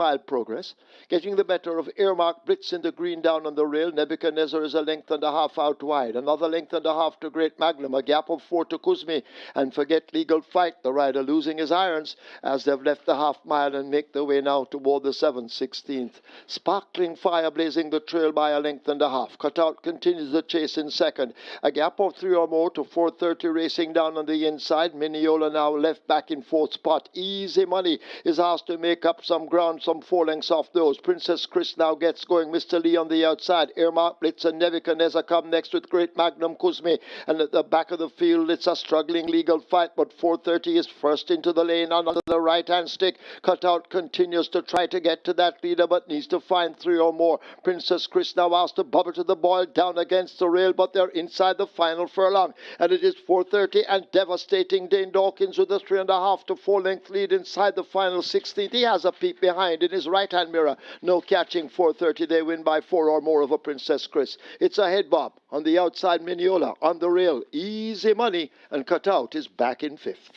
mile progress. Getting the better of Earmark Blitz in the green down on the rail. Nebuchadnezzar is a length and a half out wide. Another length and a half to Great Magnum. A gap of 4 to Kuzmi. And Forget Legal Fight, the rider losing his irons as they've left the half mile and make their way now toward the 7/16th. Sparkling Fire blazing the trail by a length and a half. Cutout continues the chase in second. A gap of 3 or more to 4:30 racing down on the inside. Mineola now left back in fourth spot. Easy Money is asked to make up some ground, some 4 lengths off those. Princess Chris now gets going. Mr. Lee on the outside. Earmark Blitz and Nebuchadnezzar come next with Great Magnum Kuzmi. And at the back of the field, it's a struggling Legal Fight, but 4:30 is first into the lane under the right-hand stick. Cutout continues to try to get to that leader, but needs to find 3 or more. Princess Chris now asked to bubble to the boil down against the rail, but they're inside the final furlong. And it is 4:30 and devastating Dane Dawkins with a 3.5 to 4 length lead inside the final 16th. He has a peep behind in his right-hand mirror. No catching 4:30. They win by 4 or more over Princess Chris. It's a head bob. On the outside, Mineola. On the rail, Easy Money. And Cutout is back in 5th.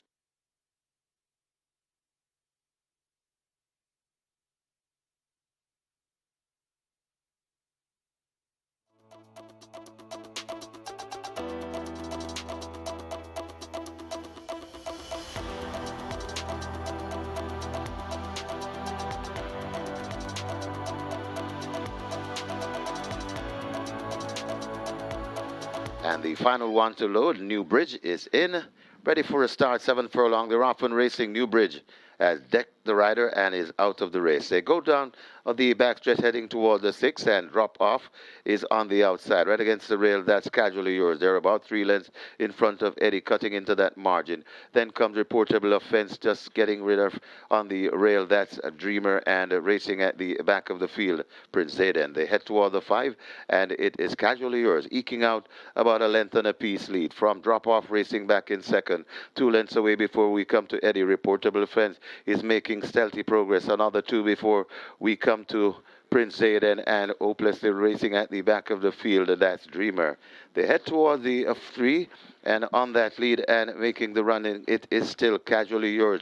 And the final one to load, New Bridge, is in. Ready for a start, 7 furlong. They're off and racing. New Bridge has decked the rider and is out of the race. They go down on the backstretch heading toward the 6, and Drop Off is on the outside. Right against the rail, that's Casually Yours. They're about 3 lengths in front of Eddie, cutting into that margin. Then comes Reportable Offense, just getting rid of on the rail. That's a Dreamer, and racing at the back of the field, Prince Zayden. They head toward the 5, and it is Casually Yours, eking out about a length and a piece lead from Drop Off racing back in second. 2 lengths away before we come to Eddie. Reportable Offense is making stealthy progress. Another 2 before we come to Prince Zayden, and hopelessly racing at the back of the field, that's Dreamer. They head toward the 3, and on that lead and making the run in, it is still Casually Yours.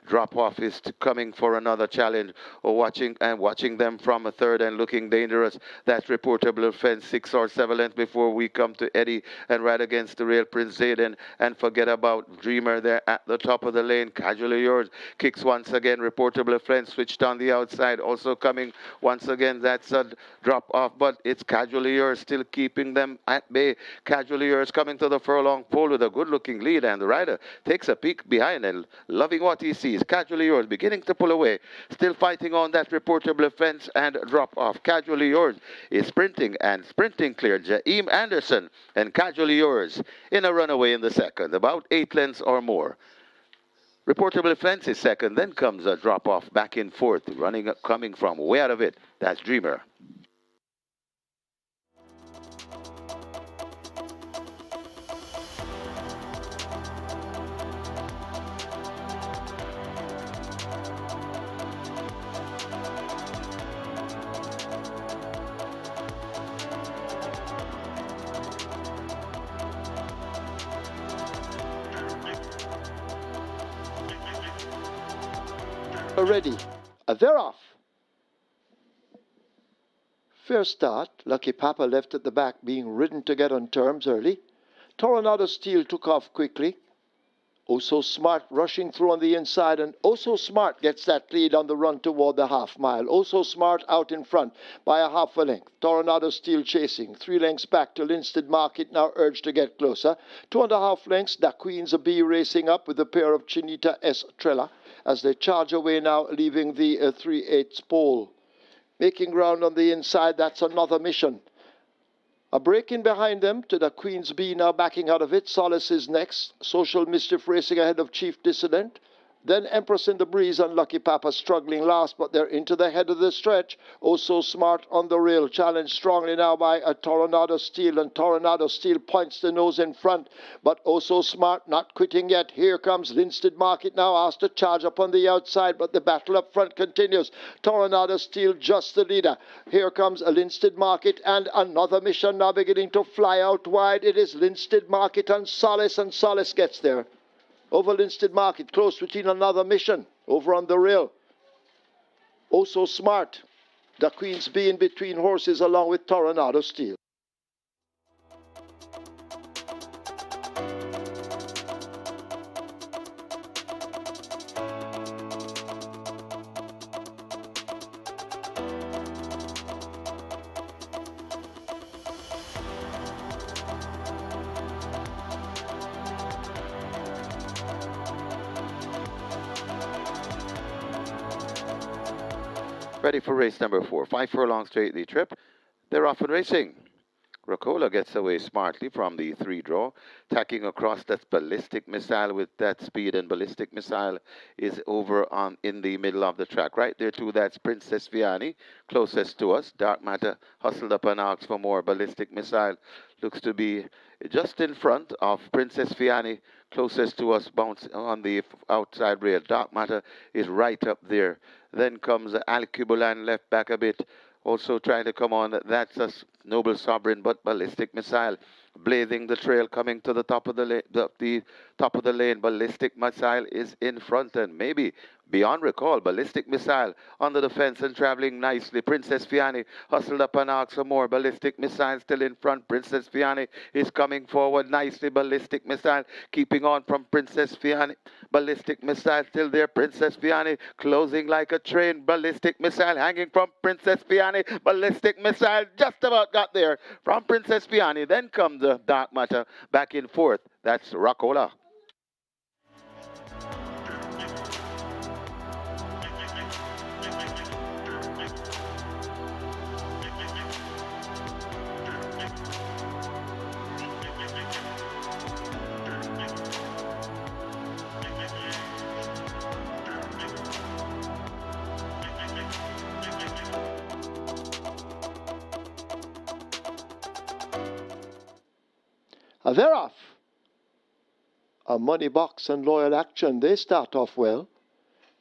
Drop Off is coming for another challenge, or watching them from a third and looking dangerous. That's Reportable Offense, 6 or 7 lengths before we come to Eddie, and right against the rail, Prince Zayden, and forget about Dreamer there at the top of the lane. Casually Yours kicks once again. Reportable Offense switched on the outside, also coming once again. That's a Drop Off, but it's Casually Yours still keeping them at bay. Casually Yours coming to the furlong pole with a good-looking lead, and the rider takes a peek behind and loving what he sees. Casually Yours beginning to pull away, still fighting on that Reportable Offense and Drop Off. Casually Yours is sprinting, and sprinting clear Jaheim Anderson, and Casually Yours in a runaway in the second, about 8 lengths or more. Reportable Offense is second, then comes a Drop Off back in fourth, coming from way out of it. That's Dreamer. Ready. They're off. Fair start. Lucky Papa left at the back, being ridden to get on terms early. Toronado Steel took off quickly. Oh So Smart rushing through on the inside, and Oh So Smart gets that lead on the run toward the half mile. Oh So Smart out in front by a half a length. Toronado Steel chasing 3 lengths back to Linstead Market, now urged to get closer. 2.5 lengths, Da Queen's a Bee racing up with a pair of Chinita S. Trella as they charge away now, leaving the 3/8 pole. Making ground on the inside, that's Another Mission. A break in behind them to the Queen's Bee, now backing out of it. Solace is next. Social Mischief racing ahead of Chief Dissident. Then Empress in the Breeze and Lucky Papa struggling last, but they're into the head of the stretch. Oh So Smart on the rail, challenged strongly now by a Toronado Steel, and Toronado Steel points the nose in front, but Oh So Smart not quitting yet. Here comes Linstead Market now, asked to charge up on the outside, but the battle up front continues. Toronado Steel just the leader. Here comes a Linstead Market, and Another Mission now beginning to fly out wide. It is Linstead Market and Solace gets there. Over Linstead Market, close between Another Mission, over on the rail. Oh So Smart. The Queen's Bee in between horses along with Tornado Steel. Ready for race number 4. 5 furlongs straight the trip. They're off and racing. Racola gets away smartly from the 3 draw, tacking across. That Ballistic Missile with that speed, and Ballistic Missile is over on in the middle of the track. Right there too, that's Princess Vianney, closest to us. Dark Matter hustled up and asked for more. Ballistic Missile looks to be just in front of Princess Vianney, closest to us, bounce on the outside rail. Dark Matter is right up there. Then comes Alcubulan left back a bit. Also trying to come on, that's a Noble Sovereign, but Ballistic Missile blazing the trail, coming to the top of the lane. The top of the lane, Ballistic Missile is in front, and maybe beyond recall. Ballistic Missile under the fence and traveling nicely. Princess Vianney hustled up and asked for more. Ballistic Missile still in front. Princess Vianney is coming forward nicely. Ballistic Missile keeping on from Princess Vianney. Ballistic Missile still there. Princess Vianney closing like a train. Ballistic Missile hanging from Princess Vianney. Ballistic Missile just about got there from Princess Vianney. Then comes the Dark Matter back in fourth. That's Racola. They're off. A Money Box and Loyal Action, they start off well.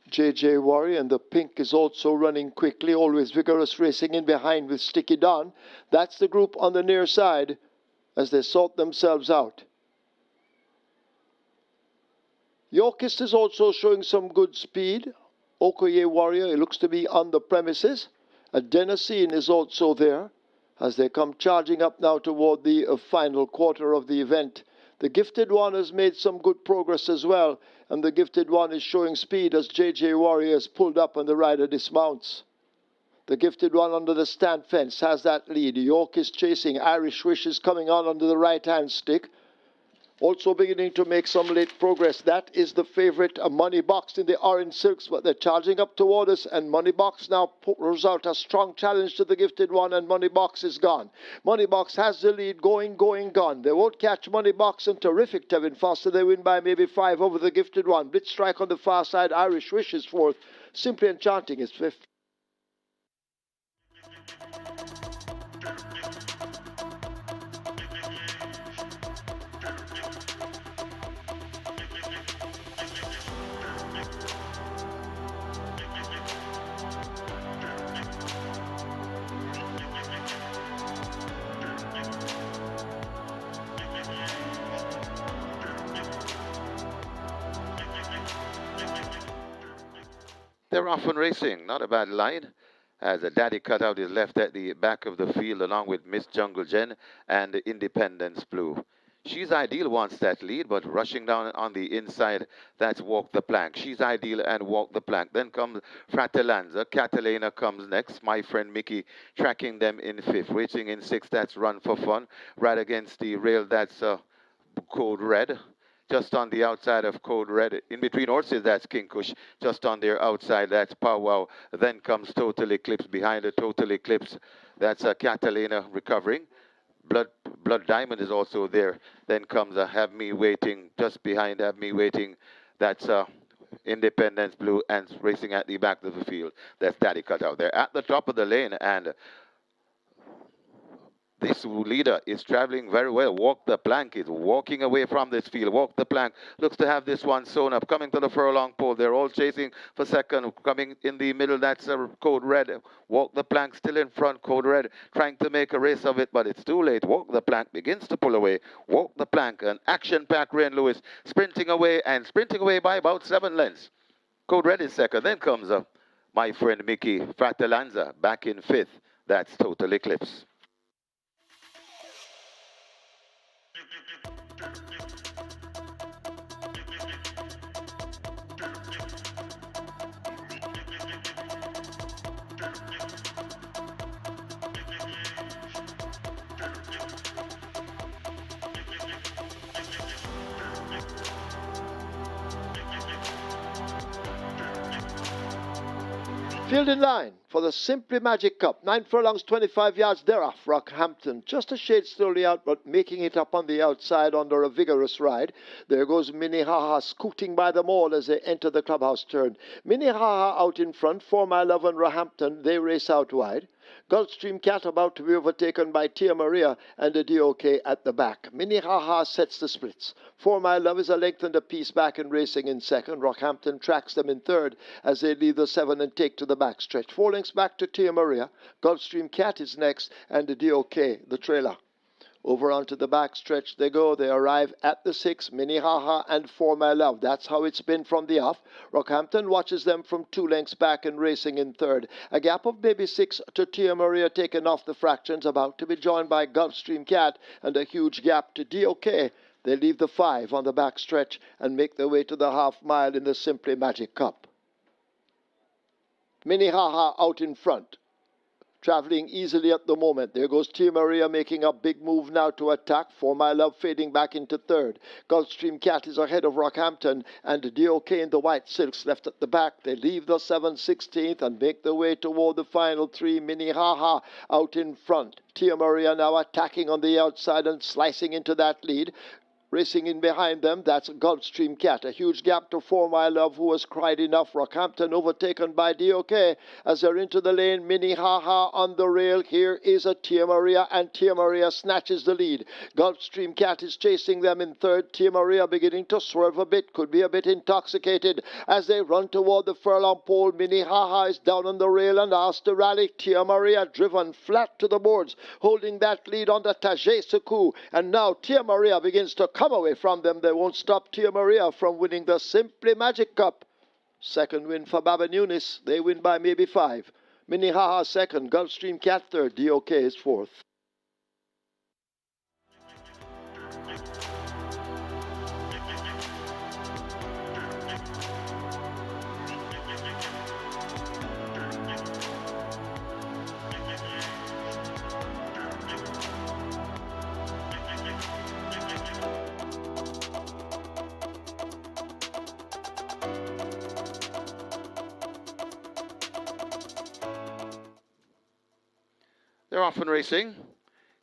JJ Warrior and the Pink is also running quickly, always vigorous racing in behind with Sticky Don. That's the group on the near side as they sort themselves out. Yorkist is also showing some good speed. Okoye Warrior, he looks to be on the premises. Adenosine is also there as they come charging up now toward the final quarter of the event. The Gifted One has made some good progress as well, and the Gifted One is showing speed as JJ Warrior is pulled up and the rider dismounts. The Gifted One under the stand fence has that lead. York is chasing. Irish Wish is coming on under the right-hand stick. Also beginning to make some late progress. That is the favorite, Money Box in the orange silks, but they're charging up toward us, and Money Box now pulls out a strong challenge to the Gifted One, and Money Box is gone. Money Box has the lead, gone. They won't catch Money Box, and terrific Tevin Foster. They win by maybe 5 over the Gifted One. Blitz Strike on the far side. Irish Wish is fourth. Simply Enchanting is fifth. They're off and racing. Not a bad line. As a Daddy Cutout is left at the back of the field along with Miss Jungle Jen and Independence Blue. She's Ideal wants that lead, but rushing down on the inside, that's Walk the Plank. She's Ideal and Walk the Plank. Then comes Fratellanza. Catalina comes next. My Friend Mickey tracking them in fifth. Racing in sixth, that's Run for Fun. Right against the rail, that's Code Red. Just on the outside of Code Red. In between horses, that's King Kush. Just on their outside, that's Powwow. Then comes Total Eclipse. Behind the Total Eclipse, that's Catalina recovering. Blood Diamond is also there. Then comes Have Me Waiting. Just behind Have Me Waiting, that's Independence Blue, and racing at the back of the field, that's Daddy Cutout. They're at the top of the lane, and this leader is traveling very well. Walk the Plank is walking away from this field. Walk the Plank looks to have this one sewn up. Coming to the furlong pole. They're all chasing for second. Coming in the middle, that's Code Red. Walk the Plank still in front. Code Red trying to make a race of it, but it's too late. Walk the Plank begins to pull away. Walk the Plank, an action-packed Rain Lewis sprinting away by about 7 lengths. Code Red is second. Then comes My friend Mickey Fratelanza back in 5th. That's Total Eclipse. Field in line for the Simply Magic Cup. 9 furlongs, 25 yards thereof. Rockhampton just a shade slowly out, but making it up on the outside under a vigorous ride. There goes Minnehaha scooting by them all as they enter the clubhouse turn. Minnehaha out in front. For My Love and Rockhampton, they race out wide. Gulfstream Cat about to be overtaken by Tia Maria and the DOK at the back. Minnehaha sets the splits. For My Love is a length and a piece back and racing in second. Rockhampton tracks them in third as they leave the 7 and take to the backstretch. 4 lengths back to Tia Maria. Gulfstream Cat is next and the DOK, the trailer. Over onto the backstretch they go. They arrive at the 6, Minnehaha and For My Love. That's how it's been from the off. Rockhampton watches them from 2 lengths back and racing in third. A gap of maybe 6 to Tia Maria taken off the fractions, about to be joined by Gulfstream Cat, and a huge gap to DOK. They leave the 5 on the backstretch and make their way to the half mile in the Simply Magic Cup. Minnehaha out in front, traveling easily at the moment. There goes Tia Maria making a big move now to attack. For My Love fading back into third. Gulfstream Cat is ahead of Rockhampton, and the DOK in the white silks left at the back. They leave the 7 16th and make their way toward the final 3. Minnehaha out in front. Tia Maria now attacking on the outside and slicing into that lead. Racing in behind them, that's Gulfstream Cat. A huge gap to For My Love, who has cried enough. Rockhampton overtaken by DOK as they're into the lane. Minnehaha on the rail. Here is a Tia Maria, and Tia Maria snatches the lead. Gulfstream Cat is chasing them in third. Tia Maria beginning to swerve a bit, could be a bit intoxicated as they run toward the furlong pole. Minnehaha is down on the rail and asked to rally. Tia Maria driven flat to the boards, holding that lead under Tajay Suku, and now Tia Maria begins to come away from them. They won't stop Tia Maria from winning the Simply Magic Cup. Second win for Baba Nunes. They win by maybe 5. Minnehaha second, Gulfstream Cat third, DOK is fourth. They're off and racing.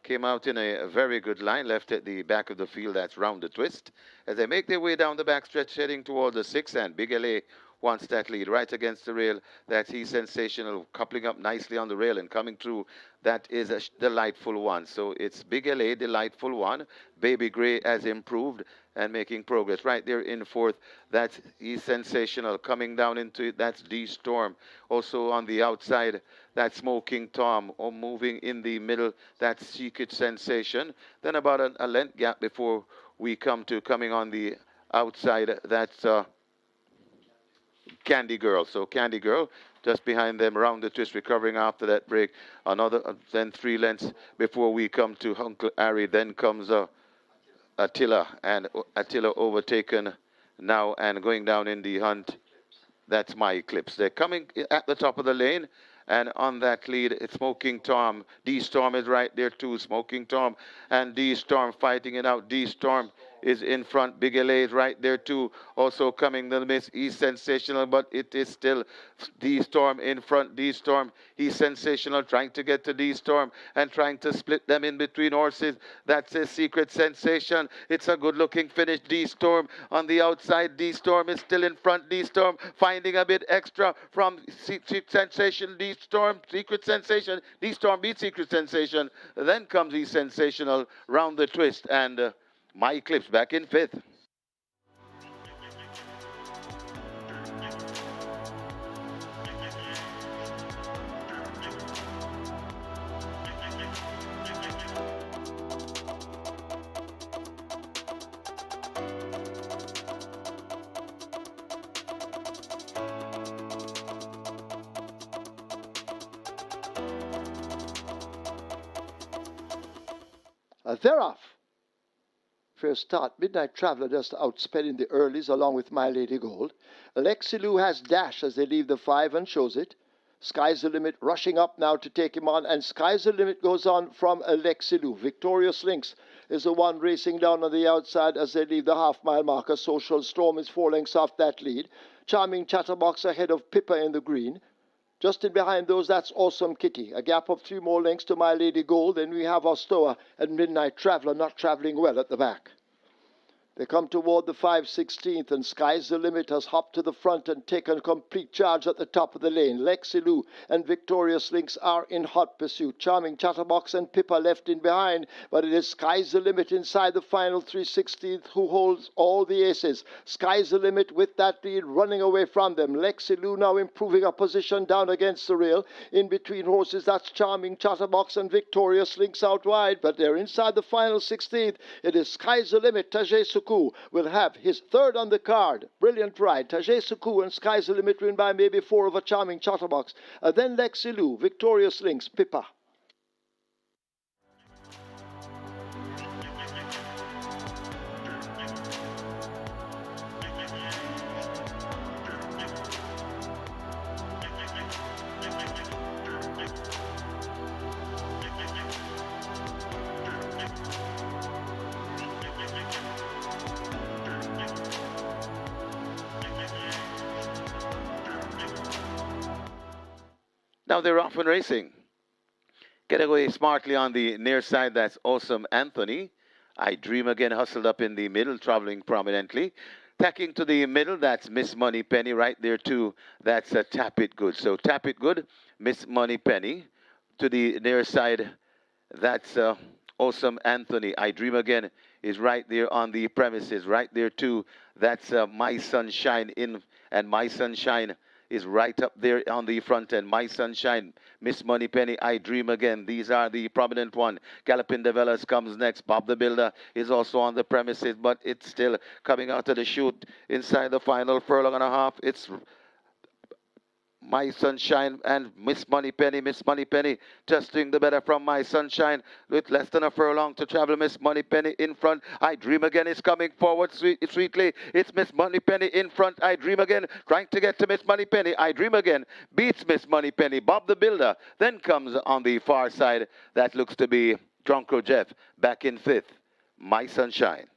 Came out in a very good line, left at the back of the field. That's Round the Twist. As they make their way down the backstretch, heading toward the 6, and Big LA wants that lead right against the rail. That's He's Sensational, coupling up nicely on the rail and coming through. That is a delightful one. So it's Big LA, delightful one. Baby Gray has improved and making progress. Right there in fourth, that's He's Sensational. Coming down into it, that's D-Storm. Also on the outside, that's Smoking Tom. Or moving in the middle, that's Secret Sensation. Then about a length gap before we come to coming on the outside, that's Candy Girl. So Candy Girl just behind them, Round the Twist, recovering after that break. Another, then 3 lengths before we come to Uncle Harry. Then comes Attila, and Attila overtaken now and going down in the hunt. That's My Eclipse. They're coming at the top of the lane. And on that lead, it's Smoking Tom. D-Storm is right there too. Smoking Tom and D-Storm fighting it out. D-Storm is in front. Big LA is right there too. Also coming to the miss. He's Sensational, but it is still D-Storm in front. D-Storm, He's Sensational, trying to get to D-Storm and trying to split them in between horses. That's a Secret Sensation. It's a good-looking finish. D-Storm on the outside. D-Storm is still in front. D-Storm finding a bit extra from Secret Sensation. D-Storm, Secret Sensation. D-Storm beats Secret Sensation. Then comes He's Sensational, Round the Twist, and My Eclipse back in 5th. They're off. Fair start. Midnight Traveller just outspending the earlies along with My Lady Gold. Alexi Lou has dash as they leave the 5 and shows it. Sky's the Limit rushing up now to take him on, and Sky's the Limit goes on from Alexi Lou. Victorious Lynx is the one racing down on the outside as they leave the half-mile marker. Social Storm is 4 lengths off that lead. Charming Chatterbox ahead of Pippa in the green. Just in behind those, that's Awesome Kitty. A gap of 3 more lengths to My Lady Gold. Then we have Ostoa and Midnight Traveller not travelling well at the back. They come toward the 5/16th, and Sky's the Limit has hopped to the front and taken complete charge at the top of the lane. Lexi Lou and Victorious Lynx are in hot pursuit. Charming Chatterbox and Pippa left in behind, but it is Sky's the Limit inside the final 3/16th who holds all the aces. Sky's the Limit with that lead running away from them. Lexi Lou now improving her position down against the rail. In between horses, that's Charming Chatterbox and Victorious Lynx out wide, but they're inside the final 16th. It is Sky's the Limit. Tajay Suku will have his 3rd on the card. Brilliant ride. Tajay Suku and Sky's the Limit win by maybe 4 of a Charming Chatterbox. Then Lexi Lou, Victorious Lynx, Pippa. Now they're off and racing. Get away smartly on the near side, that's Awesome Anthony. I Dream Again hustled up in the middle, traveling prominently. Tacking to the middle, that's Miss Money Penny right there too. That's Tap It Good. So Tap It Good, Miss Money Penny. To the near side, that's Awesome Anthony. I Dream Again is right there on the premises, right there too. That's My Sunshine in, and My Sunshine is right up there on the front end. My Sunshine, Miss Money Penny, I Dream Again. These are the prominent one. Galloping Developers comes next. Bob the Builder is also on the premises, but it's still coming out of the chute inside the final furlong and a half. It's My Sunshine and Miss Money Penny. Miss Money Penny just doing the better from My Sunshine with less than a furlong to travel. Miss Money Penny in front. I Dream Again is coming forward sweetly. It's Miss Money Penny in front. I Dream Again trying to get to Miss Money Penny. I Dream Again beats Miss Money Penny. Bob the Builder then comes on the far side. That looks to be Drunko Jeff back in 5th. My Sunshine.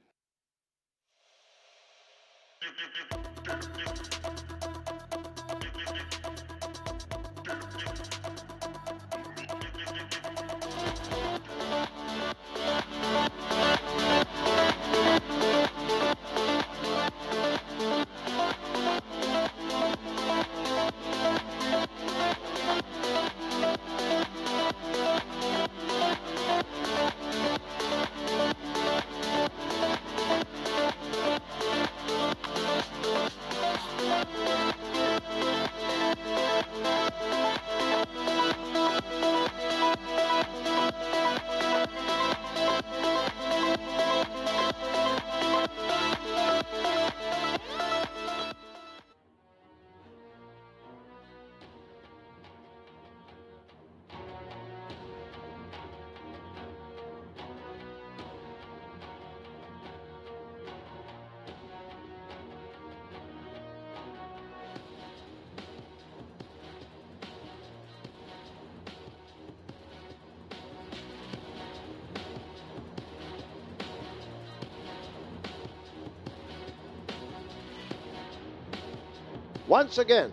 Once again,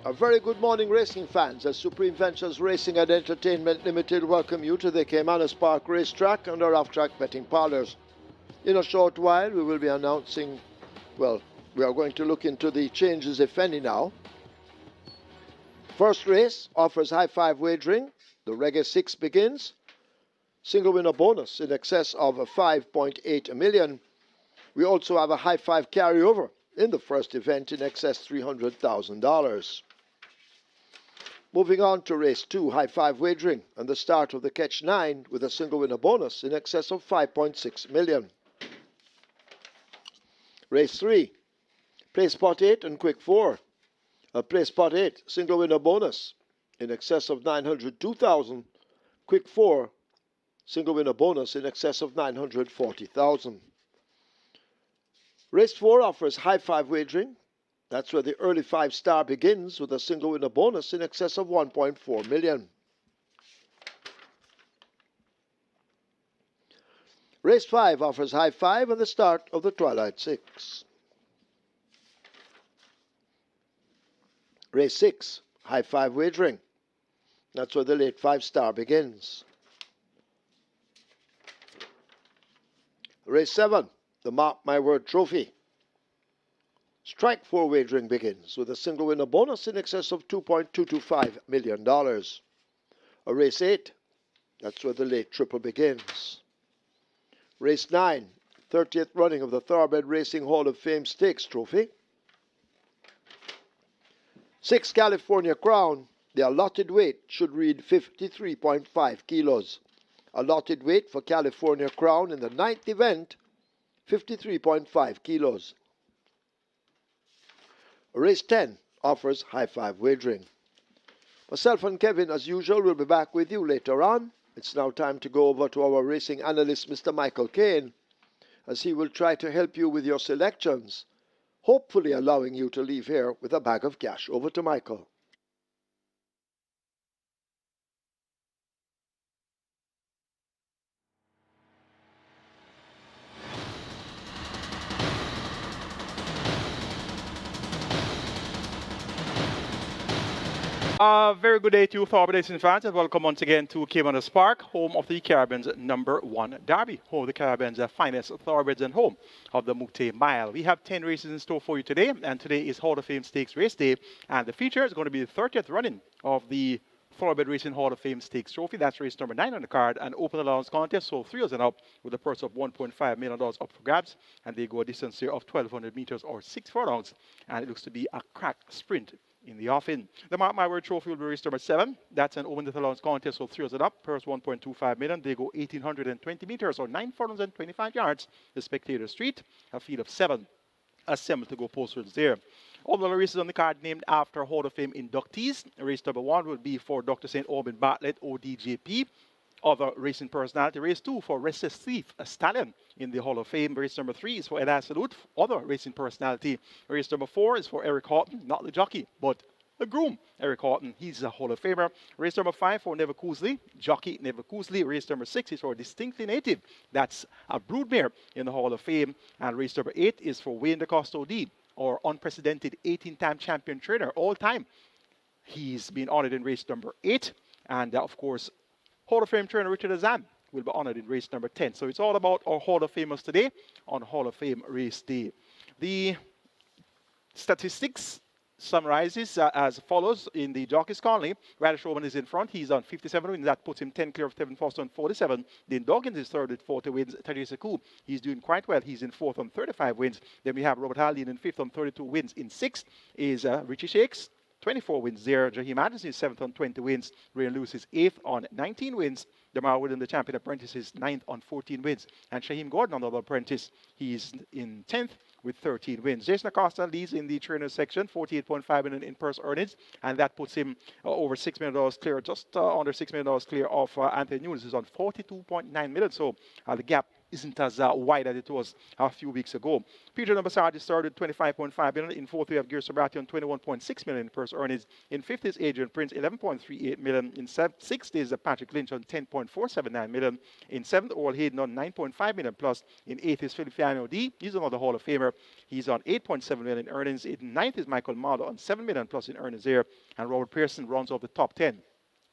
a very good morning, racing fans. As Supreme Ventures Racing and Entertainment Limited welcome you to the Caymanas Park Racetrack and our off-track betting parlors. In a short while, we will be announcing, well, we are going to look into the changes, if any, now. First race offers high five wagering. The Reggae 6 begins. Single winner bonus in excess of 5.8 million. We also have a high five carryover in the first event in excess $300,000. Moving on to race 2, high five wagering, and the start of the catch 9 with a single winner bonus in excess of 5.6 million. Race 3, play spot 8 and quick 4. Play spot 8, single winner bonus in excess of 902,000. Quick 4, Single winner bonus in excess of 940,000. Race 4 offers high five wagering. That's where the early 5-star begins with a single winner bonus in excess of 1.4 million. Race 5 offers high five and the start of the Twilight 6. Race 6, high five wagering. That's where the late 5-star begins. Race 7, the Mark My Word Trophy. Strike 4 wagering begins with a single winner bonus in excess of $2.225 million. Race 8, that's where the late triple begins. Race 9, 30th running of the Thoroughbred Racing Hall of Fame Stakes Trophy. 6 California Crown, the allotted weight should read 53.5 kilos. Allotted weight for California Crown in the 9th event, 53.5 kilos. Race 10 offers high five wagering. Myself and Kevin, as usual, will be back with you later on. It's now time to go over to our racing analyst, Mr. Michael Kane, as he will try to help you with your selections, hopefully allowing you to leave here with a bag of cash. Over to Michael. Very good day to you, Thoroughbred Racing fans, and welcome once again to Caymanas Park, home of the Caribbean's #1 derby, home of the Caribbean's finest thoroughbreds and home of the Mukte Mile. We have 10 races in store for you today, and today is Hall of Fame Stakes race day, and the feature is going to be the 30th running of the Thoroughbred Racing Hall of Fame Stakes Trophy. That's race number 9 on the card, and open allowance contest, so 3 years and up, with a purse of $1.5 million up for grabs, and they go a distance here of 1,200 meters or 6 furlongs, and it looks to be a crack sprint in the offing. The Mark My Word Trophy will be race number 7. That's an open allowance contest, so 3 years and up, purse 1.25 million. They go 1,820 meters or 9 furlongs and 25 yards. The Spectator Street, a field of 7 assembled to go postwards there. All the races on the card named after Hall of Fame inductees. Race number 1 will be for Dr. St. Aubin Bartlett, ODJP. Other racing personality. Race 2 for Restless Thief, a stallion in the Hall of Fame. Race number 3 is for Ed Salute, other racing personality. Race number 4 is for Eric Horton, not the jockey, but the groom, Eric Horton. He's a Hall of Famer. Race number 5 for Never Cousley, jockey Never Cousley. Race number 6 is for Distinctly Native. That's a broodmare in the Hall of Fame. And race number 8 is for Wayne DeCosta D, or unprecedented 18-time champion trainer all time. He's been honored in race number 8. And of course, Hall of Fame trainer Richard Azam will be honored in race number 10. So it's all about our Hall of Famers today on Hall of Fame race day. The statistics summarizes as follows in the Jockey's Colony. Radish Roman is in front. He's on 57 wins. That puts him 10 clear of Tevin Foster on 47. Then Dawkins is third with 40 wins. Teresa Koo, he's doing quite well. He's in fourth on 35 wins. Then we have Robert Haldane in fifth on 32 wins. In sixth is Richie Shakes, 24 wins there. Jaheim Anderson is 7th on 20 wins. Ray Lewis is 8th on 19 wins. Damar William, the champion apprentice, is 9th on 14 wins. And Shaheem Gordon, another apprentice, he's in 10th with 13 wins. Jason Acosta leads in the trainer section, 48.5 million in purse earnings, and that puts him over $6 million clear, just under $6 million clear of Anthony Nunes, who's on 42.9 million. So the gap isn't as wide as it was a few weeks ago. Peter Nambasard is third with 25.5 million. In fourth, we have Gear Sabrati on 21.6 million in purse earnings. In fifth is Adrian Prince, 11.38 million. In sixth is Patrick Lynch on 10.479 million. In seventh, Oral Hayden on 9.5 million plus. In eighth is Feliciano D. He's another Hall of Famer. He's on 8.7 million in earnings. In ninth is Michael Marlowe on 7 million plus in earnings there. And Robert Pearson runs off the top 10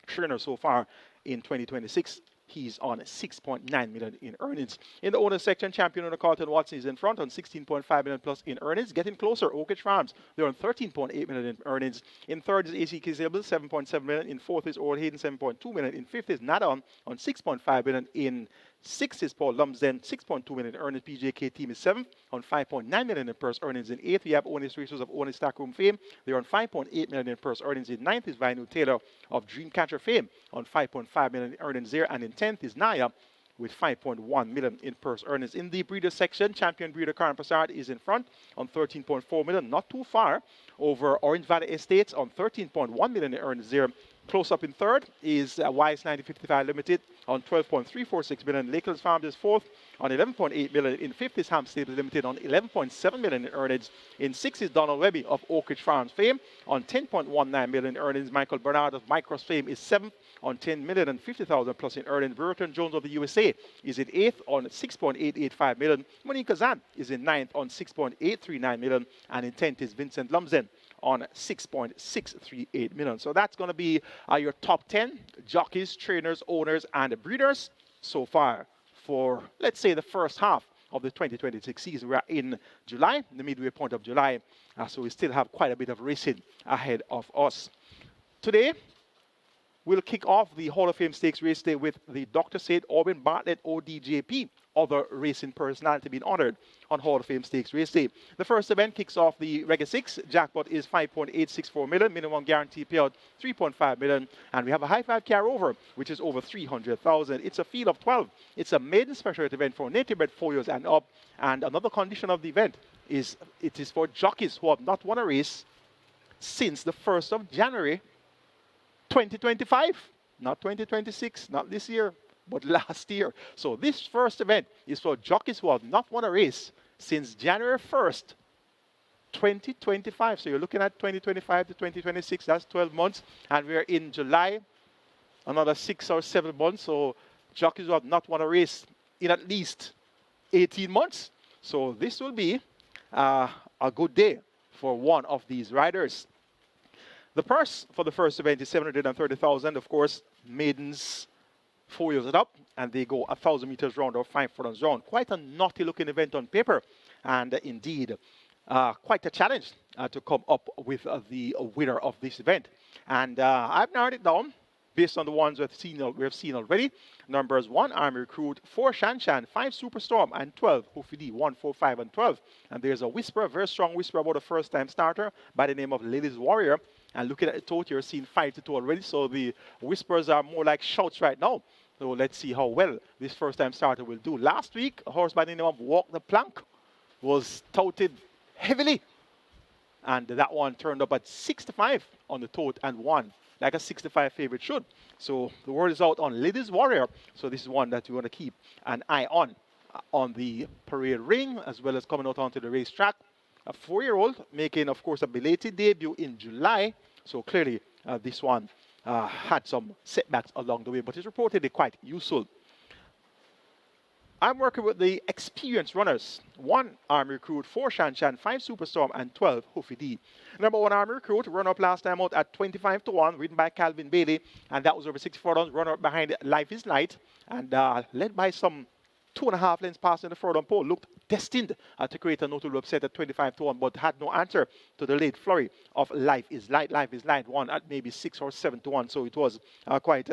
trainer so far in 2026. He's on 6.9 million in earnings. In the owner section, champion owner Carlton Watson is in front on 16.5 million plus in earnings. Getting closer, Oak Ridge Farms, they're on 13.8 million in earnings. In third is AC Kizable, 7.7 million. In fourth is Oral Hayden, 7.2 million. In fifth is Nadon on 6.5 million. In sixth is Paul Lumsden, 6.2 million in earnings. PJK team is 7th on 5.9 million in purse earnings. In eighth, we have Onis Racers of Onis Stockroom fame. They're on 5.8 million in purse earnings. In ninth is Vinu Taylor of Dreamcatcher fame on 5.5 million in earnings there. And in 10th is Naya with 5.1 million in purse earnings. In the breeder section, champion breeder Karen Passard is in front on 13.4 million, not too far over Orange Valley Estates on 13.1 million in earnings there. Close up in third is Wise 9055 Limited on 12.346 million. Lakelands Farms is fourth on 11.8 million. In fifth is Ham Stable Limited on 11.7 million in earnings. In sixth is Donald Webby of Oak Ridge Farms fame on 10.19 million in earnings. Michael Bernard of Micros fame is seventh on 10 million and 50,000 plus in earnings. Burton Jones of the USA is in eighth on 6.885 million. Monica Zan is in ninth on 6.839 million. And in 10th is Vincent Lumsden on 6.638 million. So that's going to be your top 10 jockeys, trainers, owners, and breeders so far for, let's say, the first half of the 2026 season. We are in July, the midway point of July, so we still have quite a bit of racing ahead of us. Today, we'll kick off the Hall of Fame Stakes race day with the Dr. St. Aubin Bartlett ODJP, other racing personality being honored on Hall of Fame Stakes race day. The first event kicks off the Reggae 6. Jackpot is 5.864 million, minimum guarantee payout 3.5 million, and we have a high five carryover, which is over 300,000. It's a field of 12. It's a maiden special event for native bred 4 years and up, and another condition of the event is it is for jockeys who have not won a race since the 1st of January 2025, not 2026, not this year, but last year. So this first event is for jockeys who have not won a race since January 1st, 2025. So you're looking at 2025 to 2026, that's 12 months. And we're in July, another 6 or 7 months. So jockeys who have not won a race in at least 18 months. So this will be a good day for one of these riders. The purse for the first event is 730,000. Of course, maidens 4 years and up, and they go 1,000 meters round or 5 furlongs round. Quite a naughty looking event on paper, and indeed quite a challenge to come up with the winner of this event. And I've narrowed it down based on the ones we've seen already. Numbers 1, Army Recruit, 4, Shanshan, 5, Superstorm, and 12, Hoofy 1, 4, 5, and 12. And there's a whisper, a very strong whisper about a first-time starter by the name of Ladies Warrior. And looking at the total, you're seeing 5 to 2 already, so the whispers are more like shouts right now. So let's see how well this first-time starter will do. Last week, a horse by the name of Walk the Plank was touted heavily, and that one turned up at 65 on the tote and won, like a 65 favorite should. So the word is out on Ladies Warrior, so this is one that you want to keep an eye on the parade ring, as well as coming out onto the racetrack. A 4-year-old making, of course, a belated debut in July. So clearly, this one had some setbacks along the way, but is reportedly quite useful. I'm working with the experienced runners. 1, Army Recruit, 4, Shanshan, 5, Superstorm, and 12, Hoofy D. Number 1, Army Recruit, run up last time out at 25 to 1, ridden by Calvin Bailey, and that was over 64 runs. Runner up behind Life is Light, and led by some 2.5 lengths past in the furlong pole, looked destined to create a notable upset at 25 to 1, but had no answer to the late flurry of Life is Light. Life is Light won at maybe 6 or 7 to 1, so it was quite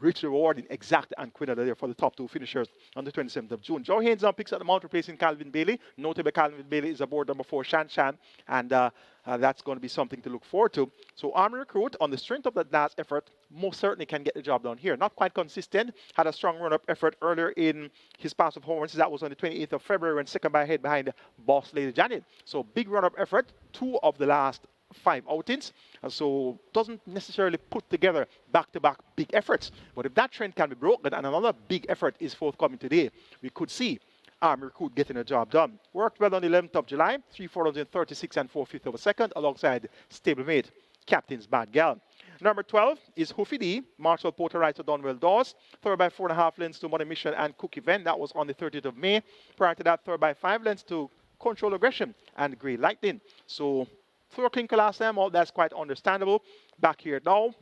richly rewarding, exact, and Quinella there for the top 2 finishers on the 27th of June. Joe Haynes now picks up the mount, replacing Calvin Bailey. Notably, Calvin Bailey is aboard number 4, Shanshan, and that's going to be something to look forward to. So Army Recruit, on the strength of that last effort, most certainly can get the job done here. Not quite consistent, had a strong run-up effort earlier in his pass of performances. That was on the 28th of February, and second by head behind Boss Lady Janet. So big run-up effort, 2 of the last 5 outings, so doesn't necessarily put together back-to-back big efforts. But if that trend can be broken and another big effort is forthcoming today, we could see Army Recruit getting the job done. Worked well on the 11th of July, 3 furlongs in 36 and 4/5 of a second, alongside stablemate Captain's Bad Gal. Number 12 is Hoofy D. Marshall Porter rides to Donwell Dawes. Third by 4.5 lengths to Money Mission and Cook Event. That was on the 30th of May. Prior to that, third by 5 lengths to Control Aggression and Grey Lightning. So Thor Clinker last time out, that's quite understandable. Back here now,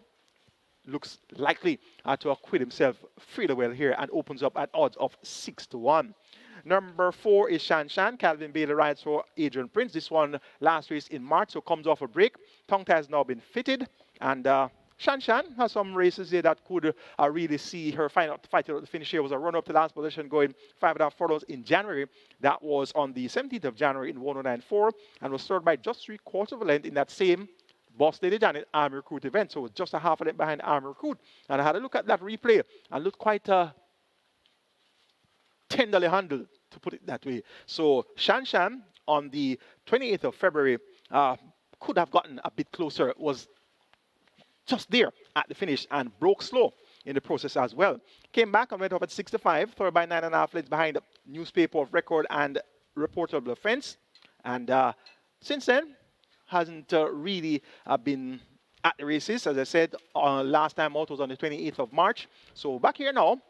looks likely to acquit himself fairly well here and opens up at odds of 6 to 1. Number 4 is Shanshan. Calvin Bailey rides for Adrian Prince. This one last race in March, so comes off a break. Tongue tie has now been fitted, and Shanshan has some races here that could really see her fight out the finish here. Was a run-up to last position going 5.5 furlongs in January. That was on the 17th of January in 109.4 and was third by just 3/4 of a length in that same Boss Lady Janet Army Recruit event. So it was just a half a length behind Army Recruit. And I had a look at that replay and looked quite tenderly handled, to put it that way. So Shanshan on the 28th of February could have gotten a bit closer. Was just there at the finish and broke slow in the process as well. Came back and went up at 65, third by 9.5 lengths behind Newspaper of Record and Reportable Offense. And since then, hasn't really been at the races. As I said, last time out was on the 28th of March. So back here now,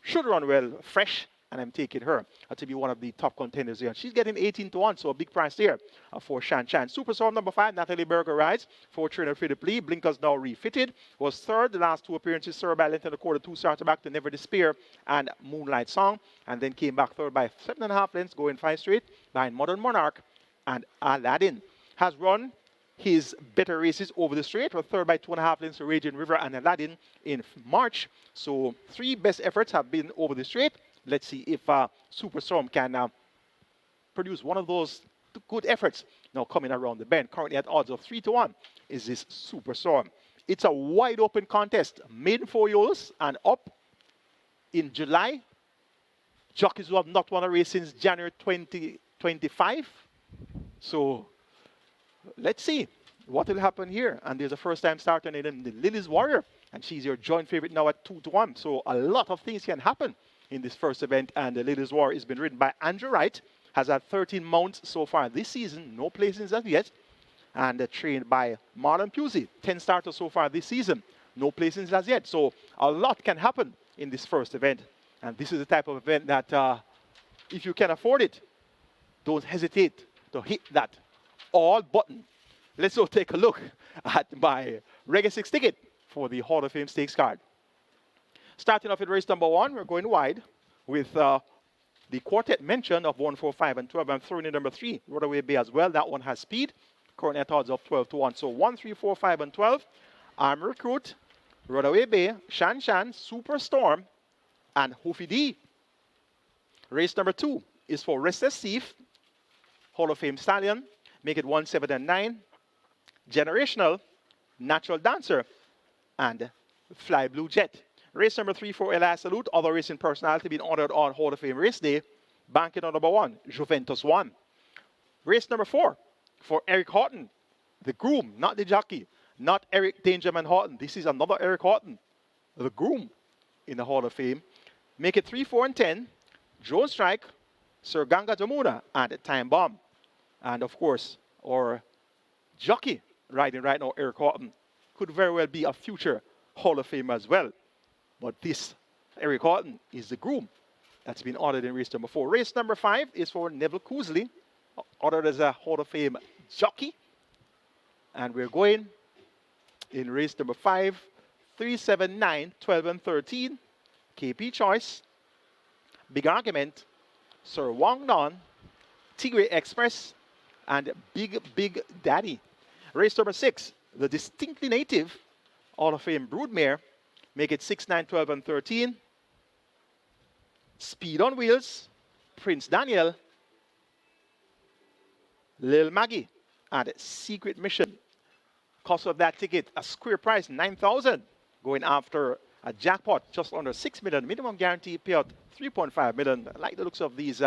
should run well, fresh, and I'm taking her to be one of the top contenders here. She's getting 18-1, so a big price there for Shan Shan. Super Storm number 5, Natalie Berger rides for Trainer Free to Play. Blinkers now refitted. Was third the last 2 appearances, served by length and a quarter, 2 started back to Never Despair and Moonlight Song, and then came back third by 7.5 lengths, going 5 straight behind Modern Monarch and Aladdin. Has run his better races over the straight, with third by 2.5 lengths to Raging River and Aladdin in March. So 3 best efforts have been over the straight. Let's see if Superstorm can produce one of those good efforts now coming around the bend. Currently at odds of 3-1 is this Superstorm. It's a wide open contest. Maiden 4 years and up in July. Jockeys who have not won a race since January 2025. So let's see what will happen here. And there's a first-time starter named the Lily's Warrior, and she's your joint favorite now at 2-1. So a lot of things can happen in this first event, and the Lily's Warrior has been ridden by Andrew Wright, has had 13 mounts so far this season, no placings as yet, and trained by Marlon Pusey, 10 starters so far this season, no placings as yet. So a lot can happen in this first event, and this is the type of event that if you can afford it, don't hesitate to hit that all button. Let's go take a look at my Reggae 6 ticket for the Hall of Fame Stakes card. Starting off with race number 1, we're going wide with the quartet mention of 1, 4, 5, and 12. I'm throwing in number 3, Rodaway Bay as well. That one has speed. Currently at odds of 12-1. So 1, 3, 4, 5, and 12. Arm Recruit, Rodaway Bay, Shan Shan, Superstorm, and Hoofy D. Race number 2 is for Restless Thief, Hall of Fame Stallion. Make it 1, 7, and 9. Generational, Natural Dancer, and Fly Blue Jet. Race number 3 for Eli Salute, other racing personality being honored on Hall of Fame race day. Banking on number 1, Juventus 1. Race number 4 for Eric Houghton, the groom, not the jockey, not Eric Dangerman Houghton. This is another Eric Houghton, the groom in the Hall of Fame. Make it 3, 4, and 10. Drone Strike, Sir Ganga Jamuna, and Time Bomb. And of course, our jockey riding right now, Eric Houghton, could very well be a future Hall of Fame as well. But this Eric Houghton is the groom that's been honored in race number 4. Race number 5 is for Neville Cousley, honored as a Hall of Fame jockey. And we're going in race number 5, 3, 7, 9, 12, and 13. KP Choice, Big Argument, Sir Wong Don, Tigray Express, and Big Daddy. Race number 6, the distinctly native Hall of Fame Broodmare. Make it 6, 9, 12, and 13. Speed on Wheels, Prince Daniel, Lil Maggie, and Secret Mission. Cost of that ticket, a square price, 9,000. Going after a jackpot just under 6 million. Minimum guarantee payout, 3.5 million. I like the looks of these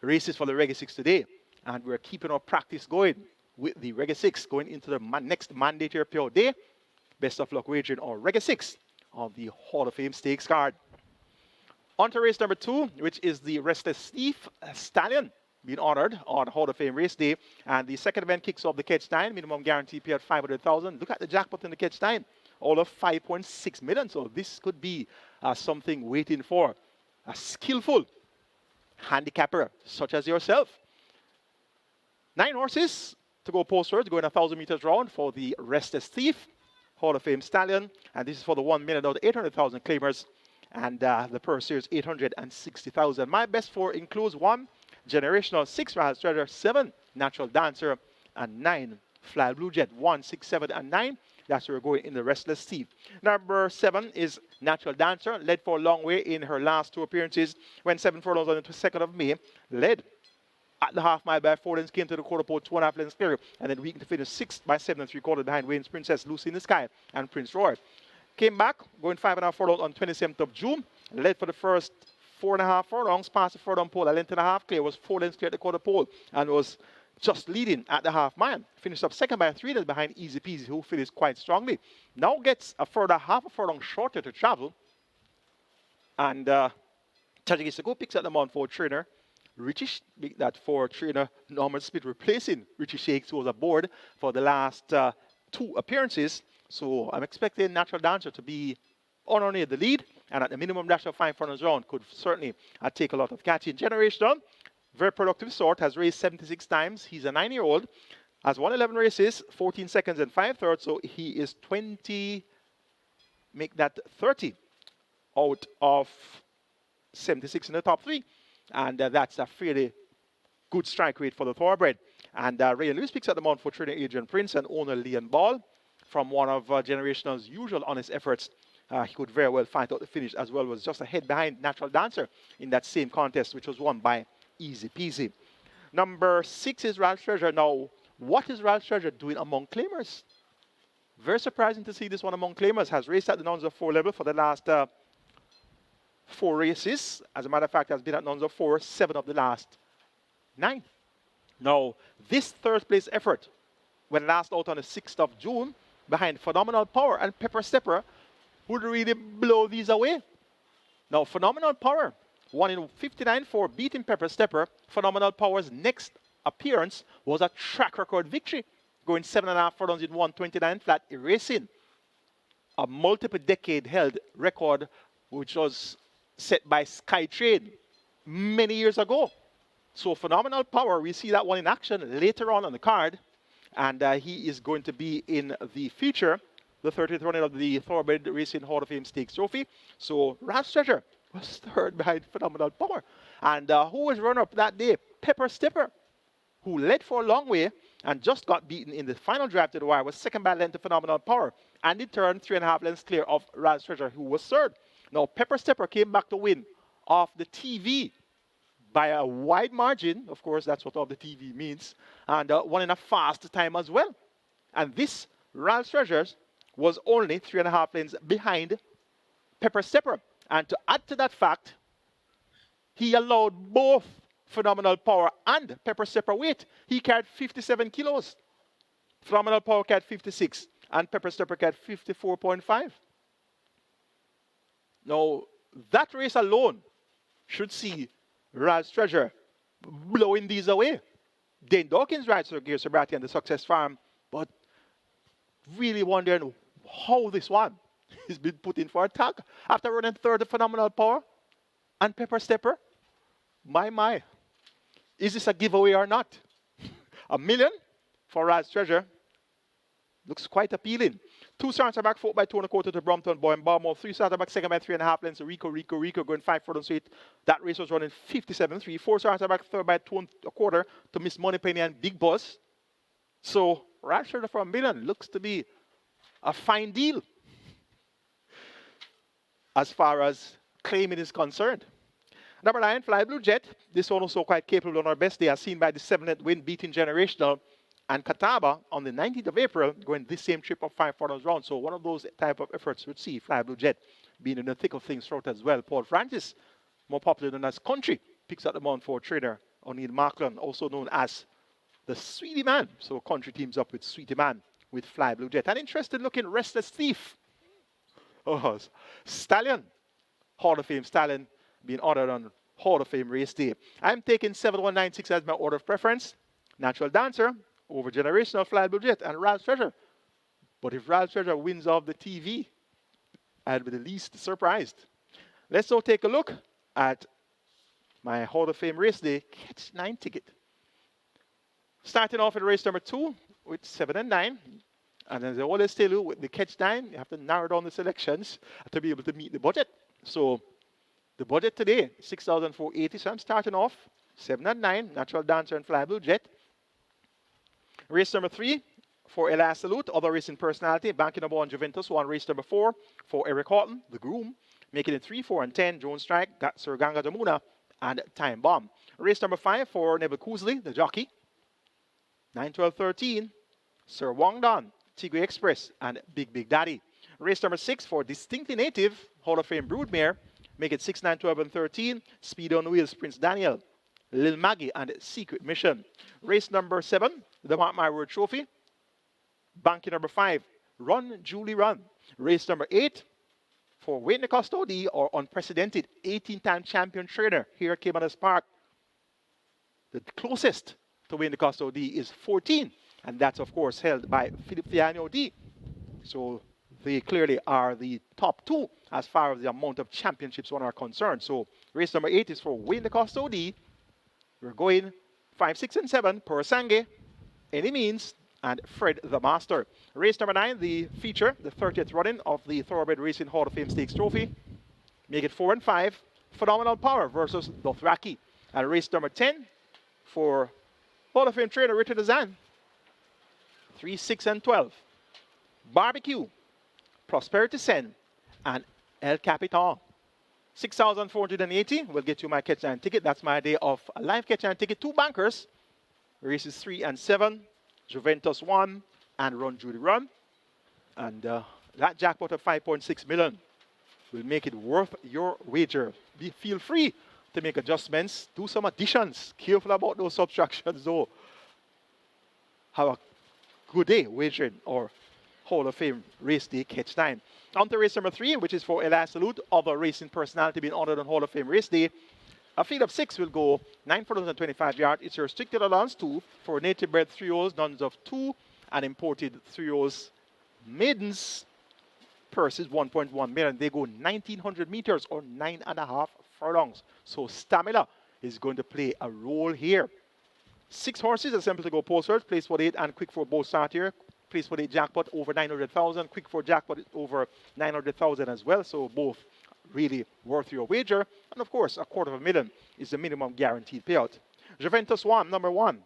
races for the Reggae 6 today. And we're keeping our practice going with the Reggae 6 going into the next mandatory payout day. Best of luck wagering on Reggae 6 on the Hall of Fame Stakes card. On to race number 2, which is the Restless Thief Stallion, being honored on Hall of Fame race day. And the second event kicks off the catch time. Minimum guarantee payout 500,000. Look at the jackpot in the catch time, all of 5.6 million. So this could be something waiting for a skillful handicapper such as yourself. 9 horses to go postwards, going 1,000 meters round for the Restless Thief Hall of Fame Stallion. And this is for the 1 million out of 800,000 claimers. And the purse here is 860,000. My best 4 includes 1 Generational, 6 Rahal Treasure, 7 Natural Dancer, and 9 Fly Blue Jet. 1, 6, 7, and 9. That's where we're going in the Restless Thief. Number 7 is Natural Dancer, led for a long way in her last 2 appearances. Went 7 furlongs on the 2nd of May. Led at the half mile by 4 lengths, came to the quarter pole 2.5 lengths clear, and then weakened to finish 6 by 7 3/4 behind Wayne's Princess, Lucy in the Sky, and Prince Roy. Came back, going 5.5 furlongs on 27th of June. Led for the first 4.5 furlongs, past the furlong pole, a length and a half clear, was 4 lengths clear at the quarter pole, and was just leading at the half mile. Finished up second by 3 lengths behind Easy Peasy, who finished quite strongly. Now gets a further half a furlong shorter to travel. And Tajikisako picks up the mount for trainer. Richie, that for trainer Norman Smith replacing Richie Shakes, who was aboard for the last 2 appearances. So I'm expecting Natural Dancer to be on or near the lead, and at the minimum dash of 5 furlongs round could certainly take a lot of catching. Generational, very productive sort, has raced 76 times. He's a 9-year-old, has won 11 races, 14 seconds and 5/3, so he is 20, make that 30 out of 76 in the top 3. And that's a fairly good strike rate for the Thoroughbred. And Ray Lewis picks up the mount for trainer Adrian Prince and owner Leon Ball. From one of Generational's usual honest efforts, he could very well find out the finish, as well was just a head behind Natural Dancer in that same contest, which was won by Easy Peasy. Number 6 is Ralph's Treasure. Now, what is Ralph's Treasure doing among claimers? Very surprising to see this one among claimers. Has raced at the Nuns of 4 level for the last 4 races. As a matter of fact, has been at Nuns of 4, 7 of the last 9. Now, this third place effort, when last out on the 6th of June, behind Phenomenal Power and Pepper Stepper, would really blow these away. Now, Phenomenal Power won in 59 for beating Pepper Stepper. Phenomenal Power's next appearance was a track record victory, going 7.5 furlongs in 129 flat, erasing a multiple decade held record, which was set by Skytrade many years ago. So Phenomenal Power, we see that one in action later on the card, and he is going to be in the feature, the 30th running of the Thoroughbred Racing Hall of Fame Stakes Trophy. So Ralph's Treasure was third behind Phenomenal Power. And who was runner-up that day? Pepper Stepper, who led for a long way and just got beaten in the final drive to the wire, was second by length to Phenomenal Power, and in turn 3.5 lengths clear of Ralph's Treasure, who was third. Now, Pepper Stepper came back to win off the TV by a wide margin. Of course, that's what off the TV means. And won in a fast time as well. And this Ralph's Treasures was only 3.5 lengths behind Pepper Stepper. And to add to that fact, he allowed both Phenomenal Power and Pepper Stepper weight. He carried 57 kilos. Phenomenal Power carried 56. And Pepper Stepper carried 54.5. Now, that race alone should see Ralph's Treasure blowing these away. Dane Dawkins rides for Gear Sobriety and the Success Farm, but really wondering how this one has been put in for attack. After running third, Phenomenal Power and Pepper Stepper, my. Is this a giveaway or not? $1 million for Ralph's Treasure. Looks quite appealing. 2 starts are back, 4 by 2 1/4 to Brompton, Boy and Balmore. 3 starts are back, second by 3.5 lengths. Rico going 5 furlongs to 8. That race was running 57.3. 4 starts are back, third by 2 1/4 to Miss Moneypenny and Big Boss. So Ralph's Treasure for $1 million looks to be a fine deal as far as claiming is concerned. Number 9, Fly Blue Jet. This one also quite capable on our best day, as seen by the 7th win, beating Generational and Catawba on the 19th of April, going this same trip of 5 furlongs round. So one of those type of efforts would see Fly Blue Jet being in the thick of things throughout as well. Paul Francis, more popular known as Country, picks up the mount for trainer O'Neill Markland, also known as the Sweetie Man. So Country teams up with Sweetie Man with Fly Blue Jet. An interesting looking Restless Thief. Oh, Stallion, Hall of Fame Stallion, being honored on Hall of Fame race day. I'm taking 7196 as my order of preference. Natural Dancer over Generational, Fly Blue Jet, and Ralph's Treasure. But if Ralph's Treasure wins off the TV, I'd be the least surprised. Let's now take a look at my Hall of Fame race day Catch 9 ticket. Starting off at race number 2 with 7 and 9. And as I always tell you, with the Catch 9, you have to narrow down the selections to be able to meet the budget. So the budget today, $6,480. So I'm starting off 7 and 9, Natural Dancer and Fly Blue Jet. Race number 3 for Elias Salute, other racing personality. Banking number 1, Juventus, won race number 4 for Eric Horton, the groom. Making it 3, 4, and 10, Jones Strike, Sir Ganga Jamuna, and Time Bomb. Race number 5 for Neville Cousley, the jockey. 9, 12, 13, Sir Wong Don, Tigre Express, and Big Daddy. Race number 6 for Distinctly Native, Hall of Fame Broodmare. Make it 6, 9, 12, and 13, Speed on Wheels, Prince Daniel, Lil Maggie and Secret Mission. Race number 7, the Mark My Word Trophy. Banky number 5, Run Julie Run. Race number 8 for Wayne Custody, or unprecedented 18-time champion trainer here at Caymanas Park. The closest to Wayne Custody is 14, and that's of course held by Philip Fiano D. So they clearly are the top 2 as far as the amount of championships one are concerned. So race number 8 is for Wayne Custody. We're going 5, 6, and 7 per Sange, Any Means, and Fred the Master. Race number 9, the feature, the 30th running of the Thoroughbred Racing Hall of Fame Stakes Trophy. Make it 4 and 5, Phenomenal Power versus Dothraki. And race number 10 for Hall of Fame trainer Richard Azan. 3, 6, and 12. Barbecue, Prosperity Sen, and El Capitan. 6,480 will get you my catch and ticket. That's my day of live catch and ticket. 2 bankers. Races 3 and 7. Juventus 1 and Run Judy Run. And that jackpot of 5.6 million will make it worth your wager. Feel free to make adjustments. Do some additions. Careful about those subtractions though. Have a good day wagering or Hall of Fame race day catch time. On to race number 3, which is for Eli Salute, other racing personality being honored on Hall of Fame race day. A field of 6 will go 9 furlongs and 25 yards. It's a restricted allowance 2 for native bred 3-0s, nuns of 2, and imported 3-0s. Maidens purse is 1.1 million. They go 1,900 meters or 9.5 furlongs. So stamina is going to play a role here. 6 horses are simple to go postwards. Place for 8 and quick for both start here. Place for 8 jackpot over 900,000. Quick for jackpot over 900,000 as well. So both really worth your wager. And of course, $250,000 is the minimum guaranteed payout. Juventus 1, number 1.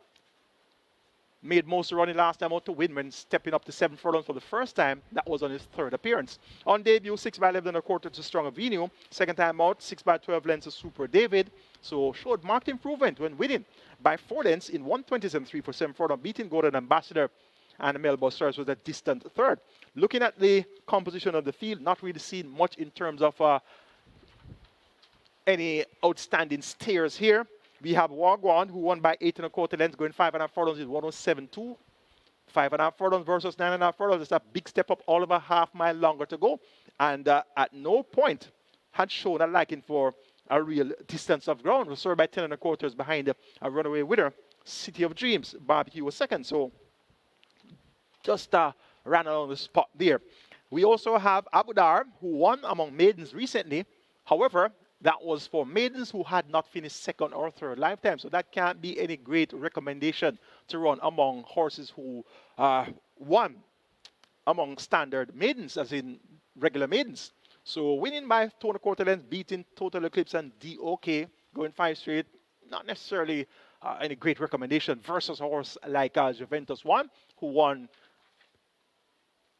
Made most of the running last time out to win when stepping up to 7 furlongs for the first time. That was on his 3rd appearance. On debut, 6 by 11 and a quarter to Strong Avenue. Second time out, 6 by 12 lengths to Super David. So showed marked improvement when winning by 4 lengths in 127.3 for 7 furlong, beating Golden Ambassador and Melbourne Stars was a distant 3rd. Looking at the composition of the field, not really seeing much in terms of any outstanding stayers here. We have Wagwan, who won by 8 1/4 lengths, going 5.5 furlongs with 107.2. 5.5 furlongs versus 9.5 furlongs. It's a big step up, all of a half-mile longer to go. And at no point had shown a liking for a real distance of ground. Was served by 10 1/4 behind a runaway winner, City of Dreams. Barbecue was 2nd, so just ran on the spot there. We also have Abu Dar, who won among maidens recently. However, that was for maidens who had not finished 2nd or 3rd lifetime. So that can't be any great recommendation to run among horses who won among standard maidens, as in regular maidens. So winning by 2 1/4 lengths, beating Total Eclipse and DOK, going 5 straight, not necessarily any great recommendation versus a horse like Juventus 1, who won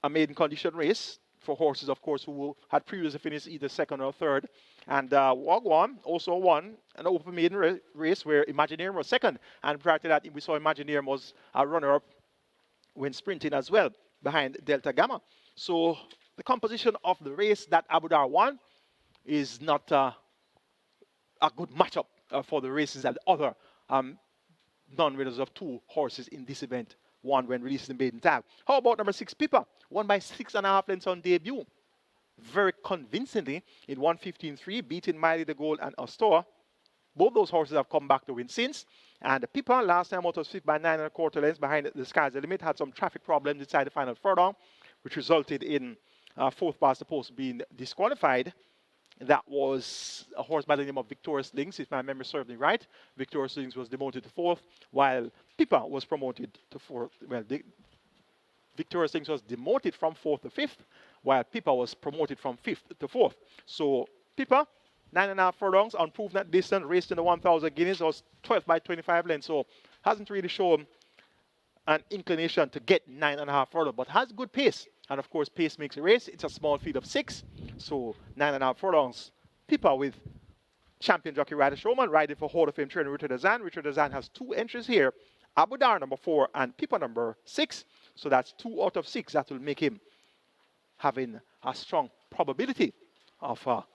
a maiden condition race for horses, of course, who had previously finished either 2nd or 3rd. And Wagwan also won an open maiden race where Imagineering was 2nd. And prior to that, we saw Imagineering was a runner-up when sprinting as well, behind Delta Gamma. So the composition of the race that Abu Dar won is not a good matchup for the races that the other non-winners of 2 horses in this event won when releasing the maiden tag. How about number 6, Pippa? Won by 6.5 lengths on debut. Very convincingly in 115.3, beating Miley the Gold and Astor. Both those horses have come back to win since. And Pippa last time out was 5th by 9 1/4 lengths behind the Sky's the Limit. Had some traffic problems inside the final furlong, which resulted in 4th past the post being disqualified. That was a horse by the name of Victorious Links, if my memory serves me right. Victorious Links was demoted to 4th, while Pippa was promoted to 4th. Well, Victorious Links was demoted from 4th to 5th, while Pippa was promoted from 5th to 4th. So Pippa, 9.5 furlongs, unproven that distance, raced in the 1,000 guineas, was 12th by 25 lengths, so hasn't really shown an inclination to get 9.5 furlongs, but has good pace. And of course, pace makes a race. It's a small field of 6, so 9.5 furlongs. Pippa with champion jockey Ryder Showman, riding for Hall of Fame trainer Richard Azan. Richard Azan has 2 entries here, Abu Dar number 4 and Pippa number 6. So that's 2 out of 6. That will make him having a strong probability of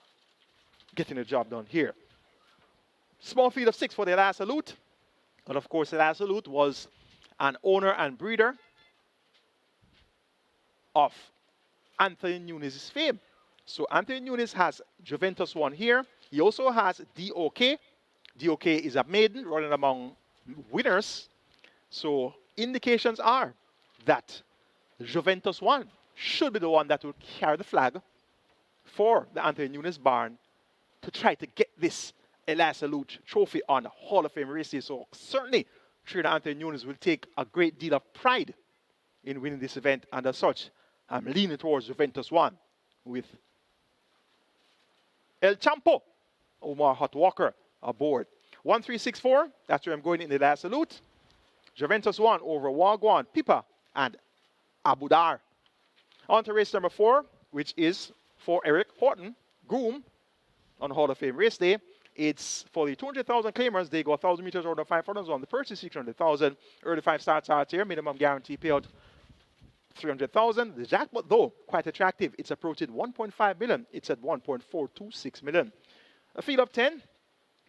getting the job done here. Small field of 6 for the last salute. And of course, the last salute was an owner and breeder of Anthony Nunes' fame. So Anthony Nunes has Juventus 1 here. He also has DOK. DOK is a maiden running among winners. So indications are that Juventus 1 should be the one that will carry the flag for the Anthony Nunes barn to try to get this Elias Salute trophy on Hall of Fame races. So certainly, trainer Anthony Nunes will take a great deal of pride in winning this event. And as such, I'm leaning towards Juventus 1 with El Champo, Omar Hot Walker, aboard. 1364, that's where I'm going in the last salute. Juventus 1 over Wagwan, Pipa, and Abudar. On to race number 4, which is for Eric Horton, groom, on Hall of Fame race day. It's for the 200,000 claimers. They go 1,000 meters over the 500 on the purchase 600,000. Early 5 starts here. Minimum guarantee payout 300,000. The jackpot, though, quite attractive. It's approaching 1.5 million. It's at 1.426 million. A field of 10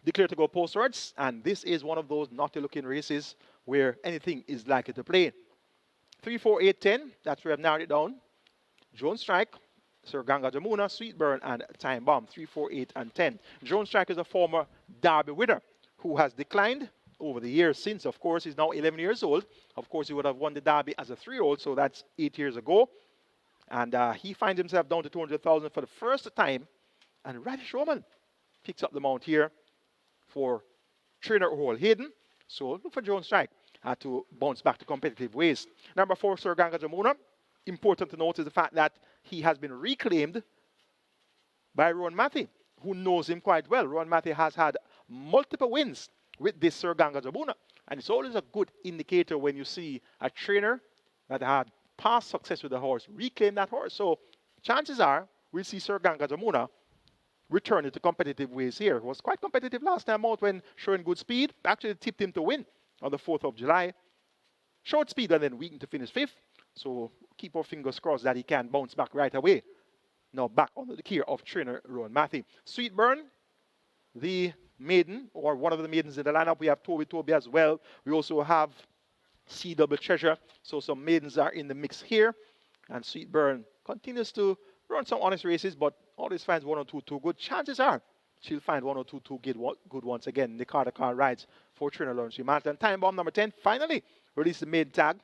declared to go postwards, and this is one of those naughty-looking races where anything is likely to play. 3, 4, 8, 10. That's where I've narrowed it down. Drone Strike, Sir Ganga Jamuna, Sweet Burn, and Time Bomb. 3, 4, 8, and 10. Drone Strike is a former Derby winner who has declined over the years since. Of course, he's now 11 years old. Of course, he would have won the Derby as a 3-year-old, so that's 8 years ago. And he finds himself down to 200,000 for the first time. And Radish Roman picks up the mount here for trainer Earl Hayden. So look for Drone Strike to bounce back to competitive ways. Number 4, Sir Ganga Jamuna. Important to note is the fact that he has been reclaimed by Rowan Matthew, who knows him quite well. Rowan Matthew has had multiple wins with this Sir Ganga Jamuna. And it's always a good indicator when you see a trainer that had past success with the horse reclaim that horse. So chances are we'll see Sir Ganga Jamuna returning to competitive ways here. It was quite competitive last time out when showing good speed. Actually tipped him to win on the 4th of July. Short speed and then weakened to finish 5th. So keep our fingers crossed that he can bounce back right away. Now back under the care of trainer Rowan Matthew. Sweet Burn, the maiden, or one of the maidens in the lineup. We have Toby as well. We also have C Double Treasure. So some maidens are in the mix here. And Sweet Burn continues to run some honest races, but always finds 1 or 2 too good. Chances are she'll find 1 or 2 too good once again. The car rides for trainer Lawrence Martin. Time Bomb number 10 finally released the maiden tag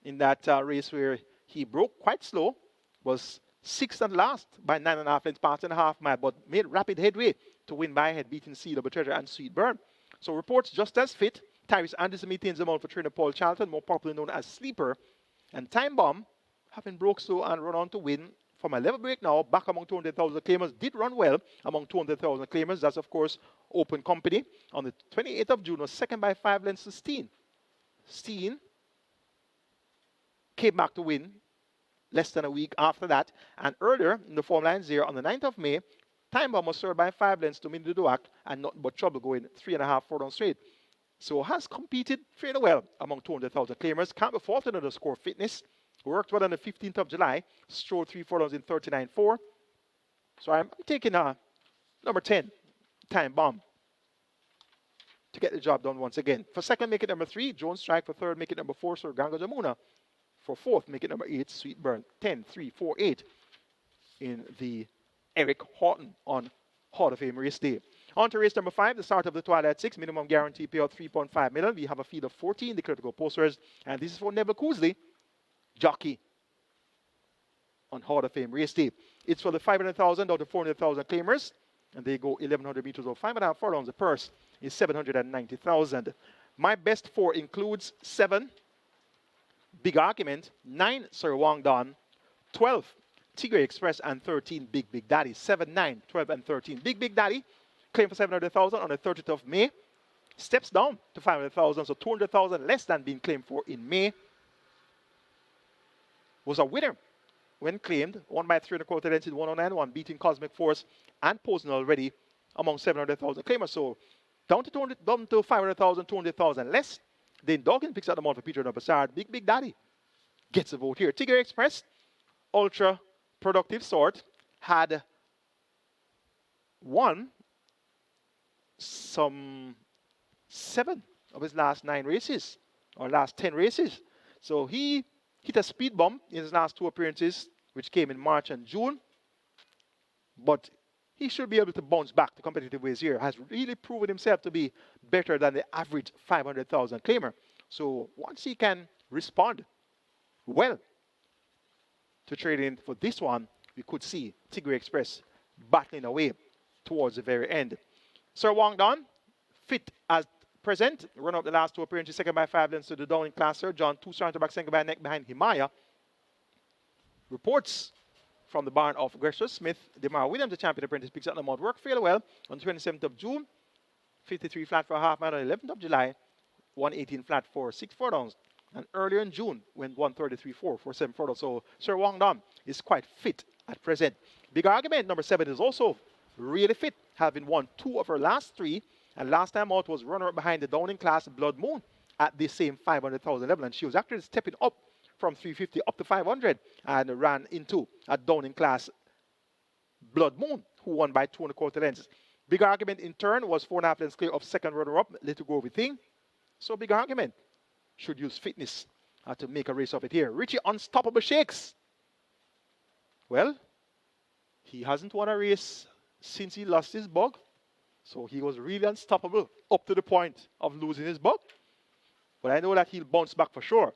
in that race where he broke quite slow, was 6th and last by 9.5 lengths past and a half mile, but made rapid headway to win by head, beating C Double Treasure and Sweet Burn. So reports just as fit. Tyrese Anderson maintains the mount for trainer Paul Charlton, more popularly known as Sleeper. And Time Bomb, having broke slow and run on to win from a level break now, back among 200,000 claimers, did run well among 200,000 claimers. That's, of course, open company. On the 28th of June, was second by 5 lengths to Steen. Steen came back to win less than a week after that. And earlier in the form lines here, on the 9th of May, Time Bomb was served by 5 lengths to Mindy Duac and nothing but trouble going 3.5 furlong straight. So has competed fairly well among 200,000 claimers. Can't be faulted under score fitness. Worked well on the 15th of July. Strode 3 furlongs in 39.4. So I'm taking number 10, Time Bomb, to get the job done once again. For second, make it number 3, Drone Strike. For third, make it number 4, Sir Ganga Jamuna. For fourth, make it number 8, Sweet Burn. 10, 3, 4, 8 in the Eric Horton on Hall of Fame race day. On to race number 5, the start of the Twilight 6. Minimum guarantee payout 3.5 million. We have a field of 14 declared to go posters. And this is for Neville Cousley, jockey on Hall of Fame race day. It's for the 500,000 out of 400,000 claimers. And they go 1,100 meters or 5.5 furlongs. The purse is 790,000. My best 4 includes 7, Big Argument, 9, Sir Wang Don, 12, Tigre Express, and 13, Big Daddy. 7, 9, 12, and 13. Big Daddy, claimed for 700,000 on the 30th of May. Steps down to 500,000, so 200,000 less than being claimed for in May. Was a winner when claimed. Won by 3 1/4 lengths in 109.1, beating Cosmic Force and Posen already among 700,000 claimers. So down to 500,000, 200,000 less. Then Dawkins picks up the mount for Peter Bassard. Big Daddy gets a vote here. Tigger Express, ultra productive sort, had won some 7 of his last 9 races, or last 10 races. So he hit a speed bump in his last 2 appearances, which came in March and June. But he should be able to bounce back to competitive ways here. Has really proven himself to be better than the average 500,000 claimer. So once he can respond well to trading for this one, we could see Tigray Express battling away towards the very end. Sir Wang Don, fit as present, run up the last 2 appearances, second by 5 lengths to the Downing class. Sir John, 2 starting back, second by neck behind Himaya. Reports from the barn of Gresham Smith, Demar Williams, the champion apprentice, picks up the mount work fairly well on the 27th of June, 53 flat for a half mile on the 11th of July, 118 flat for 6 furlongs. And earlier in June, went 133.4 for 7 furlongs. So Sir Wang Don is quite fit at present. Big Argument, number 7, is also really fit, having won 2 of her last 3. And last time out was runner-up behind the Downing class Blood Moon at the same 500,000 level. And she was actually stepping up from 350 up to 500 and ran into a Downing class Blood Moon, who won by 2 1/4 lengths. Big Argument in turn was 4.5 lengths clear of second runner-up, Little Go Thing. So Big Argument should use fitness to make a race of it here. Richie Unstoppable Shakes. Well, he hasn't won a race since he lost his bug. So he was really unstoppable up to the point of losing his bug. But I know that he'll bounce back for sure.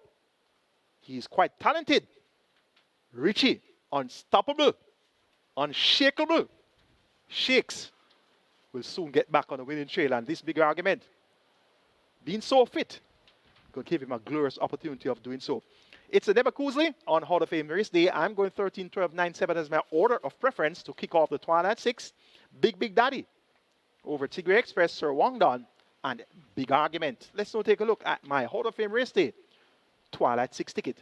He's quite talented. Richie, unstoppable, unshakable. Shakes will soon get back on the winning trail. And this Big Argument, being so fit, could give him a glorious opportunity of doing so. It's a Deborah Cousley on Hall of Fame race day. I'm going 13, 12, 9, 7 as my order of preference to kick off the Twilight 6. Big Daddy over Tigray Express, Sir Wang Don, and Big Argument. Let's now take a look at my Hall of Fame race day Twilight 6 ticket.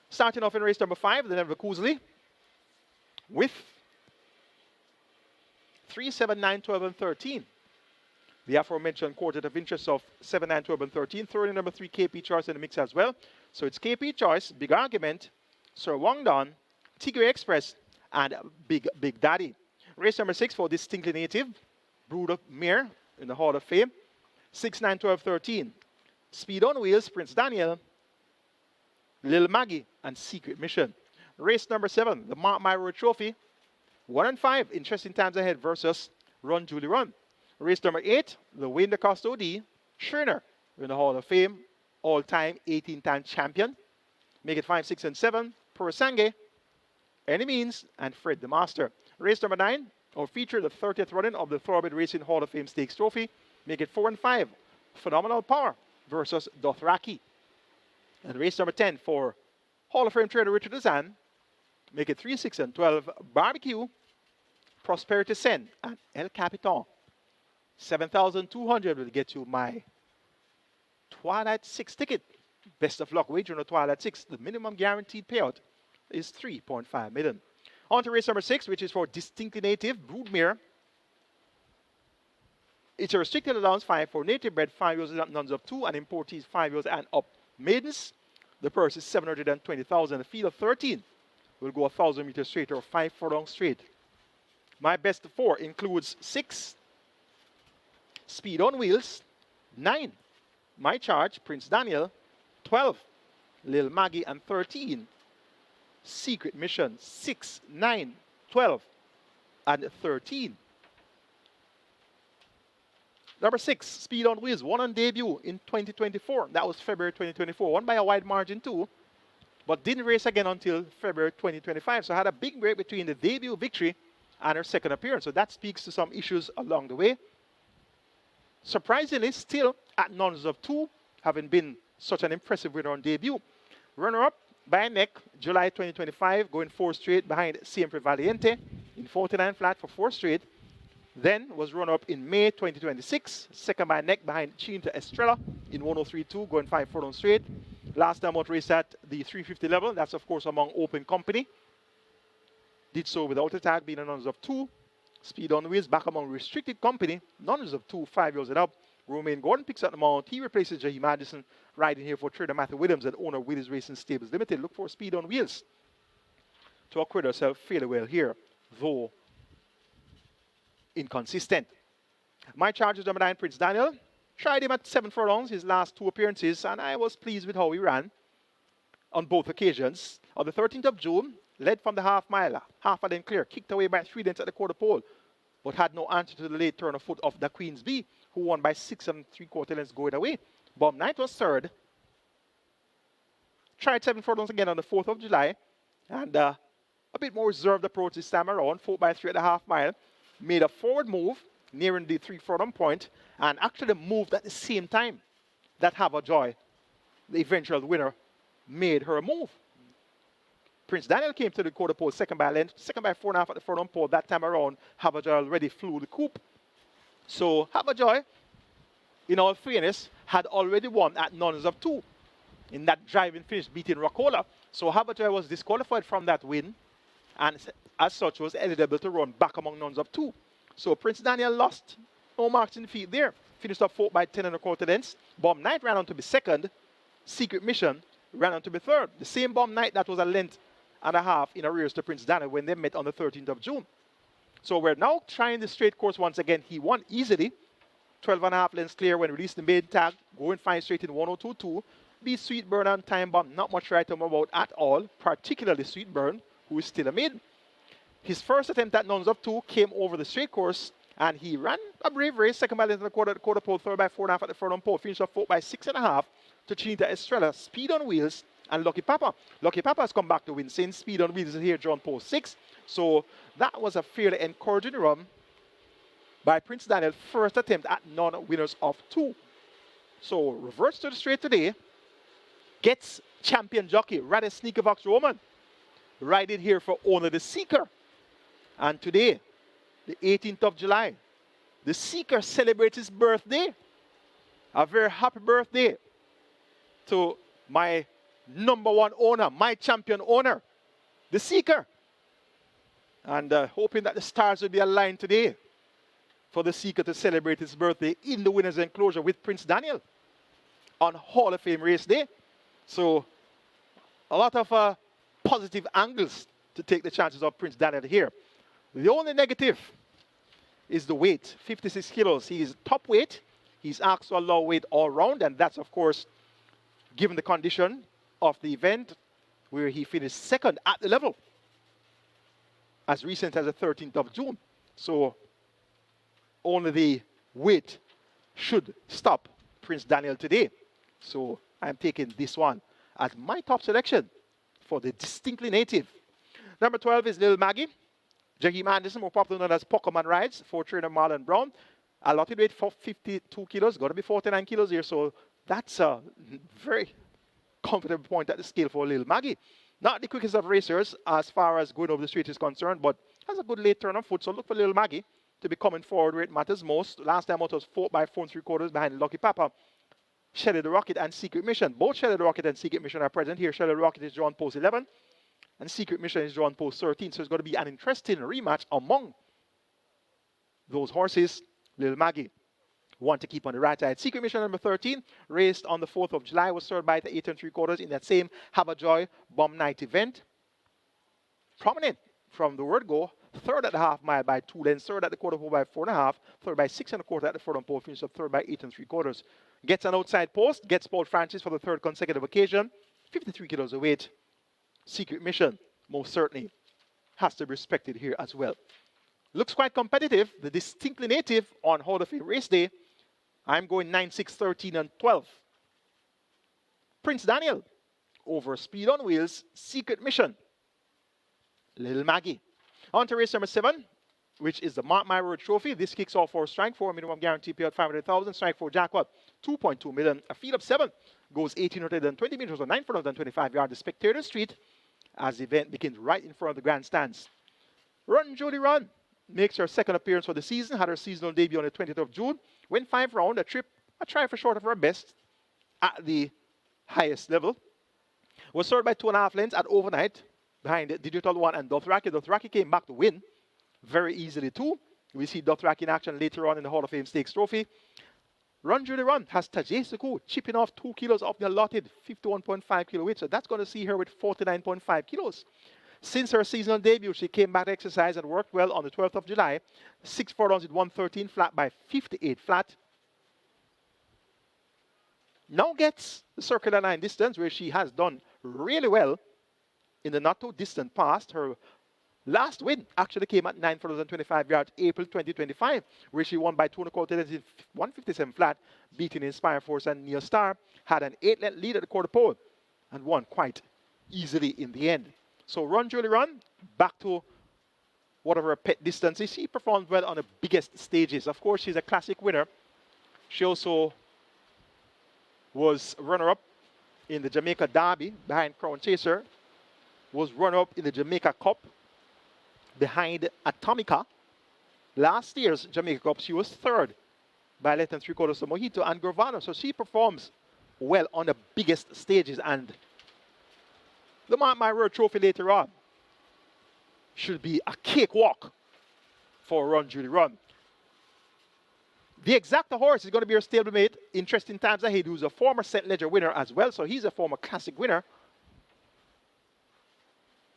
Starting off in race number 5, the Deborah Cousley, with 3, 7, 9, 12, and 13. The aforementioned quartet of interest of 7, 9, 12, and 13. Throwing in number 3, KP Choice in the mix as well. So it's KP Choice, Big Argument, Sir Wang Don, Tigray Express, and Big Daddy. Race number 6 for Distinctly Native, Brood of Mare in the Hall of Fame. 6, 9, 12, 13. Speed on Wheels, Prince Daniel, Lil Maggie, and Secret Mission. Race number 7, the Mark My Road Trophy. 1 and 5, Interesting Times Ahead versus Run Julie Run. Race number 8, the Wayne DeCosta OD, Schreiner in the Hall of Fame, all-time 18-time champion. Make it 5, 6, and 7, Purasange, Any Means, and Fred the Master. Race number 9, will feature the 30th running of the Thoroughbred Racing Hall of Fame Stakes Trophy. Make it 4 and 5, Phenomenal Power versus Dothraki. And race number 10 for Hall of Fame trainer Richard Dezan. Make it 3, 6, and 12, Barbecue, Prosperity Sen, and El Capitan. 7,200 will get you my Twilight 6 ticket. Best of luck wager on the Twilight 6. The minimum guaranteed payout is 3.5 million. On to race number 6, which is for Distinctly Native, Broodmere. It's a restricted allowance 5 for native bred 5 years and up, nuns of 2, and importees 5 years and up maidens. The purse is 720,000. The field of 13 will go 1,000 meters straight or 5 furlong straight. My best of 4 includes 6, Speed on Wheels, 9, My Charge, Prince Daniel, 12, Lil Maggie, and 13, Secret Mission, 6, 9, 12, and 13. Number 6, Speed on Wheels, won on debut in 2024. That was February 2024. Won by a wide margin too, but didn't race again until February 2025. So had a big break between the debut victory and her second appearance. So that speaks to some issues along the way. Surprisingly, still at nuns of 2, having been such an impressive winner on debut. Runner-up by a neck, July 2025, going 4 straight behind Siempre Valiente in 49 flat for 4 straight. Then was runner-up in May 2026, second by a neck behind Chinta Estrella in 103.2, going 5 furlongs straight. Last time out race at the 350 level, that's of course among open company. Did so without a tag, being a nuns of 2. Speed on Wheels back among restricted company, nuns of 2, 5 years and up. Romain Gordon picks up the mount. He replaces Jaheim Madison, riding here for trader Matthew Williams and owner of Willis Racing Stables Limited. Look for Speed on Wheels to acquit herself fairly well here, though inconsistent. My charge is number 9, Prince Daniel. Tried him at 7 furlongs, his last 2 appearances, and I was pleased with how he ran on both occasions. On the 13th of June, led from the half mile, half of them clear, kicked away by 3 lengths at the quarter pole, but had no answer to the late turn of foot of the Queen's Bee, who won by 6 3/4 lengths going away. Bomb Knight was third. Tried 7 furlongs again on the 4th of July, and a bit more reserved approach this time around, 4 by 3 at the half mile. Made a forward move, nearing the 3 furlong point, and actually moved at the same time that Have a Joy, the eventual winner, made her move. Prince Daniel came to the quarter pole second by length, second by 4.5 at the furlong pole. That time around, Have a Joy already flew the coop. So Have a Joy, in all fairness, had already won at nuns of 2 in that driving finish, beating Rockola. So Have a Joy was disqualified from that win, and as such was eligible to run back among nuns of 2. So Prince Daniel lost, no marks in the field there. Finished up 4 by 10 1/4 lengths. Bomb Knight ran on to be second. Secret Mission ran on to be third. The same Bomb Knight that was a length and a half in arrears to Prince Daniel when they met on the 13th of June. So we're now trying the straight course once again. He won easily. 12.5 lengths clear when released the main tag. Going fine straight in 102.2. Be Sweet Burn and Time Bomb, not much right him about at all, particularly Sweet Burn, who is still a mid. His first attempt at nuns of 2 came over the straight course, and he ran a brave race, second by length and a quarter at the quarter pole, third by 4.5 at the furlong pole, finished off 4 by 6.5 to Chinita Estrella, Speed on Wheels, and Lucky Papa. Lucky Papa has come back to win since. Speed on Wheels is here, drawn post 6. So that was a fairly encouraging run by Prince Daniel, first attempt at non-winners of 2. So reverts to the straight today, gets champion jockey, Radis Sneakervox Roman, riding here for Owner the Seeker. And today, the 18th of July, the Seeker celebrates his birthday. A very happy birthday to my number 1 owner, my champion owner, the Seeker. And hoping that the stars will be aligned today for the Seeker to celebrate his birthday in the winner's enclosure with Prince Daniel on Hall of Fame race day. So a lot of positive angles to take the chances of Prince Daniel here. The only negative is the weight, 56 kilos. He is top weight. He's asked to allow weight all round, and that's, of course, given the condition of the event where he finished second at the level as recent as the 13th of June. So only the weight should stop Prince Daniel today. So I'm taking this one as my top selection for the distinctly native. Number 12 is Little Maggie. Jaheim Anderson, more popular known as Pokemon Rides, for trainer Marlon Brown. Allotted weight for 52 kilos, got to be 49 kilos here. So that's a very comfortable point at the scale for Little Maggie. Not the quickest of racers as far as going over the street is concerned, but has a good late turn on foot. So look for Little Maggie to be coming forward where it matters most. Last time out was 4 by 4 3/4 behind Lucky Papa, Shelly the Rocket, and Secret Mission. Both Shelly the Rocket and Secret Mission are present here. Shelly the Rocket is drawn post 11, and Secret Mission is drawn post 13. So it's going to be an interesting rematch among those horses. Little Maggie want to keep on the right side. Secret Mission number 13, raced on the 4th of July, was served by the 8 3/4 in that same Have a Joy Bomb Night event. Prominent from the word go, third at the half mile by 2 lengths, third at the quarter pole by 4.5, third by 6 1/4 at the furlong pole, finished up third by 8 3/4. Gets an outside post, gets Paul Francis for the third consecutive occasion, 53 kilos of weight. Secret Mission, most certainly, has to be respected here as well. Looks quite competitive, the distinctly native on Hall of Fame race day. I'm going 9, 6, 13, and 12. Prince Daniel over Speed on Wheels, Secret Mission, Little Maggie. On to race number 7, which is the Mark My Word Trophy. This kicks off for strike 4, minimum guarantee payout 500,000, strike 4 jackpot 2.2 million. A field of 7 goes 1,820 meters or 925 yards. The Spectator Street as the event begins right in front of the grandstands. Run Jody Run makes her second appearance for the season, had her seasonal debut on the 20th of June, went 5 round, a try for short of her best at the highest level. Was served by 2.5 lengths at overnight behind Digital One and Dothraki. Dothraki came back to win very easily too. We see Dothraki in action later on in the Hall of Fame Stakes Trophy. Run Judy Run has Tajay Suku chipping off 2 kilos off the allotted 51.5 kilo weight. So that's going to see her with 49.5 kilos. Since her seasonal debut, she came back to exercise and worked well on the 12th of July. 6 furlongs with 113 flat by 58 flat. Now gets the circular line distance where she has done really well in the not too distant past. Her last win actually came at 9 furlongs and 25 yards, April 2025, where she won by 2 1/4 lengths in 157 flat, beating Inspire Force and Neil Star, had an 8-length lead at the quarter pole, and won quite easily in the end. So Run Julie Run, back to whatever her pet distance is. She performed well on the biggest stages. Of course, she's a classic winner. She also was runner-up in the Jamaica Derby behind Crown Chaser, was runner-up in the Jamaica Cup behind Atomica. Last year's Jamaica Cup, she was third by less than 3/4 to Mojito and Gravano. So she performs well on the biggest stages, and the Mark My Word trophy later on should be a cakewalk for Run Julie Run. The Exacta horse is going to be her stablemate, Interesting Times Ahead, who's a former St. Ledger winner as well, so he's a former classic winner.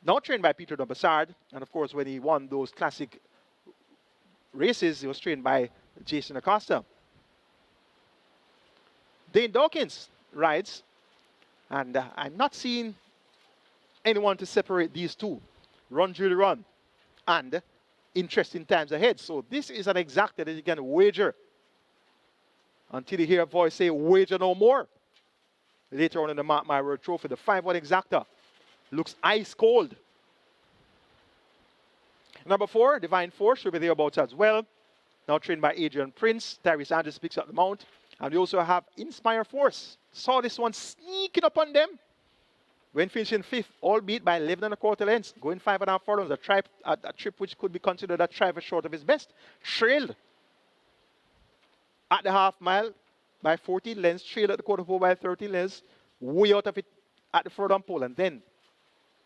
Now trained by Peter Dubassard, and of course when he won those classic races, he was trained by Jason Acosta. Dane Dawkins rides, and I'm not seeing anyone to separate these two, Run Julie Run and Interesting Times Ahead. So this is an exacta that you can wager until you hear a voice say, wager no more. Later on in the Mark My Word trophy, the 5-1 exacta looks ice cold. Number 4, Divine Force, should be thereabouts as well. Now trained by Adrian Prince. Tyrese Andrews picks up the mount. And we also have Inspire Force. Saw this one sneaking up on them when finishing 5th, albeit by 11 1/4 lengths, going 5.5 furlongs, a trip which could be considered a trifle short of his best. Trailed at the half mile by 14 lengths, trailed at the quarter pole by 13 lengths, way out of it at the furlong pole, and then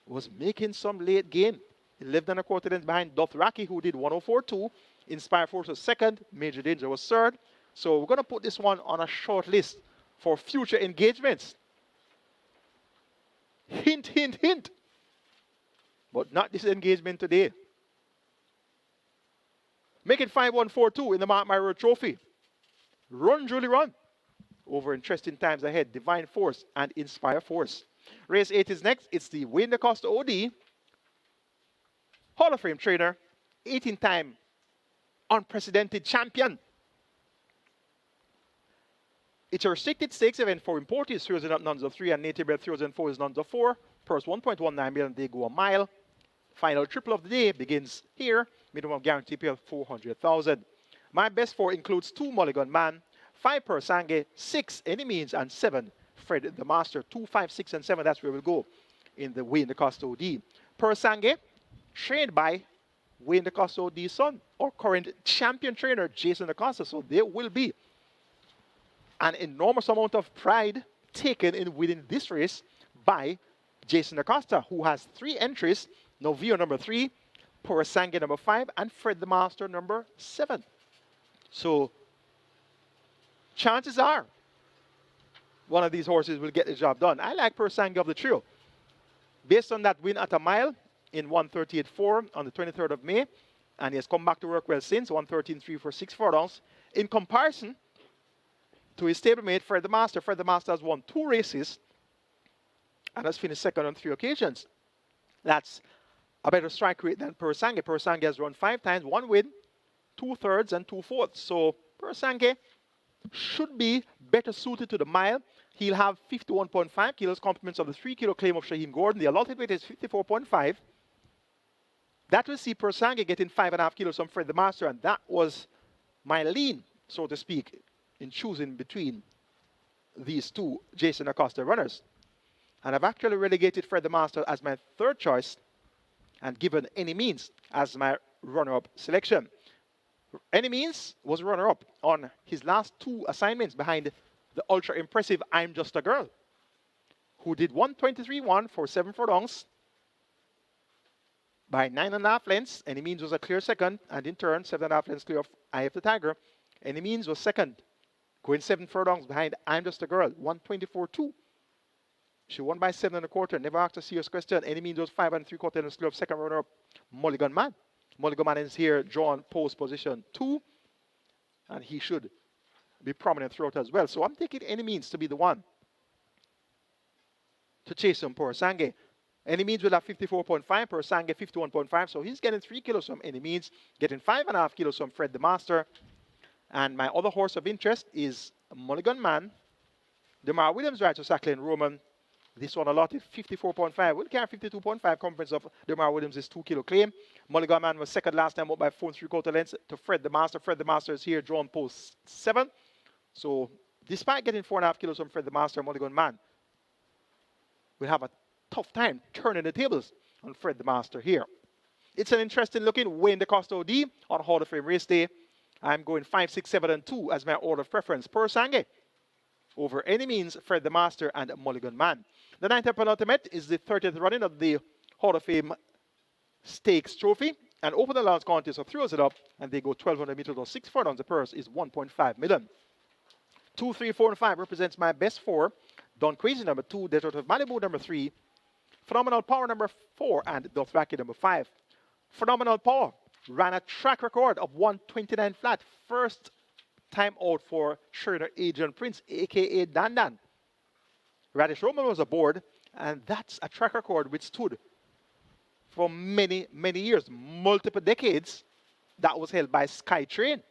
was making some late gain. 11 1/4 lengths behind Dothraki, who did 104.2. Inspire Force was second, Major Danger was third. So we're going to put this one on a short list for future engagements. Hint, hint, hint. But not this engagement today. Make it 5-1-4-2 in the Mark My Word trophy. Run Julie Run over Interesting Times Ahead, Divine Force and Inspire Force. Race 8 is next. It's the Wayne DaCosta OD Hall of Fame trainer, 18-time unprecedented champion. It's a restricted stakes event for imported throws and nuns of 3 and native bred throws and 4 is nuns of 4. Purse 1.19 million, they go a mile. Final triple of the day begins here. Minimum guarantee pay of 400,000. My best 4 includes 2 Mulligan Man, 5 Per Sangue, 6 Any Means, and 7 Fred the Master. 2, 5, 6, and 7. That's where we'll go in the Wayne DaCosta OD. Per Sangue, trained by Wayne DaCosta OD's son, or current champion trainer Jason DaCosta. So there will be an enormous amount of pride taken in winning this race by Jason DaCosta, who has 3 entries: Novio number 3, Per Sangue number 5, and Fred the Master number 7. So chances are one of these horses will get the job done. I like Per Sangue of the trio. Based on that win at a mile in 1:38.4 on the 23rd of May, and he has come back to work well since, 1:13.3 for 6 furlongs. In comparison to his stablemate, Fred the Master. Fred the Master has won 2 races and has finished second on 3 occasions. That's a better strike rate than Per Sangue. Per Sangue has run 5 times, 1 win, 2 thirds, and 2 fourths. So Per Sangue should be better suited to the mile. He'll have 51.5 kilos, complements of the 3 kilo claim of Shaheem Gordon. The allotted weight is 54.5. That will see Per Sangue getting 5.5 kilos from Fred the Master, and that was my lean, so to speak, in choosing between these 2 Jason Acosta runners. And I've actually relegated Fred the Master as my 3rd choice and given Any Means as my runner-up selection. Any Means was runner-up on his last 2 assignments behind the ultra-impressive I'm Just a Girl, who did 1:23.1 for 7 furlongs by 9.5 lengths. Any Means was a clear second, and in turn, 7.5 lengths clear of Eye of the Tiger. Any Means was second, going 7 furlongs behind I'm Just a Girl, 1:24.2. She won by 7 1/4. Never asked a serious question. Any means was 5 3/4 in the skill of second runner-up Mulligan Man. Mulligan Man is here, drawn post position 2. And he should be prominent throughout as well. So I'm taking Any Means to be the one to chase him per Sange. Any Means will have 54.5, per Sange 51.5. So he's getting 3 kilos from Any Means, getting 5.5 kilos from Fred the Master. And my other horse of interest is Mulligan Man. Demar Williams rides to Sacklin Roman. This one allotted 54.5. Will carry 52.5. Conference of Demar Williams' 2 kilo claim. Mulligan Man was second last time up by 4 3/4 lengths to Fred the Master. Fred the Master is here, drawn post 7. So despite getting 4.5 kilos from Fred the Master, Mulligan Man will have a tough time turning the tables on Fred the Master here. It's an interesting looking Wayne DeCosta OD on Hall of Fame race day. I'm going 5, 6, 7, and 2 as my order of preference per Sange over Any Means, Fred the Master, and Mulligan Man. The 9th penultimate is the 30th running of the Hall of Fame Stakes Trophy. And open the last contest of throws it up, and they go 1,200 meters or 6 furlongs. The purse is 1.5 million. 2, 3, 4, and 5 represents my best 4. Don Crazy number 2, Desert of Malibu number 3, Phenomenal Power number 4, and Dothraki number 5. Phenomenal Power ran a track record of 129 flat. First time out for Schroeder Adrian Prince, a.k.a. Dan. Radish Roman was aboard, and that's a track record which stood for many, many years, multiple decades. That was held by SkyTrain.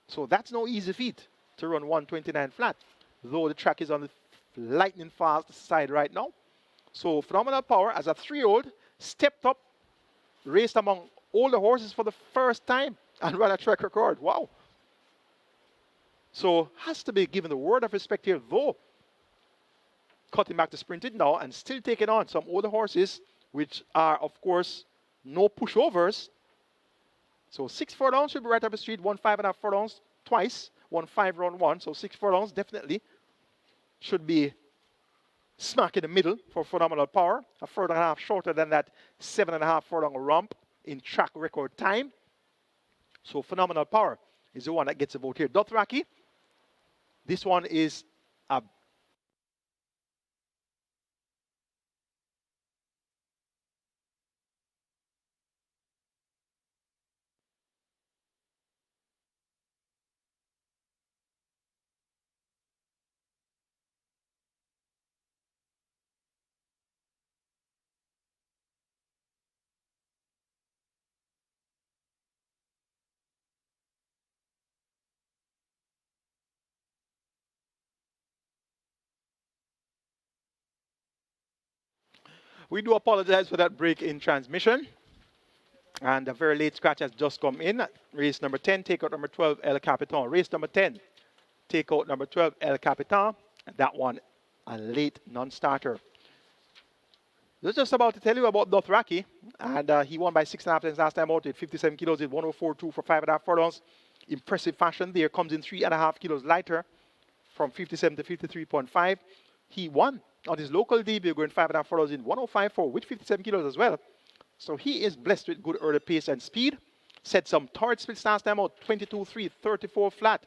So that's no easy feat to run 129 flat, though the track is on the lightning fast side right now. So Phenomenal Power, as a 3-year-old, stepped up, raced among all the horses for the first time, and ran a track record. Wow. So has to be given the word of respect here, though cutting back to sprinted now and still taking on some older horses, which are, of course, no pushovers. So 6 furlongs should be right up the street, 1 5.5 furlongs twice, 1 5 round 1. So 6 furlongs definitely should be smack in the middle for Phenomenal Power. A furlong and a half shorter than that 7.5 furlong romp in track record time. So Phenomenal Power is the one that gets a vote here. Dothraki, this one is a We do apologize for that break in transmission. And a very late scratch has just come in. Race number 10, takeout number 12, El Capitan. Race number 10, takeout number 12, El Capitan. And that one, a late non-starter. I was just about to tell you about Dothraki. And he won by 6.5 lengths last time out at 57 kilos at 104.2 for 5.5 furlongs. Impressive fashion there. Comes in 3.5 kilos lighter from 57 to 53.5. He won on his local debut, going 5.5 furlongs in 105.4 with 57 kilos as well. So he is blessed with good early pace and speed. Set some torrid splits last time out, 22.3, 34 flat,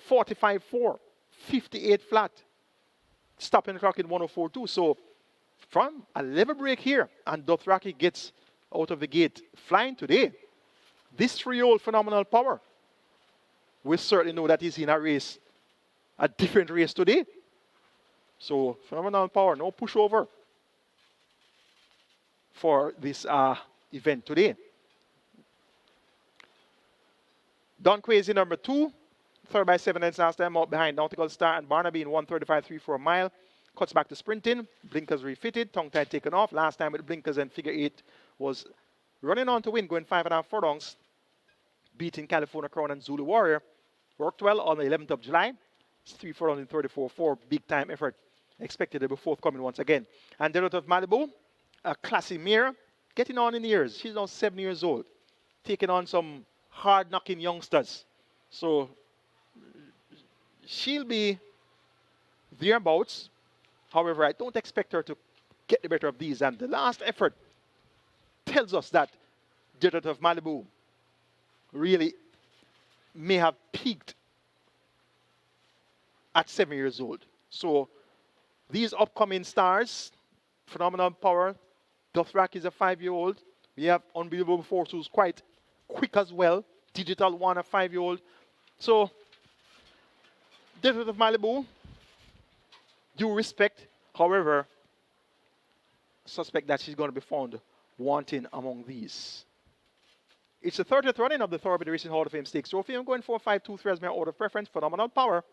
45.4, 58 flat. Stopping the clock in 104.2. So from a level break here, and Dothraki gets out of the gate flying today. This 3-year-old Phenomenal Power, we certainly know that he's in a race, a different race today. So Phenomenal Power, no pushover for this event today. Don Quasi number 2, third by 7 lengths last time out behind Nautical Star and Barnaby in 135.3 for a mile. Cuts back to sprinting, blinkers refitted, tongue tie taken off. Last time with blinkers and figure 8 was running on to win, going 5.5 furlongs, beating California Crown and Zulu Warrior. Worked well on the 11th of July. It's 3 furlongs in 34.4, big time effort. Expected to be forthcoming once again. And Desert of Malibu, a classy mare, getting on in years. She's now 7 years old, taking on some hard-knocking youngsters. So she'll be thereabouts. However, I don't expect her to get the better of these. And the last effort tells us that Desert of Malibu really may have peaked at 7 years old. So These upcoming stars, phenomenal power. Dothrak is a 5-year-old. We have Unbelievable Force, who's quite quick as well. Digital One, a 5-year-old. So, Desert of Malibu, due respect. However, suspect that she's going to be found wanting among these. It's the 30th running of the Thoroughbred Racing Hall of Fame Stakes Trophy. I'm going 4-5-2-3 as my order of preference. Phenomenal power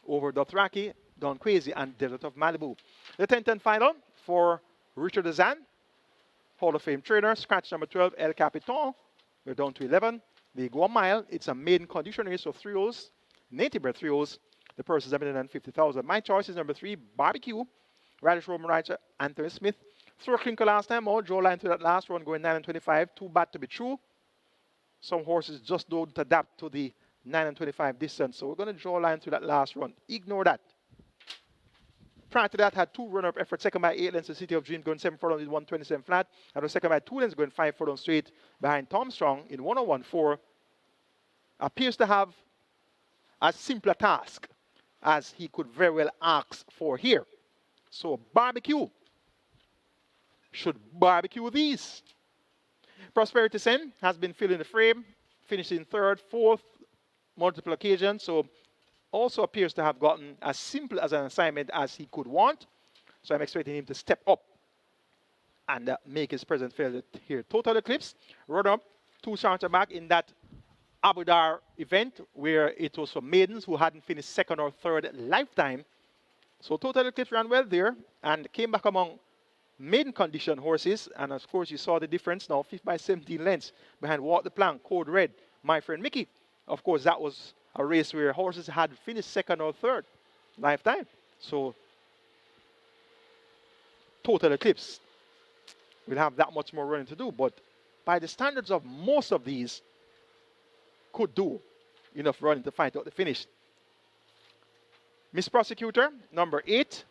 over Dothraki, Don Crazy, and Desert of Malibu. The 10th and final for Richard Azan, Hall of Fame trainer. Scratch number 12, El Capitan. We're down to 11. They go a mile. It's a maiden condition race, so 3 O's, native bred 3 O's. The purse is $150,000. My choice is number 3, Barbecue. Radish Roman Rider, Anthony Smith. Threw a clinker last time out. Draw line to that last one, going 9-25. Too bad to be true. Some horses just don't adapt to the 9-25 distance. So we're going to draw a line to that last run. Ignore that. Prior to that, had 2 runner-up efforts. Second by 8 lengths, the City of Dreams going 7 furlongs in 127 flat. And the second by 2 lengths going 5 furlongs straight behind Tom Strong in 101.4. Appears to have a simpler task as he could very well ask for here. So Barbecue should barbecue these. Prosperity Sen has been filling the frame, finishing 3rd, 4th, multiple occasions. So also appears to have gotten as simple as an assignment as he could want. So I'm expecting him to step up and make his presence felt here. Total Eclipse, run up 2 starter back in that Abu Dhabi event where it was for maidens who hadn't finished 2nd or 3rd lifetime. So Total Eclipse ran well there and came back among maiden condition horses. And of course you saw the difference now, 5th by 17 lengths behind Walk the Plank, Code Red, My Friend Mickey. Of course that was a race where horses had finished 2nd or 3rd lifetime. So Total Eclipse will have that much more running to do, but by the standards of most of these, could do enough running to fight out the finish. Miss Prosecutor, number 8.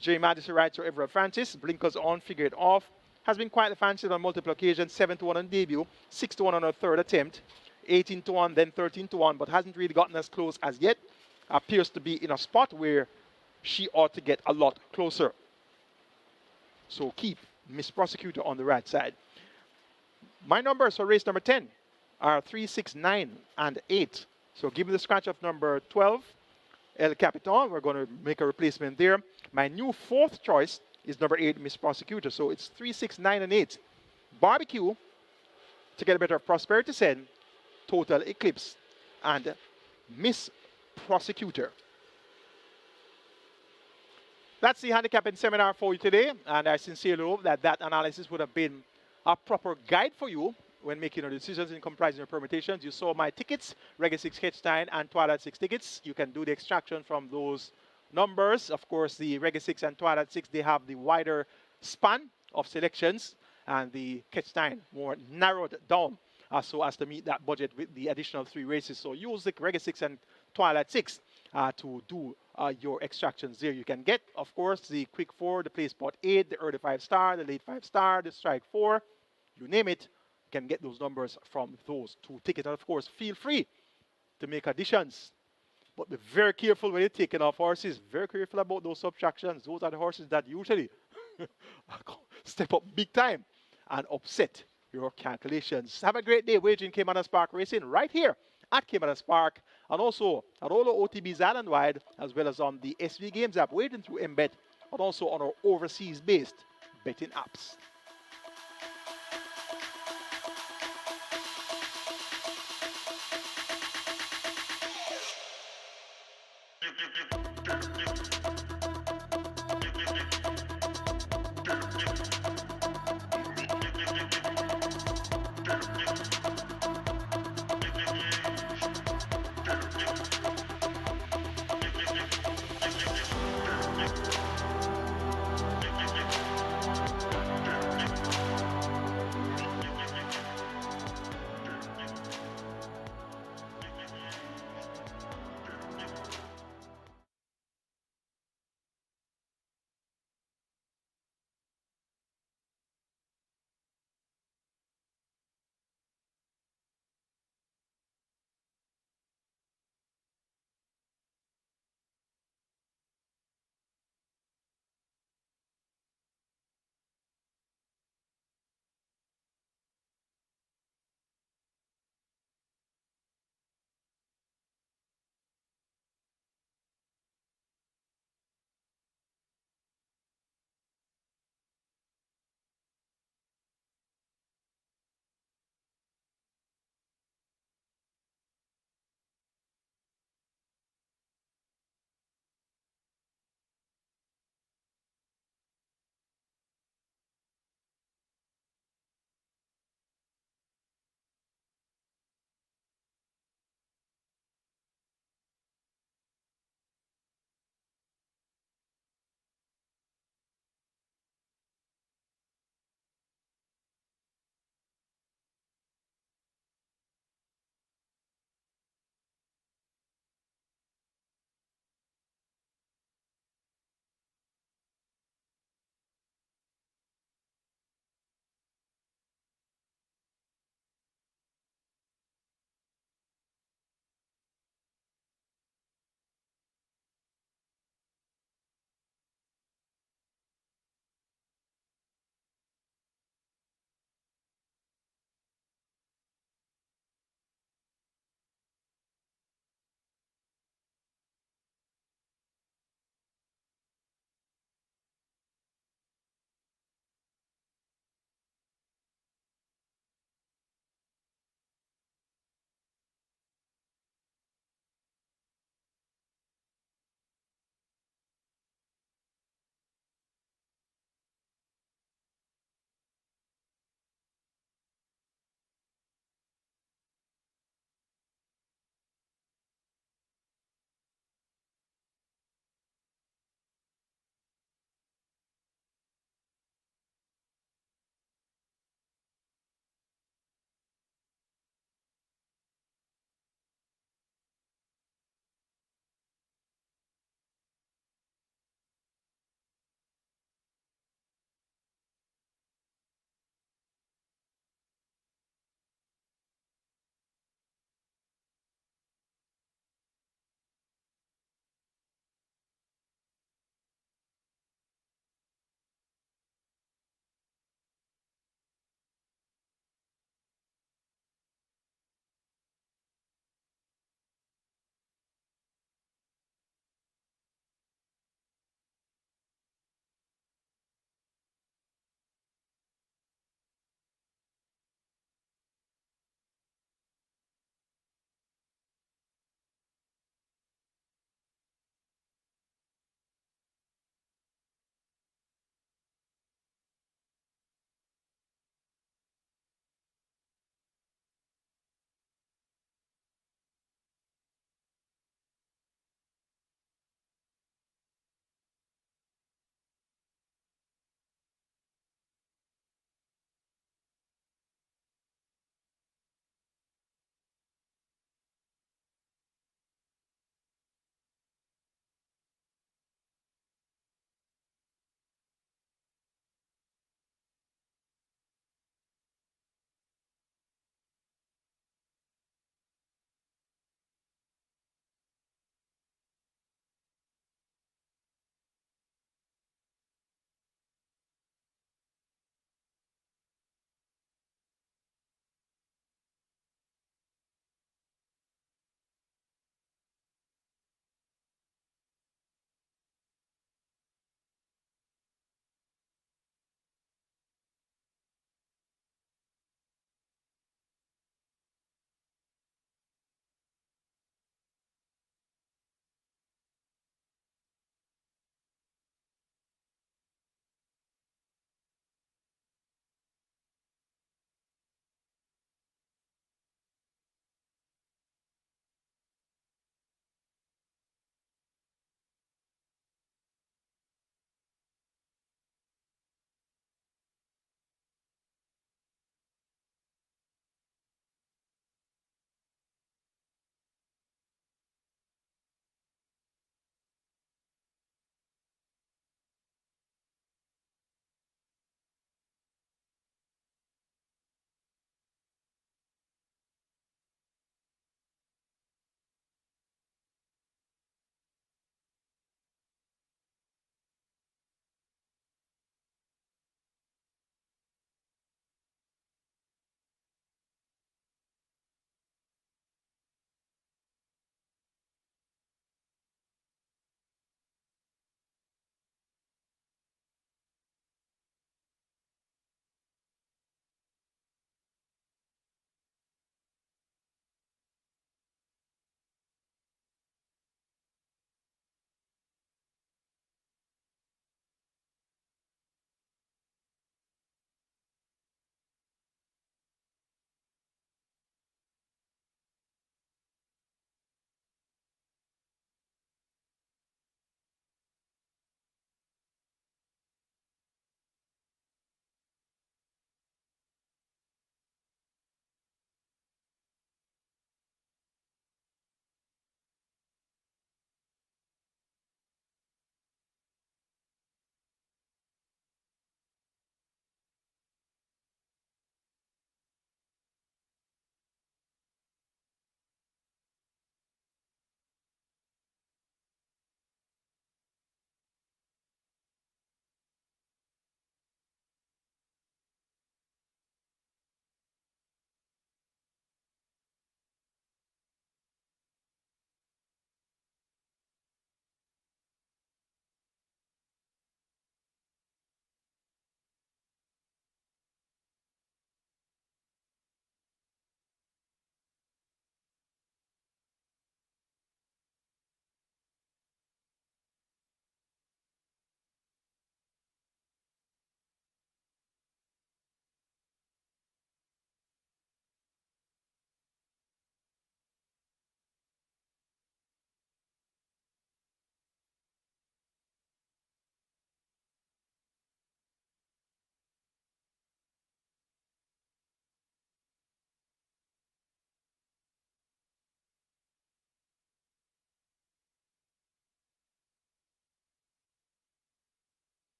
J. Madison rides to Everett Francis. Blinkers on, figure it off. Has been quite fancied on multiple occasions. 7-1 on debut, 6-1 on her 3rd attempt, 18-1, then 13-1, but hasn't really gotten as close as yet. Appears to be in a spot where she ought to get a lot closer. So keep Miss Prosecutor on the right side. My numbers for race number 10 are 3, 6, 9, and 8. So give me the scratch of number 12, El Capitan. We're going to make a replacement there. My new 4th choice is number 8, Miss Prosecutor. So it's 3, 6, 9, and 8. Barbecue, to get a better Prosperity Sen, Total Eclipse, and Miss Prosecutor. That's the handicapping seminar for you today, and I sincerely hope that that analysis would have been a proper guide for you when making your decisions in comprising your permutations. You saw my tickets, Reggae 6 Hedgestein and Twilight 6 tickets. You can do the extraction from those numbers. Of course, the Reggae 6 and Twilight 6, they have the wider span of selections, and the Hedgestein more narrowed down so as to meet that budget with the additional 3 races. So use the Reggae 6 and Twilight 6 to do your extractions there. You can get, of course, the Quick 4, the Play Spot 8, the Early 5-star, the Late 5-star, the Strike 4, you name it. You can get those numbers from those 2 tickets. And of course, feel free to make additions. But be very careful when you're taking off horses. Very careful about those subtractions. Those are the horses that usually step up big time and upset your calculations. Have a great day wagering Caymanas Park Racing right here at Caymanas Park, and also at all the OTBs island-wide, as well as on the SV Games app, wagering through Mbet, and also on our overseas-based betting apps.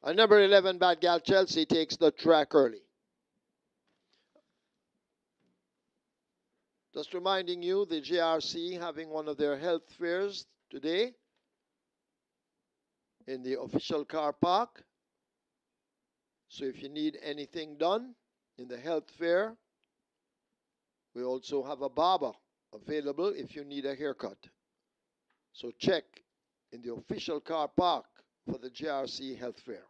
And number 11, Bad Gal Chelsea, takes the track early. Just reminding you, the GRC having one of their health fairs today in the official car park. So if you need anything done in the health fair, we also have a barber available if you need a haircut. So check in the official car park for the GRC health fair.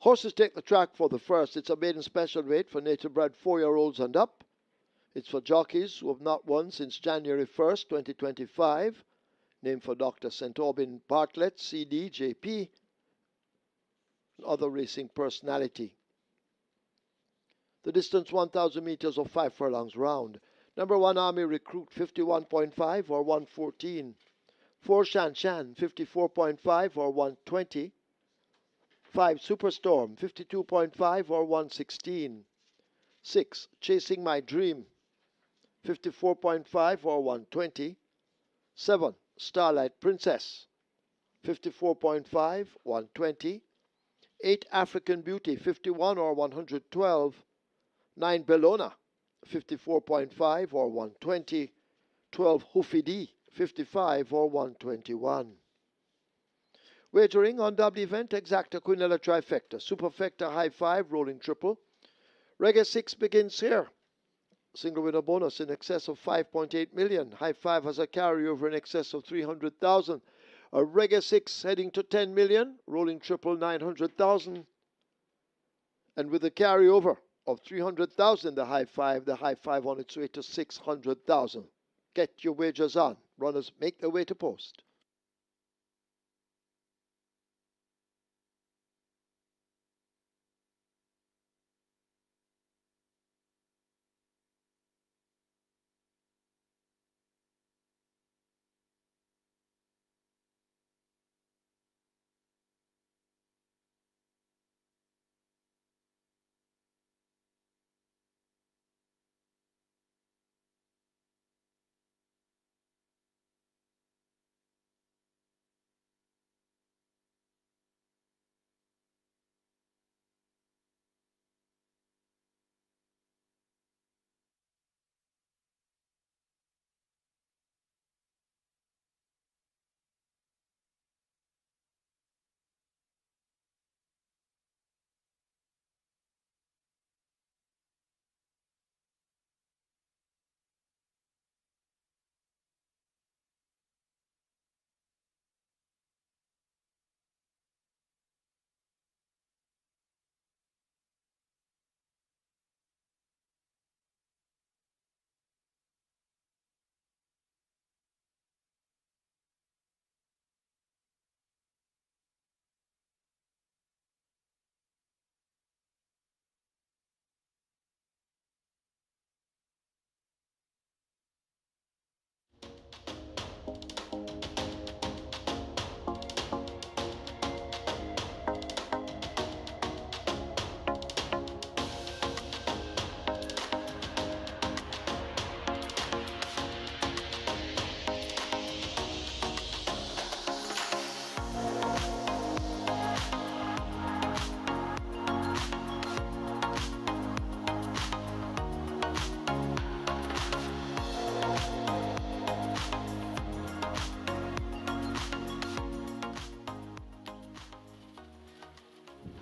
Horses take the track for the first. It's a maiden special weight for native bred 4-year-olds and up. It's for jockeys who have not won since January 1st, 2025. Named for Dr. St. Aubin Bartlett, CD, JP, and other racing personality. The distance 1,000 meters or 5 furlongs round. Number 1 Army Recruit 51.5 or 114. 4 Shan Shan 54.5 or 120. 5 Superstorm 52.5 or 116. 6 Chasing My Dream 54.5 or 120. 7 Starlight Princess 54.5, 120. 8 African Beauty 51 or 112. 9 Bellona 54.5 or 120. 12 Hoofy 55 or 121. Wagering on double event, exacta, quinella, trifecta, superfecta, high 5, rolling triple. Reggae 6 begins here. Single winner bonus in excess of 5.8 million. High 5 has a carryover in excess of 300,000. A Reggae 6 heading to 10 million. Rolling triple 900,000. And with a carryover of 300,000, the high 5 on its way to 600,000. Get your wagers on. Runners make their way to post.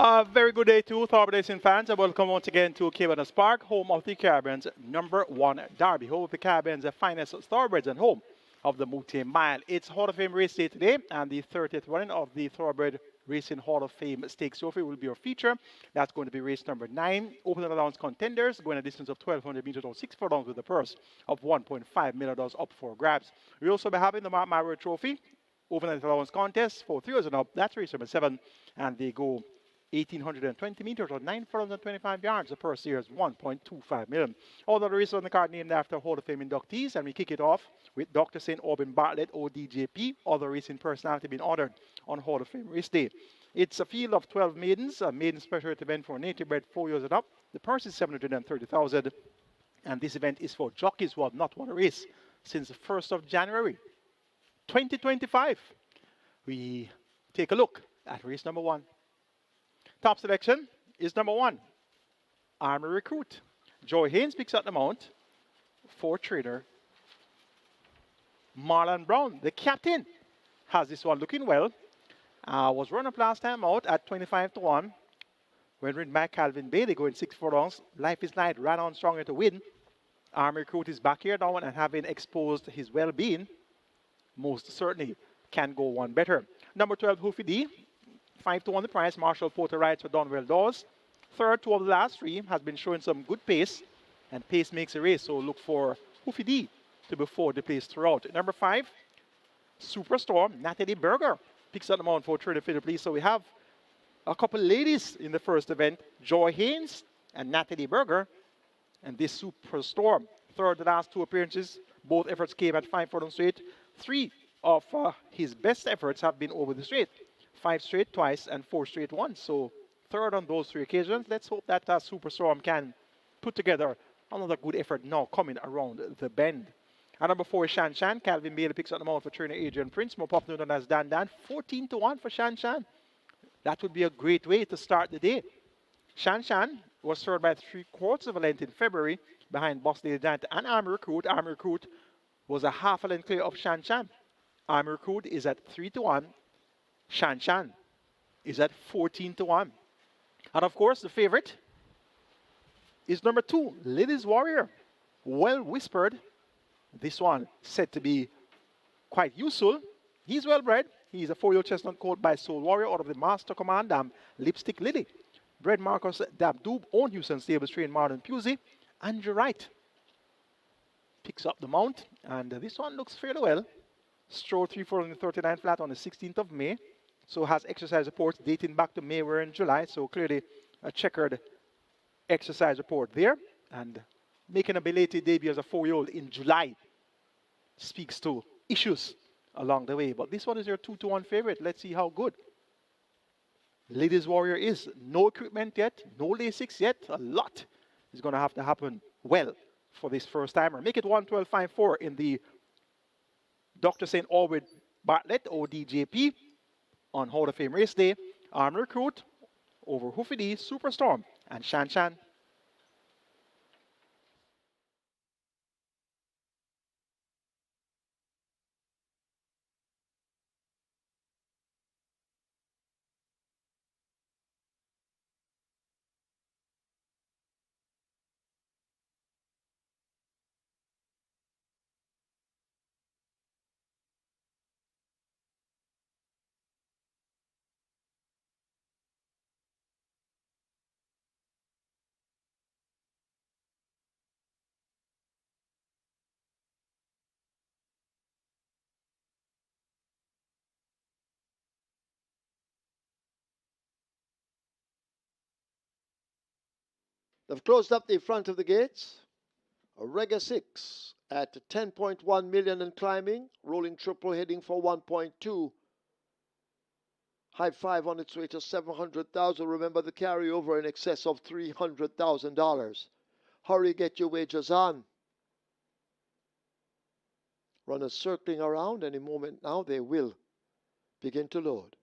Very good day to Thoroughbred Racing fans, and welcome once again to Caymanas Park, home of the Caribbean's #1 derby, home of the Caribbean's finest thoroughbreds and home of the multi-mile. It's Hall of Fame race day today, and the 30th running of the Thoroughbred Racing Hall of Fame Stakes Trophy will be our feature. That's going to be race number 9. Open allowance contenders going a distance of 1,200 meters or 6 furlongs with a purse of $1.5 million up for grabs. We also be having the Mark Marrow Trophy overnight allowance contest for 3 years and up. That's race number 7, and they go 1,820 meters or 9 furlongs and 25 yards. The purse here is $1.25 million. All the races on the card named after Hall of Fame inductees, and we kick it off with Dr. St. Aubin Bartlett, ODJP, other racing personality being honored on Hall of Fame race day. It's a field of 12 maidens, a maiden special event for native bred 4 years and up. The purse is $730,000, and this event is for jockeys who have not won a race since the 1st of January 2025. We take a look at race number 1. Top selection is number 1, Army Recruit. Joy Haynes picks up the mount for trader Marlon Brown. The captain has this one looking well. Was run up last time out at 25-1. When ridden by Calvin Bailey going 6 furlongs. Life is Light ran on stronger to win. Army Recruit is back here now and having exposed his well-being, most certainly can go one better. Number 12, Hoofy D. 5-1 the price. Marshall Porter rides for Donwell Dawes. Third, 2 of the last 3 has been showing some good pace, and pace makes a race, so look for Hoofy D to be forward the place throughout. Number 5, Superstorm. Natalie Berger picks up the mount for Trader Fiddle, please. So we have a couple ladies in the first event, Joy Haynes and Natalie Berger, and this Superstorm. Third, the last 2 appearances, both efforts came at 5 furlongs straight. 3 of his best efforts have been over the straight. 5 straight twice and 4 straight once. So third on those 3 occasions. Let's hope that Superstorm can put together another good effort now coming around the bend. And number 4 is Shan Shan. Calvin Bailey picks up the mount for trainer Adrian Prince, more popular known as Dan Dan. 14-1 for Shan Shan. That would be a great way to start the day. Shan Shan was third by 3/4 of a length in February behind Boss Lady Giant and Army Recruit. Army Recruit was a half a length clear of Shan Shan. Army Recruit is at 3-1. Shan Shan is at 14-1. And of course, the favorite is number 2, Ladies Warrior. Well whispered. This one said to be quite useful. He's well bred. He's a 4-year-old chestnut coat by Soul Warrior out of the Master Command Lipstick Lily. Bred Marcus Dabdoob, own Houston Stables trained Marlon Pusey. Andrew Wright picks up the mount, and this one looks fairly well. Stroll 3-439 flat on the 16th of May. So has exercise reports dating back to May, we're in July. So clearly a checkered exercise report there. And making a belated debut as a 4-year-old in July speaks to issues along the way. But this one is your 2-1 favorite. Let's see how good Ladies Warrior is. No equipment yet, no Lasix yet. A lot is going to have to happen well for this first timer. Make it 1:12.54 in the Dr. St. Aubin Bartlett, ODJP, on Hall of Fame race day. Army Recruit over Hoofy D, Superstorm, and Shan Shan. They've closed up the front of the gates. A Rega 6 at 10.1 million and climbing. Rolling triple heading for 1.2. High 5 on its way to 700,000. Remember the carryover in excess of $300,000. Hurry, get your wagers on. Runners circling around. Any moment now they will begin to load.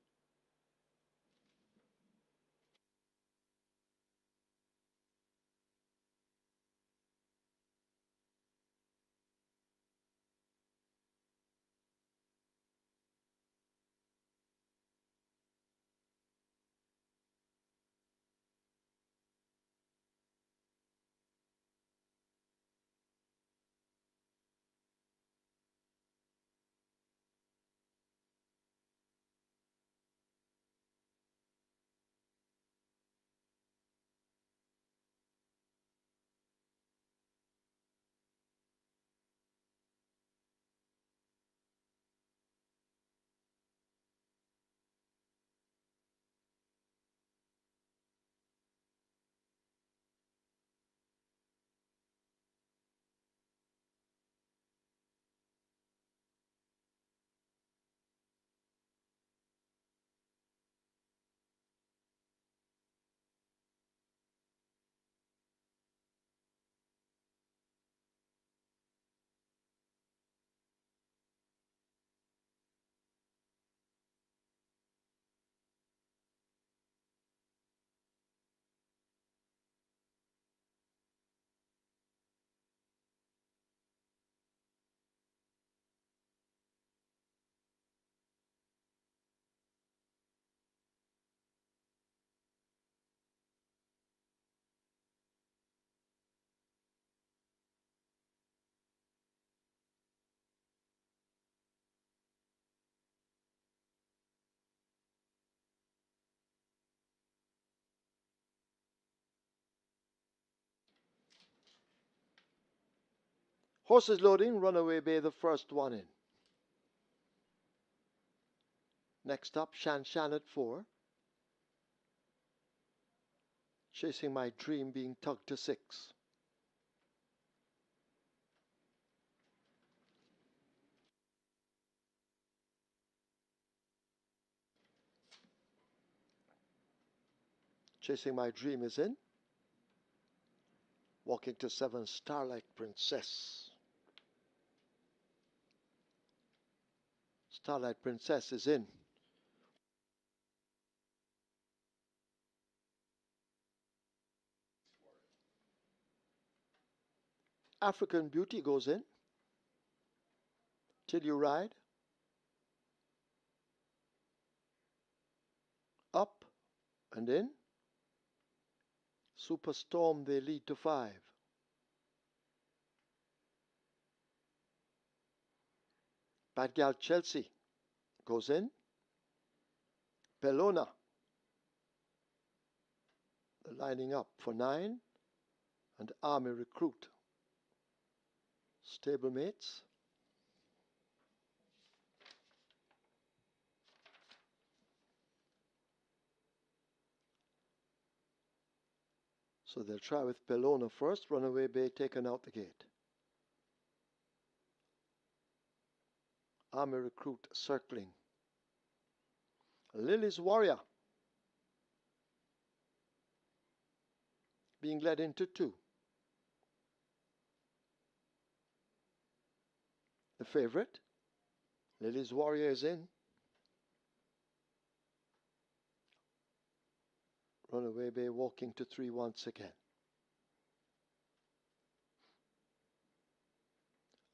Horses loading, Runaway Bay the first one in. Next up, Shan Shan at 4. Chasing My Dream being tugged to 6. Chasing My Dream is in. Walking to 7, Starlight Princess. Starlight Princess is in. African Beauty goes in. Till You Ride. Up and in. Superstorm, they lead to 5. Bad Gal Chelsea goes in. Bellona, lining up for 9. And Army Recruit. Stablemates. So they'll try with Bellona first. Runaway Bay taken out the gate. Army Recruit circling. Lily's Warrior being led into 2. The favorite, Lily's Warrior, is in. Runaway Bay walking to 3 once again.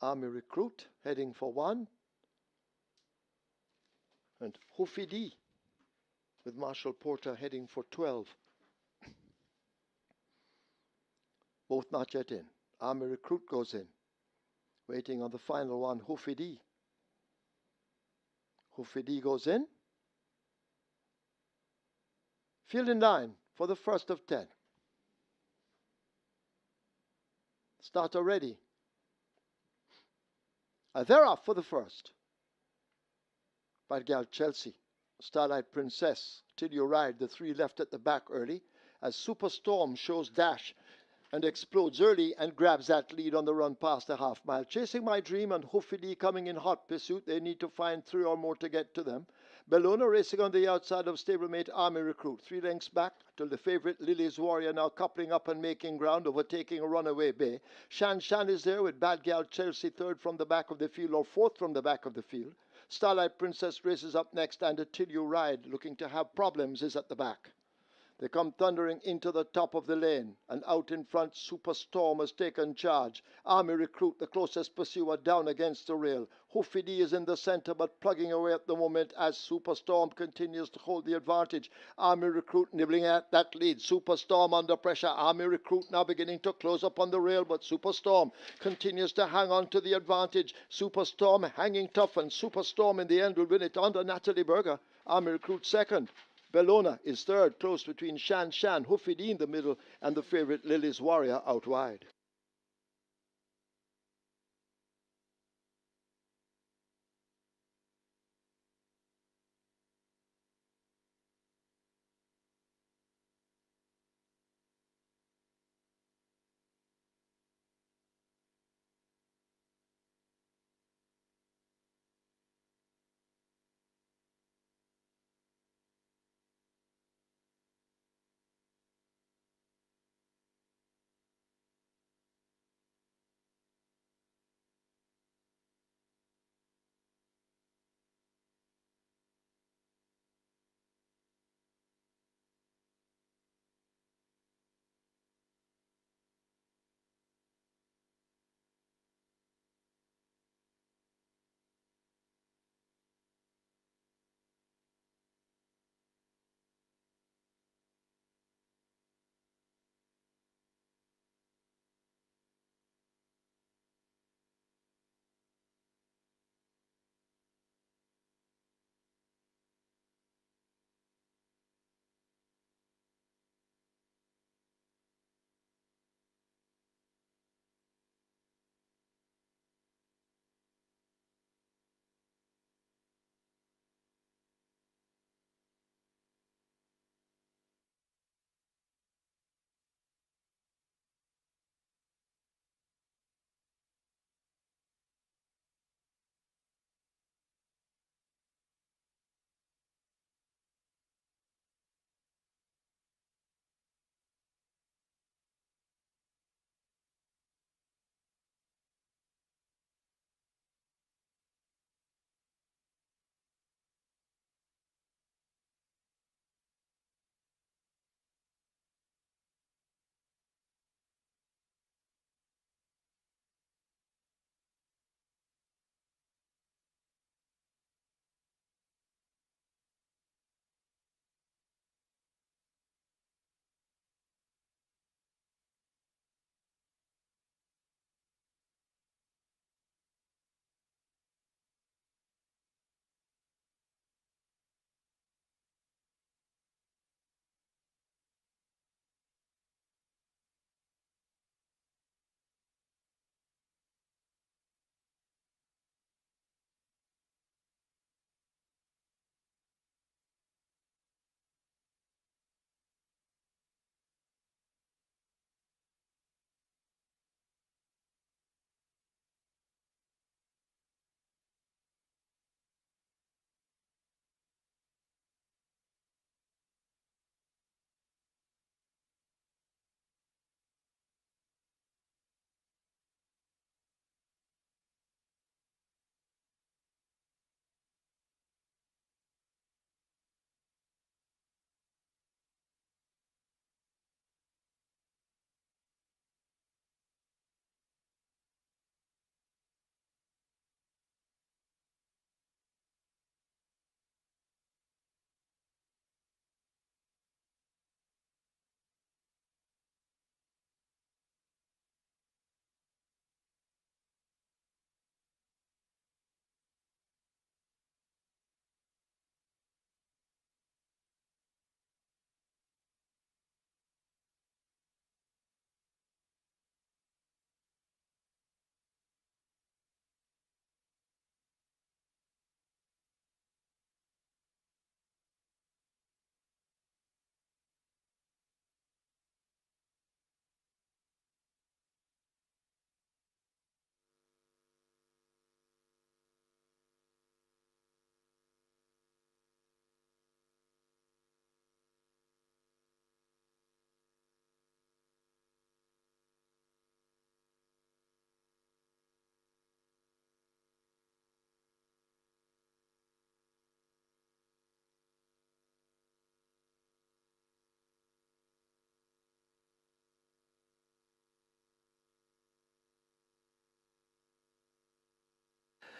Army Recruit heading for 1. And Hoofy D with Marshall Porter heading for 12. Both not yet in. Army Recruit goes in. Waiting on the final one, Hoofy D. Hoofy D goes in. Field in line for the first of 10. Starter ready. They're off for the first. Bad Gal Chelsea, Starlight Princess, Till You Ride, the 3 left at the back early, as Superstorm shows dash and explodes early and grabs that lead on the run past the half mile. Chasing My Dream and Hoofy coming in hot pursuit. They need to find 3 or more to get to them. Bellona racing on the outside of stablemate Army Recruit. 3 lengths back till the favorite Lily's Warrior now coupling up and making ground, overtaking a Runaway Bay. Shan Shan is there with Bad Gal Chelsea 3rd from the back of the field, or 4th from the back of the field. Starlight Princess races up next, and Till You Ride, looking to have problems, is at the back. They come thundering into the top of the lane, and out in front Superstorm has taken charge. Army Recruit, the closest pursuer, down against the rail. Hoofy D is in the center but plugging away at the moment as Superstorm continues to hold the advantage. Army Recruit nibbling at that lead. Superstorm under pressure. Army Recruit now beginning to close up on the rail, but Superstorm continues to hang on to the advantage. Superstorm hanging tough, and Superstorm in the end will win it under Natalie Berger. Army Recruit second. Bellona is third, close between Shan Shan, Hoofy D in the middle, and the favorite Lily's Warrior out wide.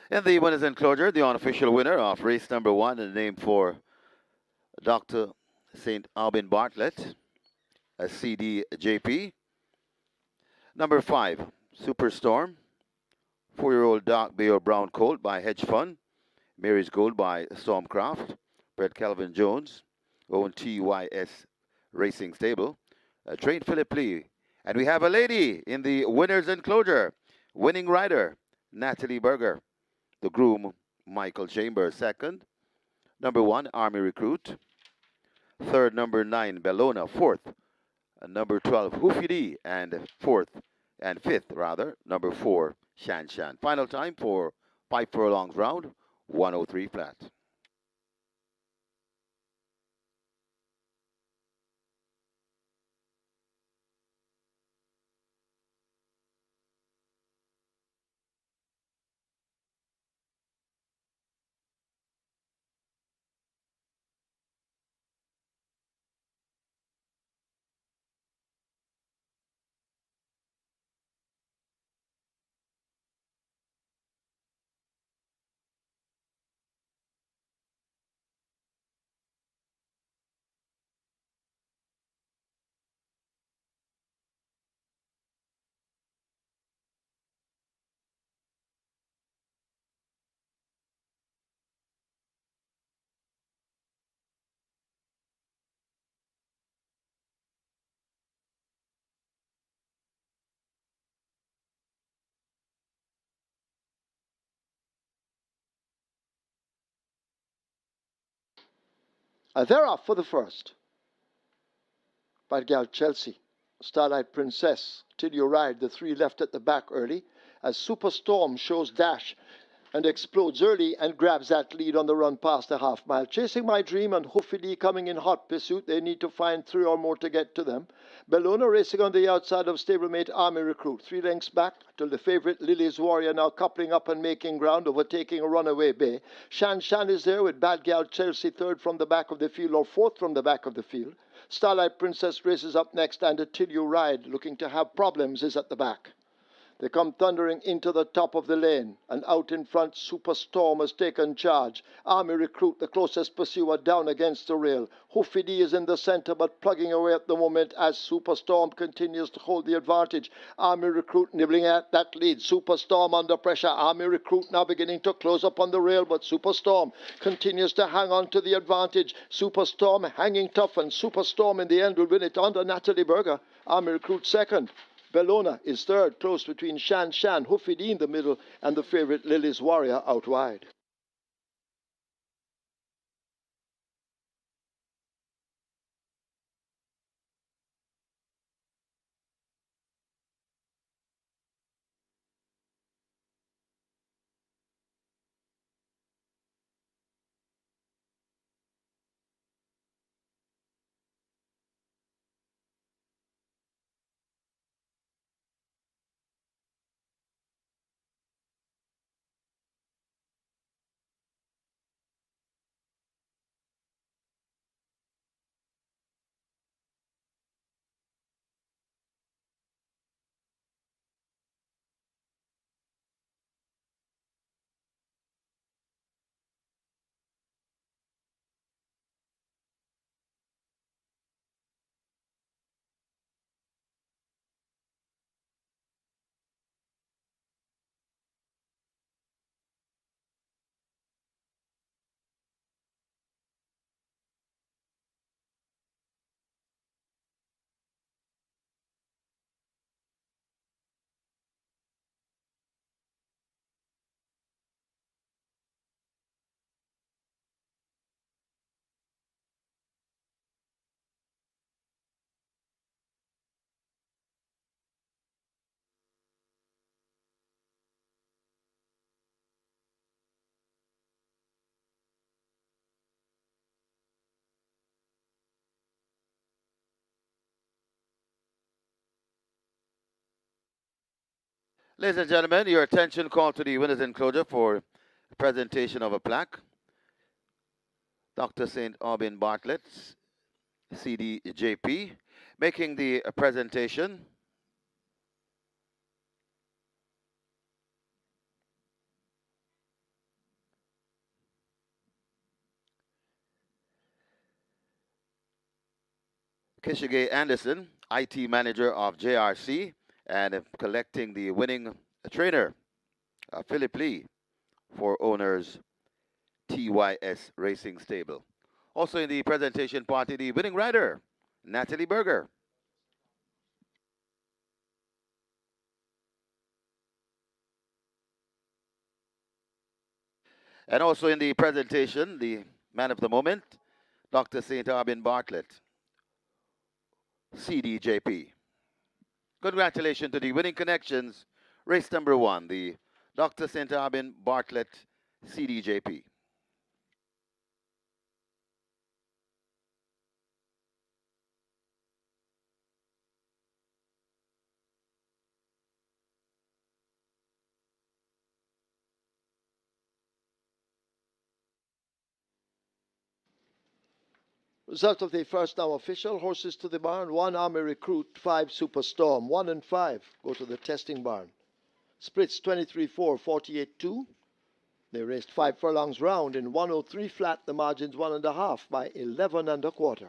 In the winners enclosure, the unofficial winner of race number 1 and named for Dr. St. Albin Bartlett, a CDJP. Number 5, Superstorm, 4-year-old dark bay or brown colt by Hedge Fund, Mary's Gold by Stormcraft, Brett Calvin Jones, owned TYS Racing Stable, trained Philip Lee. And we have a lady in the winner's enclosure, winning rider, Natalie Berger. The groom, Michael Chambers, second. Number 1, Army Recruit. Third, number 9, Bellona. Fourth, number 12, Hoofy D. And fifth, number 4, Shan Shan. Final time for 5 furlongs round, 103 flat. They're off for the first. Bad Gal Chelsea, Starlight Princess, Till You Ride, the 3 left at the back early, as Superstorm shows dash and explodes early and grabs that lead on the run past the half mile. Chasing My Dream and Hoofily coming in hot pursuit. They need to find 3 or more to get to them. Bellona racing on the outside of stablemate Army Recruit. 3 lengths back till the favourite Lily's Warrior now coupling up and making ground, overtaking a runaway bay. Shan Shan is there with Bad Gal Chelsea third from the back of the field or fourth from the back of the field. Starlight Princess races up next, and Till You Ride, looking to have problems, is at the back. They come thundering into the top of the lane, and out in front Superstorm has taken charge. Army Recruit, the closest pursuer, down against the rail. Hoofy D is in the centre, but plugging away at the moment as Superstorm continues to hold the advantage. Army Recruit nibbling at that lead. Superstorm under pressure. Army Recruit now beginning to close up on the rail, but Superstorm continues to hang on to the advantage. Superstorm hanging tough, and Superstorm in the end will win it under Natalie Berger. Army Recruit second. Bellona is third, close between Shan Shan, Hoofy D in the middle, and the favourite Lily's Warrior out wide. Ladies and gentlemen, your attention called to the winners enclosure for presentation of a plaque. Dr. St. Albin Bartlett, CDJP, making the presentation. Kishige Anderson, IT manager of JRC, and collecting the winning trainer, Philip Lee, for owners TYS Racing Stable. Also in the presentation party, the winning rider, Natalie Berger. And also in the presentation, the man of the moment, Dr. St. Aubin Bartlett, CDJP. Congratulations to the winning connections, race number 1, the Dr. St. Aubin Bartlett CDJP. Result of the first now official. Horses to the barn. 1 Army Recruit, 5 Superstorm. 1 and 5 go to the testing barn. Splits 23-4, 48-2. They raced 5 furlongs round in 103 flat. The margin's 1.5 by 11 1/4.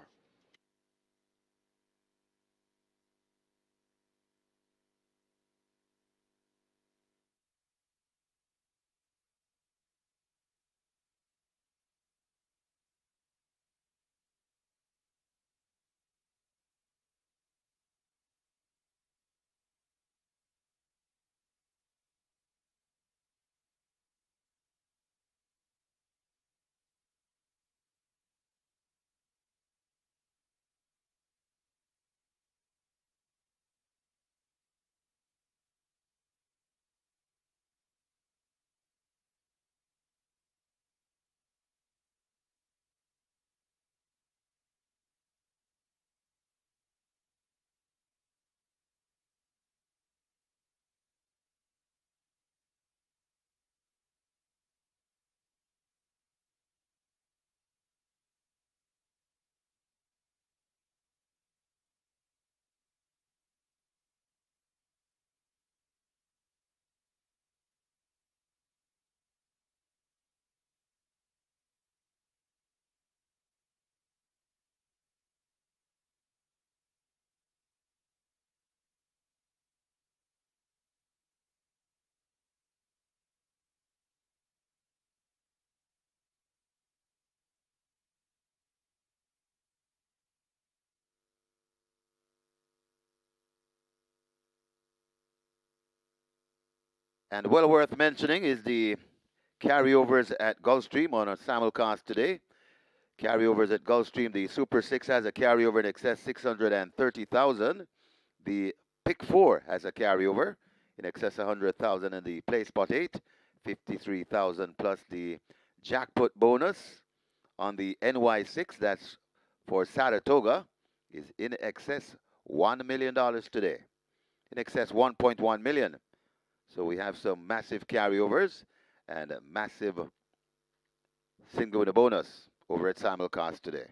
And well worth mentioning is the carryovers at Gulfstream on a simulcast today. Carryovers at Gulfstream, the Super 6 has a carryover in excess 630,000. The Pick 4 has a carryover in excess 100,000, and the Play Spot 8, 53,000 plus the jackpot bonus on the NY6, that's for Saratoga, is in excess $1 million today. In excess 1.1 million. So we have some massive carryovers and a massive single winner bonus over at simulcast today.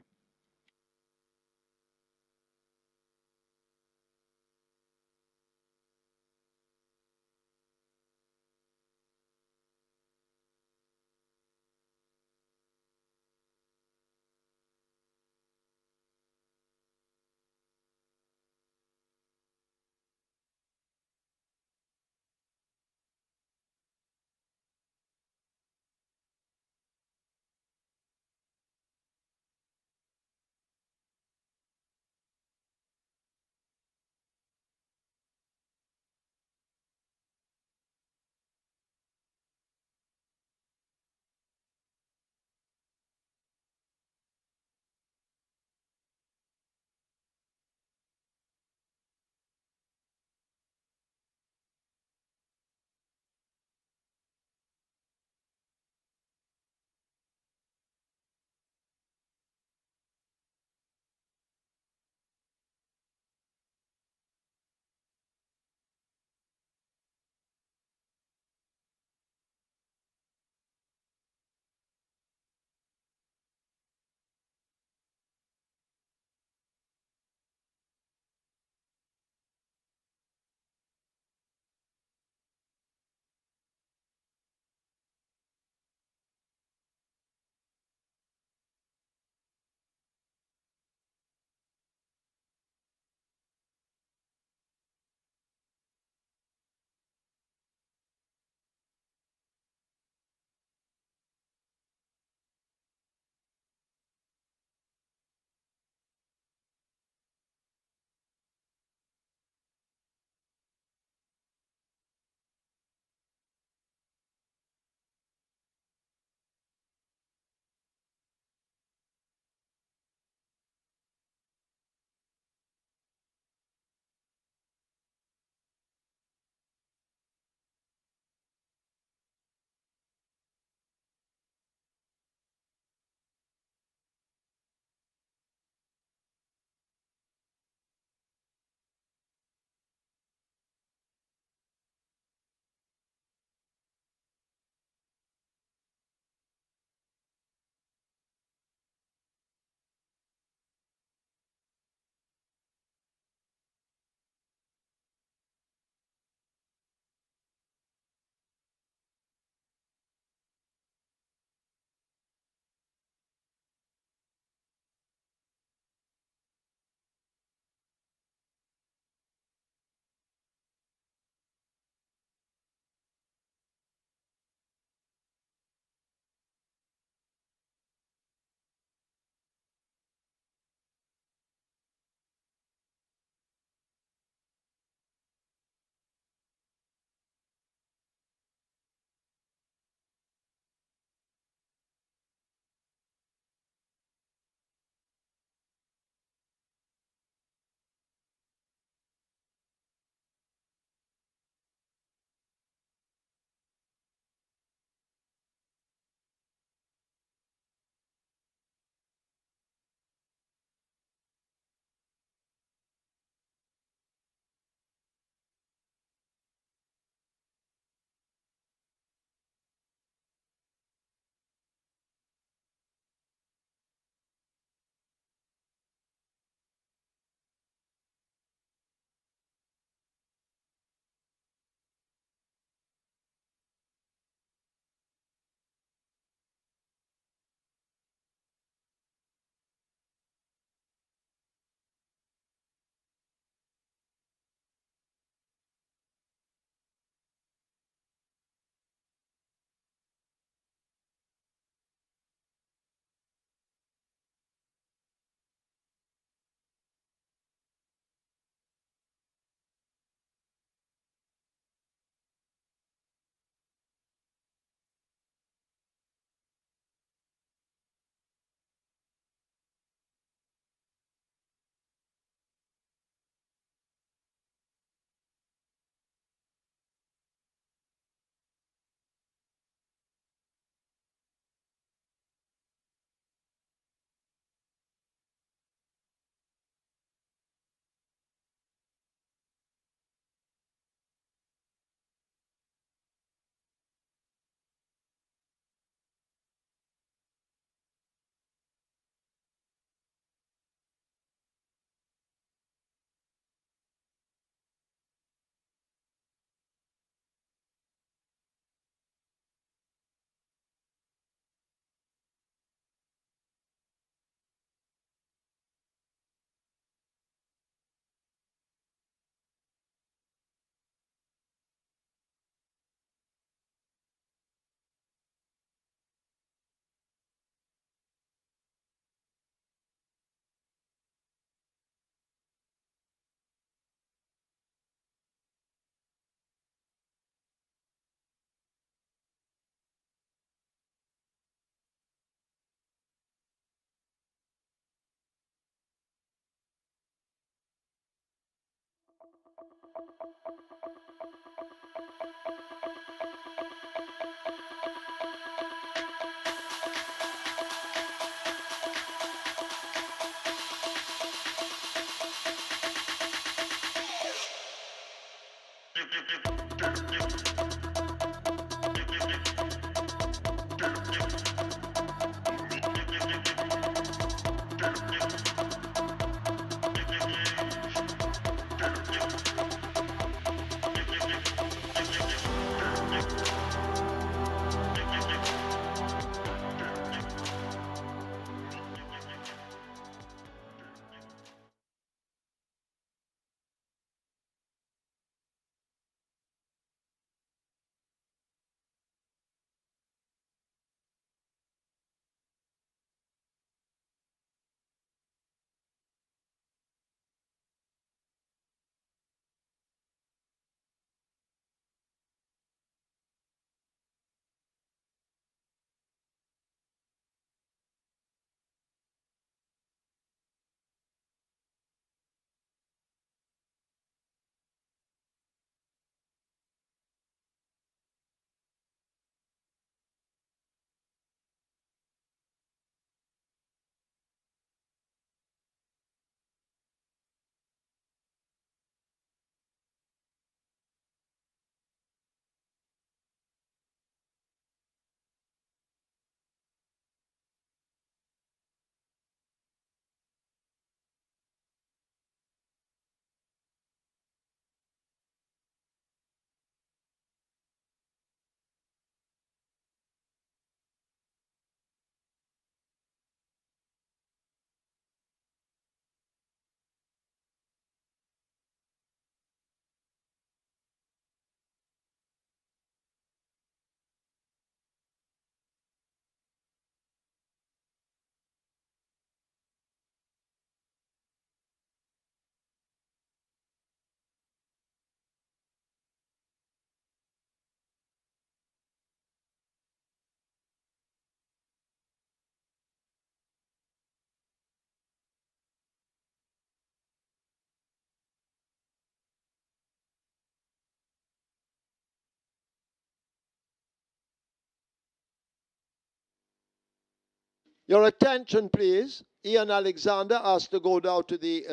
Your attention, please. Ian Alexander asked to go down to the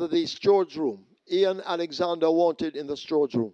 the storage room. Ian Alexander wanted in the storage room.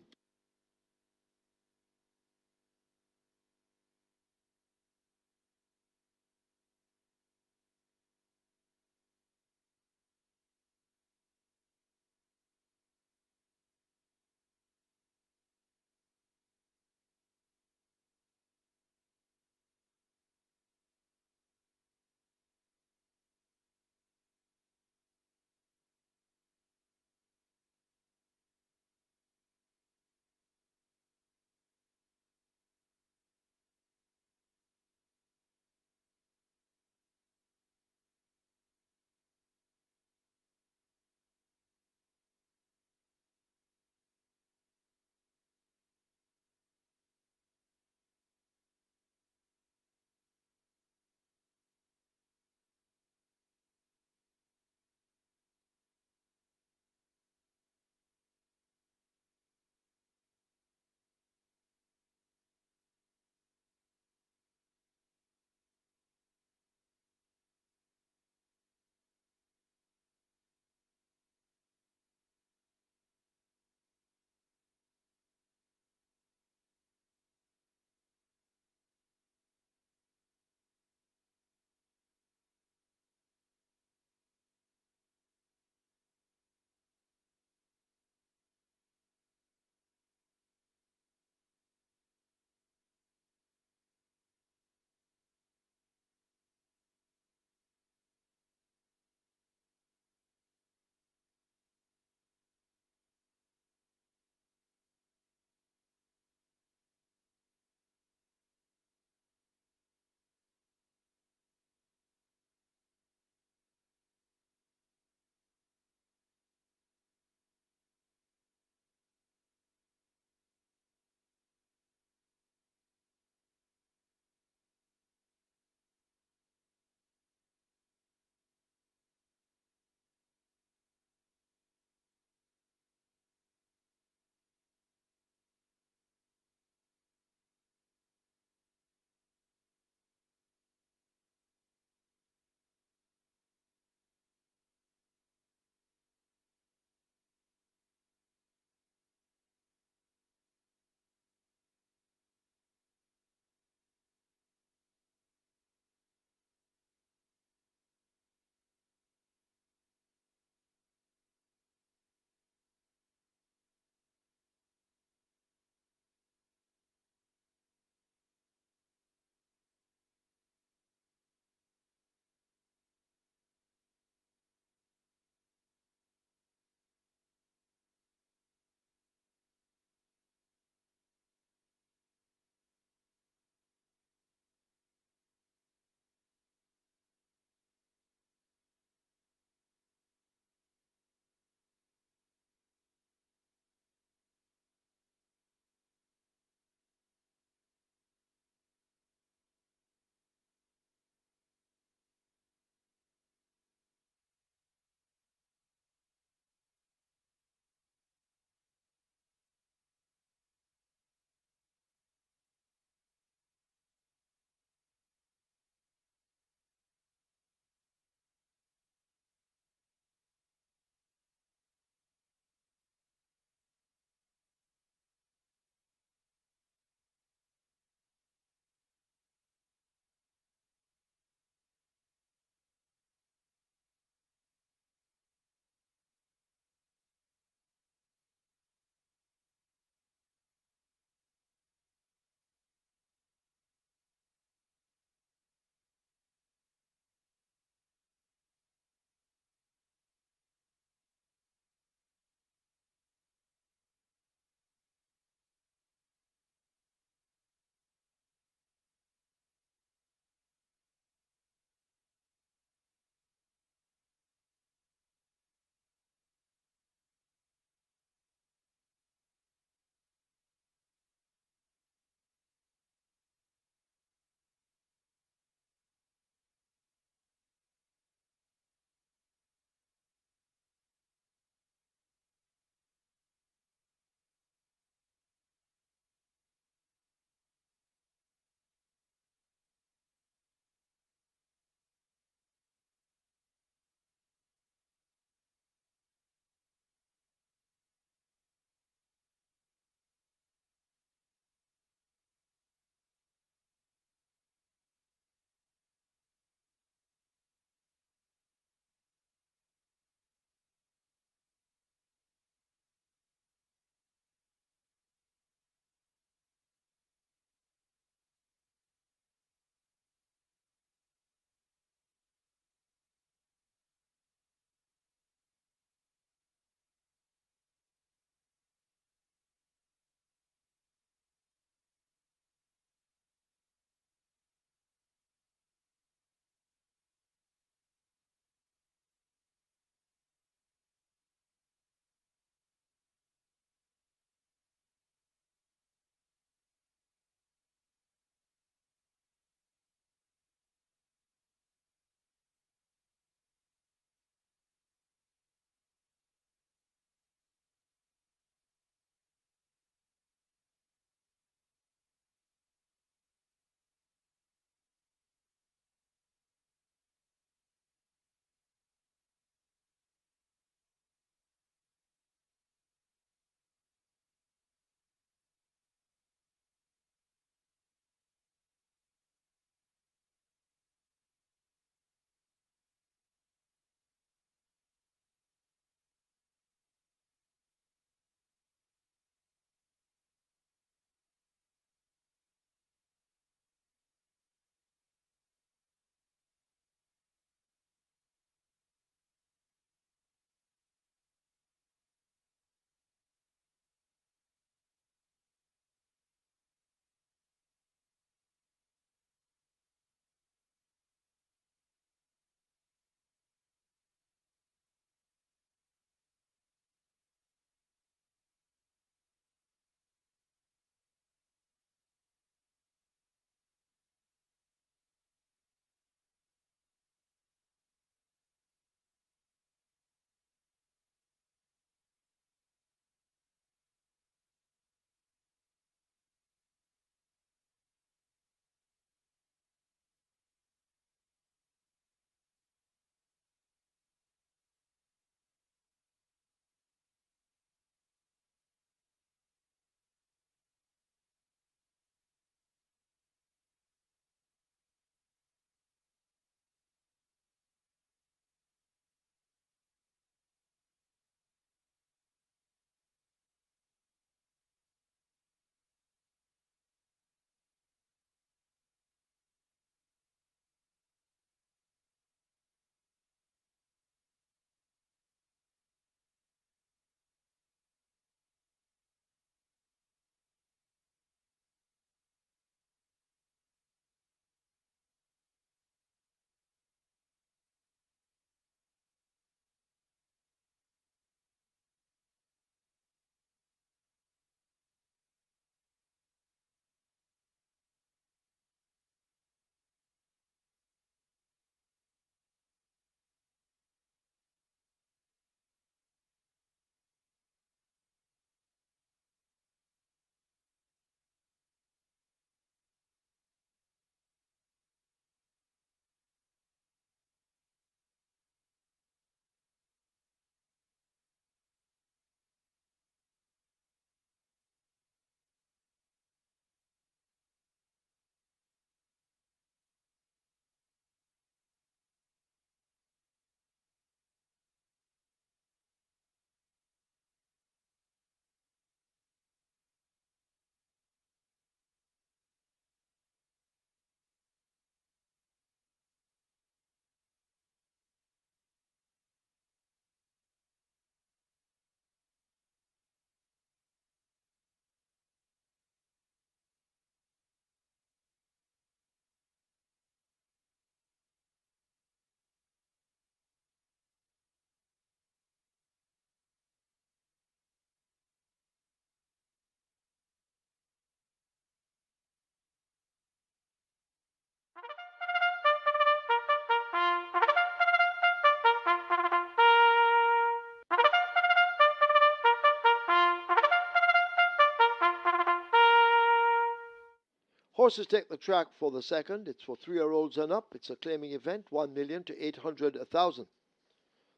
Horses take the track for the second. It's for 3-year-olds and up. It's a claiming event, 1 million to 800,000.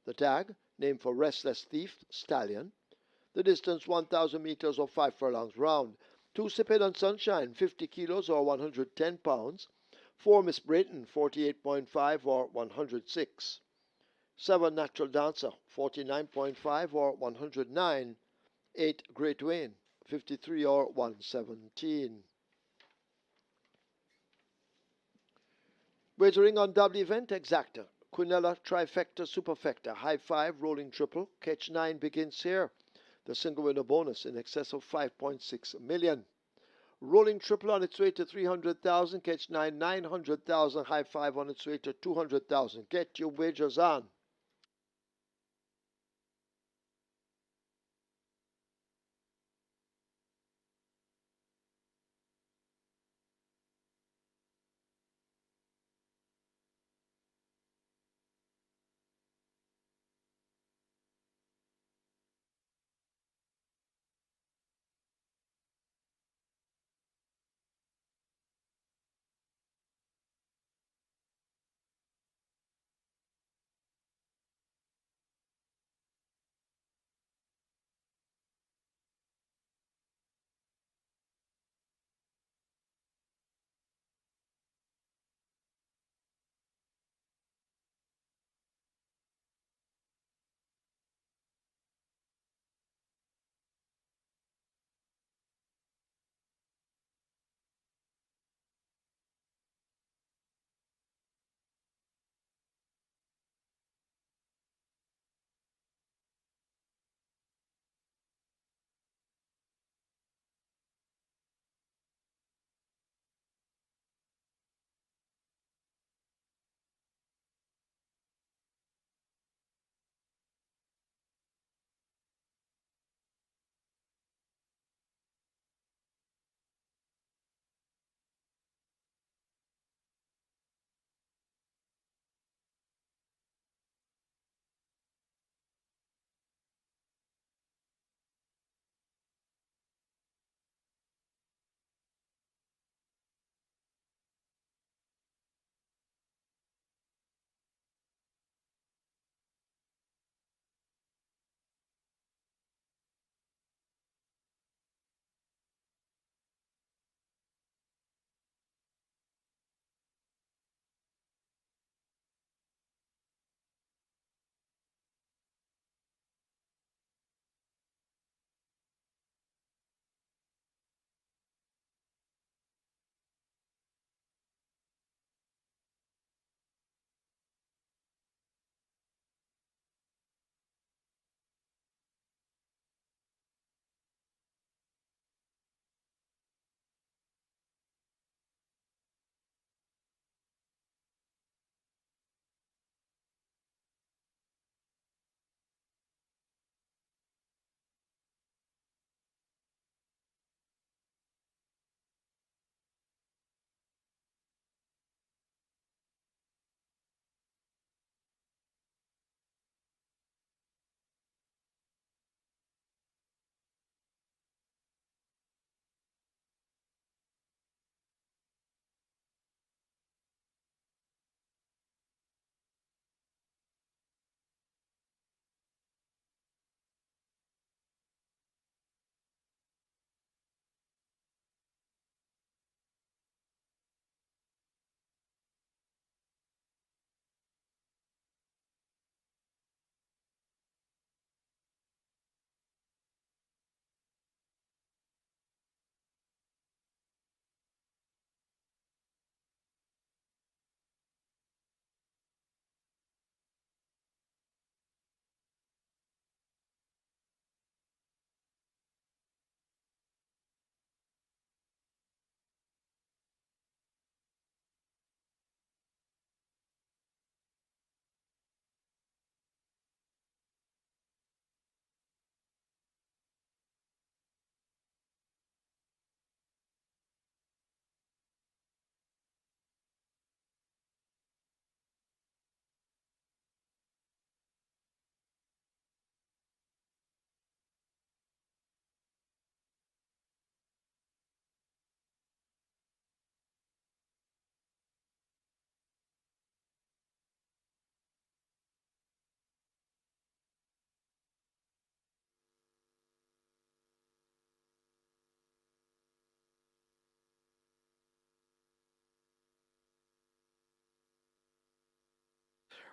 The tag, named for Restless Thief, Stallion. The distance 1,000 meters or 5 furlongs round. 2 Sipid and Sunshine, 50 kilos or 110 pounds. 4 Miss Brayton, 48.5 or 106. 7 Natural Dancer, 49.5 or 109. 8 Great Wayne, 53 or 117. Wagering on double event exacta. Quinella trifecta superfecta, high 5 rolling triple, catch 9 begins here. The single winner bonus in excess of 5.6 million. Rolling triple on its way to 300,000, catch 9, 900,000, high 5 on its way to 200,000. Get your wagers on.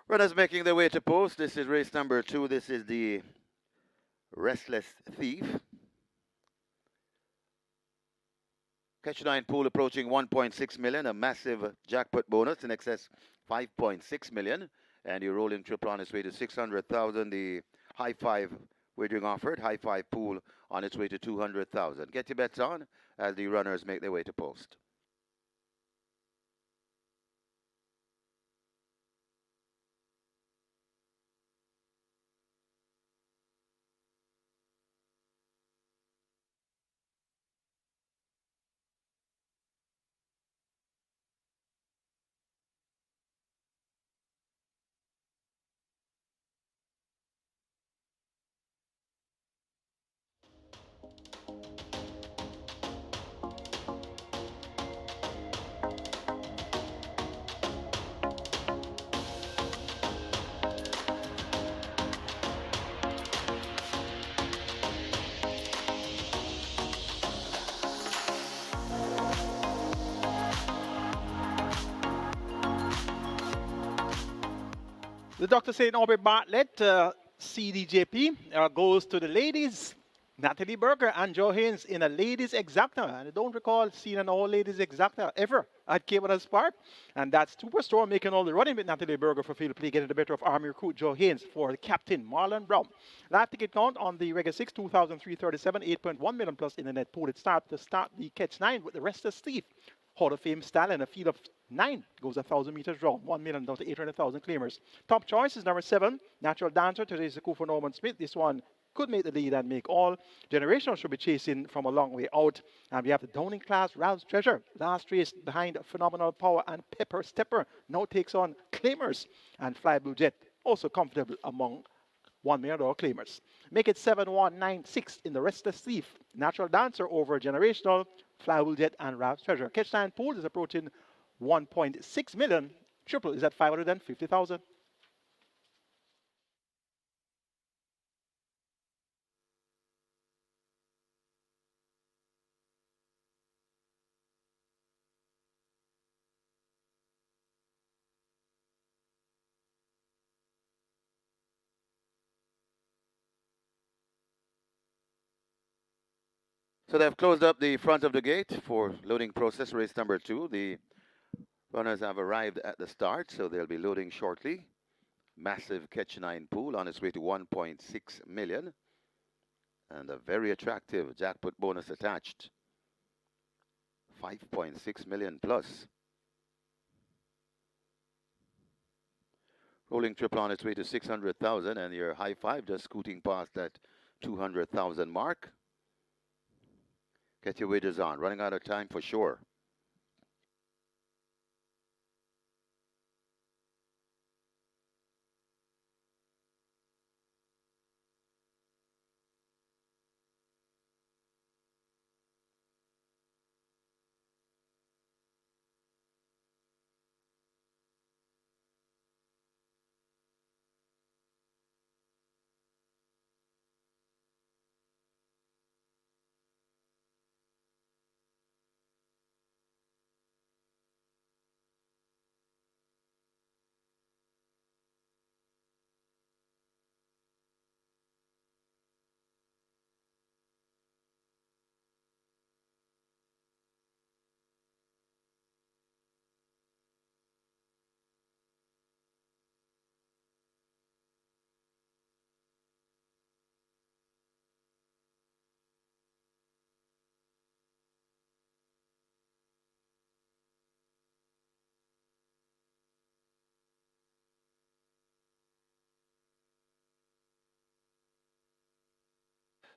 Runners making their way to post. This is race number 2. This is the Restless Thief. Catch 9 pool approaching 1.6 million, a massive jackpot bonus in excess 5.6 million, and your rolling triple on its way to 600,000. The high five wagering offered, high five pool on its way to 200,000. Get your bets on as the runners make their way to post. The Dr. St. Aubert Bartlett CDJP goes to the ladies. Natalie Berger and Joe Haynes in a ladies exacta. And I don't recall seeing an all ladies exacta ever at Caymanas Park. And that's Superstore making all the running with Natalie Berger for field play, getting the better of Army recruit Joe Haynes for the captain Marlon Brown. Live ticket count on the regular 6, 2,337, 8.1 million plus in the net pool. It starts to start the catch 9 with the Restless Thief. Hall of Fame style and a field of 9 goes 1,000 meters round, 1 million down to 800,000 claimers. Top choice is number 7, Natural Dancer. Today's a coup for Norman Smith. This one could make the lead and make all. Generational should be chasing from a long way out. And we have the Downing class, Ralph's Treasure. Last race behind Phenomenal Power and Pepper Stepper. Now takes on Claimers. And Fly Blue Jet, also comfortable among $1 million claimers. Make it 7-1-9-6 in the Restless Thief. Natural Dancer over Generational, Fly Blue Jet, and Ralph's Treasure. Catch 9 pool is approaching 1.6 million. Triple is at 550,000. So they've closed up the front of the gate for loading process, race number 2. The runners have arrived at the start, so they'll be loading shortly. Massive catch 9 pool on its way to 1.6 million. And a very attractive jackpot bonus attached. 5.6 million plus. Rolling triple on its way to 600,000, and your high five just scooting past that 200,000 mark. Get your wagers on. Running out of time for sure.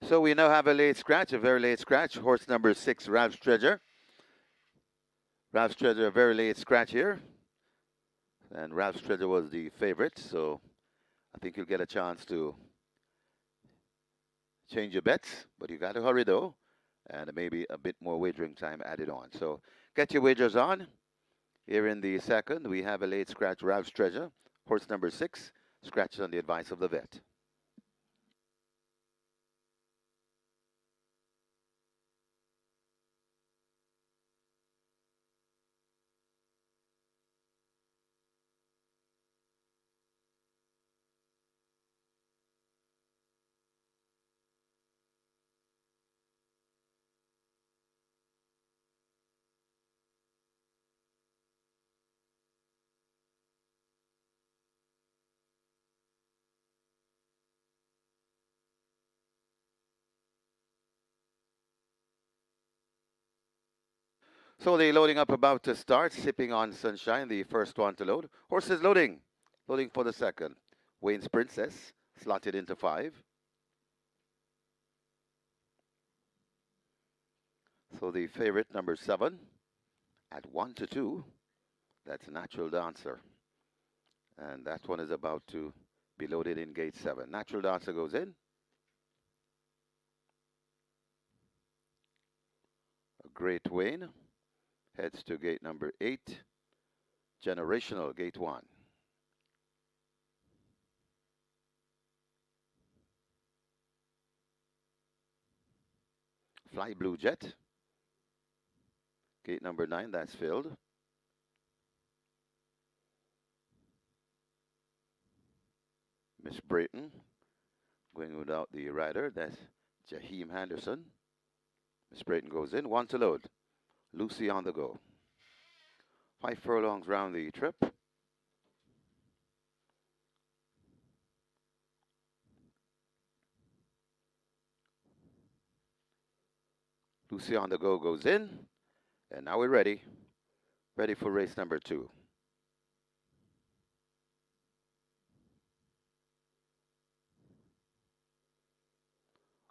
So we now have a late scratch, a very late scratch. Horse number 6, Ralph's Treasure. Ralph's Treasure, a very late scratch here. And Ralph's Treasure was the favorite, so I think you'll get a chance to change your bets. But you got to hurry though, and maybe a bit more wagering time added on. So get your wagers on. Here in the second, we have a late scratch, Ralph's Treasure. Horse number 6, scratches on the advice of the vet. So the loading up about to start. Sipping on Sunshine, the first one to load. Horses loading. Loading for the second. Wayne's Princess, slotted into 5. So the favorite, number 7, at 1-2. That's Natural Dancer. And that one is about to be loaded in gate 7. Natural Dancer goes in. A Great Wayne heads to gate number 8. Generational, gate 1. Fly Blue Jet. Gate number 9, that's filled. Miss Brayton going without the rider. That's Jaheim Henderson. Miss Brayton goes in. 1 to load. Lucy on the go. 5 furlongs round the trip. Lucy on the go goes in. And now we're ready. Ready for race number 2.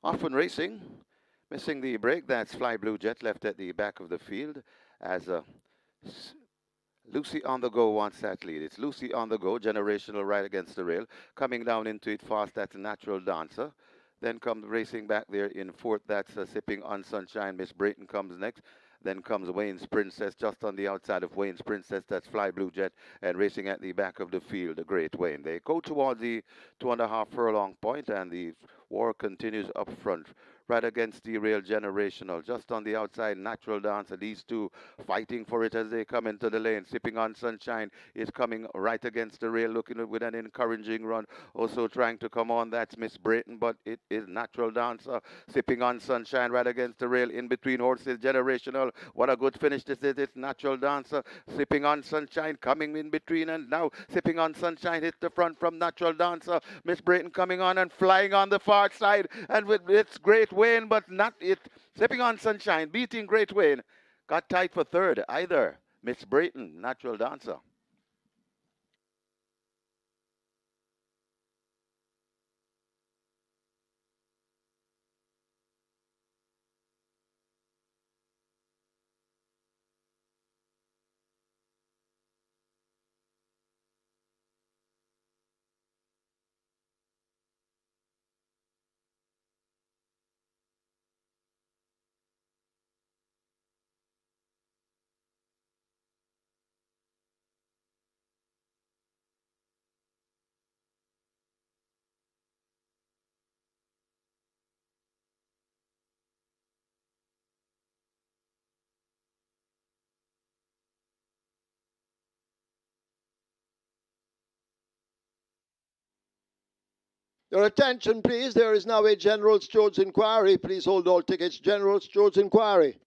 Often racing. Missing the break. That's Fly Blue Jet left at the back of the field as Lucy on the go wants that lead. It's Lucy on the go, generational right against the rail. Coming down into it fast, that's Natural Dancer. Then comes racing back there in 4th, that's Sipping on Sunshine. Miss Brayton comes next. Then comes Wayne's Princess, just on the outside of Wayne's Princess. That's Fly Blue Jet, and racing at the back of the field, the Great Wayne. They go towards the 2.5 furlong point, and the war continues up front. Right against the rail, Generational. Just on the outside, Natural Dancer. These two fighting for it as they come into the lane. Sipping on Sunshine is coming right against the rail, looking with an encouraging run. Also trying to come on, that's Miss Brayton, but it is Natural Dancer. Sipping on Sunshine right against the rail, in between horses, Generational. What a good finish this is. It's Natural Dancer. Sipping on Sunshine coming in between, and now Sipping on Sunshine hits the front from Natural Dancer. Miss Brayton coming on and flying on the far side, and with its Great Wayne, but not it. Sipping on Sunshine beating Great Wayne. Got tight for 3rd. Either Miss Brayton, Natural Dancer. Your attention, please. There is now a General Stodes inquiry. Please hold all tickets. General Stodes inquiry.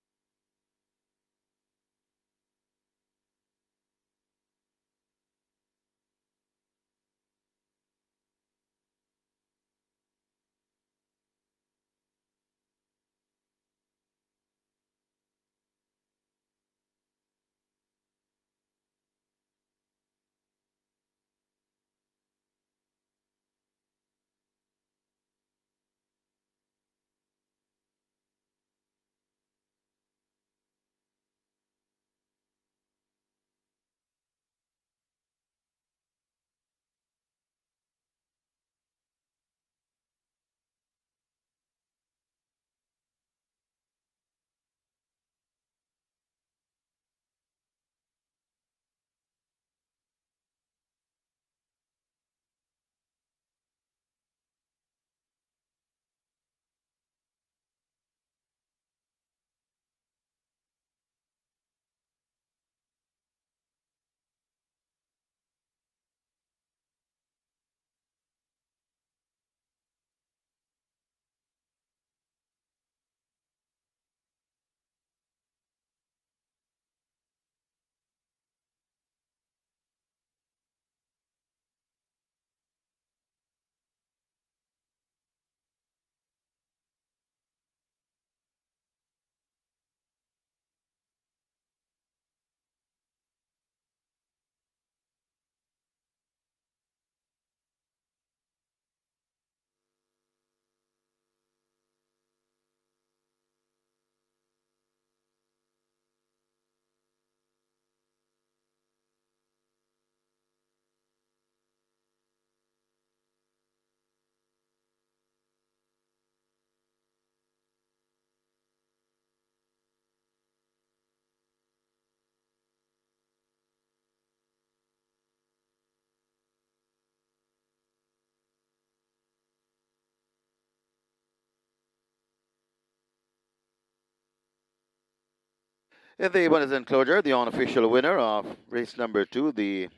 In the winners enclosure, the unofficial winner of race number 2, the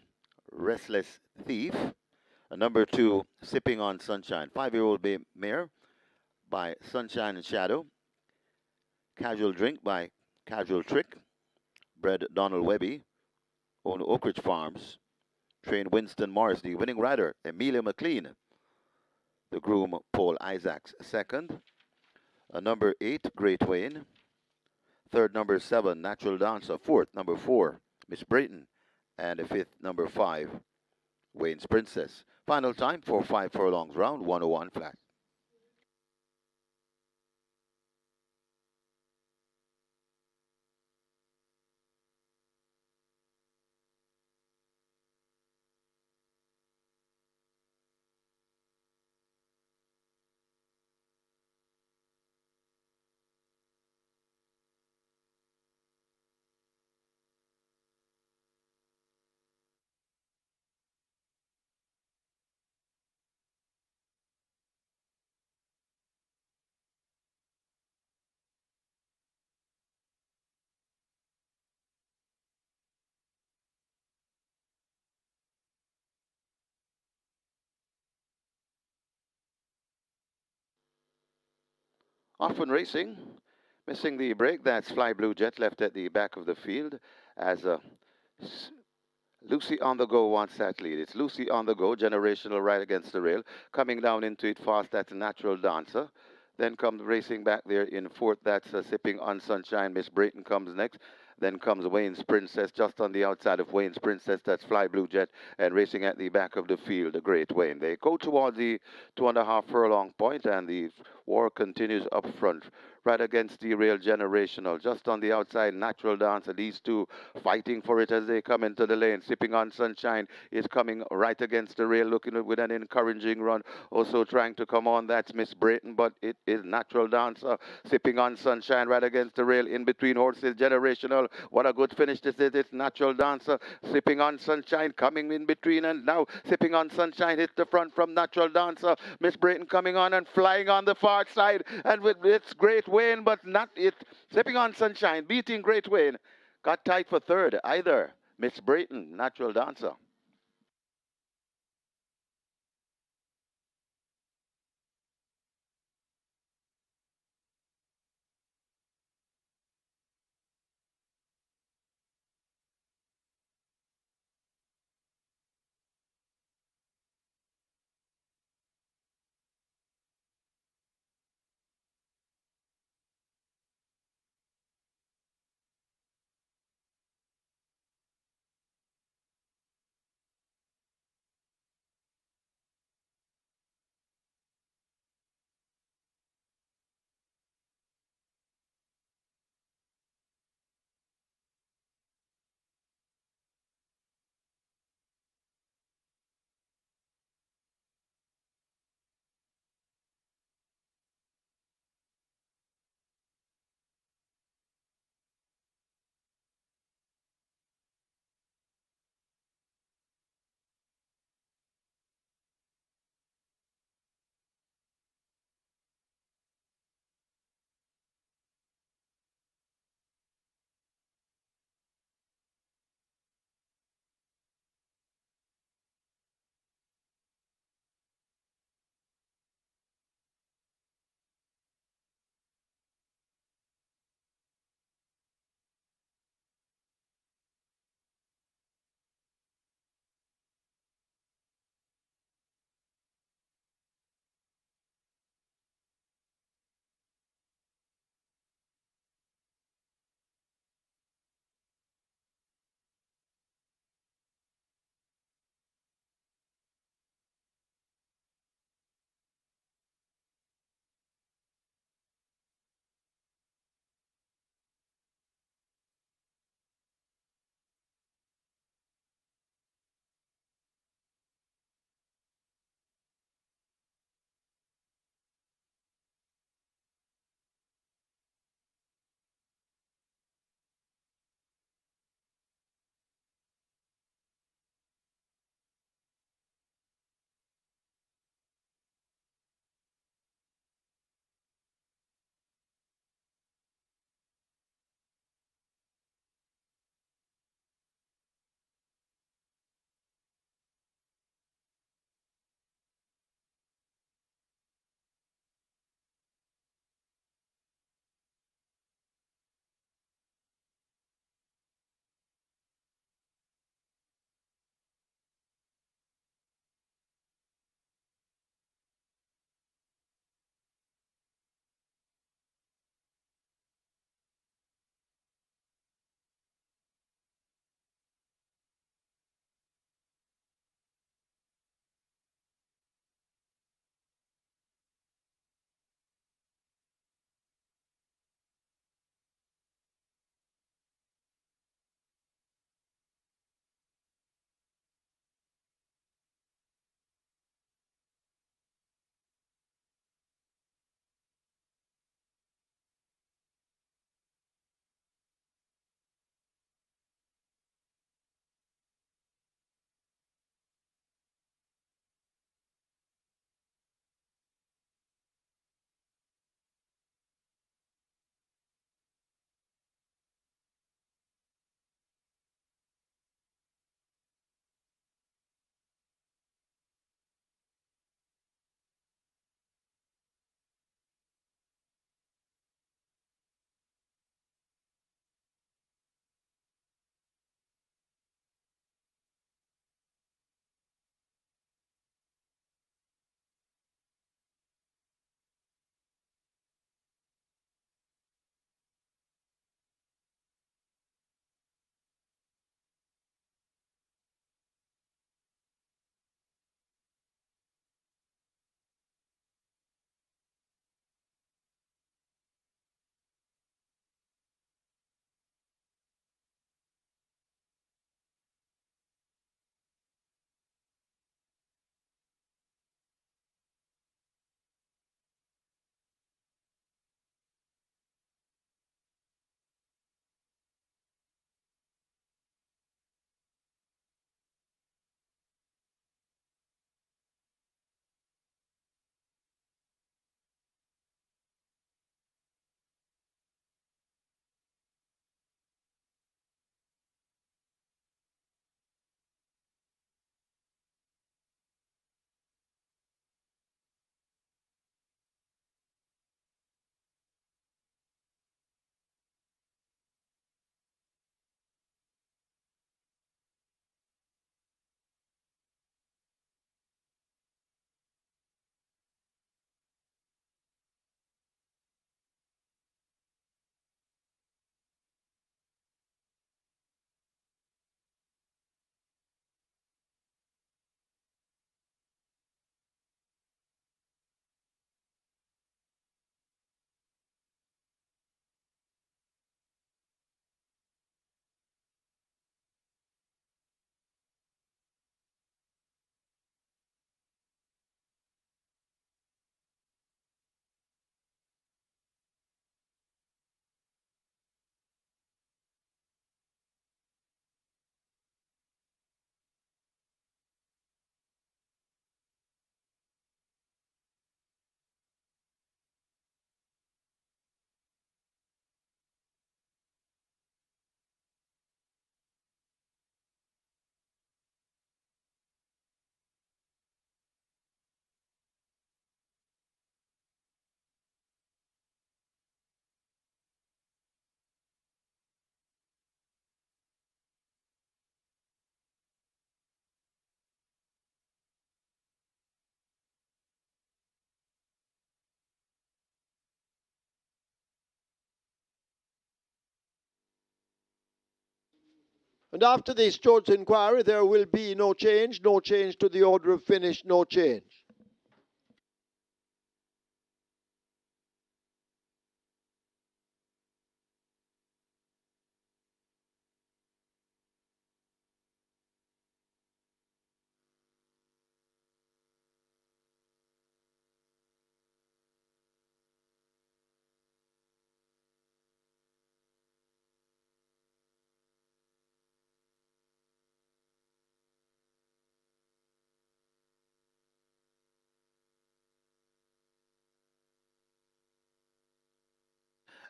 Restless Thief. Number 2, Sipping on Sunshine. 5-year-old bay mare by Sunshine and Shadow. Casual Drink by Casual Trick. Bred Donald Webby. Owned Oak Ridge Farms. Trained Winston Morris, the winning rider, Amelia McLean. The groom, Paul Isaacs, second. Number 8, Great Wayne. Third, number 7, Natural Dancer. Fourth, number 4, Miss Brayton. And the fifth, number 5, Wayne's Princess. Final time for 5 furlongs round, 101 flat. Often racing, missing the break. That's Fly Blue Jet left at the back of the field as Lucy on the go wants that lead. It's Lucy on the go, generational right against the rail. Coming down into it fast, that's Natural Dancer. Then comes racing back there in fourth, that's Sipping on Sunshine. Miss Brayton comes next. Then comes Wayne's Princess just on the outside of Wayne's Princess. That's Fly Blue Jet. And racing at the back of the field, the Great Wayne. They go towards the 2.5 furlong point, and the war continues up front. Right against the rail, generational. Just on the outside, Natural Dancer. These two fighting for it as they come into the lane. Sipping on Sunshine is coming right against the rail, looking with an encouraging run. Also trying to come on, that's Miss Brayton, but it is Natural Dancer. Sipping on Sunshine right against the rail, in between horses, generational. What a good finish this is. It's Natural Dancer. Sipping on Sunshine coming in between, and now Sipping on Sunshine hits the front from Natural Dancer. Miss Brayton coming on and flying on the far side, and with its Great Wayne, but not it. Sipping on Sunshine beating Great Wayne. Got tight for third, either Miss Brayton, Natural Dancer. And after the Stewards' inquiry, there will be no change to the order of finish, no change.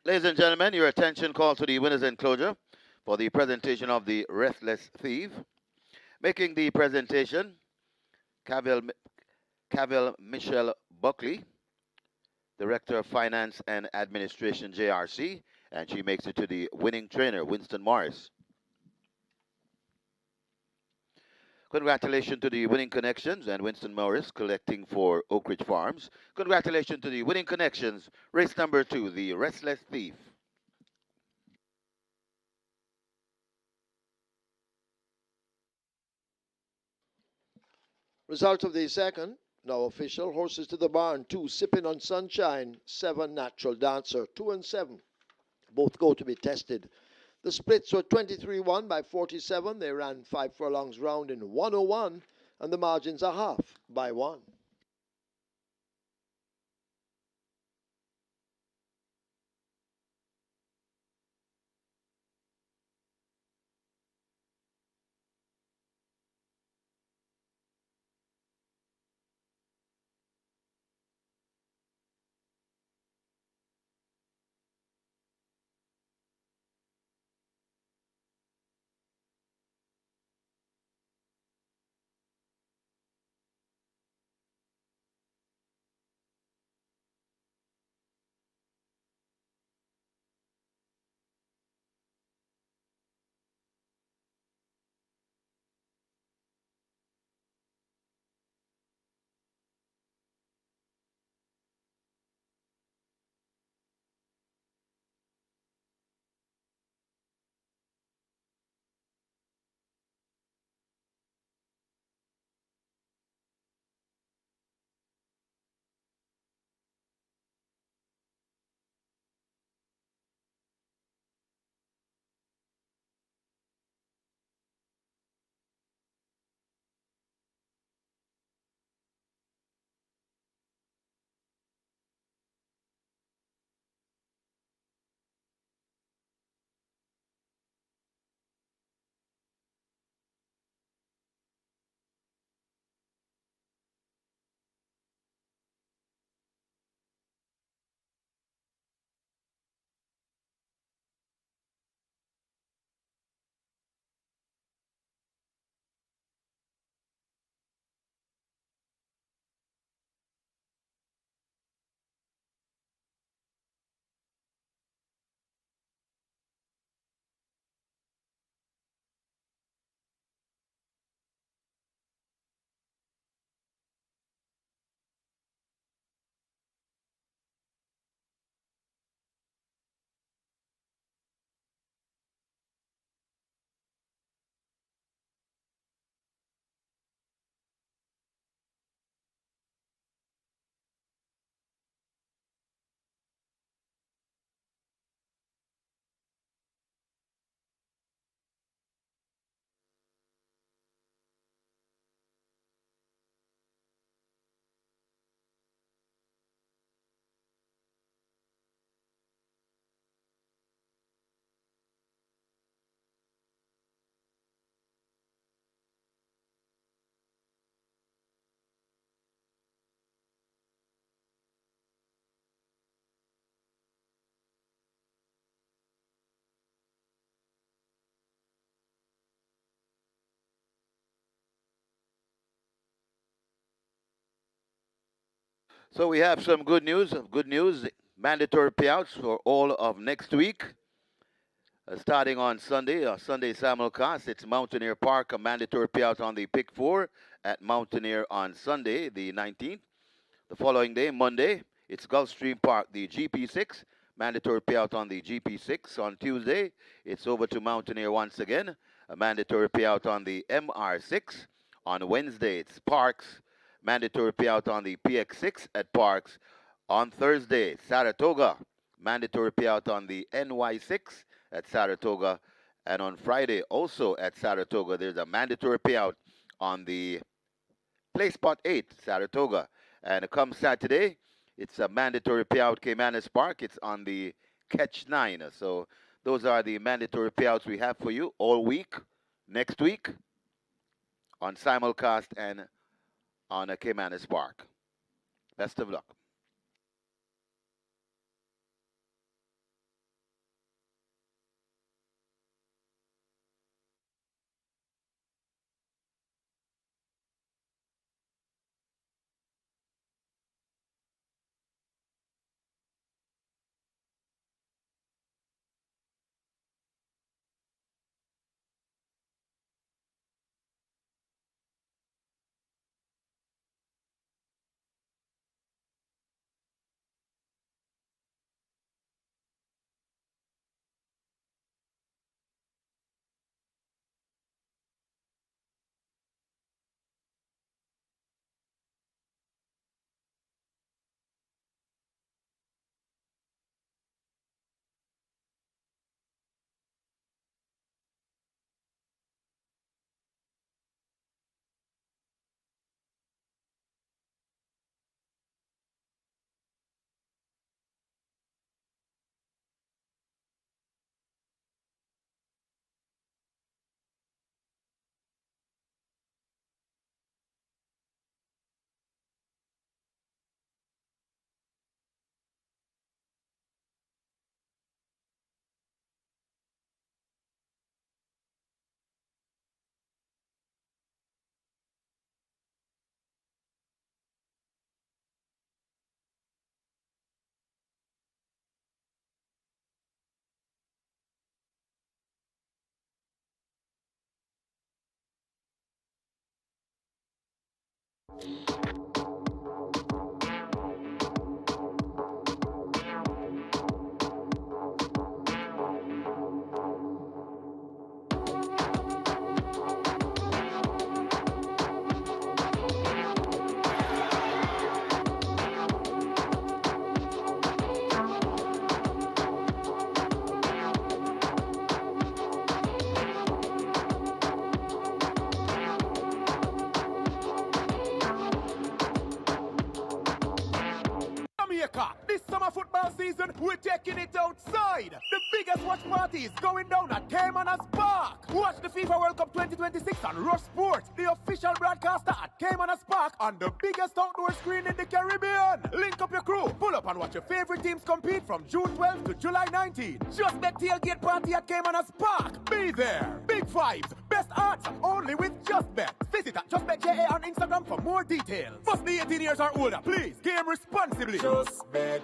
Ladies and gentlemen, your attention called to the winner's enclosure for the presentation of the Restless Thief. Making the presentation, Cavil Michelle Buckley, Director of Finance and Administration, JRC, and she makes it to the winning trainer, Winston Morris. Congratulations to the winning connections and Winston Morris collecting for Oak Ridge Farms. Congratulations to the winning connections, race number 2, the Restless Thief. Result of the second, now official. Horses to the barn, 2 Sipping on Sunshine, 7 Natural Dancer, 2 and 7. Both go to be tested. The splits were 23-1 by 47. They ran 5 furlongs round in 101, and the margins are half by 1. So we have some good news. Good news, mandatory payouts for all of next week. Starting on Sunday, Sunday simulcast, it's Mountaineer Park, a mandatory payout on the pick 4 at Mountaineer on Sunday, the 19th. The following day, Monday, it's Gulfstream Park, the GP6, mandatory payout on the GP6. On Tuesday, it's over to Mountaineer once again. A mandatory payout on the MR6. On Wednesday, it's Parks. Mandatory payout on the PX6 at Parks. On Thursday, Saratoga. Mandatory payout on the NY6 at Saratoga. And on Friday, also at Saratoga, there's a mandatory payout on the Play Spot 8, Saratoga. And come Saturday, it's a mandatory payout, Caymanas Park. It's on the Catch 9. So those are the mandatory payouts we have for you all week, next week, on simulcast and on a Caymanas Park. Best of luck. Jamaica. This summer football season, we're taking it outside. The biggest watch party is going down at Caymanas Park. Watch the FIFA World Cup 2026 on Rush Sports, the official broadcaster at Caymanas Park on the biggest outdoor screen in the Caribbean. Link up your crew, pull up and watch your favorite teams compete from June 12th to July 19th. Just bet tailgate party at Caymanas Park. Be there. Big vibes, best odds, only with Just Bet. Visit at JustBetJA on Instagram for more details. Must be 18 years or older. Please, game responsibly. Just Bet.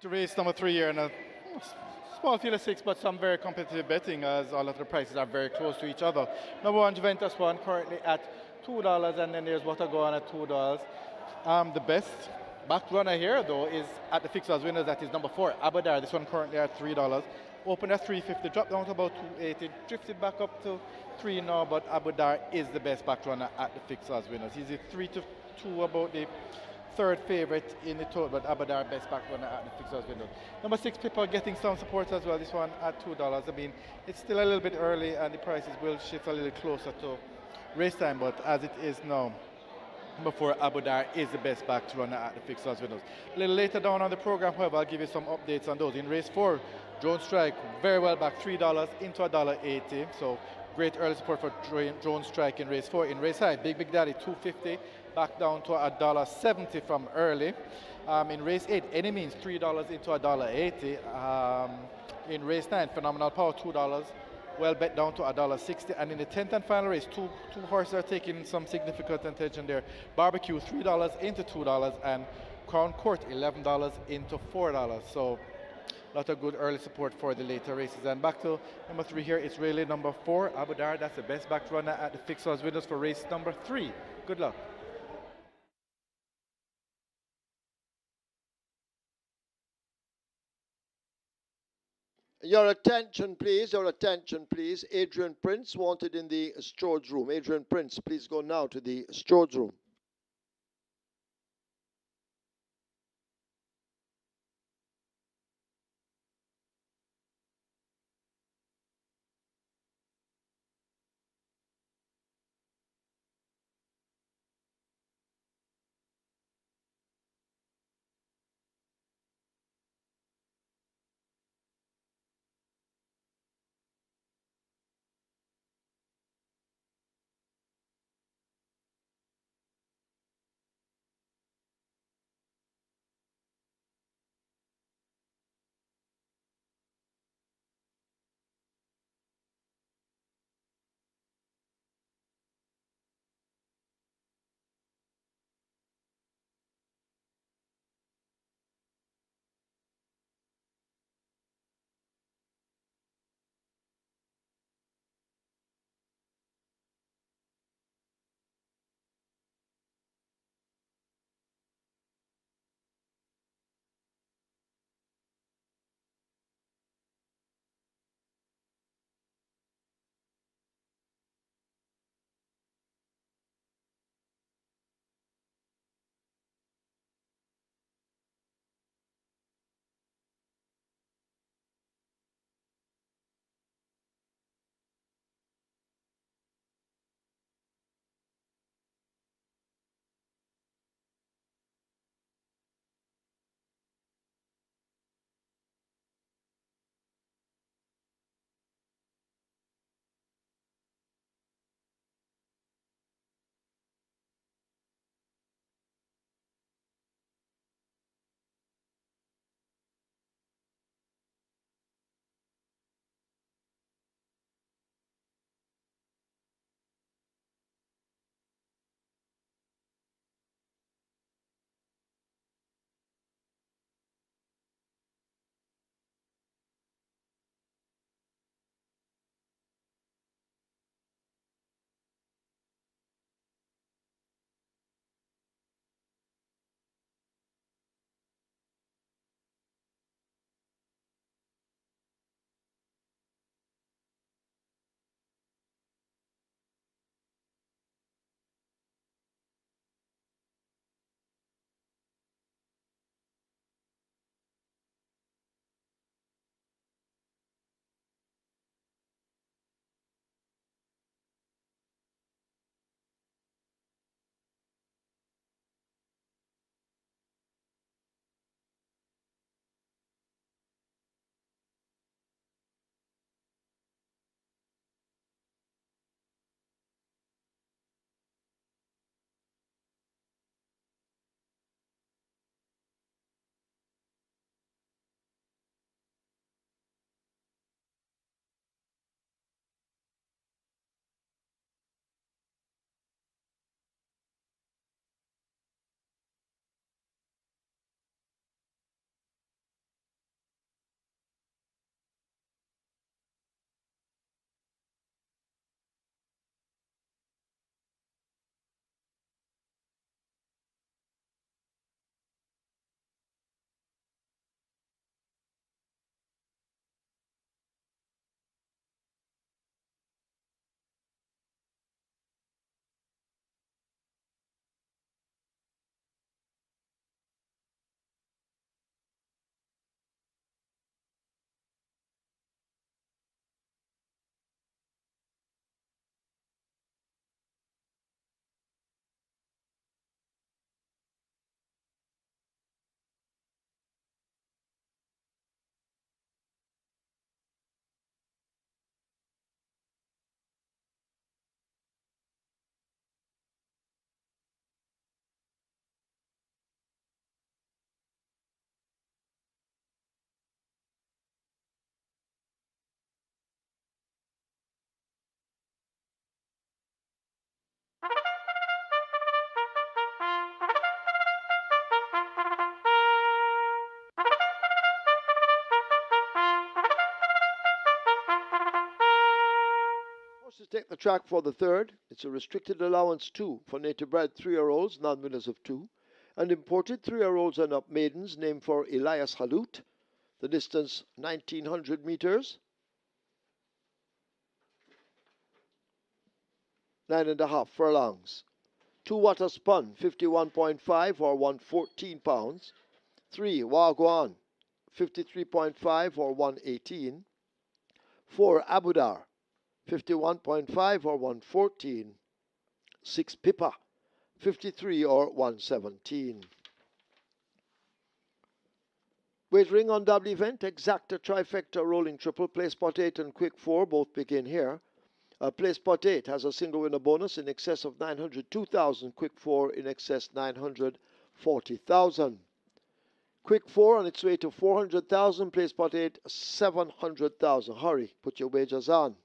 To race number 3 here in a small field of 6, but some very competitive betting as all of the prices are very close to each other. Number 1, Juventus 1, currently at $2, and then there's Watergoan at $2. The best back runner here, though, is at the fixers winners. That is number 4, Abadar. This one currently at $3. Opened at 350, dropped down to about 280, drifted back up to 3 now, but Abadar is the best back runner at the fixers winners. He's a 3-2 about the third favorite in the total, but Abadar best back runner at the fixers window. Number 6, Pippa getting some support as well. This one at $2. I mean, it's still a little bit early, and the prices will shift a little closer to race time, but as it is now, before Abadar is the best back runner at the fixers windows. A little later down on the program, however, I'll give you some updates on those. In race 4, Drone Strike very well back, $3 into $1.80. So great early support for Drone Strike in race 4. In race 5, Big Daddy $2.50 back down to $1.70 from early. In race 8, Any Means $3 into $1.80. In race 9, Phenomenal Power $2. Well bet down to $1.60, and in the 10th and final race, two horses are taking some significant attention there. Barbecue $3 into $2, and Crown Court $11 into $4. So a lot of good early support for the later races. And back to number 3 here, it's really number 4, Abadar. That's the best back runner at the fixers winners for race number 3. Good luck. Your attention, please. Your attention, please. Adrian Prince wanted in the stewards room. Adrian Prince, please go now to the stewards room. take the track for the third. It's a restricted allowance 2 for native bred 3-year-olds, non-winners of 2, and imported 3-year-olds and up maidens named for Elias Halut. The distance 1900 meters. 9.5 furlongs. 2 water spun 51.5 or 114 pounds. 3 Wagwan 53.5 or 118. 4 Abudar 51.5 or 114. 6 Pippa 53 or 117. Wagering on double event, exacta, trifecta, rolling triple, place pot 8 and quick 4 both begin here. Place pot 8 has a single winner bonus in excess of 902,000, quick 4 in excess 940,000. Quick 4 on its way to 400,000, place pot 8 700,000. Hurry, put your wagers on.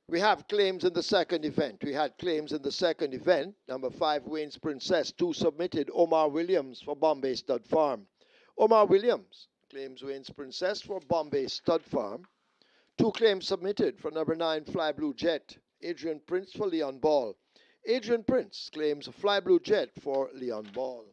We have claims in the second event. We had claims in the second event. Number 5, Wayne's Princess. 2 submitted. Omar Williams for Bombay Stud Farm. Omar Williams claims Wayne's Princess for Bombay Stud Farm. 2 claims submitted for number 9, Fly Blue Jet. Adrian Prince for Leon Ball. Adrian Prince claims Fly Blue Jet for Leon Ball.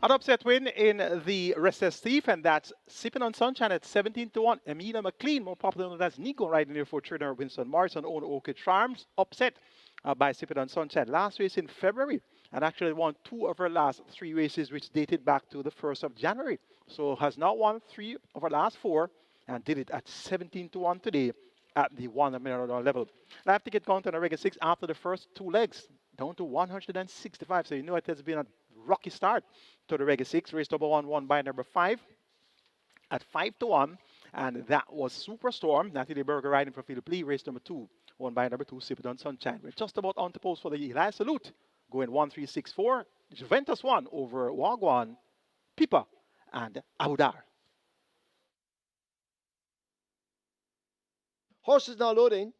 An upset win in the Restless Thief, and that's Sipping on Sunshine at 17-1. Amina McLean, more popular known as Nico, riding there for trainer Winston Morrison, owner Oak Ridge Farms, upset by Sipping on Sunshine. Last race in February, and actually won 2 of her last 3 races, which dated back to the 1st of January. So has now won 3 of her last 4, and did it at 17-1 today at the $1 million level. Live ticket count on a regular 6 after the first 2 legs, down to 165. So you know it has been a rocky start to the regular 6. Race number 1 won by number 5 at 5-1, and that was Superstorm. Natalie Berger riding for Philip Lee. Race number 2 won by number 2, Sipping on Sunshine. We're just about on to post for the Elias Salute, going 1-3-6-4. Juventus won over Wagwan, Pipa, and Abudar. Horse is now loading.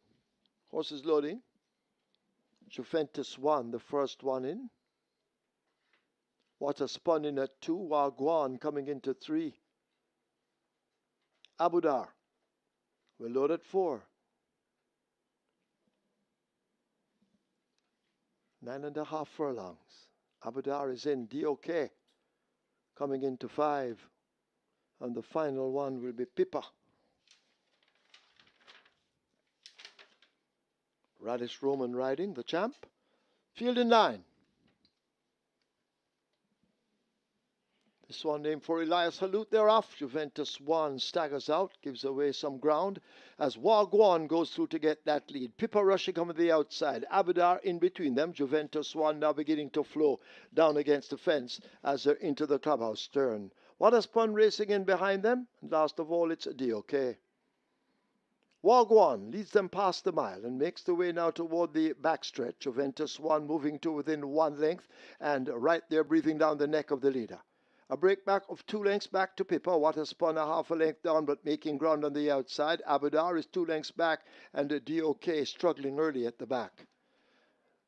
Horse is loading. Juventus won, the first one in. Water spun in at 2. Wagwan coming into 3. Abudar will load at 4. 9.5 furlongs. Abadar is in. DOK coming into 5. And the final one will be Pippa. Radish Roman riding, the champ. Field in 9. This one named for Elias Halut. They're off. Juventus 1 staggers out, gives away some ground as Wagwan goes through to get that lead. Pippa rushing on the outside. Abadar in between them. Juventus 1 now beginning to flow down against the fence as they're into the clubhouse turn. What a spun racing in behind them. And last of all, it's DOK. Wagwan leads them past the mile and makes the way now toward the backstretch. Juventus 1 moving to within 1 length and right there breathing down the neck of the leader. A break back of 2 lengths back to Pippa. What has spun a half a length down but making ground on the outside. Abadar is 2 lengths back and DOK struggling early at the back.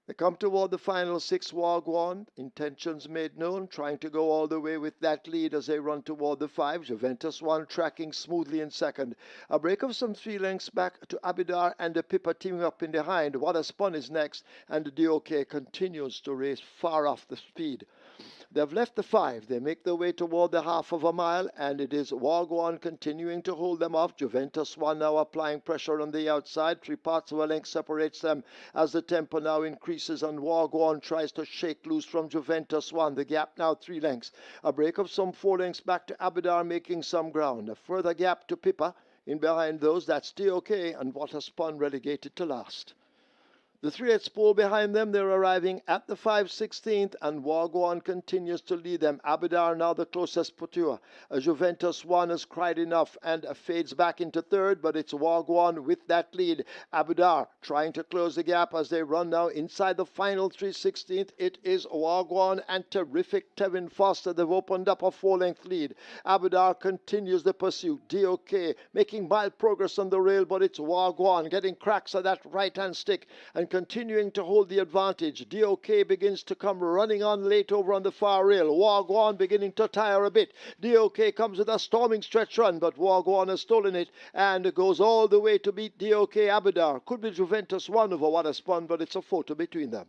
They come toward the final 6. Wagwan, intentions made known, trying to go all the way with that lead as they run toward the 5. Juventus 1 tracking smoothly in second. A break of some 3 lengths back to Abadar and the Pippa teaming up in behind. What a spun is next and the DOK continues to race far off the speed. They've left the 5. They make their way toward the half of a mile, and it is Wagwan continuing to hold them off. Juventus 1 now applying pressure on the outside. 3 parts of a length separates them as the tempo now increases, and Wagwan tries to shake loose from Juventus 1. The gap now 3 lengths. A break of some 4 lengths back to Abadar, making some ground. A further gap to Pippa. In behind those, that's DOK, and What a Spun relegated to last. The 3/8 pole behind them, they're arriving at the 5/16th, and Wagwan continues to lead them. Abadar now the closest pursuer. Juventus 1 has cried enough and fades back into 3rd, but it's Wagwan with that lead. Abadar trying to close the gap as they run now inside the final 3/16th. It is Wagwan and terrific Tevin Foster. They've opened up a 4-length lead. Abadar continues the pursuit. DOK making mild progress on the rail, but it's Wagwan getting cracks at that right-hand stick and continuing to hold the advantage. DOK begins to come running on late over on the far rail. Wagwan beginning to tire a bit. DOK comes with a storming stretch run, but Wagwan has stolen it and goes all the way to beat DOK. Abadar could be Juventus 1 over What a Spun, but it's a photo between them.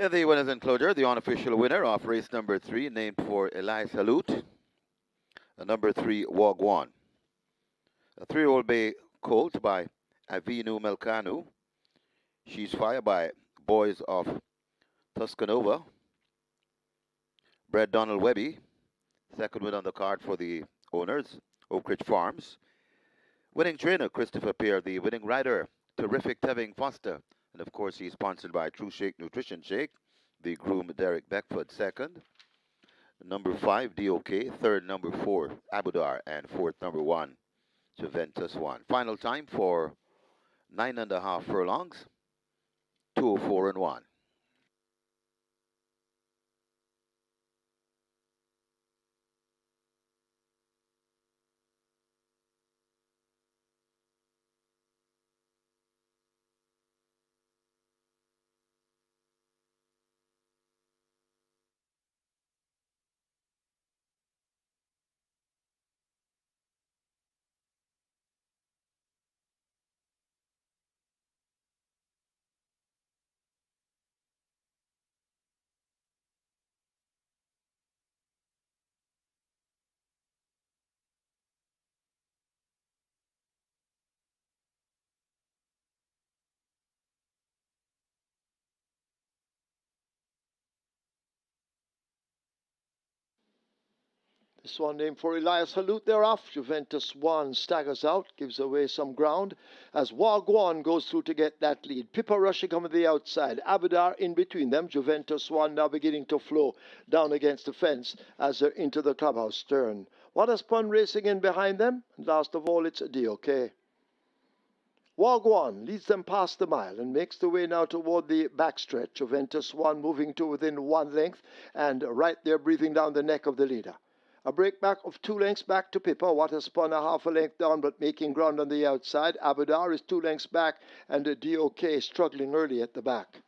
In the winners enclosure, the unofficial winner of race number 3, named for Elias Salute, number 3, Wagwan. A 3-year-old bay colt by Avinu Melkanu. She's fired by Boys of Tuscanova. Bred Donald Webby, second win on the card for the owners, Oak Ridge Farms. Winning trainer, Christopher Peer. The winning rider, Terrific Tevin Foster. And of course, he's sponsored by True Shake Nutrition Shake. The groom, Derek Beckford, second. Number 5, DOK. Third, number 4, Abudar. And fourth, number 1, Juventus 1. Final time for 9.5 furlongs, 2:04 and 1. This one named for Elias Salute. They're off. Juventus 1 staggers out, gives away some ground as Wagwan goes through to get that lead. Pippa rushing coming to the outside. Abadar in between them. Juventus 1 now beginning to flow down against the fence as they're into the clubhouse turn. What a spun racing in behind them. And last of all, it's a DOK. Wagwan leads them past the mile and makes the way now toward the backstretch. Juventus 1 moving to within 1 length and right there breathing down the neck of the leader. A break back of 2 lengths back to Pippa. What has spun a half a length down but making ground on the outside. Abudar is 2 lengths back and the DOK struggling early at the back.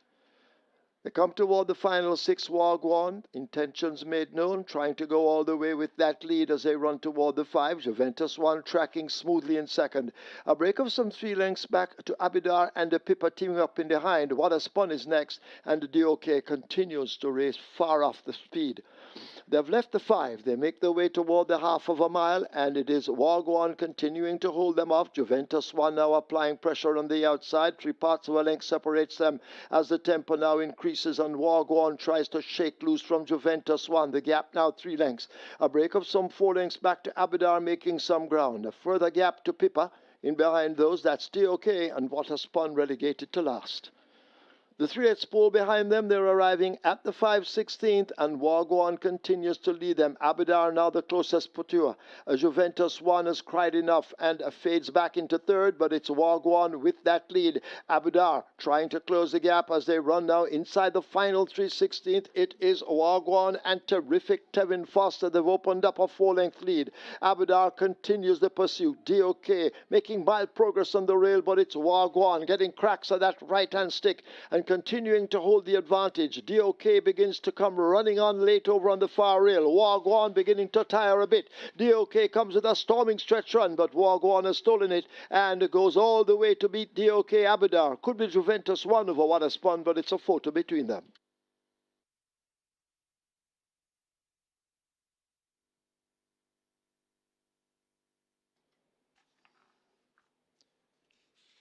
They come toward the final 6. Wagwan, intentions made known, trying to go all the way with that lead as they run toward the 5. Juventus 1 tracking smoothly in second. A break of some 3 lengths back to Abidar and the Pippa teaming up in behind. What a spun is next and the DOK continues to race far off the speed. They've left the 5. They make their way toward the half of a mile, and it is Wagwan continuing to hold them off. Juventus 1 now applying pressure on the outside. 3 parts of a length separates them as the tempo now increases, and Wagwan tries to shake loose from Juventus 1. The gap now 3 lengths. A break of some 4 lengths back to Abadar, making some ground. A further gap to Pippa. In behind those, that's DOK, and What a Spun relegated to last. The 3-8 spool behind them, they're arriving at the 5/16th, and Wagwan continues to lead them. Abadar now the closest pursuer. Juventus 1 has cried enough and fades back into third, but it's Wagwan with that lead. Abadar trying to close the gap as they run now inside the final 3/16th. It is Wagwan and Terrific Tevin Foster. They've opened up a 4-length lead. Abadar continues the pursuit. DOK making mild progress on the rail, but it's Wagwan getting cracks of that right-hand stick and continuing to hold the advantage. DOK begins to come running on late over on the far rail. Wagwan beginning to tire a bit. DOK comes with a storming stretch run, but Wagwan has stolen it and goes all the way to beat DOK. Abadar. Could be Juventus 1 over What a Spun, but it's a photo between them.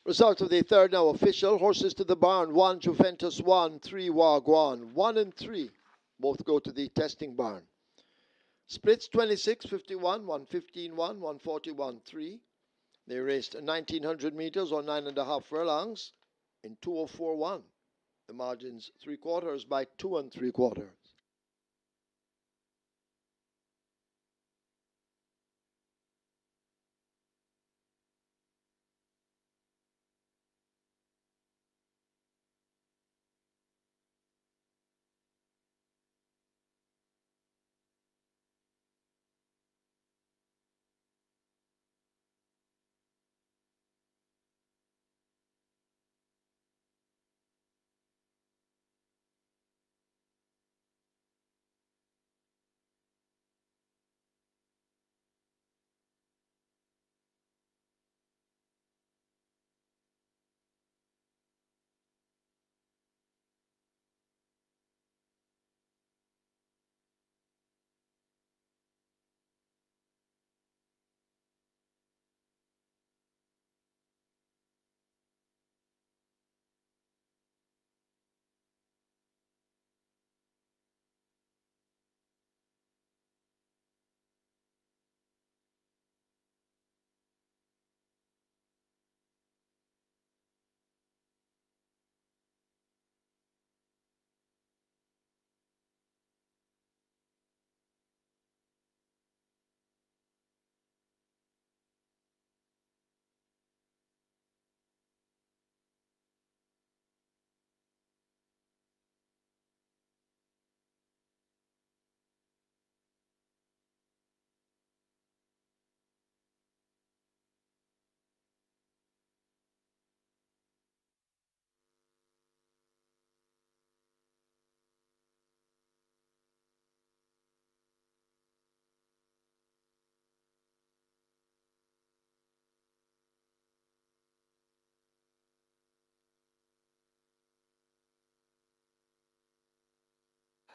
Result of the third now official. Horses to the barn. 1 Juventus 1, 3 Wagwan. 1 and 3 both go to the testing barn. Splits 26-51, 115-1, 141-3. They raced 1900 meters or 9.5 furlongs in 2:04.1. The margins 3/4 by 2 3/4.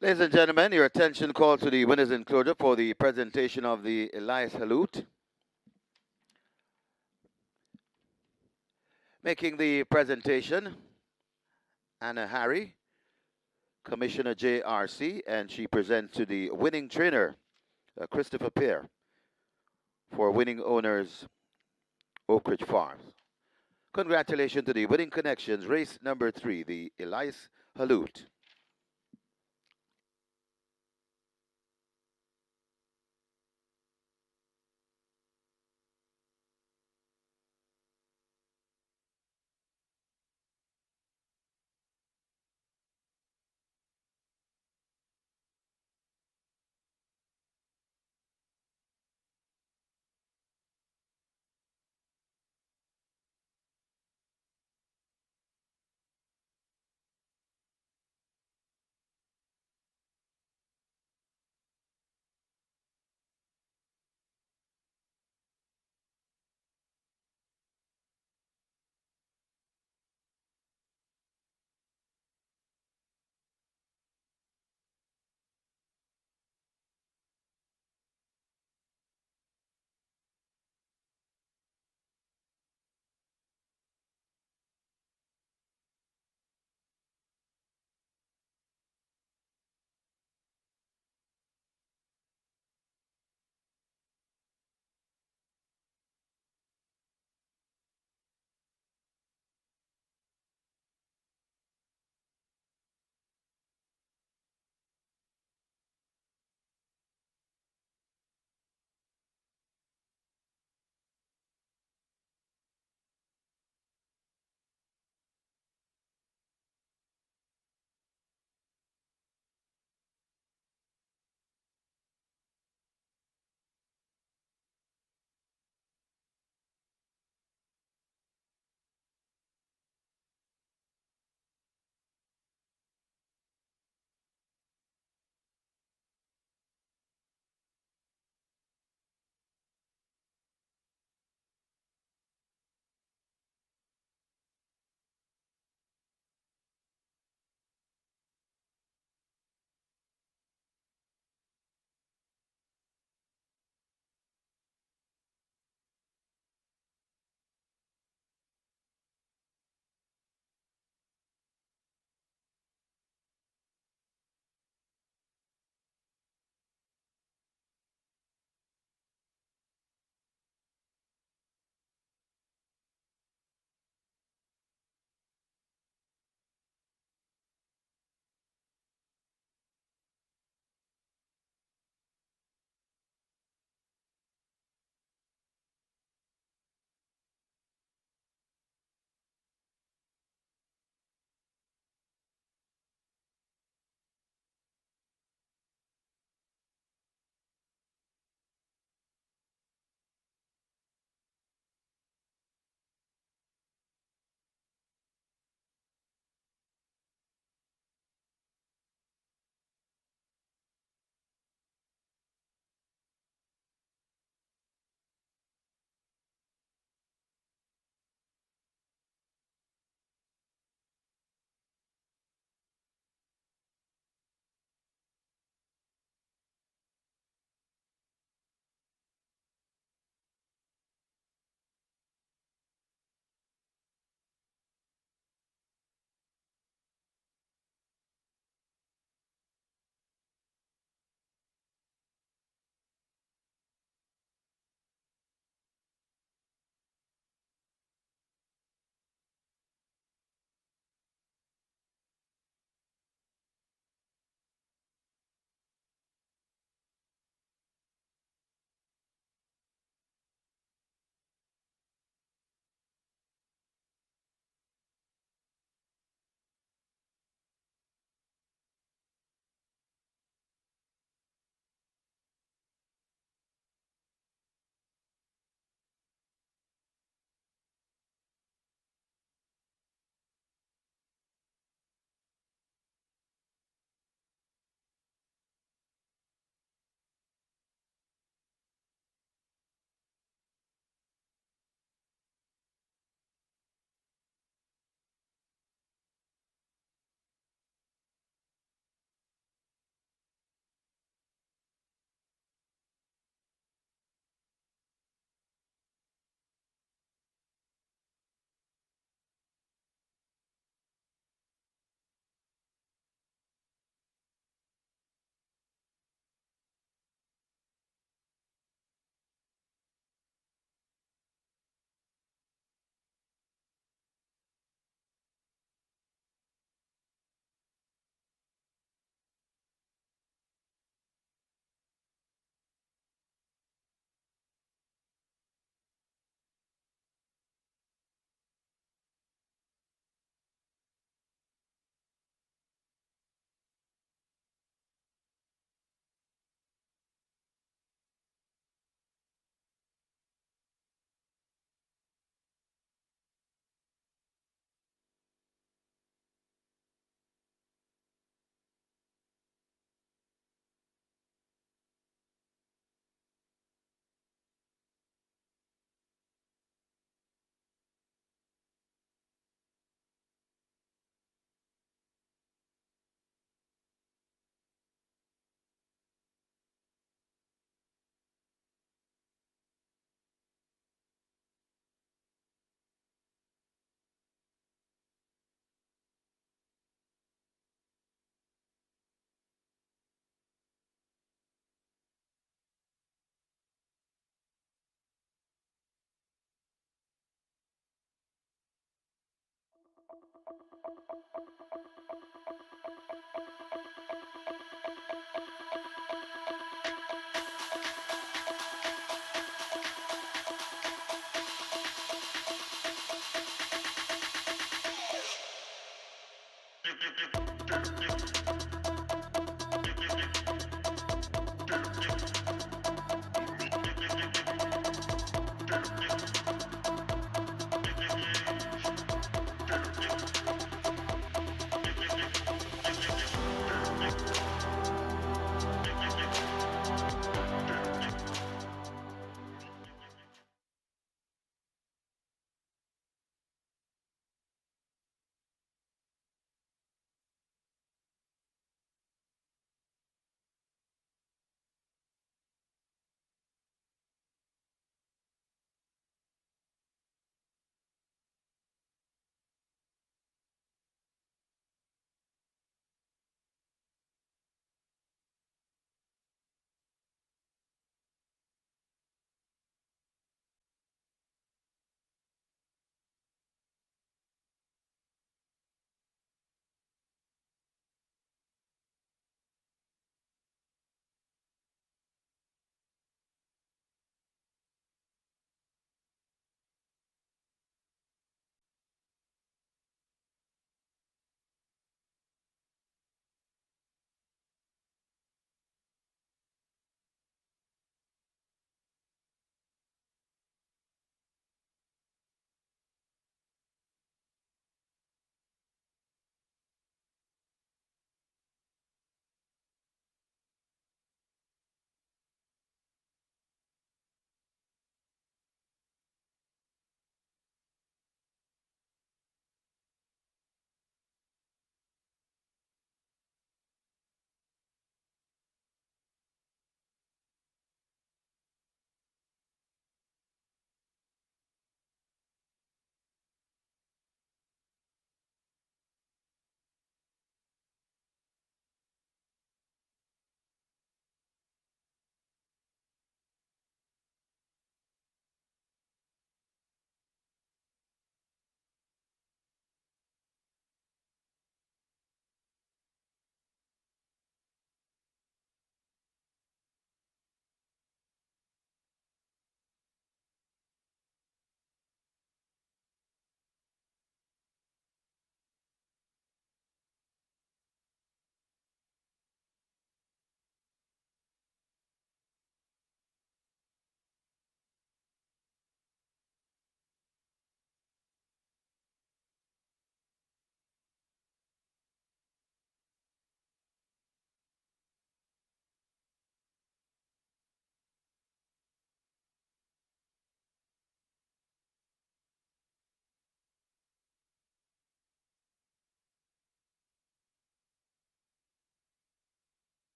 Ladies and gentlemen, your attention called to the winners enclosure for the presentation of the Elias Halut. Making the presentation, Anna Harry, Commissioner JRC, and she presents to the winning trainer, Christopher Pear, for winning owners, Oak Ridge Farms. Congratulations to the winning connections, race number 3, the Elias Halut.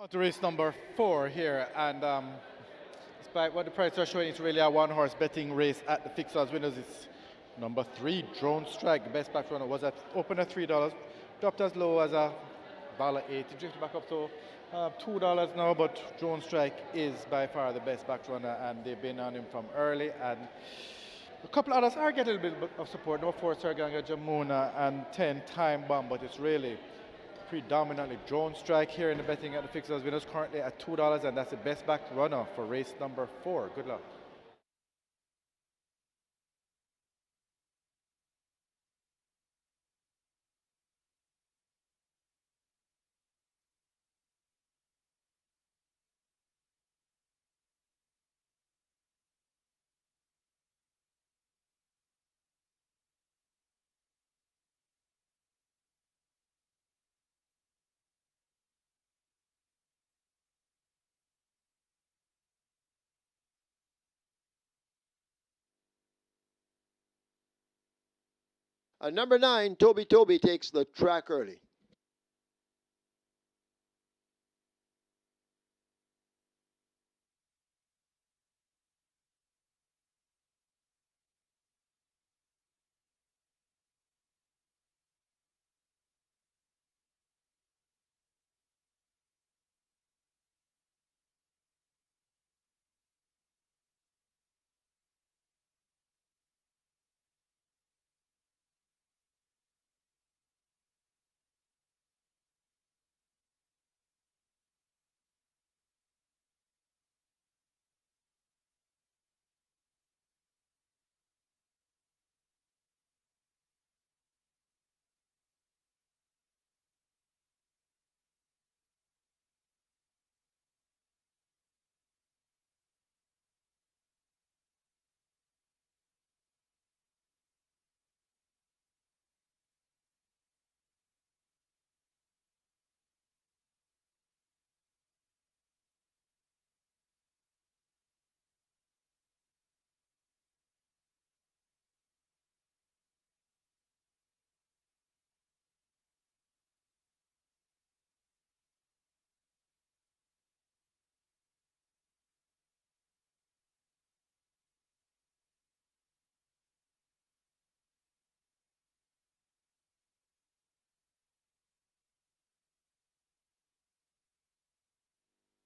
On to race number 4 here, and despite what the prices are showing, it's really a one-horse betting race at the fixers. Winners is number 3, Drone Strike. The best back runner was at open at $3, dropped as low as $1.80, it drifted back up to $2 now, but Drone Strike is by far the best back runner, and they've been on him from early. And a couple others are getting a little bit of support. No 4 Serganga Jamuna and 10 Time Bomb, but it's really predominantly Drone Strike here in the betting at the fixers. Winners currently at $2, and that's the best back runner for race number 4. Good luck. Number 9, Toby Toby takes the track early.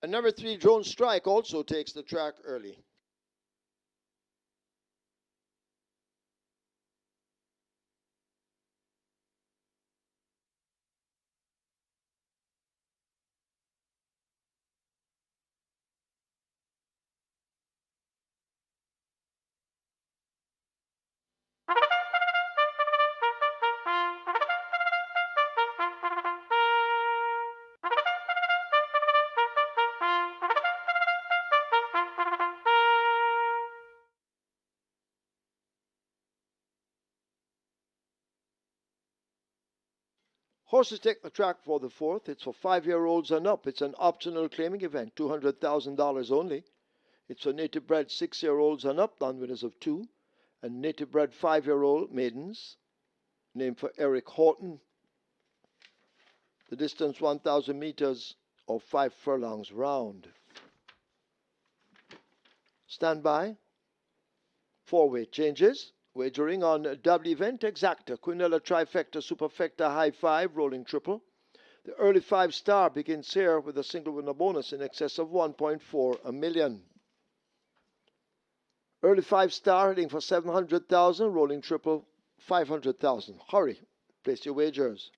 And number 3, Drone Strike, also takes the track early. Horses take the track for the 4th. It's for 5-year-olds and up. It's an optional claiming event, $200,000 only. It's for native bred 6-year-olds and up, non-winners of 2, and native bred 5-year-old maidens, named for Eric Horton. The distance 1,000 meters or 5 furlongs round. Stand by. 4-weight changes. Wagering on double event exacta, quinella trifecta, superfecta, high 5, rolling triple. The early 5-star begins here with a single winner bonus in excess of 1.4 million. Early 5-star heading for 700,000, rolling triple 500,000. Hurry, place your wagers.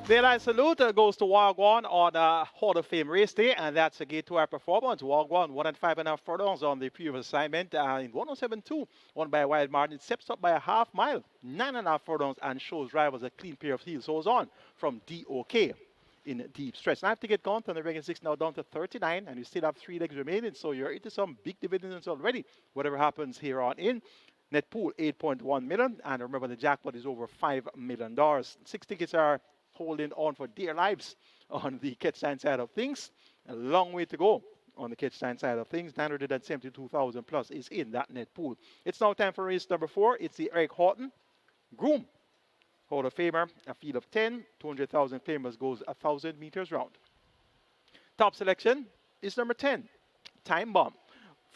Daylight salute goes to Wagwan on Hall of Fame race day, and that's a gate to our performance. Wagwan 1.5 furlongs on the previous assignment in 107.2, won by a wide margin, steps up by a half mile, 9.5 furlongs, and shows drivers a clean pair of heels. Holds on from DOK in deep stretch. Now, I have to get count on the regular 6 now down to 39, and you still have 3 legs remaining, so you're into some big dividends already, whatever happens here on in. Net pool 8.1 million, and remember the jackpot is over $5 million. 6 tickets are holding on for dear lives on the catch-stand side of things. A long way to go on the catch-stand side of things. 972,000 plus is in that net pool. It's now time for race number 4. It's the Eric Horton Groom Hall of Famer, a field of 10. 200,000 claimers goes 1,000 meters round. Top selection is number 10, Time Bomb.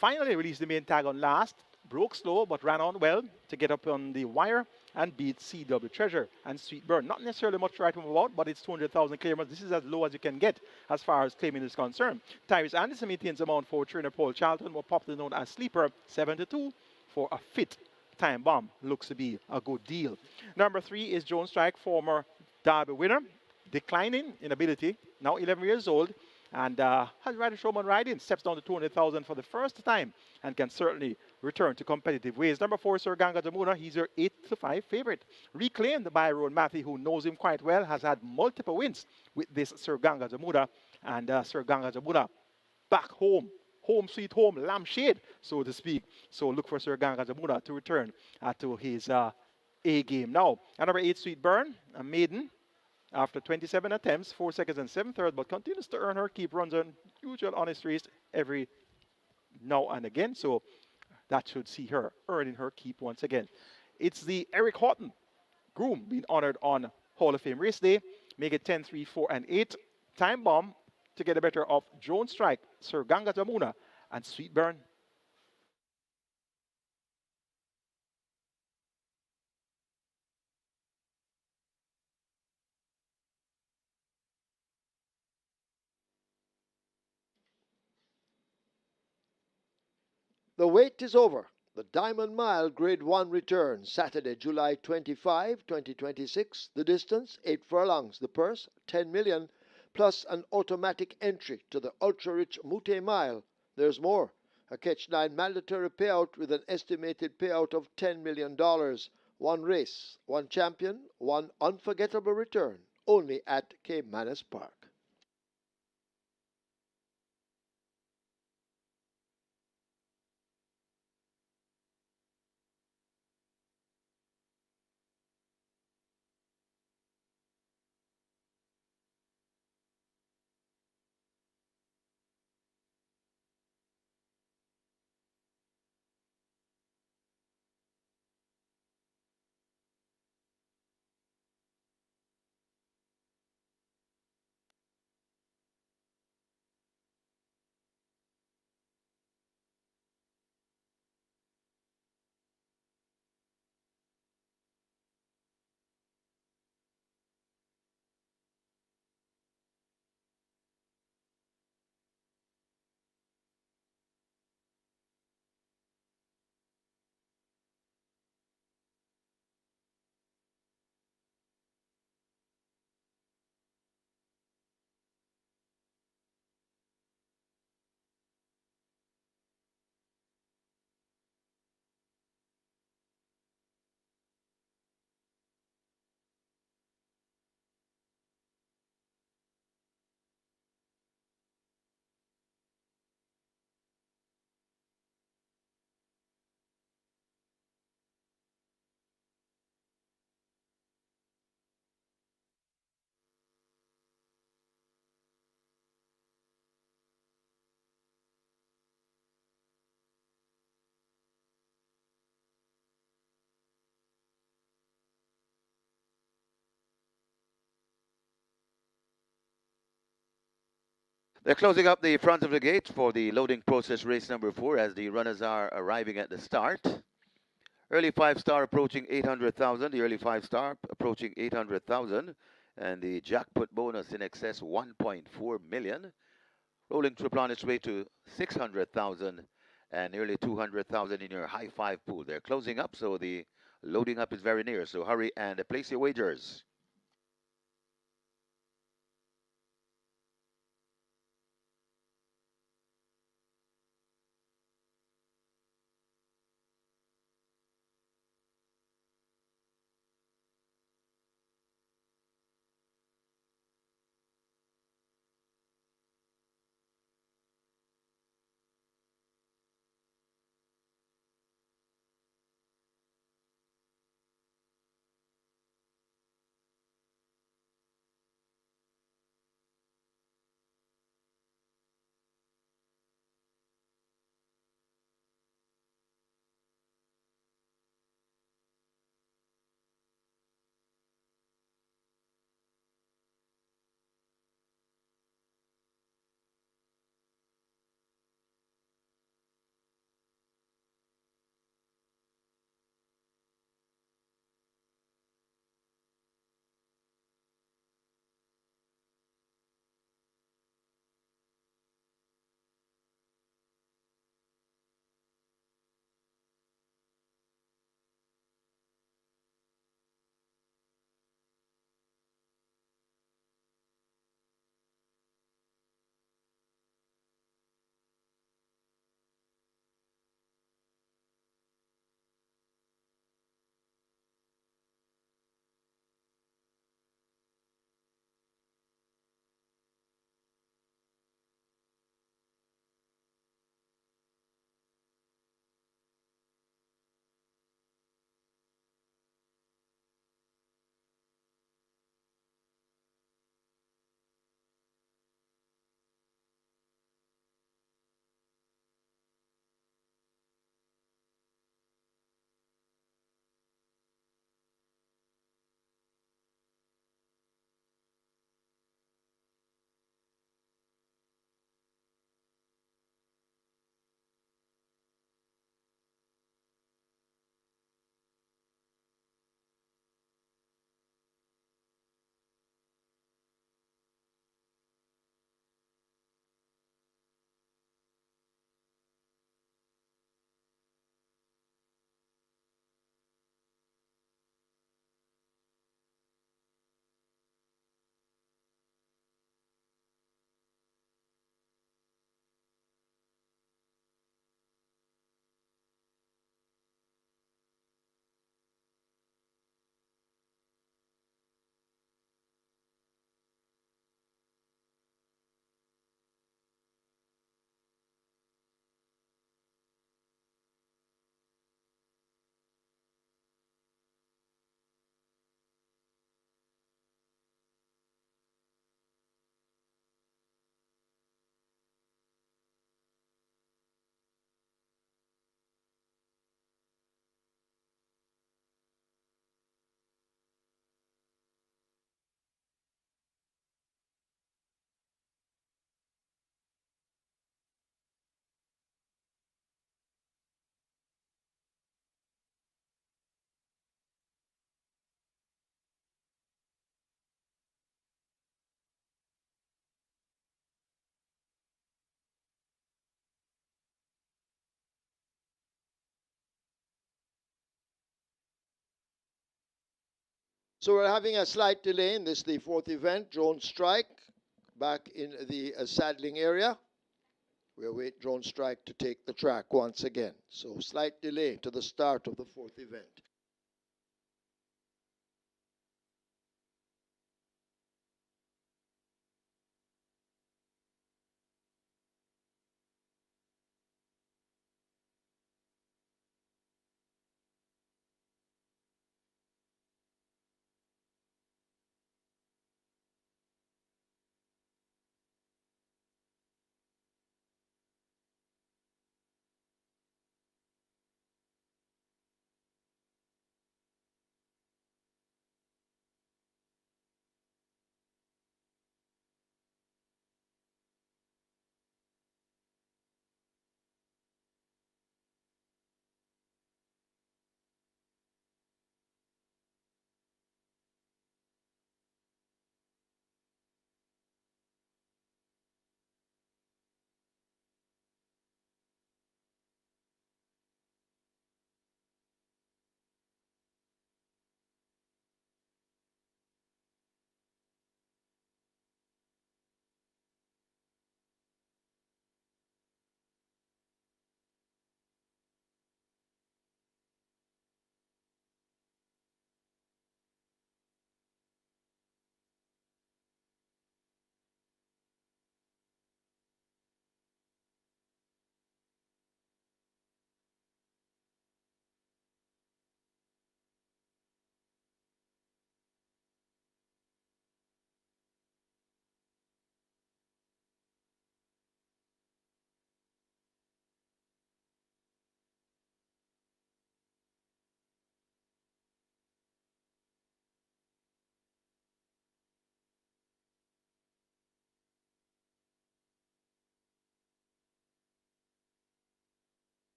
Finally released the main tag on last. Broke slow, but ran on well to get up on the wire and beat CW Treasure and Sweet Burn. Not necessarily much to write home about, but it's 200,000 claimers. This is as low as you can get as far as claiming is concerned. Tyrese Anderson maintains amount for trainer Paul Charlton, more popularly known as Sleeper, 72 for a fit time bomb. Looks to be a good deal. Number 3 is Jones Strike, former Derby winner, declining in ability, now 11 years old, and has Ryder Showman riding, steps down to 200,000 for the first time and can certainly return to competitive ways. Number 4, Sir Ganga Jamuna. He's your 8-5 favorite. Reclaimed by Rowan Matthew, who knows him quite well, has had multiple wins with this Sir Ganga Jamuna. And Sir Ganga Jamuna back home. Home sweet home, lampshade, so to speak. So look for Sir Ganga Jamuna to return to his A game now. And number 8, Sweet Burn, a maiden. After 27 attempts, 4 seconds and 7 thirds, but continues to earn her keep, runs on usual honest race every now and again. So that should see her earning her keep once again. It's the Eric Houghton groom being honored on Hall of Fame race day. Make it 10, 3, 4, and 8. Time bomb to get the better of Jones Strike, Sir Ganga Jamuna, and Sweet Burn. The wait is over. The Diamond Mile Grade 1 returns Saturday, July 25, 2026. The distance, 8 furlongs. The purse, 10 million, plus an automatic entry to the ultra-rich Mute Mile. There's more. A Catch 9 mandatory payout with an estimated payout of $10 million. One race, one champion, one unforgettable return. Only at Caymanas Park. They're closing up the front of the gate for the loading process race number 4 as the runners are arriving at the start. Early 5-star approaching 800,000. The early 5-star approaching 800,000. And the jackpot bonus in excess 1.4 million. Rolling triple on its way to 600,000 and nearly 200,000 in your high 5 pool. They're closing up, so the loading up is very near. So hurry and place your wagers. So we're having a slight delay in this, the fourth event, drone strike, back in the saddling area. We'll wait drone strike to take the track once again. So slight delay to the start of the fourth event.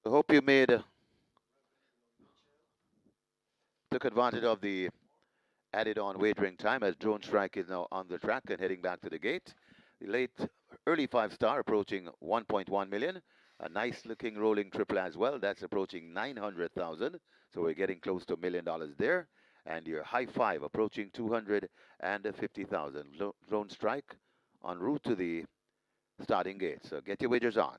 I hope you took advantage of the added on wagering time as Drone Strike is now on the track and heading back to the gate. The late early 5-star approaching 1.1 million. A nice looking rolling triple as well. That's approaching 900,000. So we're getting close to $1 million there. And your high five approaching 250,000. Drone Strike en route to the starting gate. So get your wagers on.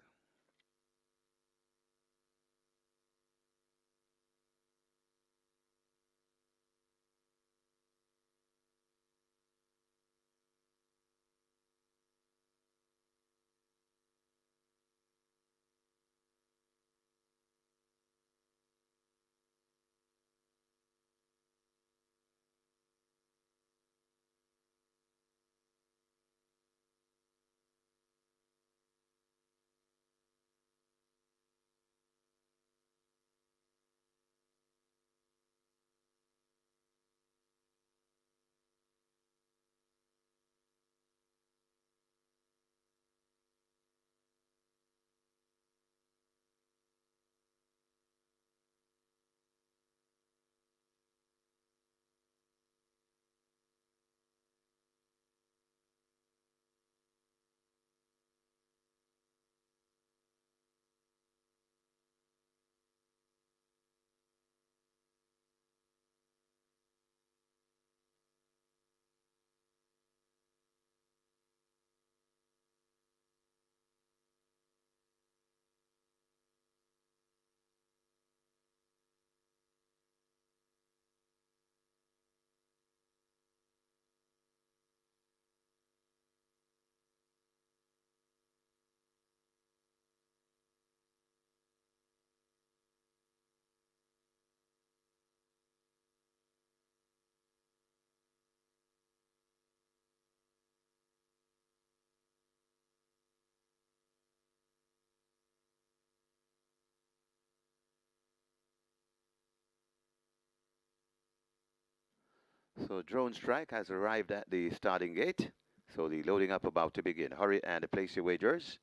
So Drone Strike has arrived at the starting gate. So the loading up about to begin. Hurry and place your wagers.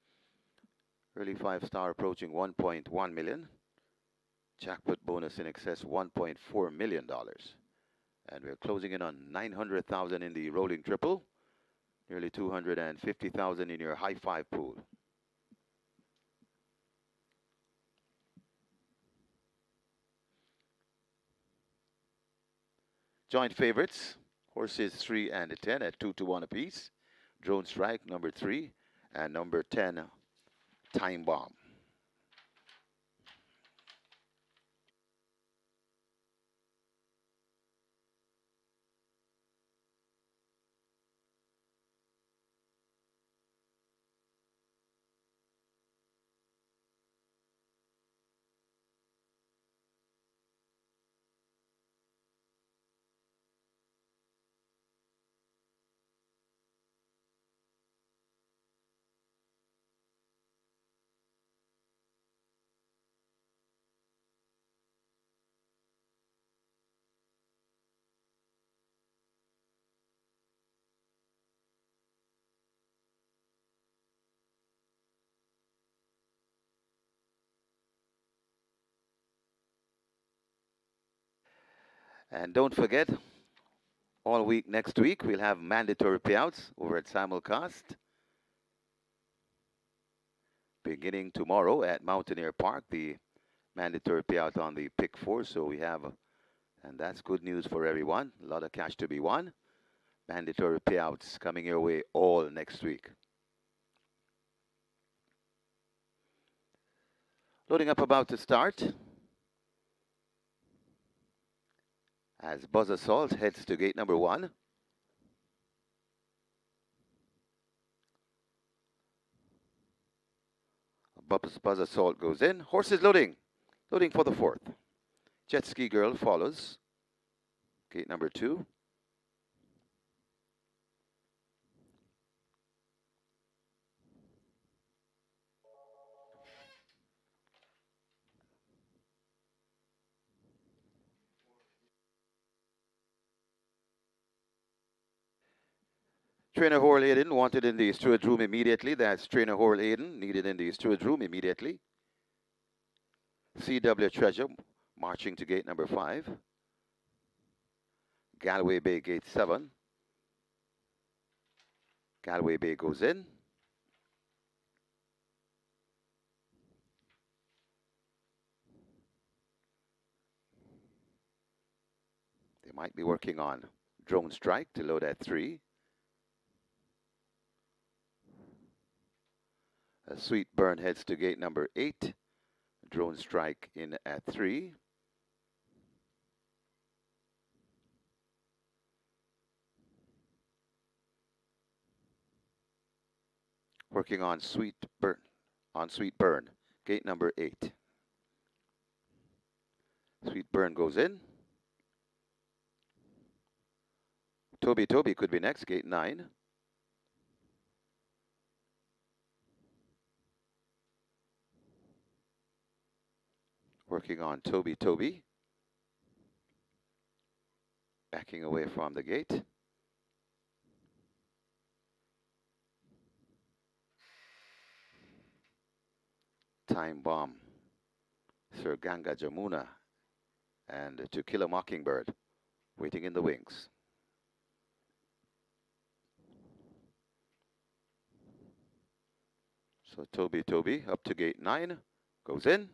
Early 5-star approaching 1.1 million. Jackpot bonus in excess $1.4 million. And we're closing in on 900,000 in the rolling triple. Nearly 250,000 in your high five pool. Joint favorites, horses 3 and 10 at 2-1 apiece. Drone Strike, number 3, and number 10, Time Bomb. And don't forget, all week next week, we'll have mandatory payouts over at Simulcast. Beginning tomorrow at Mountaineer Park, the mandatory payout on the pick 4. So we have, and that's good news for everyone. A lot of cash to be won. Mandatory payouts coming your way all next week. Loading up, about to start. As Buzz Assault heads to gate number 1. Buzz Assault goes in. Horses loading. Loading for the 4th. Jet Ski Girl follows. Gate number 2. Trainer Hall Hayden wanted in the steward's room immediately. That's Trainer Hall Hayden needed in the steward's room immediately. CW Treasure marching to gate number 5. Galway Bay gate 7. Galway Bay goes in. They might be working on Drone Strike to load at 3. A Sweet Burn heads to gate number 8. Drone Strike in at 3. Working on Sweet Burn, gate number 8. Sweet Burn goes in. Toby could be next, gate 9. Working on Toby. Backing away from the gate. Time Bomb, Sir Ganga Jamuna, and To Kill a Mockingbird, waiting in the wings. So Toby up to gate 9, goes in.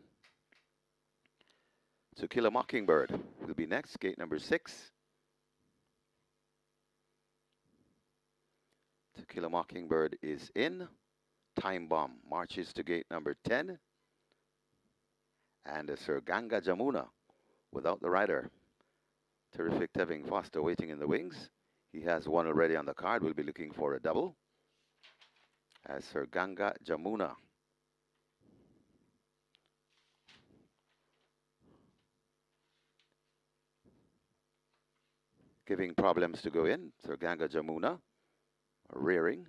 To Kill a Mockingbird will be next, gate number 6. To Kill a Mockingbird is in. Time Bomb marches to gate number 10. And Sir Ganga Jamuna without the rider. Terrific Tevin Foster waiting in the wings. He has one already on the card. We'll be looking for a double. As Sir Ganga Jamuna. Giving problems to go in. Sir Ganga Jamuna rearing.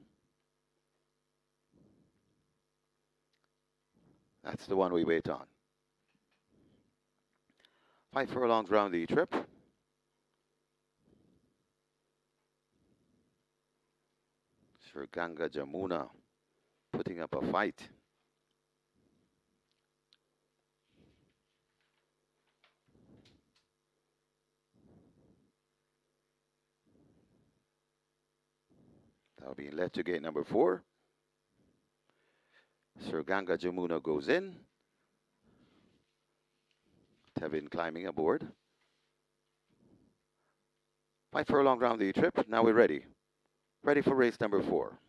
That's the one we wait on. 5 furlongs round the trip. Sir Ganga Jamuna putting up a fight. Now being led to gate number 4. Sir Ganga Jamuna goes in. Tevin climbing aboard. 5 furlong round the trip. Now we're ready. Ready for race number 4.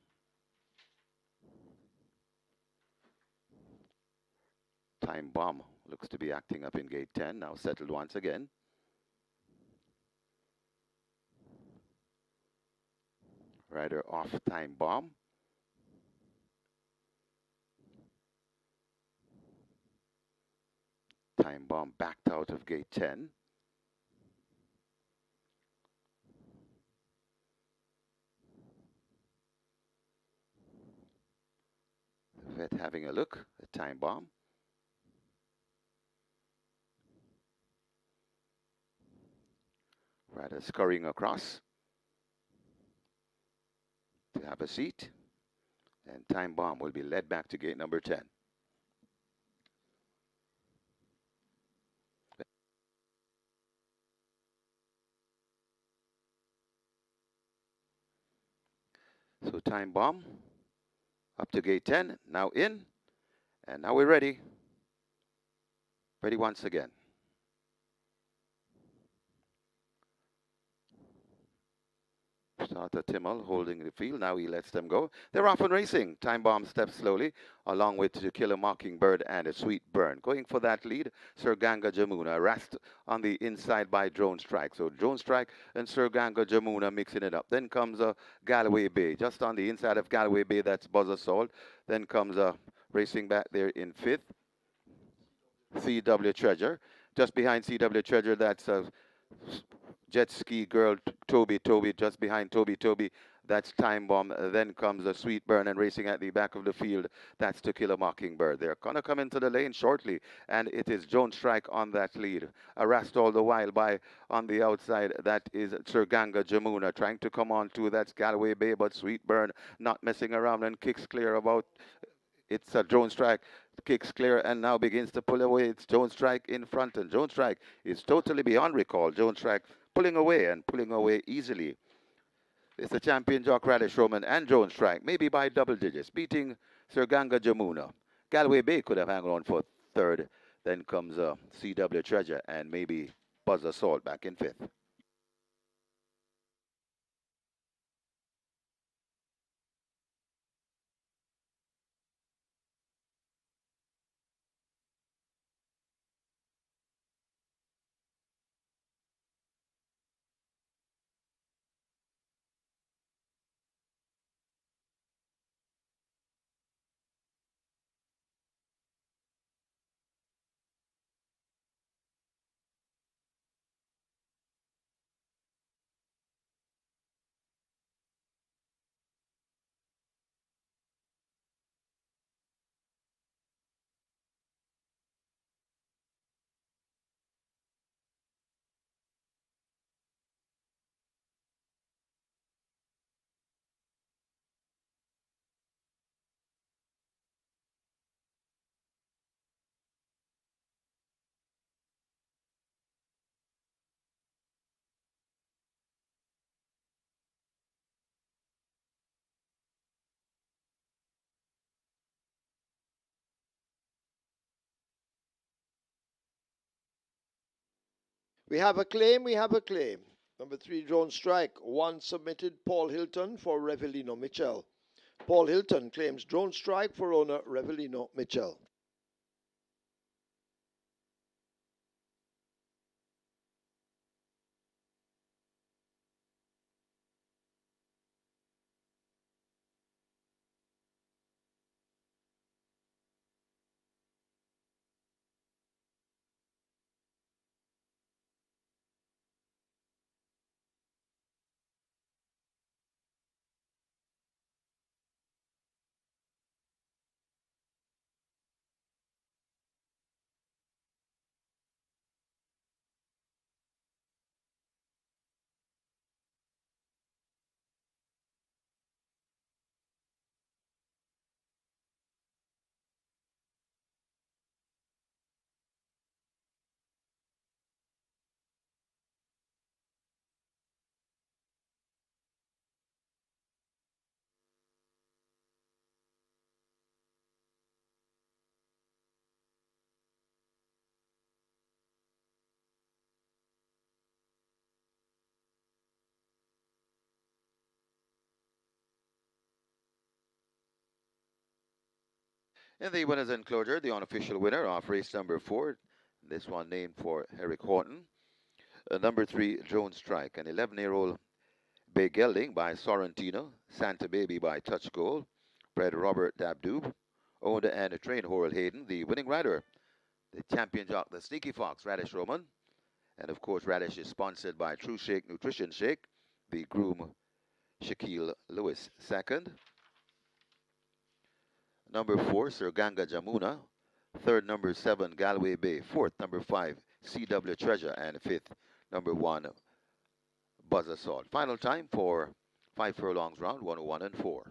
Time Bomb looks to be acting up in gate 10. Now settled once again. Rider off Time Bomb. Time Bomb backed out of gate 10. Vet having a look at Time Bomb. Rider scurrying across to have a seat. And Time Bomb will be led back to gate number 10. So Time Bomb up to gate 10, now in, and now we're ready. Ready once again. Starter Timmel holding the field, now he lets them go. They're off and racing. Time Bomb steps slowly, along with To Kill a Mockingbird and A Sweet Burn. Going for that lead, Sir Ganga Jamuna, harassed on the inside by Drone Strike. So Drone Strike and Sir Ganga Jamuna mixing it up. Then comes Galway Bay. Just on the inside of Galway Bay, that's Buzz Assault. Then comes racing back there in 5th, CW Treasure. Just behind CW Treasure, that's Jet Ski Girl, Toby, just behind Toby, that's Time Bomb. Then comes a Sweet Burn, and racing at the back of the field, that's To Kill a Mockingbird. They're going to come into the lane shortly, and it is Joan Strike on that lead. Harassed all the while by, on the outside, that is Sir Ganga Jamuna, trying to come on to, that's Galway Bay, but Sweet Burn not messing around and kicks clear about. It's a Drone Strike, kicks clear and now begins to pull away. It's Drone Strike in front, and Drone Strike is totally beyond recall. Drone Strike pulling away and pulling away easily. It's the champion Jock Radish Roman and Drone Strike, maybe by double digits, beating Sir Ganga Jamuna. Galway Bay could have hung on for 3rd. Then comes CW Treasure and maybe Buzz Assault back in 5th. We have a claim, we have a claim. Number 3, Drone Strike. 1 submitted, Paul Hilton for Revelino Mitchell. Paul Hilton claims Drone Strike for owner Revelino Mitchell. In the winner's enclosure, the unofficial winner of race number 4, this one named for Eric Horton. Number 3, Drone Strike, an 11-year-old bay gelding by Sorrentino, Santa Baby by Touch Gold, bred Robert Dabdoob, owned and trained Horal Hayden, the winning rider, the champion jock, the Sneaky Fox, Radish Roman. And of course, Radish is sponsored by True Shake Nutrition Shake, the groom Shaquille Lewis, second. Number 4, Sir Ganga Jamuna. Third, number 7, Galway Bay. Fourth, number 5, CW Treasure. And fifth, number 1, Buzz Assault. Final time for 5 furlongs round, 101 and 4.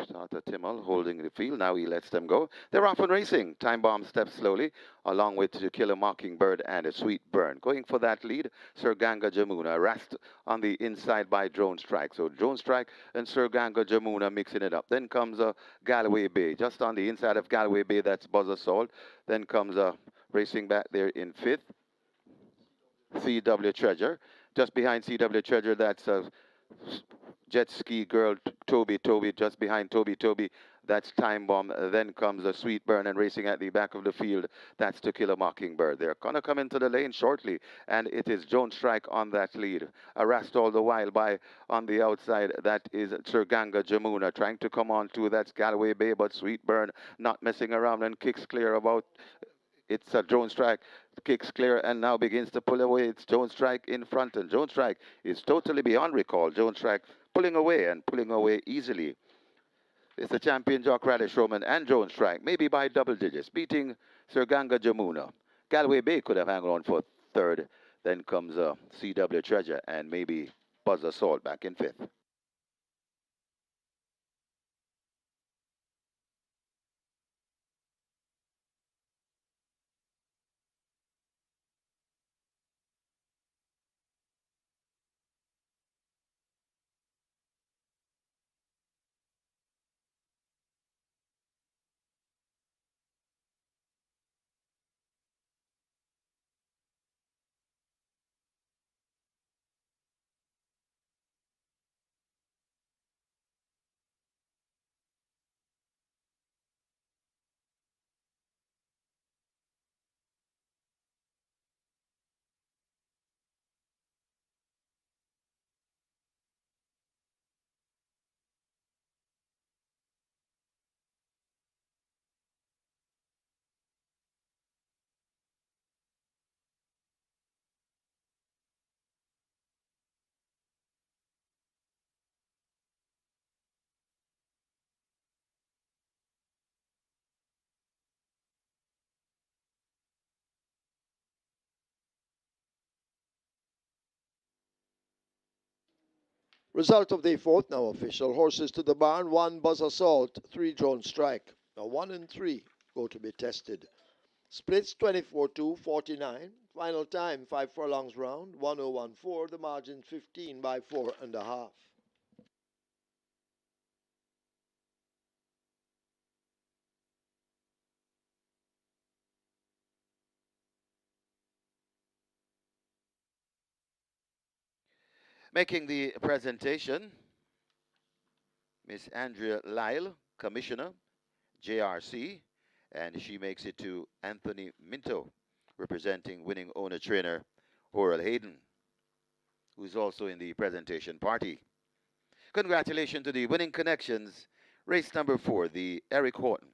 Starter Timmel holding the field. Now he lets them go. They're off and racing. Time Bomb steps slowly, along with To Kill a Mockingbird and A Sweet Burn. Going for that lead, Sir Ganga Jamuna, rest on the inside by Drone Strike. So Drone Strike and Sir Ganga Jamuna mixing it up. Then comes Galway Bay. Just on the inside of Galway Bay, that's Buzz Assault. Then comes racing back there in fifth, CW Treasure. Just behind CW Treasure, that's Jet Ski Girl, Toby, just behind Toby, that's Time Bomb. Then comes a Sweet Burn, and racing at the back of the field, that's To Kill a Mockingbird. They're going to come into the lane shortly, and it is Drone Strike on that lead. Harassed all the while by, on the outside, that is Sir Ganga Jamuna, trying to come on to, that's Galway Bay, but Sweet Burn not messing around and kicks clear about. It's a Drone Strike, kicks clear and now begins to pull away. It's Drone Strike in front, and Drone Strike is totally beyond recall. Drone Strike pulling away easily. It's the champion jock Radish Roman and Drone Strike, maybe by double digits, beating Sir Ganga Jamuna. Galway Bay could have hung on for third. Then comes CW Treasure and maybe Buzz Assault back in fifth. Result of the fourth, now official. Horses to the barn, 1 Buzz Assault, 3 Drone Strike. Now 1 and 3 go to be tested. Splits 24-2, 49. Final time, 5 furlongs round, 1014. The margin 15 by 4.5. Making the presentation, Miss Andrea Lyle, Commissioner, JRC, and she makes it to Anthony Minto, representing winning owner-trainer Horal Hayden, who's also in the presentation party. Congratulations to the winning connections. Race number 4, the Eric Horton.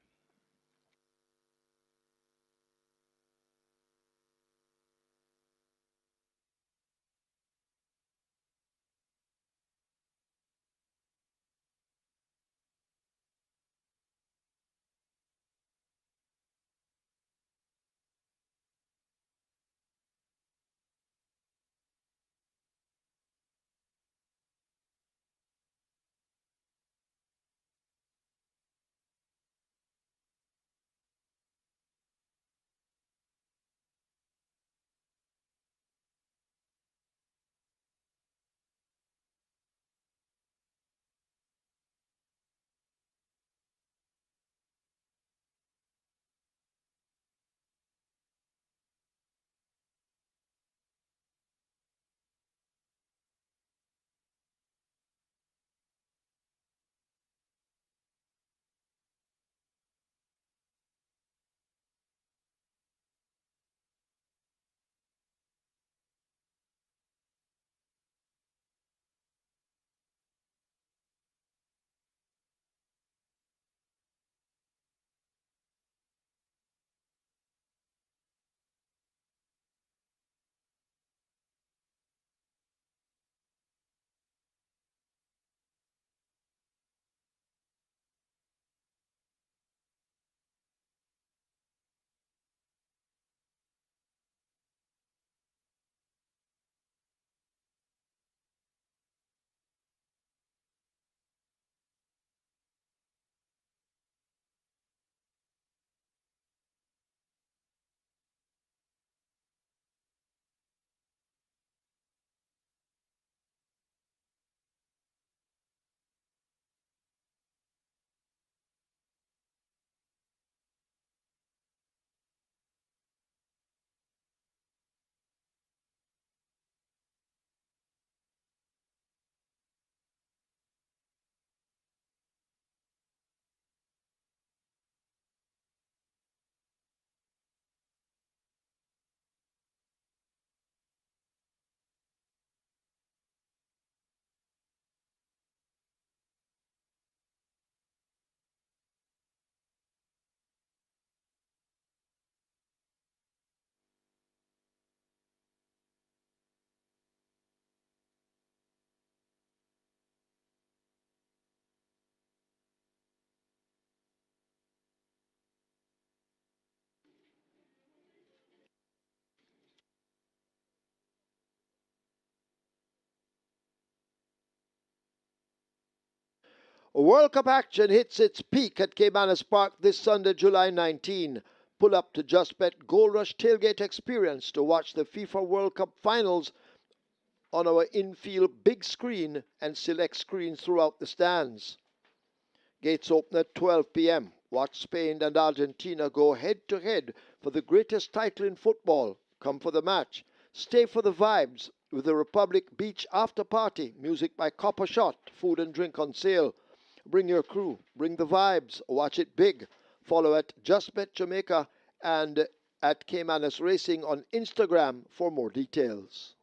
World Cup action hits its peak at Caymanas Park this Sunday, July 19. Pull up to Just Bet Gold Rush tailgate experience to watch the FIFA World Cup finals on our infield big screen and select screens throughout the stands. Gates open at 12 p.m. Watch Spain and Argentina go head-to-head for the greatest title in football. Come for the match. Stay for the vibes with the Republic Beach After Party. Music by Copper Shot. Food and drink on sale. Bring your crew. Bring the vibes. Watch it big. Follow at Just Bet Jamaica and at Caymanas Racing on Instagram for more details.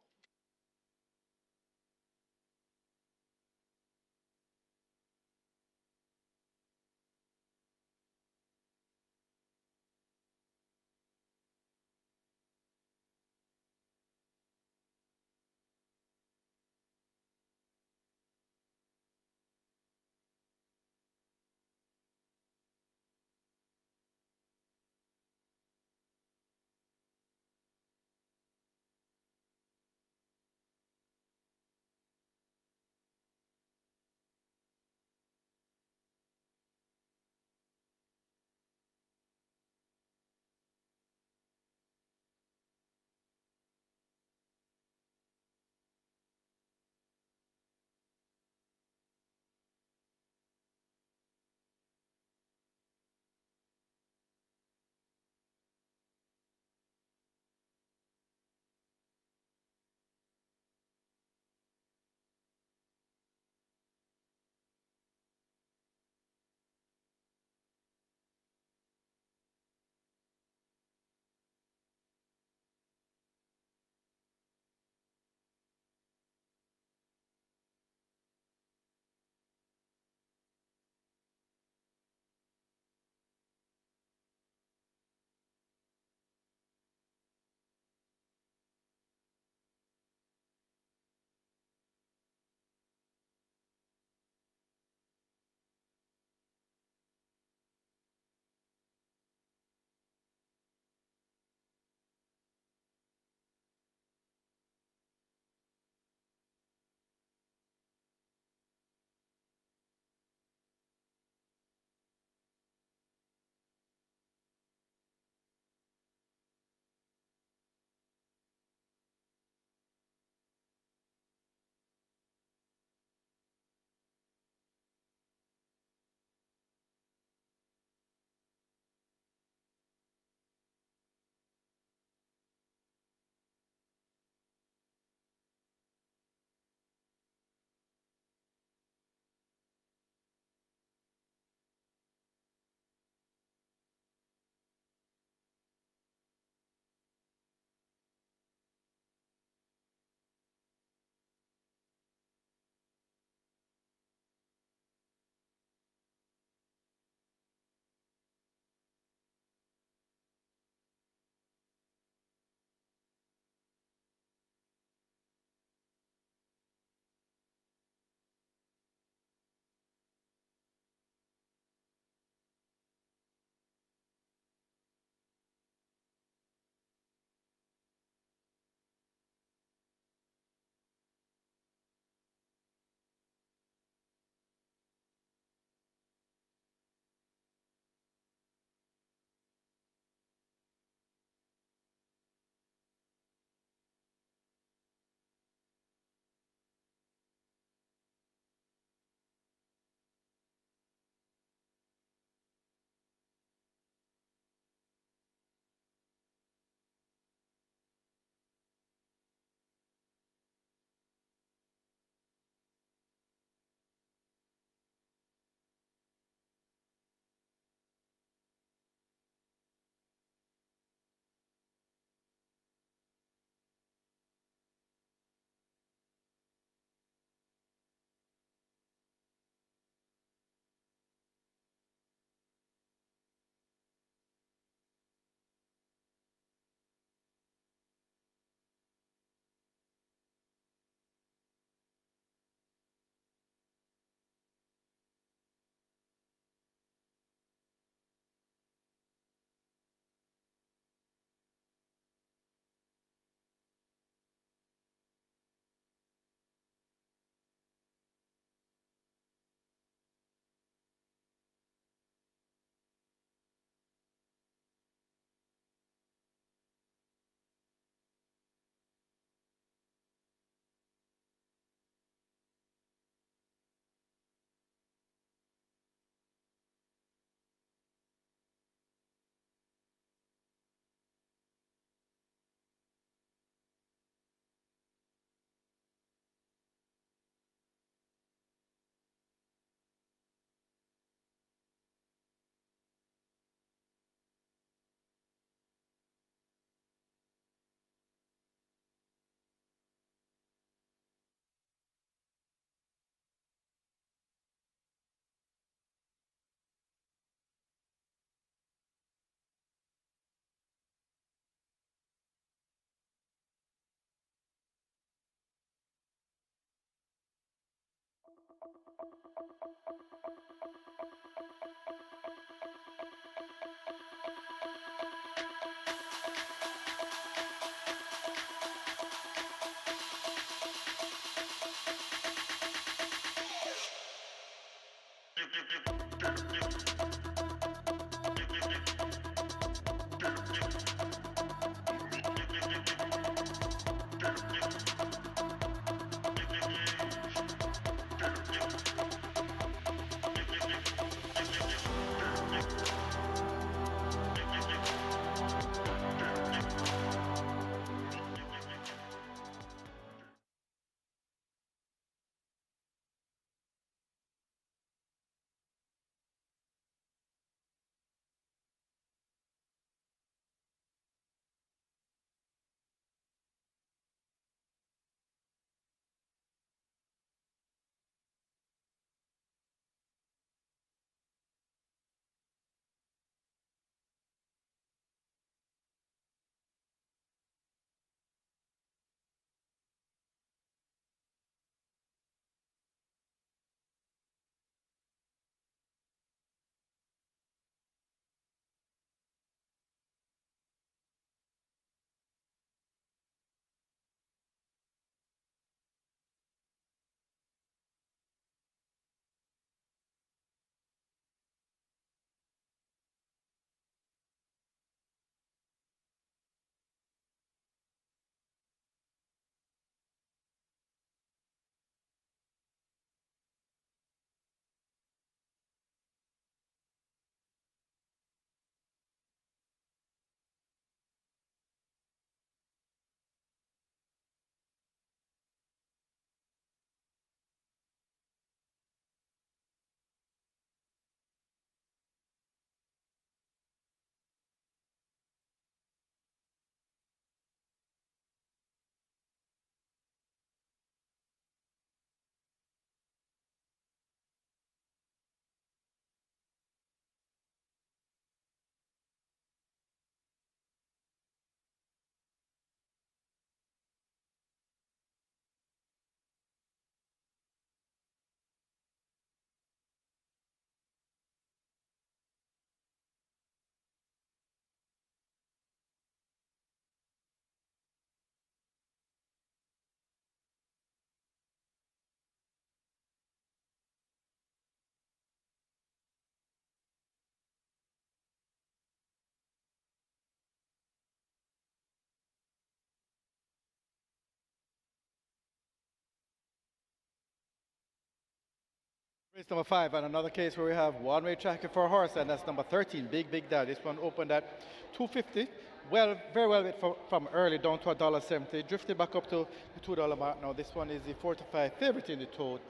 Race number 5, and another case where we have one-way traffic for a horse, and that's number 13, Big Big Dad. This one opened at 250. Well, very well from early down to $1.70. Drifted back up to the $2 mark. Now this one is the 4-5 favorite in the tote.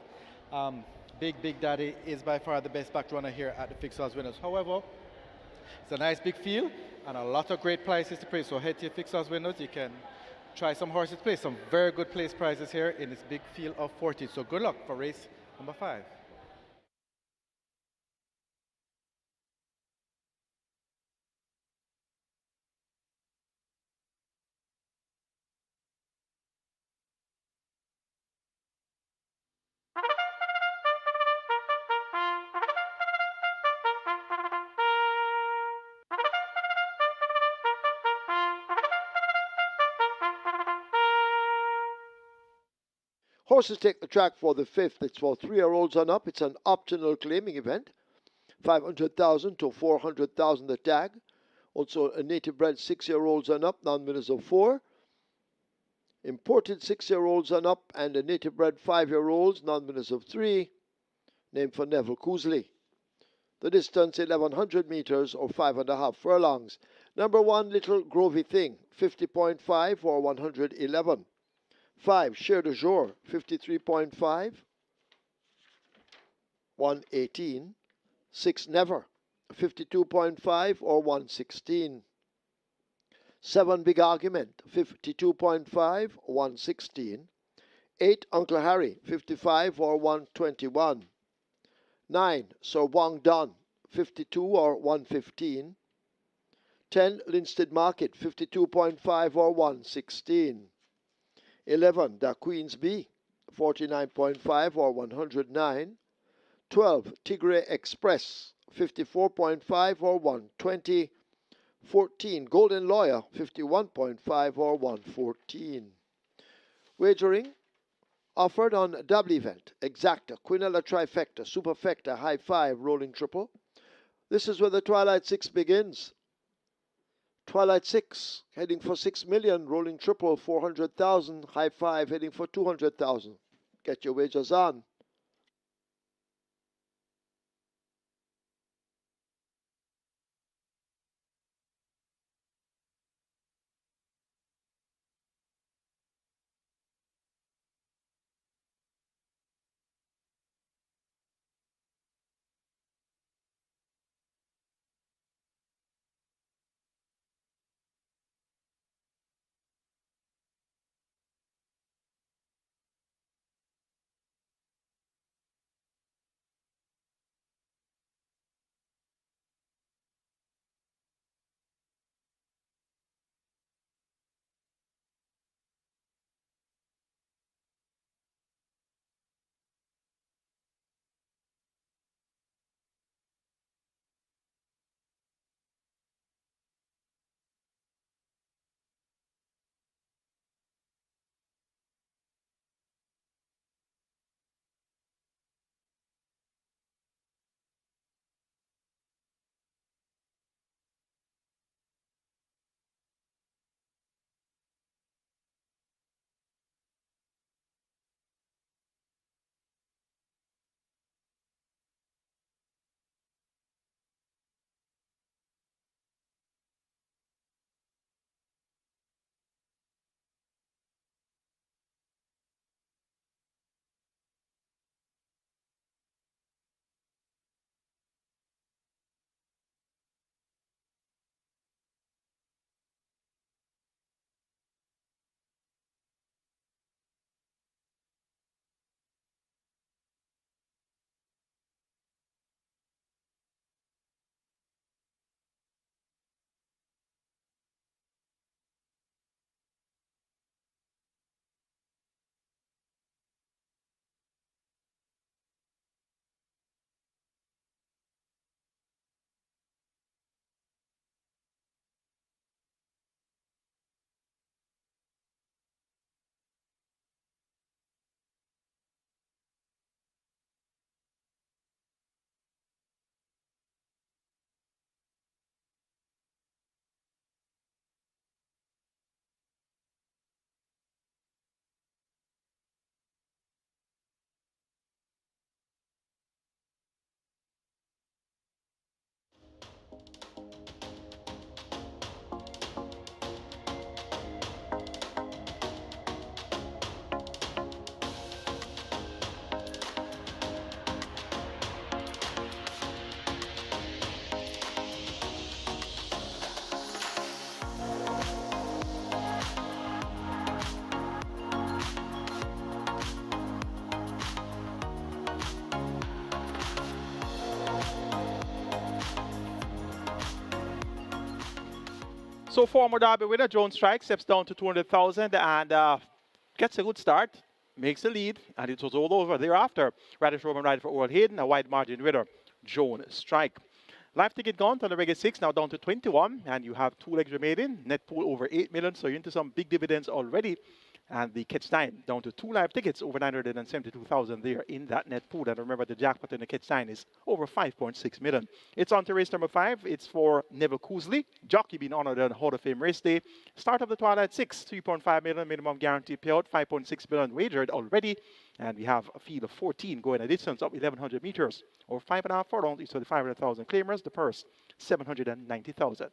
Big Big Daddy is by far the best back runner here at the Fixers Winners. However, it's a nice big field and a lot of great prices to play. So head to your Fixers Winners. You can try some horses to play. Some very good place prizes here in this big field of 40. So good luck for race number 5. Horses take the track for the 5th. It's for 3-year-olds and up. It's an optional claiming event. 500,000 to 400,000 the tag. Also a native bred 6-year-olds and up, non-winners of 4. Imported 6-year-olds and up, and a native bred 5-year-olds, non-winners of 3. Named for Neville Cousley. The distance 1100 meters or 5.5 furlongs. Number 1, Little Grovey Thing, 50.5 or 111. 5, Cher de Jour, 53.5, 118. 6, Never, 52.5 or 116. 7, Big Argument, 52.5, 116. 8, Uncle Harry, 55 or 121. 9, Sir Wong Don, 52 or 115. 10, Linstead Market, 52.5 or 116. 11, Da Queen's Bee, 49.5 or 109. 12. Tigre Express, 54.5 or 120. 14. Golden Lawyer, 51.5 or 114. Wagering offered on double event, exacta, quinella trifecta, superfecta, high five, rolling triple. This is where the Twilight 6 begins. Twilight 6 heading for 6 million, rolling triple 400,000, high five heading for 200,000. Get your wagers on. So former Derby winner Jones Strike steps down to 200,000 and gets a good start, makes the lead, and it was all over thereafter. Radish Roman rider for Oral Hayden, a wide margin winner, Jones Strike. Live ticket count on the regular 6 now down to 21, and you have 2 legs remaining. Net pool over 8 million, so you're into some big dividends already. And the Catch 9 down to 2 live tickets, over 972,000 there in that net pool. And remember, the jackpot in the Catch 9 is over 5.6 million. It's on to race number 5. It's for Neville Cousley, jockey being honored on Hall of Fame race day. Start of the Twilight 6, 3.5 million minimum guaranteed payout, 5.6 million wagered already. And we have a field of 14 going a distance of 1,100 meters, or 5.5 furlongs, each of the 500,000 claimers. The purse, 790,000.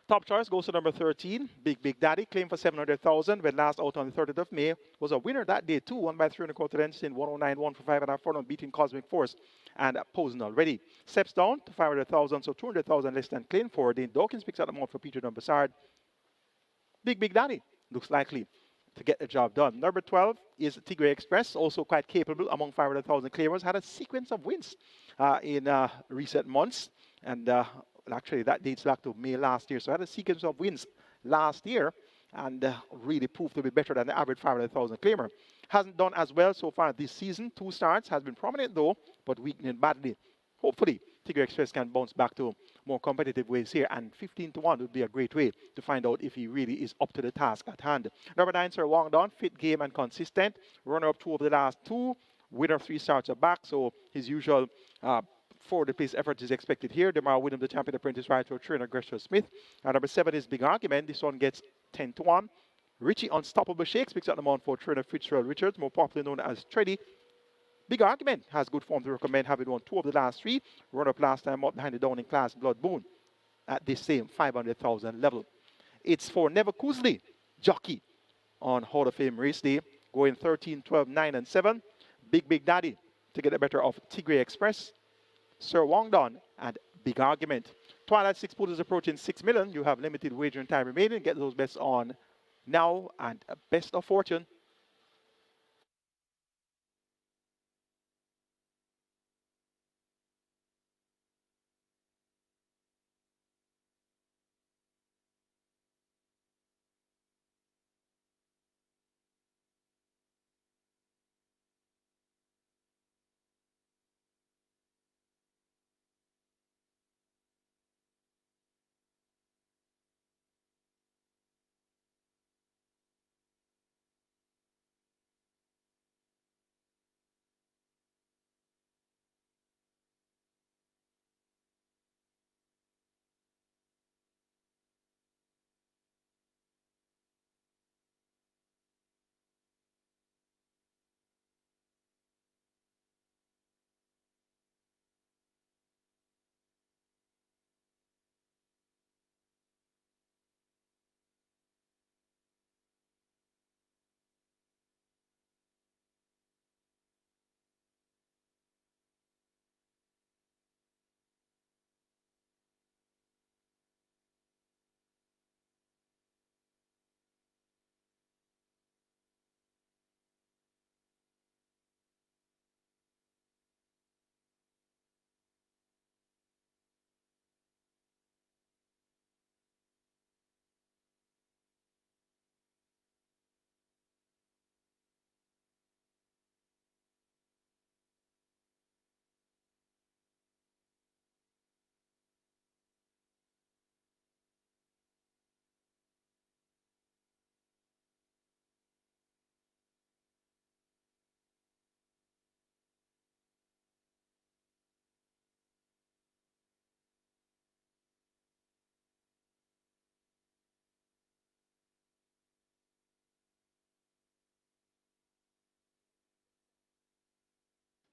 Top choice goes to number 13, Big Daddy, claimed for 700,000 when last out on the 30th of May. Was a winner that day too, won by 3 1/4 lengths in 109.1 for 5.5 furlong, beating Cosmic Force and posing already. Steps down to 500,000, so 200,000 less than claimed for. Dane Dawkins picks up the amount for Peter Dumbasard. Big Daddy looks likely to get the job done. Number 12 is Tigre Express, also quite capable among 500,000 claimers. Had a sequence of wins in recent months, and actually that dates back to May last year. So had a sequence of wins last year, and really proved to be better than the average 500,000 claimer. Hasn't done as well so far this season. 2 starts, has been prominent though, but weakening badly. Hopefully, Tigger Express can bounce back to more competitive ways here, and 15 to 1 would be a great way to find out if he really is up to the task at hand. Number 9, Sir Wong Don, fit game and consistent. Runner up 2 of the last 2. Winner 3 starts are back, so his usual for the place effort is expected here. Demar Williams, the champion apprentice rider, trainer Gresham Smith. And number 7 is Big Argument. This one gets 10 to 1. Richie Unstoppable Shakes picks up the mount for trainer Fitzgerald Richards, more popularly known as Treddy. Big Argument has good form to recommend, having won 2 of the last 3. Run up last time up behind the Downing class Blood Boone at this same 500,000 level. It's for Never Kuzli, jockey on Hall of Fame race day, going 13, 12, 9, and 7. Big Daddy to get the better of Tigray Express, Sir Wong Don, and Big Argument. Twilight 6 pool is approaching 6 million. You have limited wagering time remaining. Get those bets on now, and best of fortune.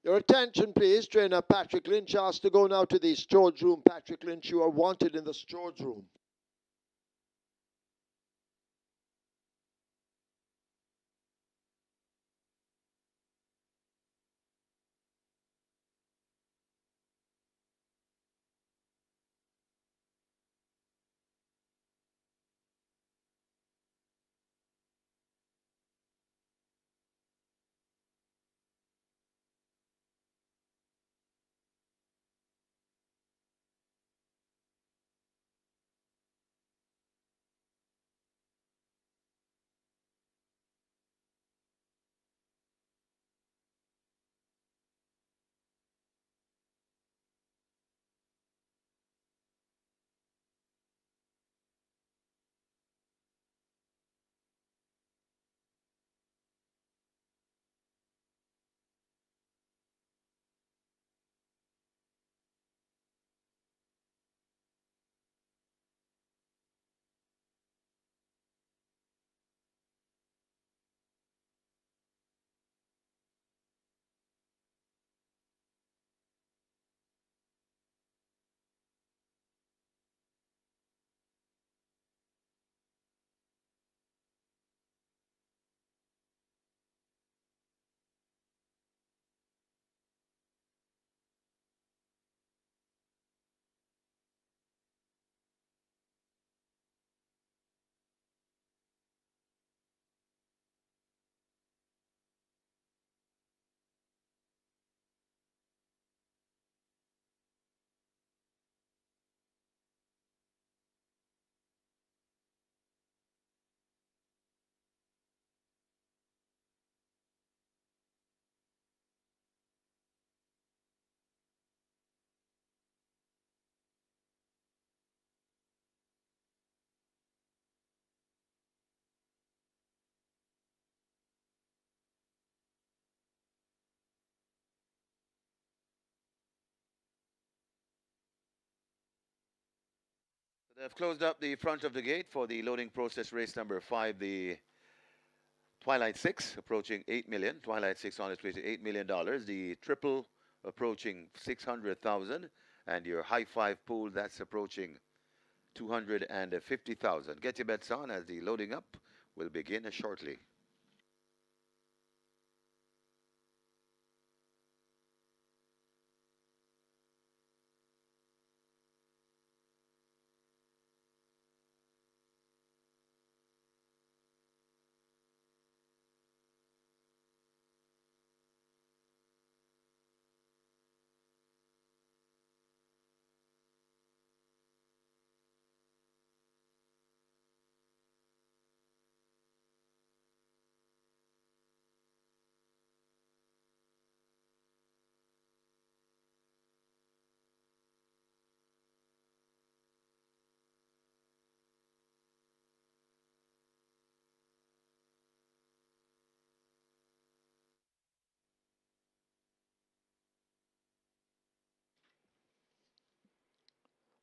Your attention, please. Trainer Patrick Lynch asked to go now to the storage room. Patrick Lynch, you are wanted in the storage room. They've closed up the front of the gate for the loading process race number 5, the Twilight 6, approaching 8 million. Twilight 6 on its way to $8 million. The triple approaching 600,000. And your high five pool, that's approaching 250,000. Get your bets on as the loading up will begin shortly.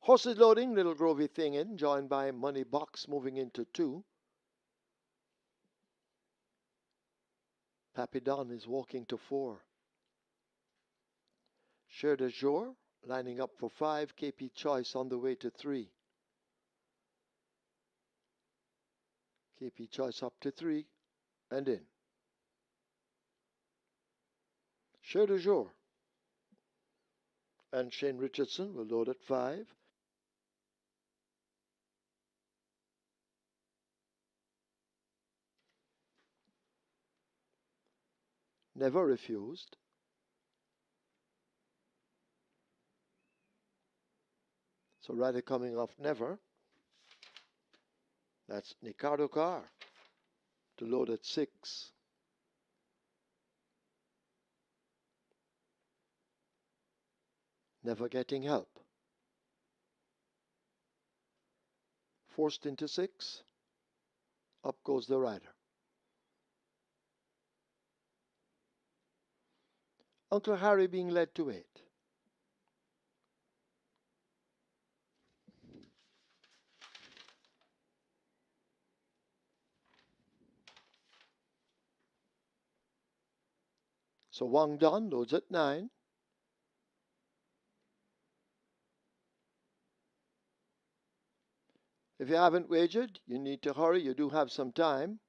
Horses loading, little grovey thing in, joined by Money Box moving into 2. Pappy Don is walking to 4. GR.II lining up for 5. KP Choice on the way to 3. KP Choice up to 3 and in. GR.II and Shane Richardson will load at 5. Never Refused. So rider coming off Never. That's Ricardo Carr to load at 6. Never Getting Help. Forced into 6. Up goes the rider. Uncle Harry being led to 8. So Wang Don loads at 9. If you haven't wagered, you need to hurry. You do have some time.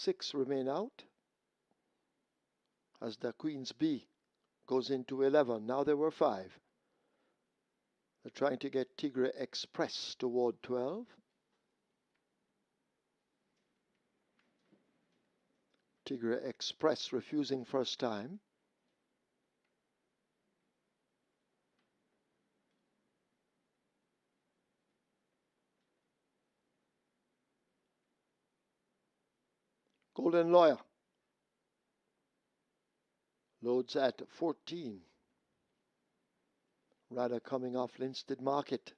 6 remain out as the Queen's B goes into 11. Now there were 5. They're trying to get Tigre Express toward 12. Tigre Express refusing first time. Golden Lawyer loads at 14. Rider coming off Linstead Market.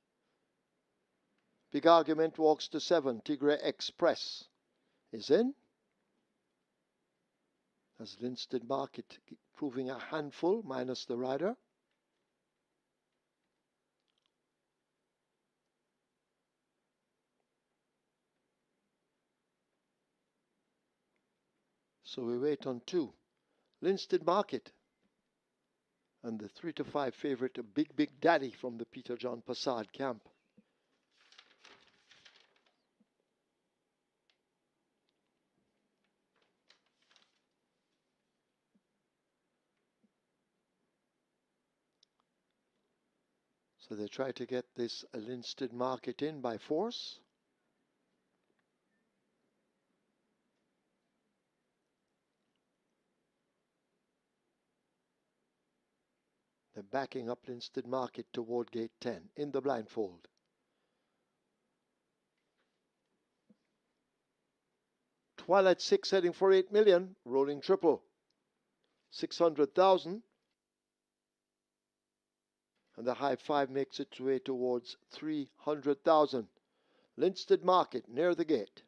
Big Argument walks to 7. Tigre Express is in. As Linstead Market proving a handful minus the rider. So we wait on 2. Linstead Market and the 3 to 5 favorite, Big Daddy from the Peter John Passard camp. So they try to get this Linstead Market in by force. They're backing up Linstead Market toward gate 10 in the blindfold. Twilight 6 heading for 8 million, rolling triple. 600,000. And the high 5 makes its way towards 300,000. Linstead Market near the gate.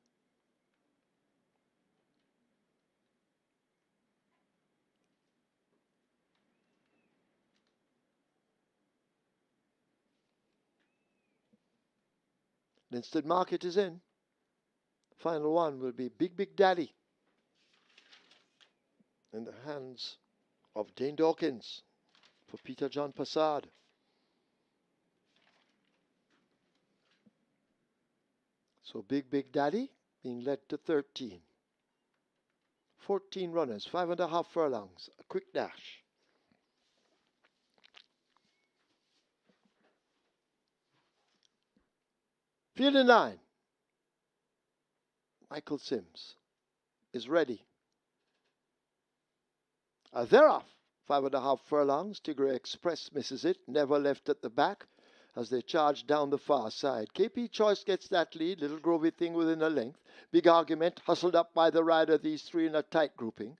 Linstead Market is in. Final one will be Big Big Daddy in the hands of Dane Dawkins for Peter John Passard. So Big Big Daddy being led to 13. 14 runners, 5.5 furlongs, a quick dash. Field in 9. Michael Sims is ready. They're off. 5.5 furlongs. Tigre Express misses it. Never left at the back as they charge down the far side. KP Choice gets that lead. Little Grovey Thing within a length. Big Argument hustled up by the rider. These three in a tight grouping.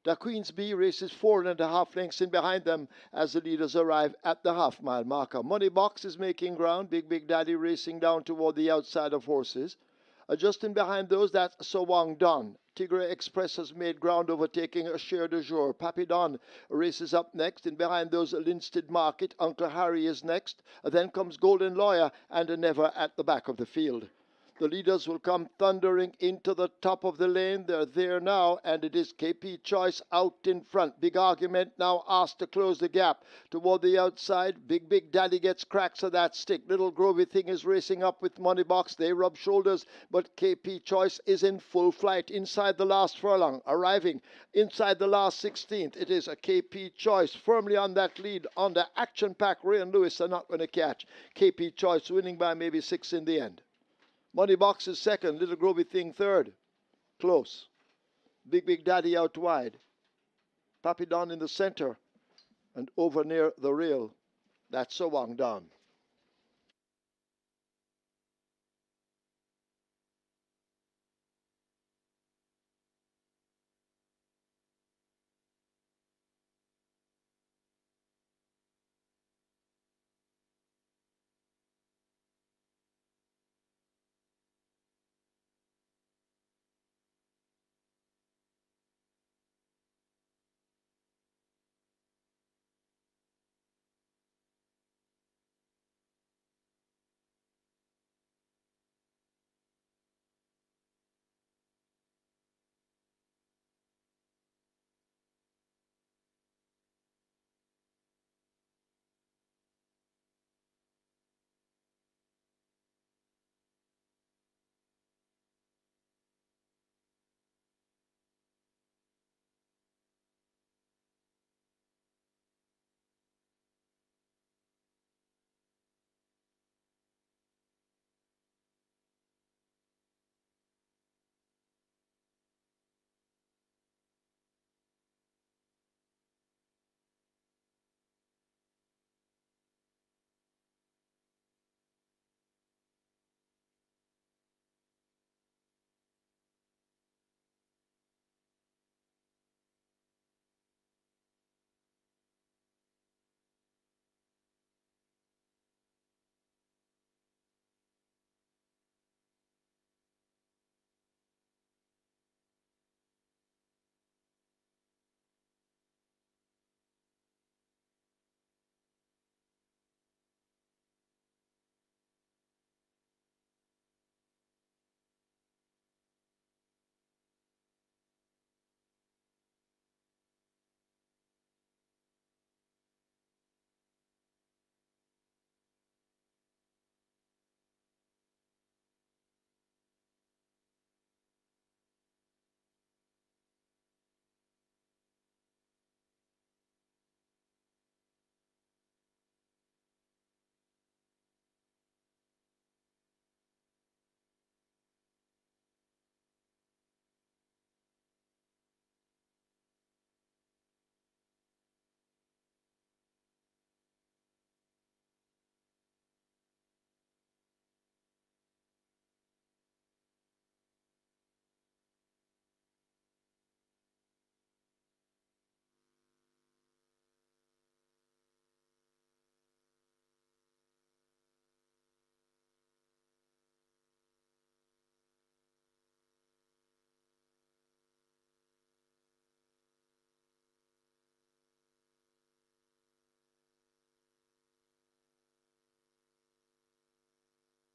The Queen's Bee races 4.5 lengths in behind them as the leaders arrive at the half-mile marker. Money Box is making ground. Big Big Daddy racing down toward the outside of horses. Just in behind those, that's Sowang Don. Tigre Express has made ground, overtaking a Share de Jour. Pappy Don races up next. In behind those, Linstead Market. Uncle Harry is next. Then comes Golden Lawyer and Never at the back of the field. The leaders will come thundering into the top of the lane. They're there now, and it is KP Choice out in front. Big Argument now asked to close the gap toward the outside. Big Big Daddy gets cracks of that stick. Little Grovey Thing is racing up with Money Box. They rub shoulders, but KP Choice is in full flight inside the last furlong, arriving inside the last 16th. It is a KP Choice firmly on that lead. On the action-packed Ray and Lewis are not going to catch. KP Choice winning by maybe 6 in the end. Money Box is second. Little Grovey Thing third. Close. Big Big Daddy out wide. Pappy Don in the center. And over near the rail, that's Sowang Don.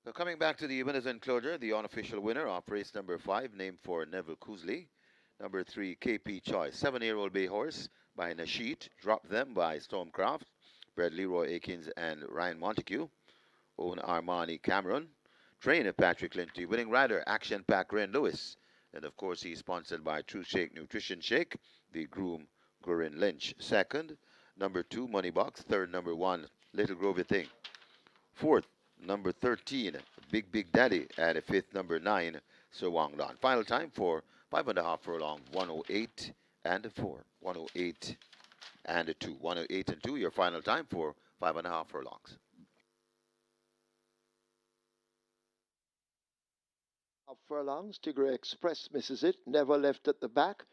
So coming back to the winners enclosure, the unofficial winner of race number 5, named for Neville Cousley. Number 3, KP Choice, 7-year-old bay horse by Nasheet. Drop Them by Stormcraft. Bred Leroy Akins and Ryan Montague. Own Armani Cameron. Trainer Patrick Linty. Winning rider Action Pack Ren Lewis. And of course he's sponsored by True Shake Nutrition Shake. The groom Corinne Lynch. Second, number 2, Money Box. Third, number 1, Little Grovey Thing. Fourth, number 13, Big Big Daddy. And fifth, number 9, Sir Wang Don. Final time for 5.5 furlong, 108 and 4. 108 and 2. 108 and 2, your final time for 5.5 furlongs. Furlongs, Tigre Express misses it, never left at the back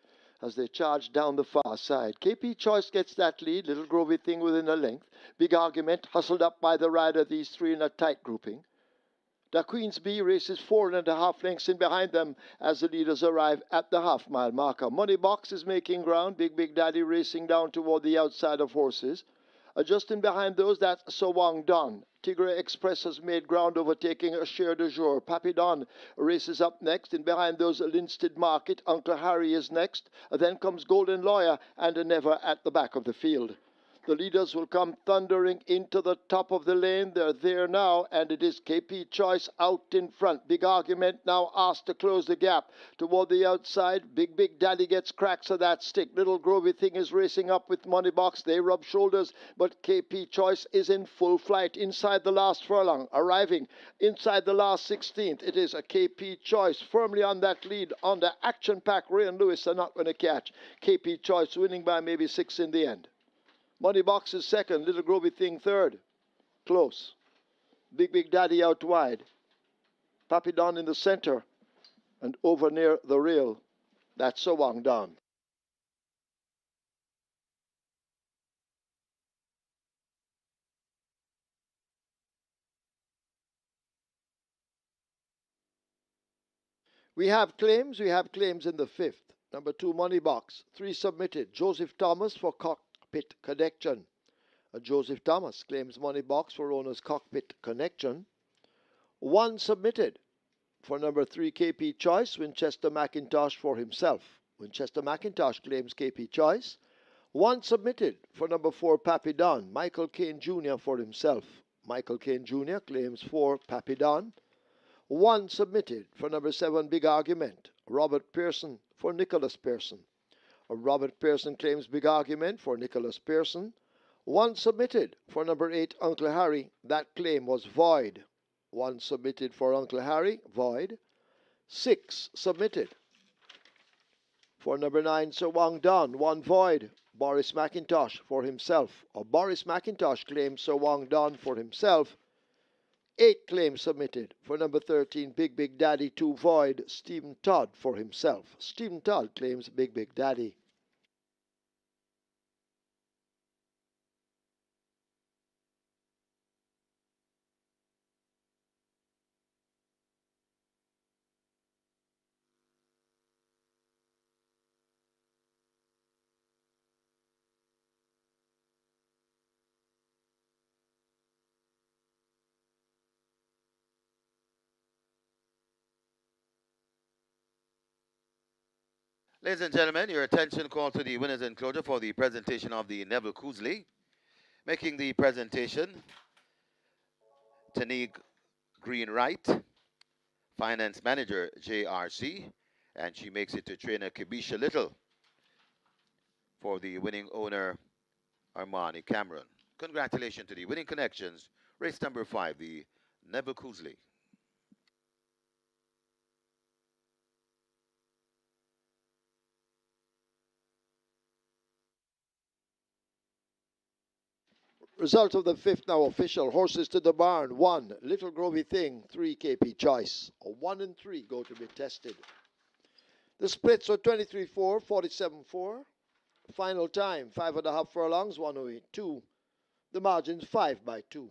as they charge down the far side. KP Choice gets that lead, Little Grovey Thing within a length. Big Argument hustled up by the rider, these three in a tight grouping. The Queensbee races 4.5 lengths in behind them as the leaders arrive at the half-mile marker. Money Box is making ground, Big Big Daddy racing down toward the outside of horses. Just in behind those, that's Sir Wang Don. Tigre Express has made ground, overtaking a share de jour. Pappy Don races up next. In behind those, Linstead Market. Uncle Harry is next. Then comes Golden Lawyer and Never at the back of the field. The leaders will come thundering into the top of the lane. They're there now, and it is KP Choice out in front. Big Argument now asked to close the gap toward the outside. Big Big Daddy gets cracks of that stick. Little Grovey Thing is racing up with Money Box. They rub shoulders, but KP Choice is in full flight inside the last furlong. Arriving inside the last 16th, it is a KP Choice firmly on that lead. On the Action Pack, Ray and Lewis are not going to catch. KP Choice winning by maybe 6 in the end. Money Box is second, Little Grovey Thing third. Close. Big Big Daddy out wide. Pappy Don in the center. And over near the rail, that's Sir Wang Don. We have claims in the fifth. Number 2, Money Box. 3 submitted. Joseph Thomas for Cockpit Connection. Joseph Thomas claims Money Box for owner's Cockpit Connection. 1 submitted for number 3, KP Choice. Winchester McIntosh for himself. Winchester McIntosh claims KP Choice. 1 submitted for number 4, Pappy Don. Michael Caine Jr. for himself. Michael Caine Jr. claims 4, Pappy Don. 1 submitted for number 7, Big Argument. Robert Pearson for Nicholas Pearson. Robert Pearson claims Big Argument for Nicholas Pearson. 1 submitted for number 8, Uncle Harry. That claim was void. 1 submitted for Uncle Harry, void. 6 submitted for number 9, Sir Wang Don. 1 void. Boris McIntosh for himself. Boris McIntosh claims Sir Wang Don for himself. 8 claims submitted for number 13, Big Big Daddy. 2 void. Stephen Todd for himself. Stephen Todd claims Big Big Daddy. Ladies and gentlemen, your attention call to the winners enclosure for the presentation of the Neville Cousley. Making the presentation, Tanig Greenwright, Finance Manager JRC, and she makes it to trainer Kibisha Little for the winning owner Armani Cameron. Congratulations to the winning connections. Race number 5, the Neville Cousley. Result of the fifth now official. Horses to the barn. 1, Little Grovey Thing. 3, KP Choice. 1 and 3 go to be tested. The splits are 23-4, 47-4. Final time, 5.5 furlongs, 108.2. The margins 5/2.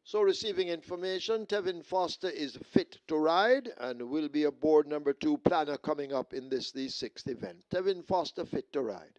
So receiving information, Tevin Foster is fit to ride and will be aboard number 2 planner coming up in the sixth event. Tevin Foster fit to ride.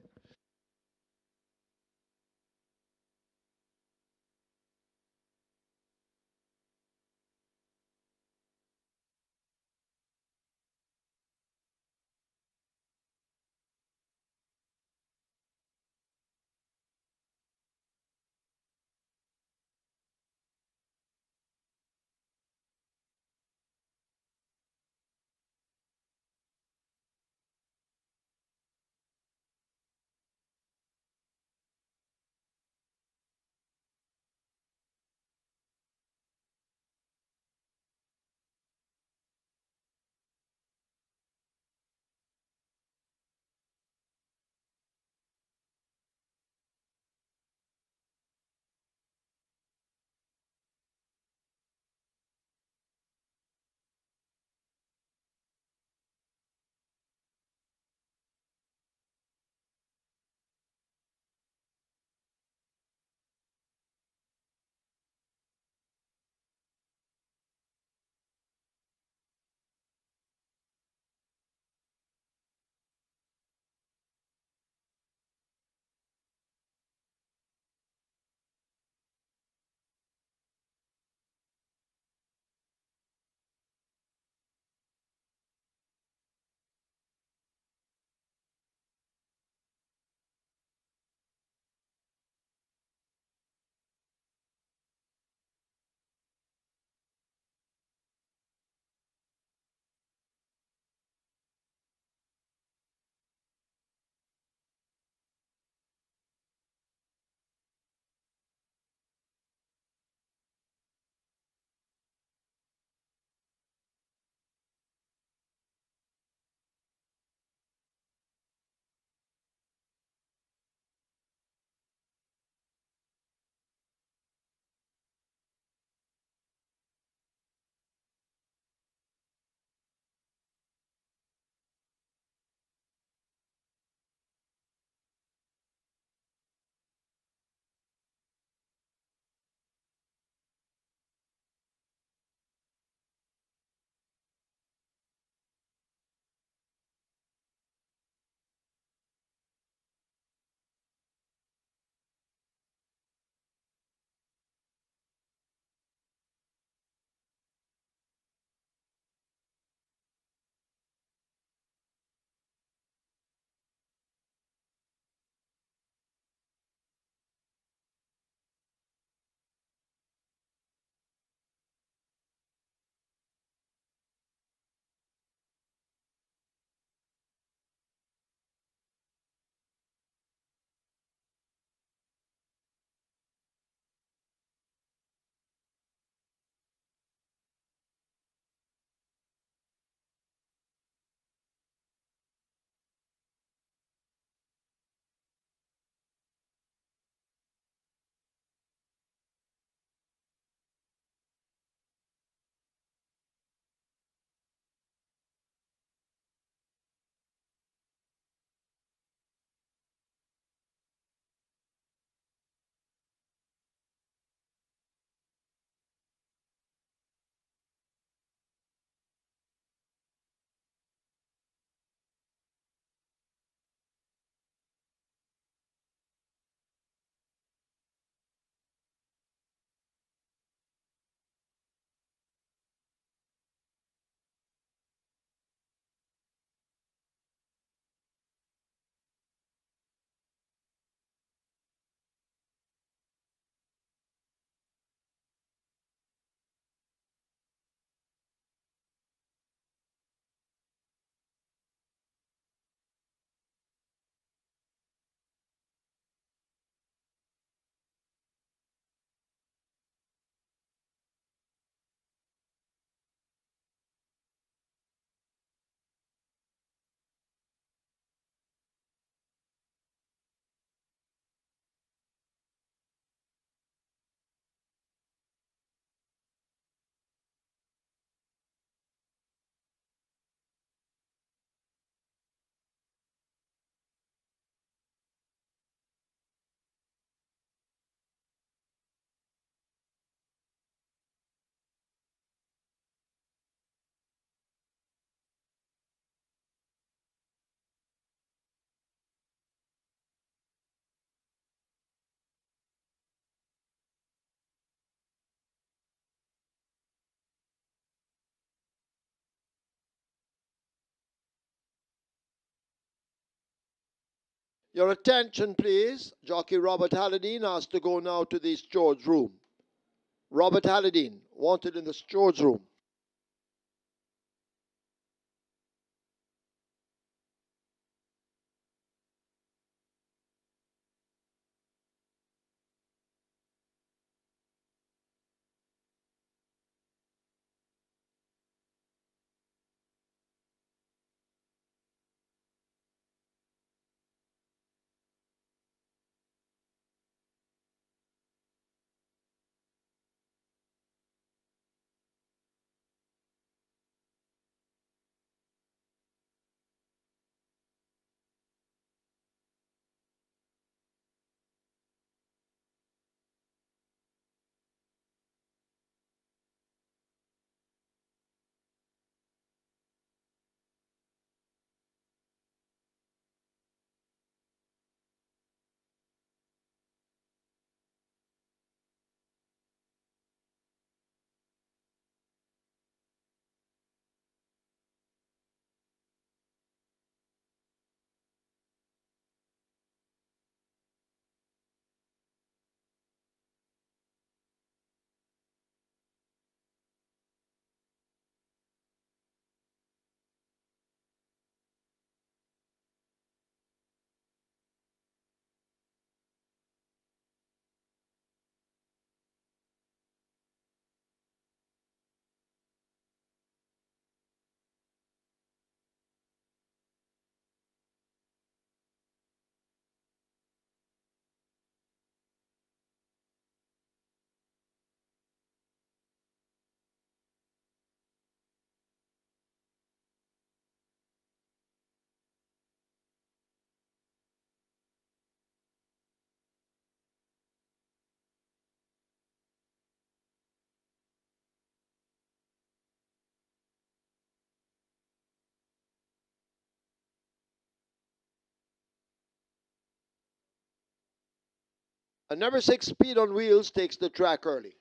Your attention, please. Jockey Robert Halladine has to go now to the steward's room. Robert Halladine, wanted in the steward's room. A number 6 Speed on Wheels takes the track early.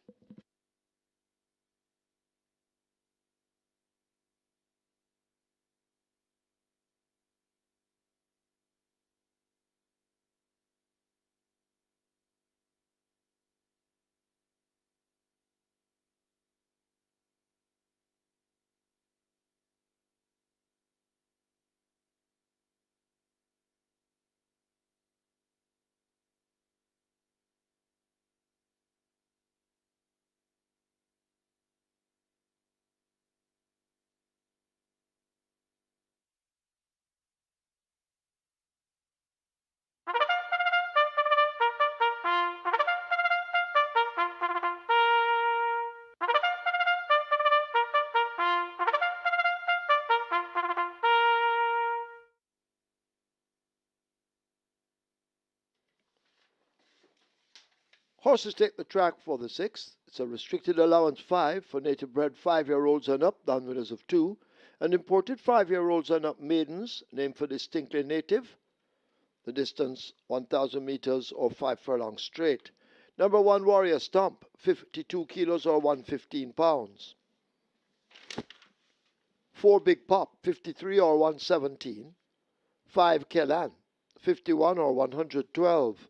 Horses take the track for the 6th. It's a restricted allowance 5 for native bred 5-year-olds and up, down winners of 2, and imported 5-year-olds and up maidens, named for distinctly native. The distance 1,000 meters or 5 furlongs straight. Number 1 Warrior Stomp, 52 kilos or 115 pounds. 4 Big Pop, 53 or 117. 5 Kellan, 51 or 112.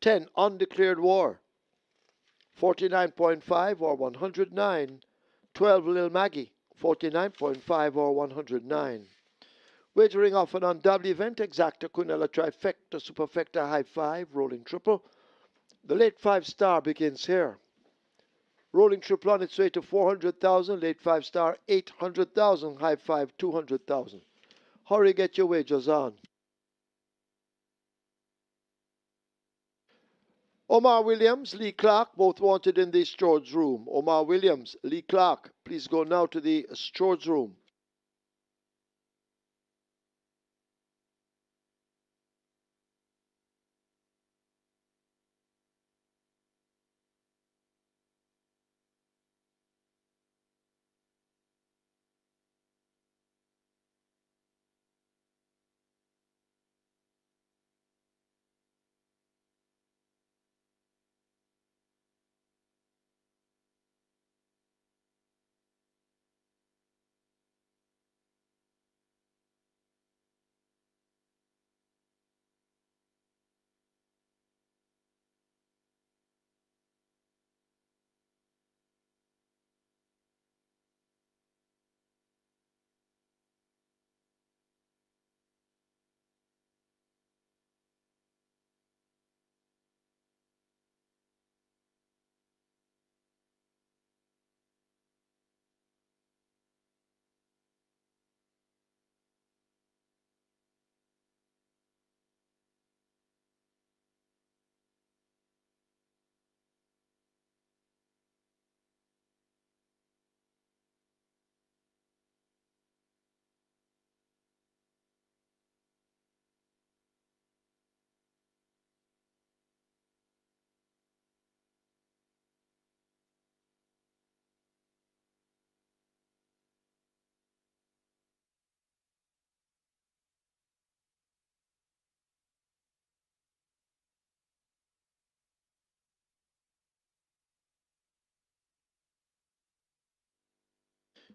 10 Undeclared War, 49.5 or 109. 12 Lil Maggie, 49.5 or 109. Wagering often on double event, exacta, Cunella, trifecta, superfecta, high 5, rolling triple. The late 5 star begins here. Rolling triple on its way to 400,000, late 5 star 800,000, high 5 200,000. Hurry, get your wagers on. Omar Williams, Lee Clark, both wanted in the steward's room. Omar Williams, Lee Clark, please go now to the steward's room.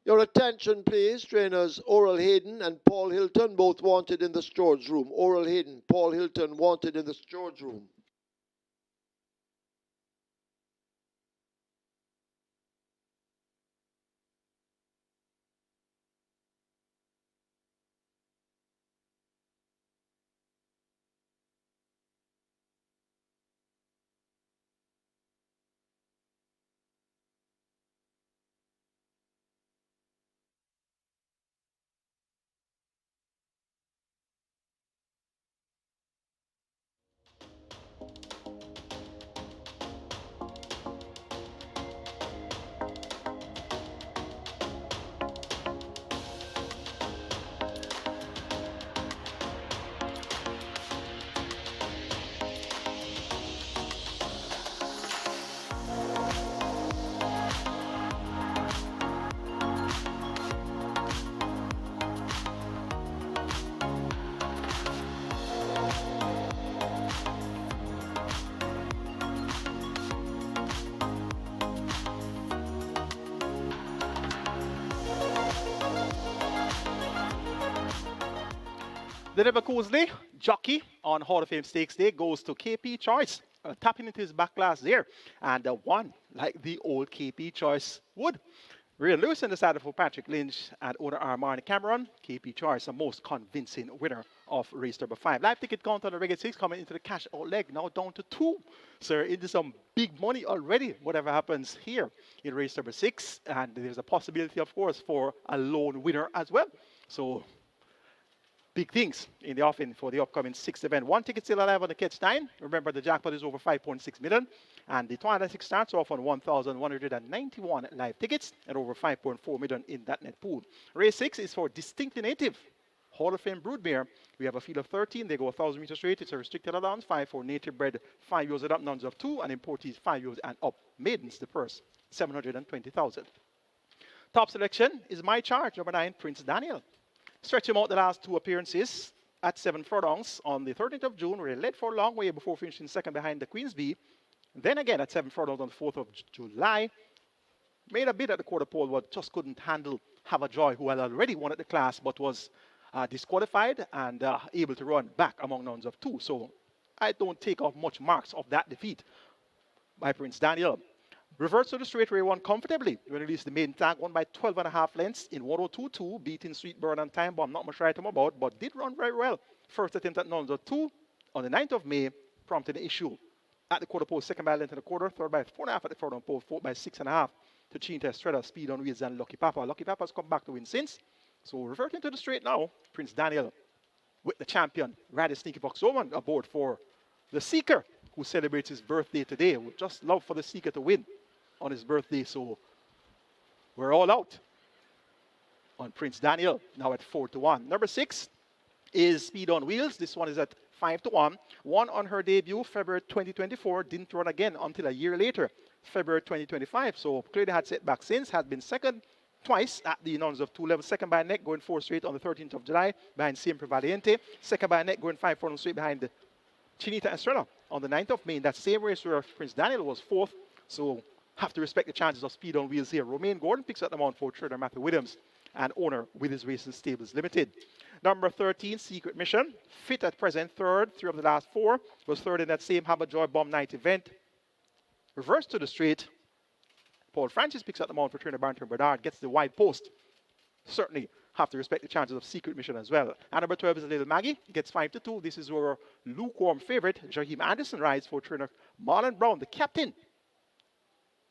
Your attention, please. Trainers Oral Hayden and Paul Hilton, both wanted in the storage room. Oral Hayden, Paul Hilton, wanted in the storage room. The Nebuchadnezzar jockey on Hall of Fame Stakes Day goes to KP Choice, tapping into his back glass there, and won like the old KP Choice would. Real Lewis in the saddle for Patrick Lynch and owner Armani Cameron. KP Choice, the most convincing winner of race number 5. Live ticket count on the regular 6 coming into the cash out leg, now down to 2. So into some big money already, whatever happens here in race number 6. And there's a possibility, of course, for a lone winner as well. So big things in the offing for the upcoming 6th event. 1 ticket still alive on the catch 9. Remember, the jackpot is over 5.6 million. And the 206 starts off on 1,191 live tickets and over 5.4 million in that net pool. Race 6 is for distinctly native Hall of Fame broodmare. We have a field of 13. They go 1,000 meters straight. It's a restricted allowance. 5 for native bred, 5 years and up, nuns of 2, and importees 5 years and up. Maidens, the purse, 720,000. Top selection is my charge, number 9, Prince Daniel. Stretch him out the last 2 appearances at 7 furlongs on the 13th of June, where he led for a long way before finishing second behind the Queen's Bee. Then again at 7 furlongs on the 4th of July. Made a bid at the quarter pole, but just couldn't handle Have a Joy, who had already won at the class, but was disqualified and able to run back among nuns of 2. So I don't take off much marks of that defeat by Prince Daniel. Reverts to the straight where he won comfortably. When he released the maiden tag, won by 12.5 lengths in 102.2, beating Sweetburn and Time Bomb. Not much right him about, but did run very well. First attempt at nuns of 2 on the 9th of May, prompted an issue at the quarter pole, second by length in the quarter, third by 4.5 at the furlong pole, fourth by 6.5 to Chinta Estrella, Speed on Wheels, and Lucky Papa. Lucky Papa's come back to win since. So reverting to the straight now, Prince Daniel with the champion, Ratty Sneaky Fox Oman, aboard for the Seeker, who celebrates his birthday today. Would just love for the Seeker to win on his birthday, so we're all out on Prince Daniel, now at 4-1. Number 6 is Speed on Wheels. This one is at 5-1. Won on her debut, February 2024. Didn't run again until a year later, February 2025. So clearly had setback since. Has been second twice at the nuns of 2 levels. Second by a neck, going 4 straight on the 13th of July behind Siempre Valiente. Second by a neck, going 5 furlongs straight behind Chinita Estrella on the 9th of May. In that same race where Prince Daniel was 4th. So have to respect the chances of Speed on Wheels here. Romaine Gordon picks up the mount for trader Matthew Williams and owner with his Racing Stables Limited. Number 13, Secret Mission. Fit at present, third. 3 of the last 4. Was third in that same Have a Joy Bomb Night event. Reverse to the straight. Paul Francis picks up the mount for trainer Barrington Bernard. Gets the wide post. Certainly have to respect the chances of Secret Mission as well. And number 12 is Little Maggie. Gets 5-2. This is our lukewarm favorite. Jaheim Anderson rides for trainer Marlon Brown, the captain.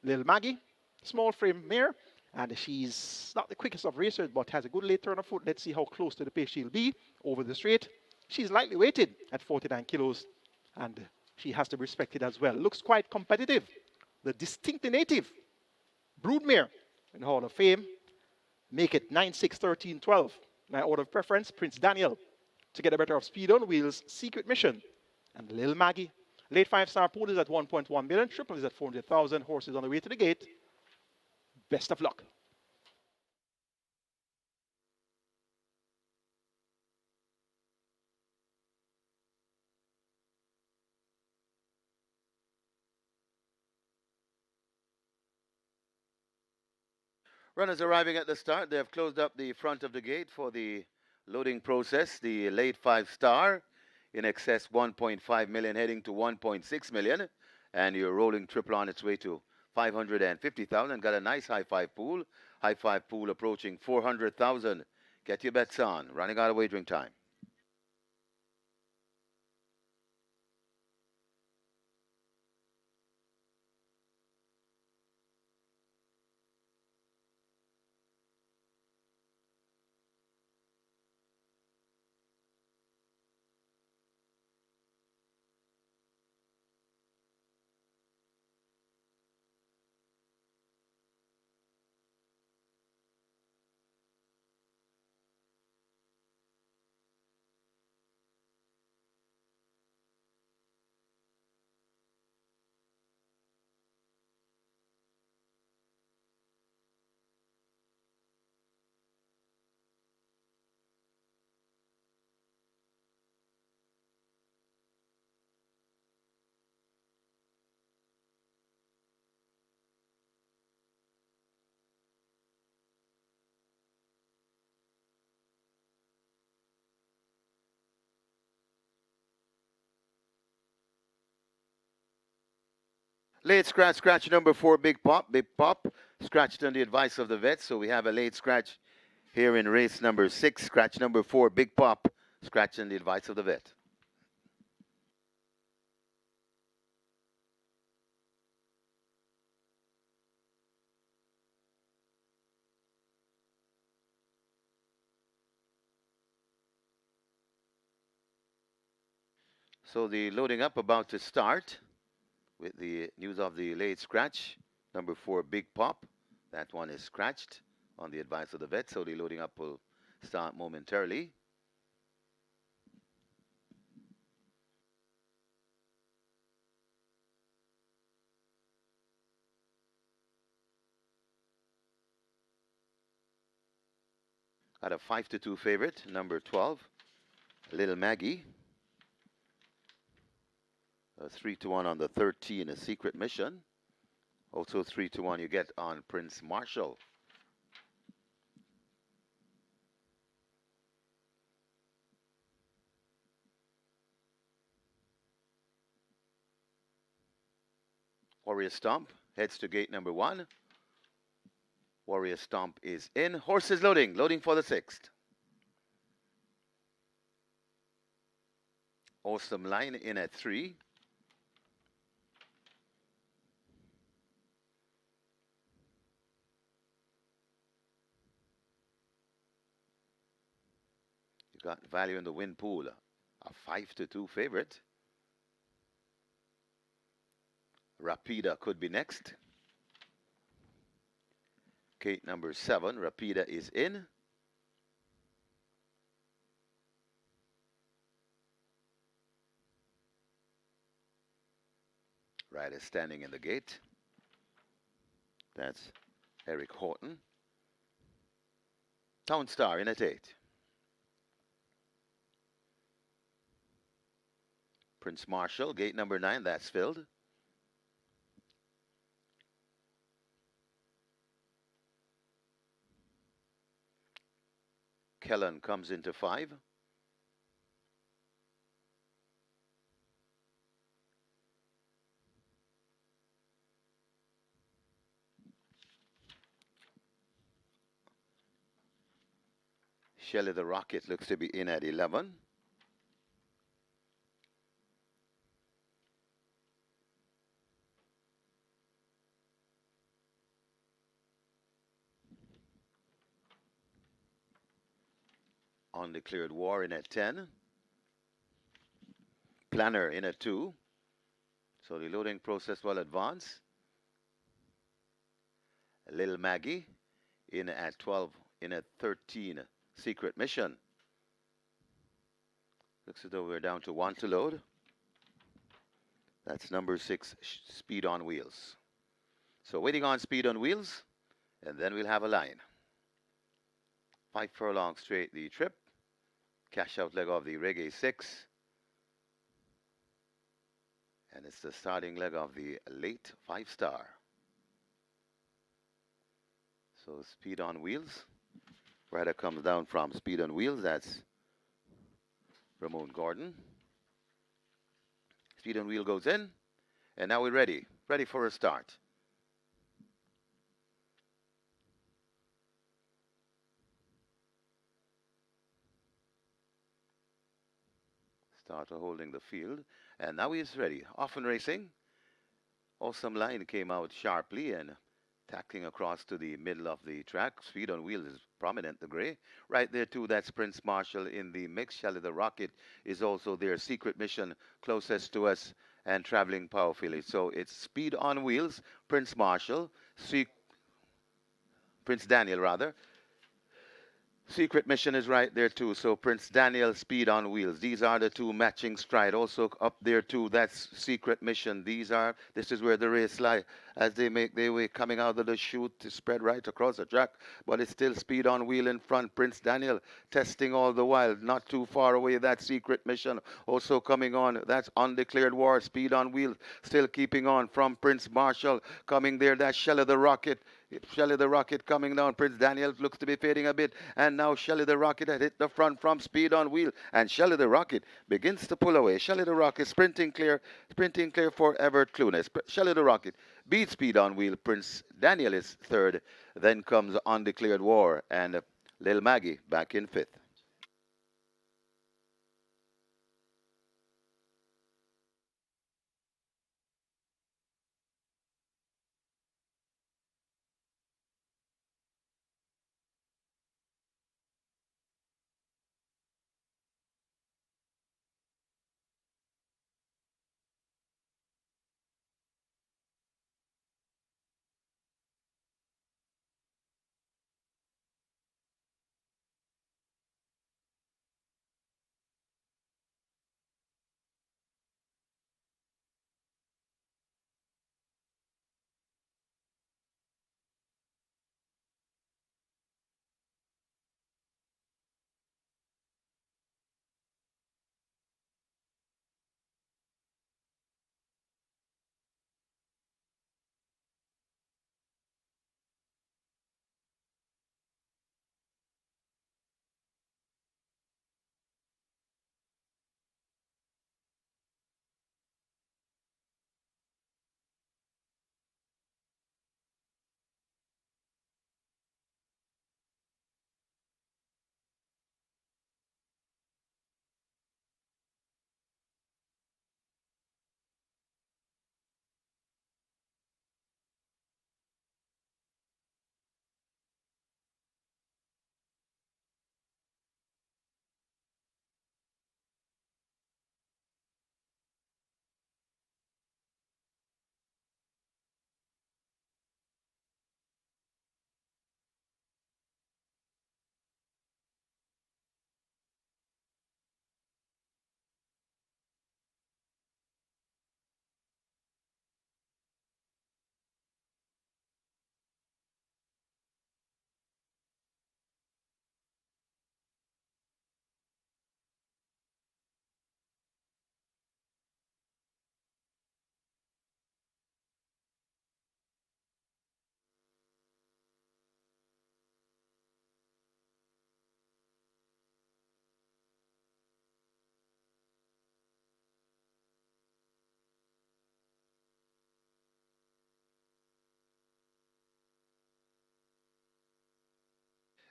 Little Maggie, small frame mare, and she's not the quickest of racers, but has a good late turn of foot. Let's see how close to the pace she'll be over the straight. She's lightly weighted at 49 kilos, and she has to be respected as well. Looks quite competitive. The distinctly native broodmare in the Hall of Fame. Make it 9-6, 13, 12. My order of preference, Prince Daniel. To get the better of Speed on Wheels, Secret Mission, and Little Maggie. Late 5-star pool is at 1.1 million. Triple is at 400,000. Horses on the way to the gate. Best of luck. Runners arriving at the start. They have closed up the front of the gate for the loading process. The late 5-star in excess 1.5 million heading to 1.6 million. And your rolling triple on its way to 550,000. Got a nice high five pool. High five pool approaching 400,000. Get your bets on. Running out of wagering time. Late scratch, scratch number 4, Big Pop. Big Pop scratched on the advice of the vet. So we have a late scratch here in race number 6. Scratch number 4, Big Pop, scratched on the advice of the vet. So the loading up about to start with the news of the late scratch. Number 4, Big Pop. That one is scratched on the advice of the vet. So the loading up will start momentarily. Got a 5-2 favorite, number 12, Little Maggie. A 3-1 on the 13, A Secret Mission. Also 3-1 you get on Prince Marshall. Warrior Stomp heads to gate number 1. Warrior Stomp is in. Horses loading, loading for the 6th. Awesome Line in at 3. You got value in the win pool, a 5-2 favorite. Rapida could be next. Gate number 7, Rapida is in. Rider standing in the gate. That's Eric Horton. Town Star in at 8. Prince Marshall, gate number 9, that's filled. Kellen comes into 5. Shelley the Rocket looks to be in at 11. Undeclared War in at 10. Planner in at 2. So the loading process will advance. Little Maggie in at 12, in at 13. Secret Mission. Looks as though we're down to 1 to load. That's number 6, Speed on Wheels. So waiting on Speed on Wheels, and then we'll have a line. 5 furlongs straight the trip. Cash out leg of the Reggae 6. And it's the starting leg of the late 5-star. So Speed on Wheels. Rider comes down from Speed on Wheels. That's Ramon Gordon. Speed on Wheel goes in. And now we're ready. Ready for a start. Starter holding the field. And now he's ready. Often Racing. Awesome Line came out sharply and tacking across to the middle of the track. Speed on Wheel is prominent, the gray. Right there, too, that's Prince Marshall in the mix. Shelley the Rocket is also their Secret Mission closest to us and traveling powerfully. So it's Speed on Wheels, Prince Marshall, Prince Daniel, rather. Secret Mission is right there too. So Prince Daniel, Speed on Wheels. These are the two matching stride. Also up there too. That's Secret Mission. This is where the race lie as they make their way coming out of the chute to spread right across the track. But it's still Speed on Wheel in front. Prince Daniel testing all the while. Not too far away. That Secret Mission also coming on. That's Undeclared War. Speed on Wheel still keeping on from Prince Marshall coming there. That's Shelley the Rocket. Shelley the Rocket coming down. Prince Daniel looks to be fading a bit. And now Shelley the Rocket had hit the front from Speed on Wheel. And Shelley the Rocket begins to pull away. Shelley the Rocket sprinting clear for Everett Clunes. Shelley the Rocket beats Speed on Wheel. Prince Daniel is third. Then comes Undeclared War. And Lil Maggie back in fifth.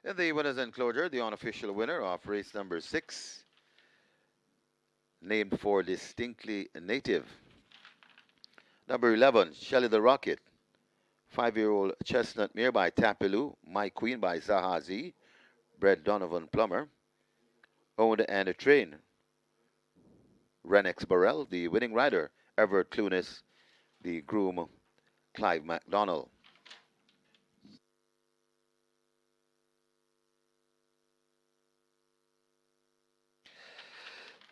And the winners enclosure, the unofficial winner of race number 6, named for distinctly native. Number 11, Shelley the Rocket. 5-year-old chestnut mare by Tapilou. My Queen by Zahazi. Bred Donovan Plummer. Owned and trained Renex Burrell. The winning rider, Everett Clunes. The groom, Clive MacDonald.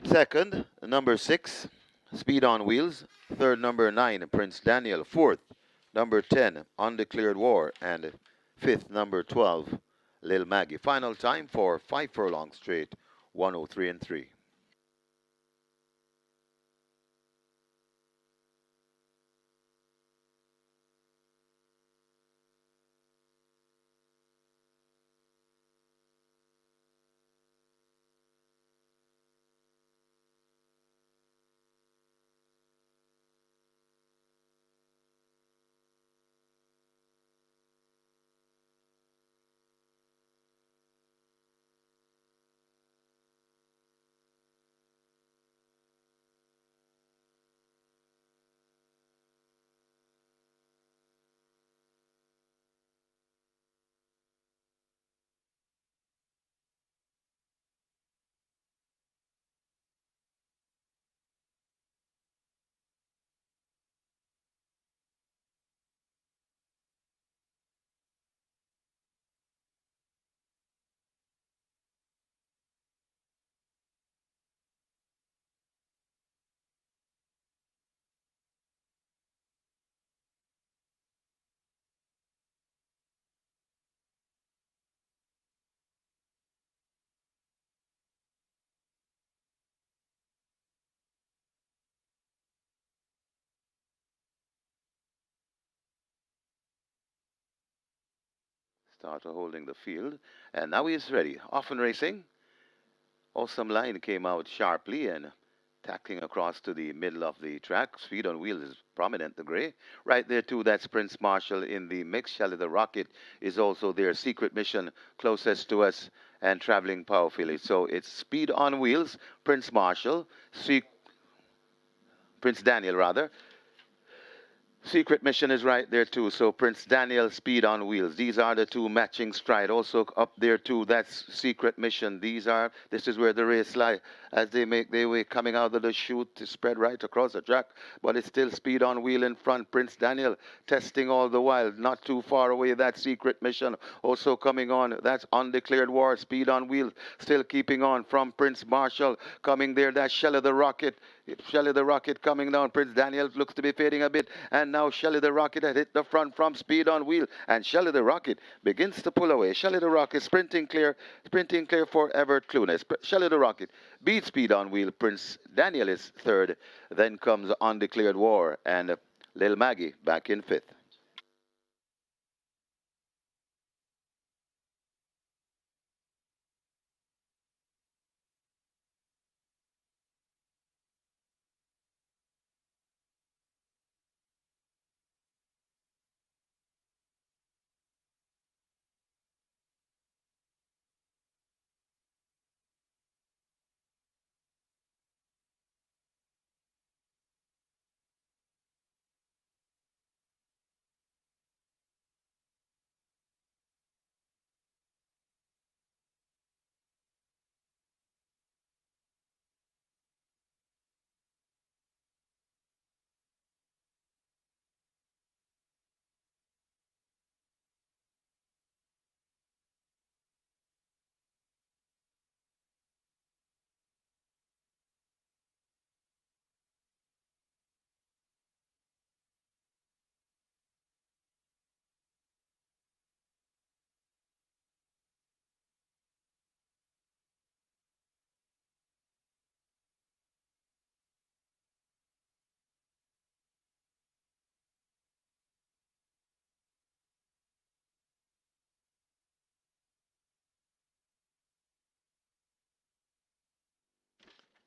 Second, number 6, Speed on Wheels. Third, number 9, Prince Daniel. Fourth, number 10, Undeclared War. And fifth, number 12, Lil Maggie. Final time for 5 furlongs straight, 103 and 3. Starter holding the field. And now he's ready. Off and racing. Awesome Line came out sharply and tackling across to the middle of the track. Speed on Wheels is prominent, the gray. Right there, too, that's Prince Marshall in the mix. Shelley the Rocket is also their secret mission closest to us and traveling powerfully. So it's Speed on Wheels, Prince Marshall, Prince Daniel, rather. Secret Mission is right there too. So Prince Daniel, Speed on Wheels. These are the two matching stride. Also up there too. That's Secret Mission. This is where the race lie as they make their way coming out of the chute to spread right across the track. But it's still Speed on Wheel in front. Prince Daniel testing all the while. Not too far away. That Secret Mission also coming on. That's Undeclared War. Speed on Wheels still keeping on from Prince Marshall coming there. That's Shelley the Rocket. Shelley the Rocket coming down. Prince Daniel looks to be fading a bit. And now Shelley the Rocket had hit the front from Speed on Wheel. And Shelley the Rocket begins to pull away. Shelley the Rocket sprinting clear for Everett Clunes. Shelley the Rocket beats Speed on Wheel. Prince Daniel is third. Then comes Undeclared War. And Lil Maggie back in fifth.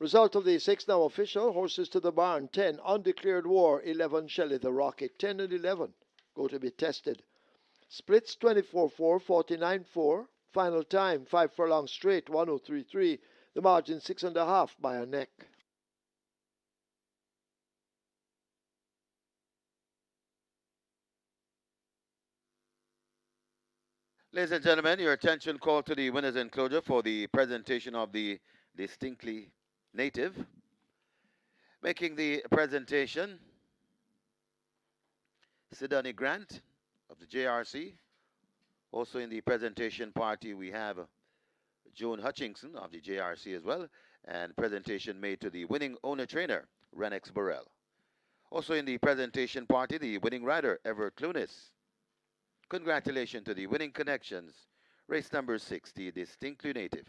Result of the six now official. Horses to the barn. 10 Undeclared War. 11 Shelley the Rocket. 10 and 11 go to be tested. Splits 24-4, 49-4. Final time 5 furlongs straight. 1033. The margin 6.5 by a neck. Ladies and gentlemen, your attention called to the winner's enclosure for the presentation of the Distinctly Native. Making the presentation, Sidani Grant of the JRC. Also in the presentation party, we have Joan Hutchinson of the JRC as well. And presentation made to the winning owner-trainer, Renex Burrell. Also in the presentation party, the winning rider, Everett Clunes. Congratulations to the winning connections. Race number 60, Distinctly Native.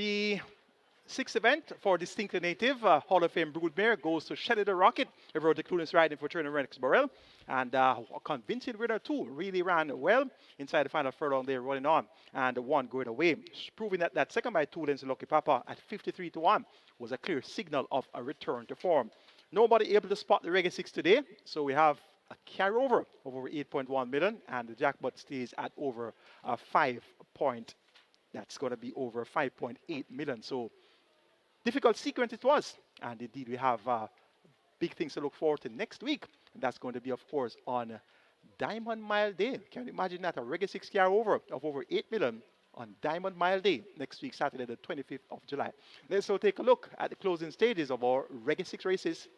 The sixth event for Distinctly Native Hall of Fame broodmare goes to Shelly the Rocket, a verticalness riding for Turner Rex Burrell. And a convincing winner too, really ran well inside the final furlong there, running on, and one going away, proving that that second by 2 lengths Lucky Papa at 53-1 was a clear signal of a return to form. Nobody able to spot the Reggae 6 today, so we have a carryover of over 8.1 million, and the jackpot stays at over 5 point. That's going to be over 5.8 million. So difficult sequence it was, and indeed we have big things to look forward to next week. And that's going to be, of course, on Diamond Mile Day. Can you imagine that? A Reggae 6 carryover of over 8 million on Diamond Mile Day next week, Saturday, the 25th of July. Let's so take a look at the closing stages of our Reggae 6 races.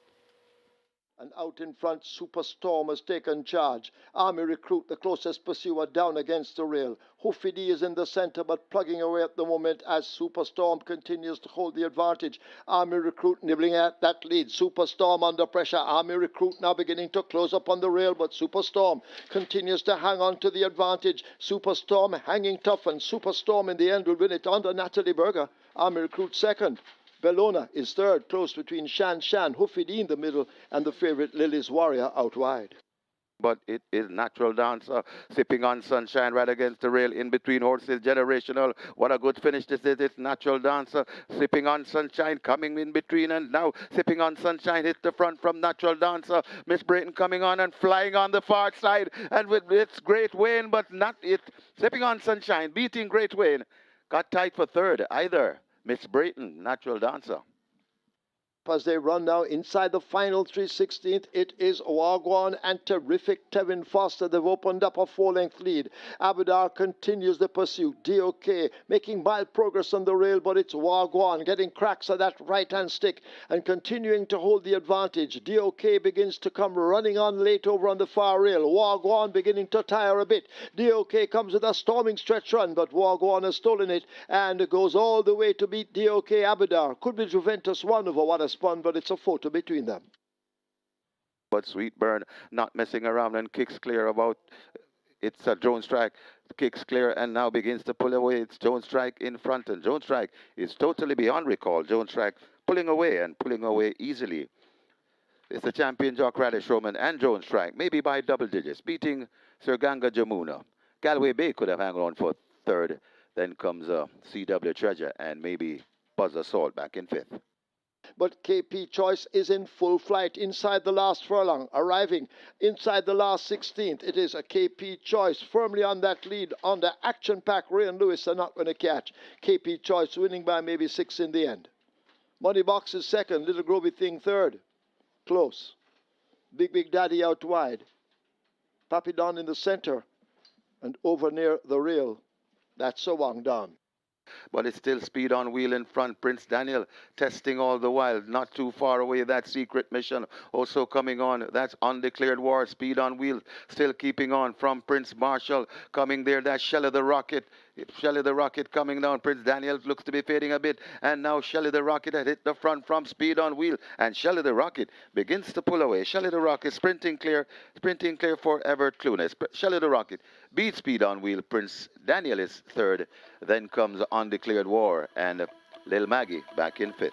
And out in front, Superstorm has taken charge. Army Recruit, the closest pursuer, down against the rail. Hoofy D is in the center, but plugging away at the moment as Superstorm continues to hold the advantage. Army Recruit nibbling at that lead. Superstorm under pressure. Army Recruit now beginning to close up on the rail, but Superstorm continues to hang on to the advantage. Superstorm hanging tough, and Superstorm in the end will win it under Natalie Berger. Army Recruit second. Bellona is third, close between Shan, Hoofy D in the middle, and the favorite Lily's Warrior out wide. But it is Natural Dancer sipping on sunshine right against the rail in between horses. Generational. What a good finish this is. It's Natural Dancer sipping on sunshine, coming in between, and now sipping on sunshine hit the front from Natural Dancer. Miss Brayton coming on and flying on the far side, and with its Great Wayne, but not it. Sipping on sunshine, beating Great Wayne. Got tight for third either. Miss Brayton, Natural Dancer. As they run now inside the final 3/16th, it is Wagwan and Terrific Tevin Foster. They've opened up a 4-length lead. Abadar continues the pursuit. DOK making mild progress on the rail, but it's Wagwan getting cracks of that right-hand stick and continuing to hold the advantage. DOK begins to come running on late over on the far rail. Wagwan beginning to tire a bit. DOK comes with a storming stretch run, but Wagwan has stolen it and goes all the way to beat DOK Abadar. Could be Juventus 1 over what a spun, but it's a photo between them. But Sweetburn not messing around and kicks clear about. It's a Jones Strike, kicks clear and now begins to pull away. It's Jones Strike in front, and Jones Strike is totally beyond recall. Jones Strike pulling away and pulling away easily. It's the champion Jock Radish Roman and Jones Strike, maybe by double digits, beating Sir Ganga Jamuna. Galway Bay could have hung on for third. Then comes CW Treasure and maybe Buzz Assault back in fifth. But KP Choice is in full flight inside the last furlong, arriving inside the last 16th. It is a KP Choice firmly on that lead. On the action pack, Ray and Lewis are not going to catch. KP Choice winning by maybe 6 in the end. Money Box is second, Little Groovy Thing third. Close. Big Daddy out wide. Pappy Don in the center. And over near the rail, that's Sowang down. But it's still Speed on Wheel in front. Prince Daniel testing all the while. Not too far away. That Secret Mission also coming on. That's Undeclared War. Speed on Wheel still keeping on from Prince Marshall coming there. That's Shelly the Rocket. Shelly the Rocket coming down. Prince Daniel looks to be fading a bit. And now Shelly the Rocket had hit the front from Speed on Wheel. And Shelly the Rocket begins to pull away. Shelly the Rocket sprinting clear for Everett Clunes. Shelly the Rocket beats Speed on Wheel. Prince Daniel is third. Then comes Undeclared War and Lil Maggie back in fifth.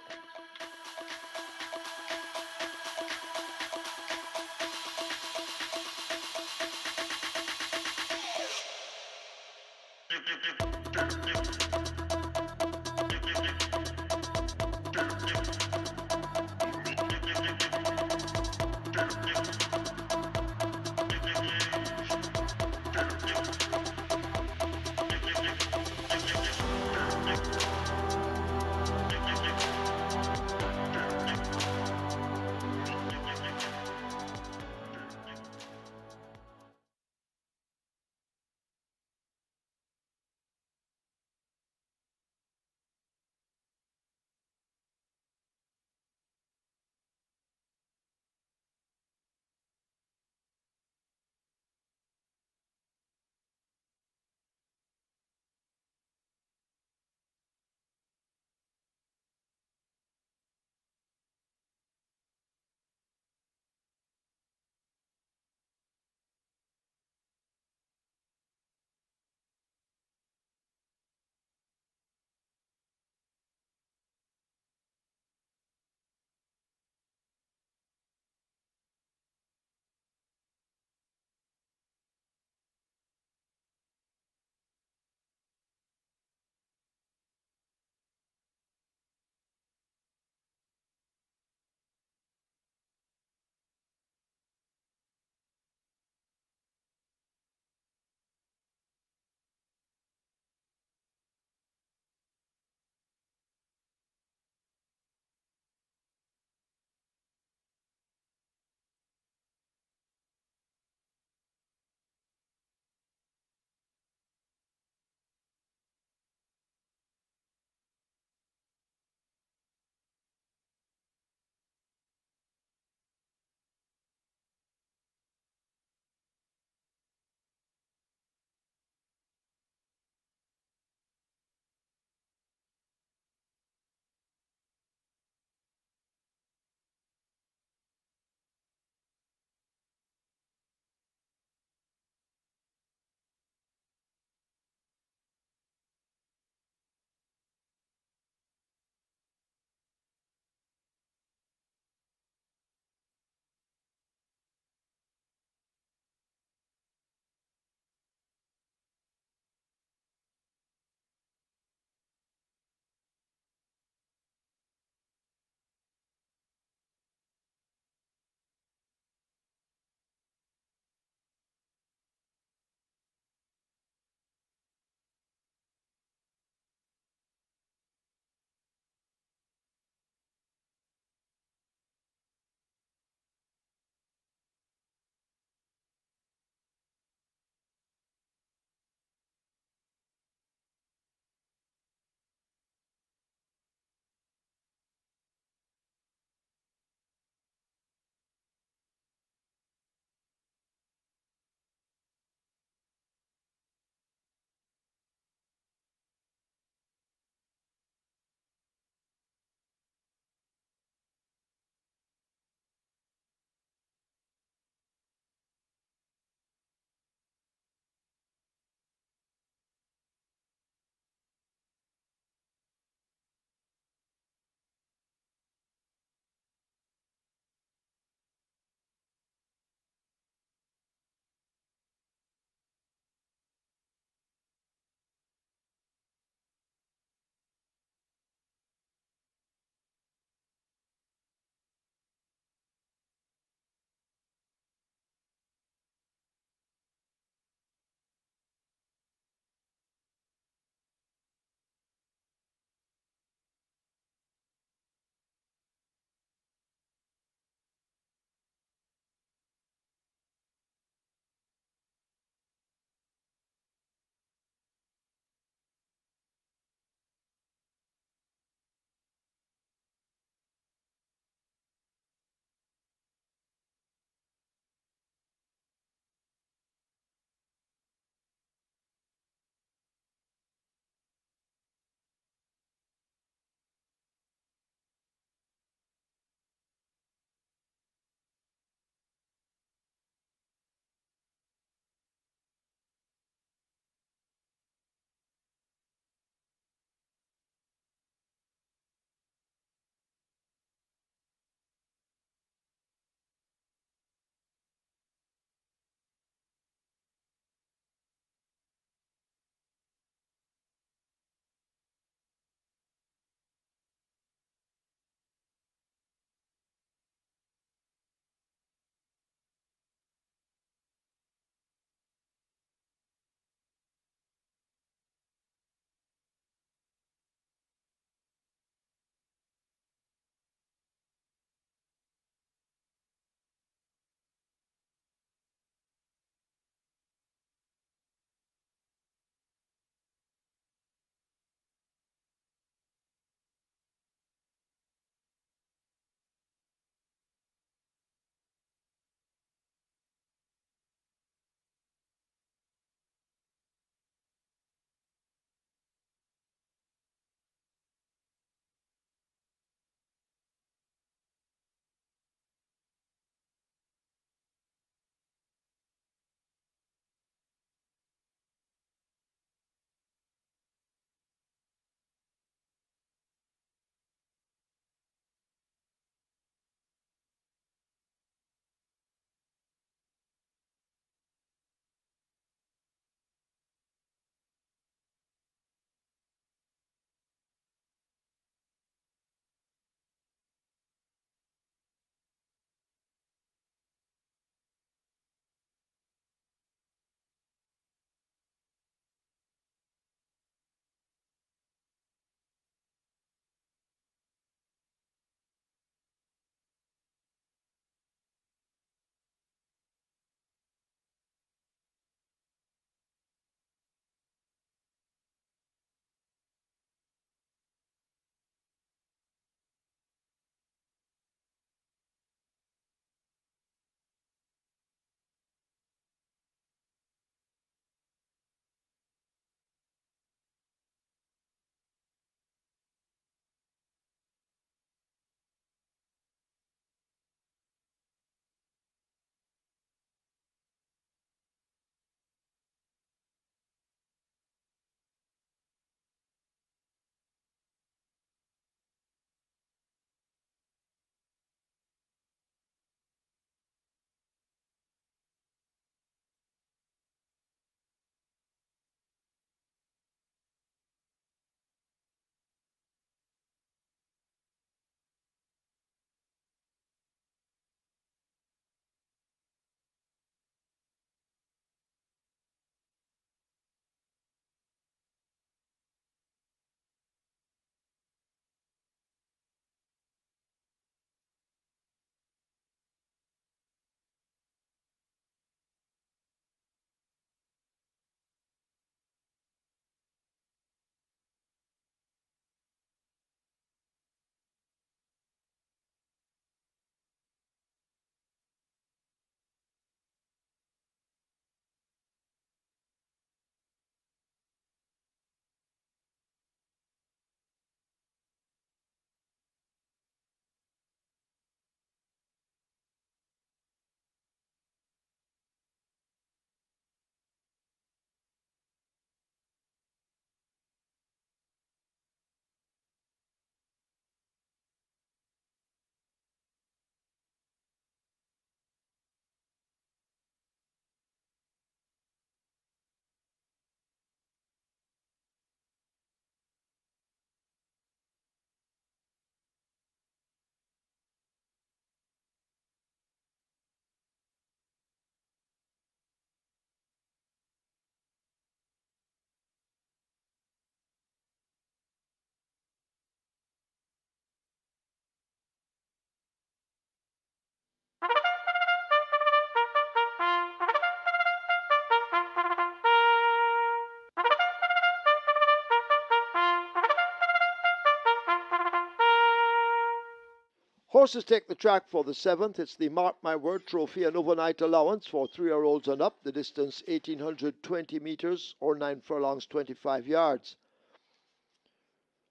Horses take the track for the 7th. It's the Mark My Word Trophy, an overnight allowance for 3-year-olds and up. The distance 1,820 meters or 9 furlongs, 25 yards.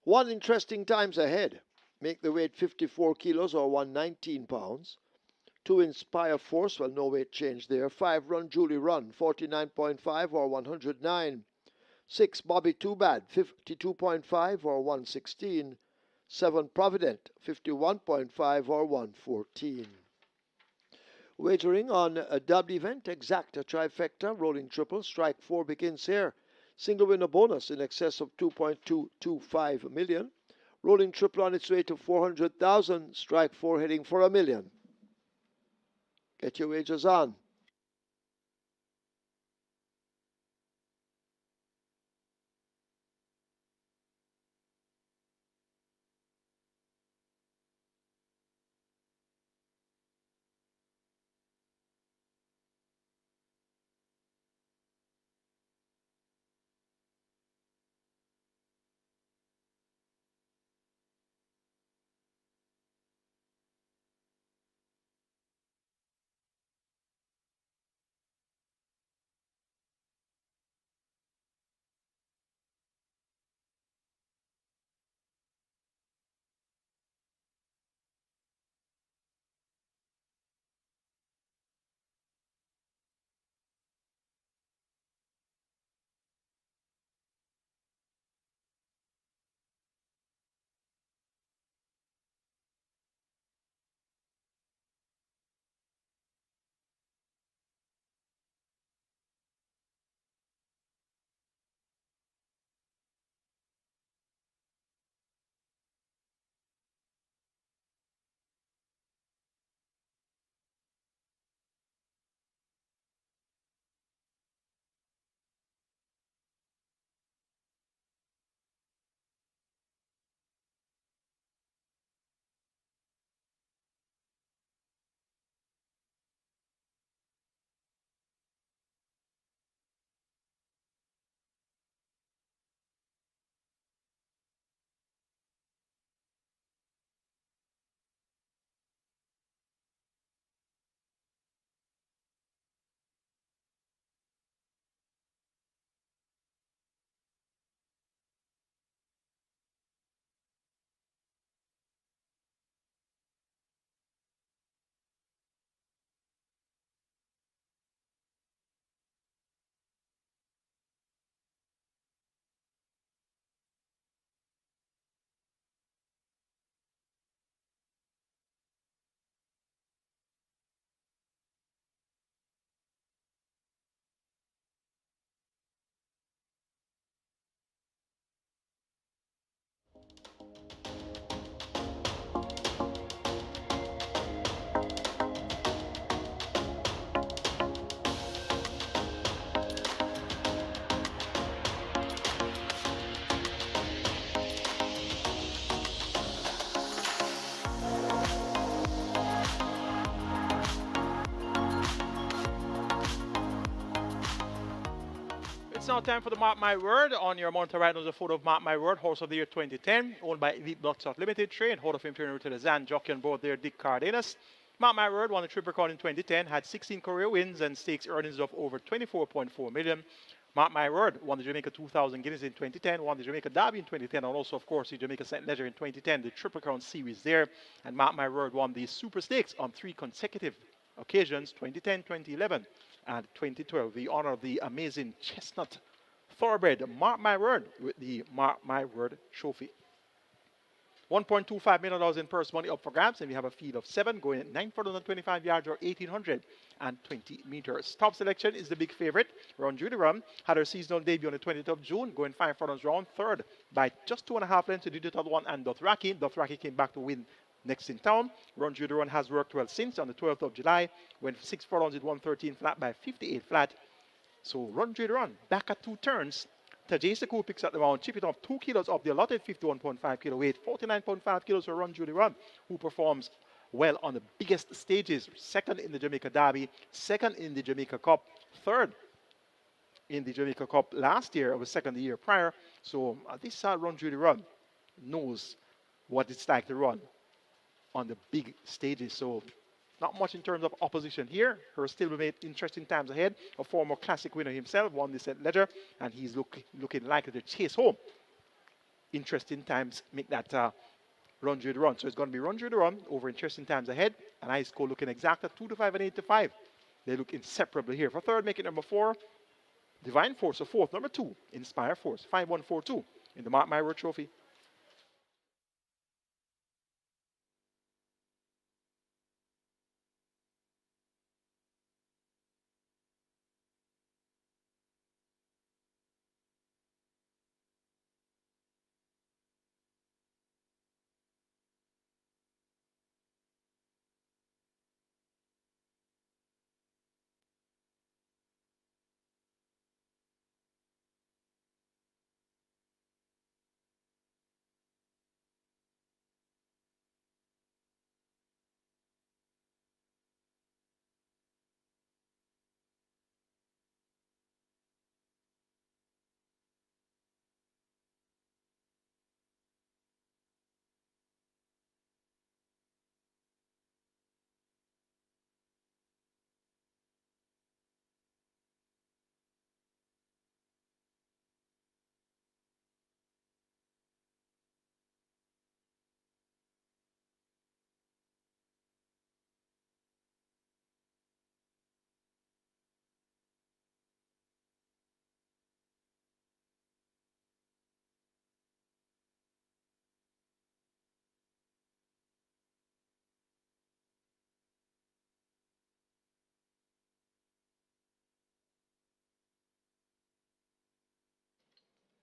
One interesting times ahead. Make the weight 54 kilos or 119 pounds. 2 Inspire Force, well, no weight change there. 5 Run Julie Run, 49.5 or 109. 6 Bobby Too Bad, 52.5 or 116. 7 Provident, 51.5 or 114. Wagering on a double event, exacta, trifecta, rolling triple, strike 4 begins here. Single winner bonus in excess of 2.225 million. Rolling triple on its way to 400,000, strike 4 heading for $1 million. Get your wagers on. It's now time for the Mark My Word. On your monitor right now is a photo of Mark My Word, horse of the year 2010, owned by Elite Bloodstock Limited, trained Hall of Fame trainer to the Zan jockey on board there, Dick Cardenas. Mark My Word won the Triple Crown in 2010, had 16 career wins and stakes earnings of over 24.4 million. Mark My Word won the Jamaica 2000 Guineas in 2010, won the Jamaica Derby in 2010, and also, of course, the Jamaica St. Leger in 2010, the Triple Crown Series there. And Mark My Word won the Super Stakes on 3 consecutive occasions, 2010, 2011, and 2012. The honor of the amazing chestnut thoroughbred, Mark My Word, with the Mark My Word trophy. $1.25 million in purse money up for grabs, and we have a field of 7 going at 925 yards or 1,820 meters. Top selection is the big favorite, Run Judy Run. Had her seasonal debut on the 20th of June, going 5 furlongs round, third by just 2.5 lengths to Digital One and Dothraki. Dothraki came back to win next in town. Run Judy Run has worked well since. On the 12th of July, went 6 furlongs with 113 flat by 58 flat. So Run Judy Run back at 2 turns. Tajay picks up the round, chip it off 2 kilos off the allotted 51.5 kilo weight, 49.5 kilos for Run Judy Run, who performs well on the biggest stages. Second in the Jamaica Derby, second in the Jamaica Cup, third in the Jamaica Cup last year, or was second the year prior. So this Run Judy Run knows what it's like to run on the big stages. So not much in terms of opposition here. Her stablemate, interesting times ahead. A former classic winner himself, won this at Ledger, and he's looking likely to chase home. Interesting times make that run due the run. So it's going to be run due the run over interesting times ahead. And I score looking exact at 2 to 5 and 8 to 5. They look inseparable here. For third, make it number 4, Divine Force. So fourth, number 2, Inspire Force. 5142 in the Mark My Word Trophy.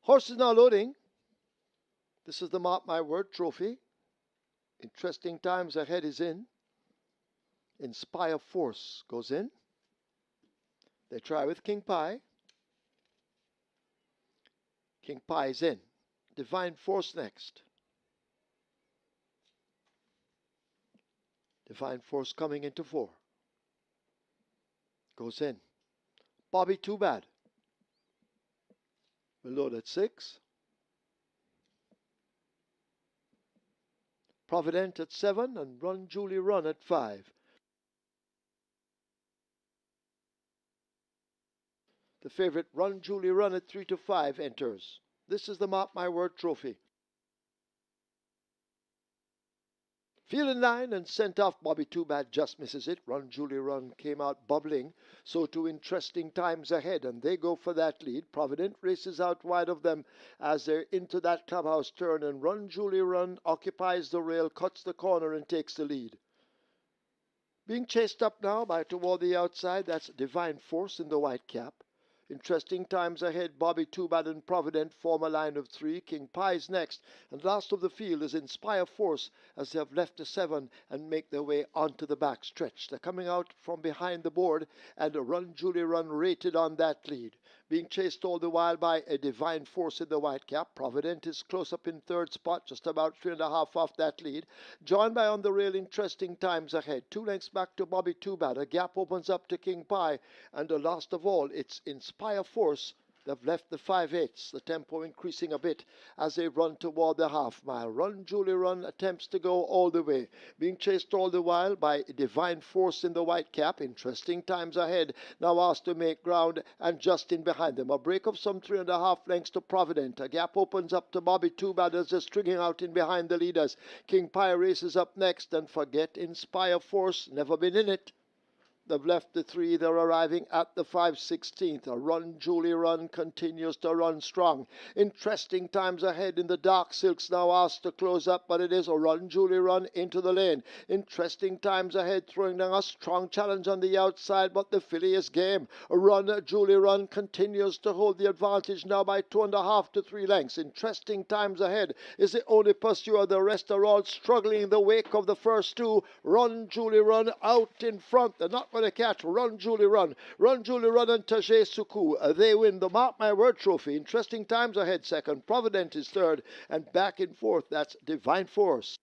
Horse is now loading. This is the Mark My Word Trophy. Interesting times ahead is in. Inspire Force goes in. They try with King Pie. King Pie is in. Divine Force next. Divine Force coming into 4. Goes in. Bobby Too Bad. We'll load at 6. Provident at 7 and Run Julie Run at 5. The favorite Run Julie Run at 3 to 5 enters. This is the Mark My Word Trophy. Field in line and sent off. Bobby Too Bad just misses it. Run Julie Run came out bubbling. So too interesting times ahead, and they go for that lead. Provident races out wide of them as they're into that clubhouse turn, and Run Julie Run occupies the rail, cuts the corner, and takes the lead. Being chased up now by toward the outside, that's Divine Force in the white cap. Interesting times ahead. Bobby Too Bad and Provident form a line of 3. King Pie's next. And last of the field is Inspire Force as they have left the 7 and make their way onto the back stretch. They're coming out from behind the board, and a Run Julie Run rated on that lead. Being chased all the while by a Divine Force in the white cap. Provident is close up in third spot, just about 3.5 off that lead. Joined by on the rail Interesting Times ahead. 2 lengths back to Bobby Too Bad. A gap opens up to King Pie. And the last of all, it's Inspire Force. They've left the 5/8, the tempo increasing a bit as they run toward the half mile. Run Julie Run attempts to go all the way, being chased all the while by Divine Force in the white cap. Interesting Times ahead, now asked to make ground, and just in behind them. A break of some 3.5 lengths to Provident. A gap opens up to Bobby Too Bad as they're stringing out in behind the leaders. King Pie races up next, and forget Inspire Force, never been in it. They've left the 3. They're arriving at the 5/16. A Run Julie Run continues to run strong. Interesting Times ahead in the dark silks, now asked to close up, but it is a Run Julie Run into the lane. Interesting Times ahead, throwing down a strong challenge on the outside, but the filly is game. A Run Julie Run continues to hold the advantage now by 2.5 to 3 lengths. Interesting Times ahead is the only pursuer. The rest are all struggling in the wake of the first 2. Run Julie Run out in front. They're not going to catch Run Julie Run. Run Julie Run and Tajay Suku. They win the Mark My Word Trophy. Interesting Times ahead second. Provident is third. And back in fourth, that's Divine Force.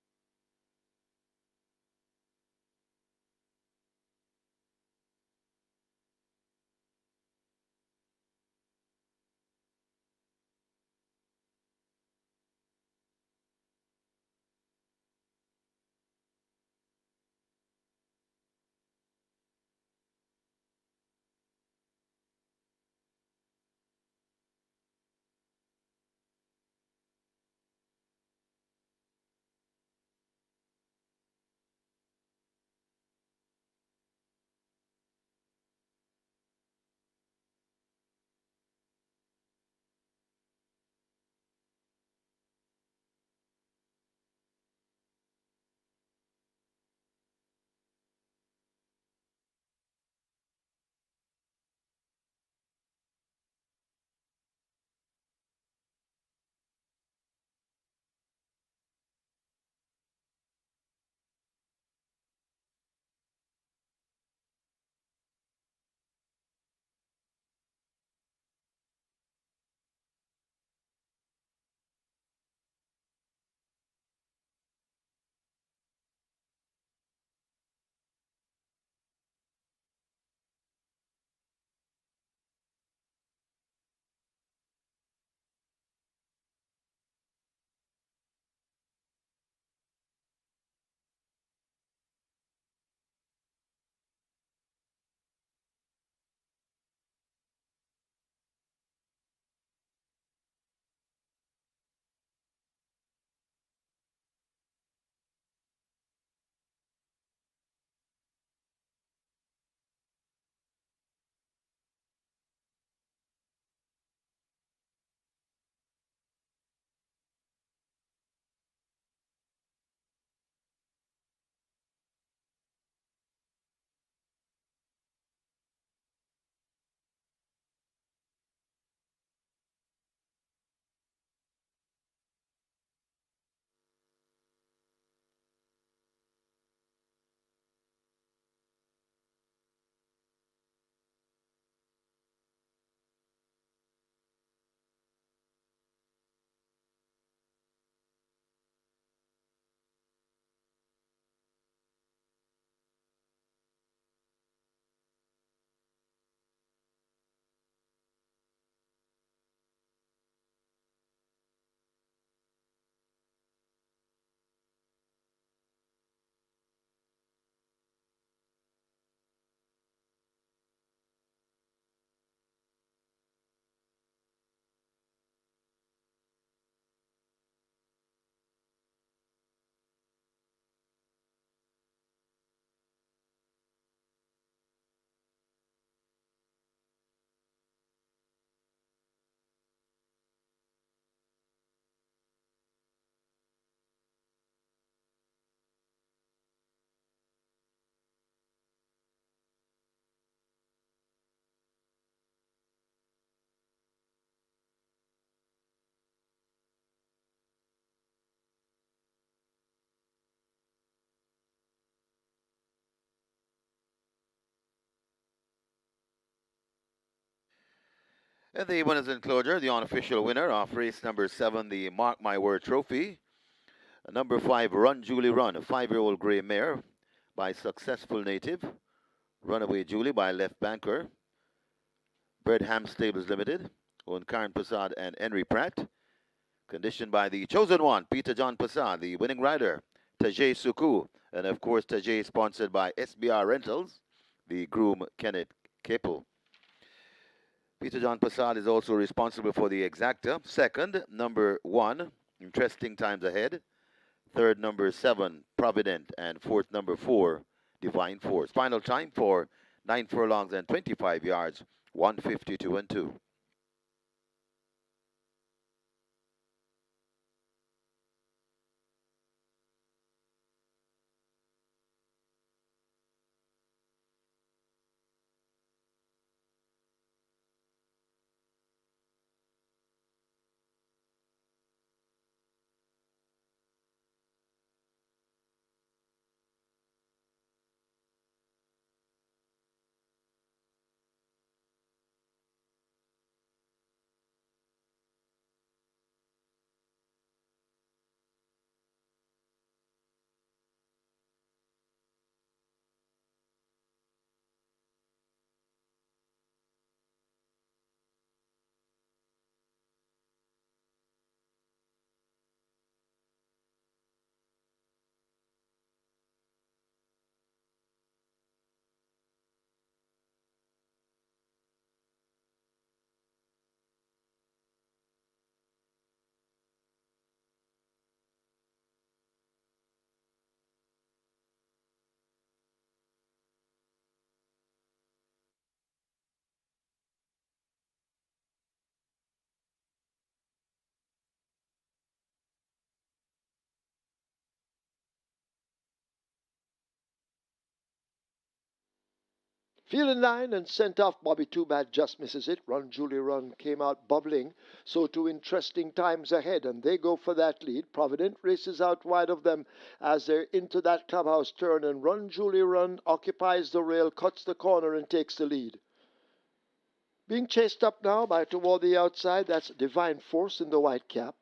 And the winners enclosure, the unofficial winner of race number 7, the Mark My Word Trophy. Number 5, Run Julie Run, a 5-year-old grey mare by Successful Native. Runaway Julie by Left Banker. Bredham Stables Limited, owned Karen Prasad and Henry Pratt. Conditioned by the chosen one, Peter John Prasad, the winning rider, Tajay Suku, and of course Tajay sponsored by SBR Rentals, the groom Kenneth Capel. Peter John Prasad is also responsible for the exacta. Second, number 1, Interesting Times Ahead. Third, number 7, Provident. And fourth, number 4, Divine Force. Final time for 9 furlongs and 25 yards, 152 and 2. Field in line and sent off. Bobby Too Bad just misses it. Run Julie Run came out bubbling. So too Interesting Times Ahead, and they go for that lead. Provident races out wide of them as they're into that clubhouse turn, and Run Julie Run occupies the rail, cuts the corner, and takes the lead. Being chased up now by toward the outside, that's Divine Force in the white cap.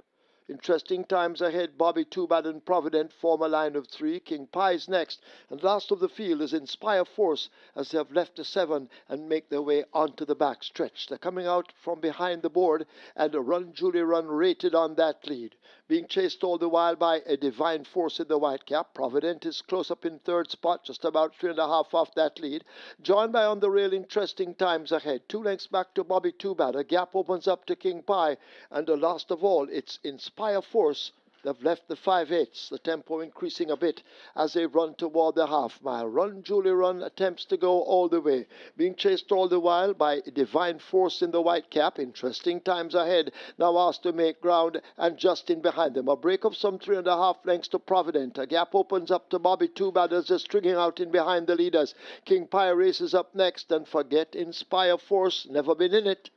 Interesting Times Ahead, Bobby Too Bad and Provident form a line of 3. King Pie's next, and last of the field is Inspire Force as they have left the 7 and make their way onto the back stretch. They're coming out from behind the board, and a Run Julie Run rated on that lead. Being chased all the while by a Divine Force in the white cap. Provident is close up in third spot, just about 3.5 off that lead. Joined by on the rail Interesting Times Ahead. 2 lengths back to Bobby Too Bad. A gap opens up to King Pie, and the last of all, it's Inspire Force. They've left the 5/8, the tempo increasing a bit as they run toward the half mile. Run Julie Run attempts to go all the way, being chased all the while by Divine Force in the white cap. Interesting Times Ahead, now asked to make ground, and just in behind them. A break of some 3.5 lengths to Provident. A gap opens up to Bobby Too Bad as they're stringing out in behind the leaders. King Pie races up next, and forget Inspire Force, never been in it.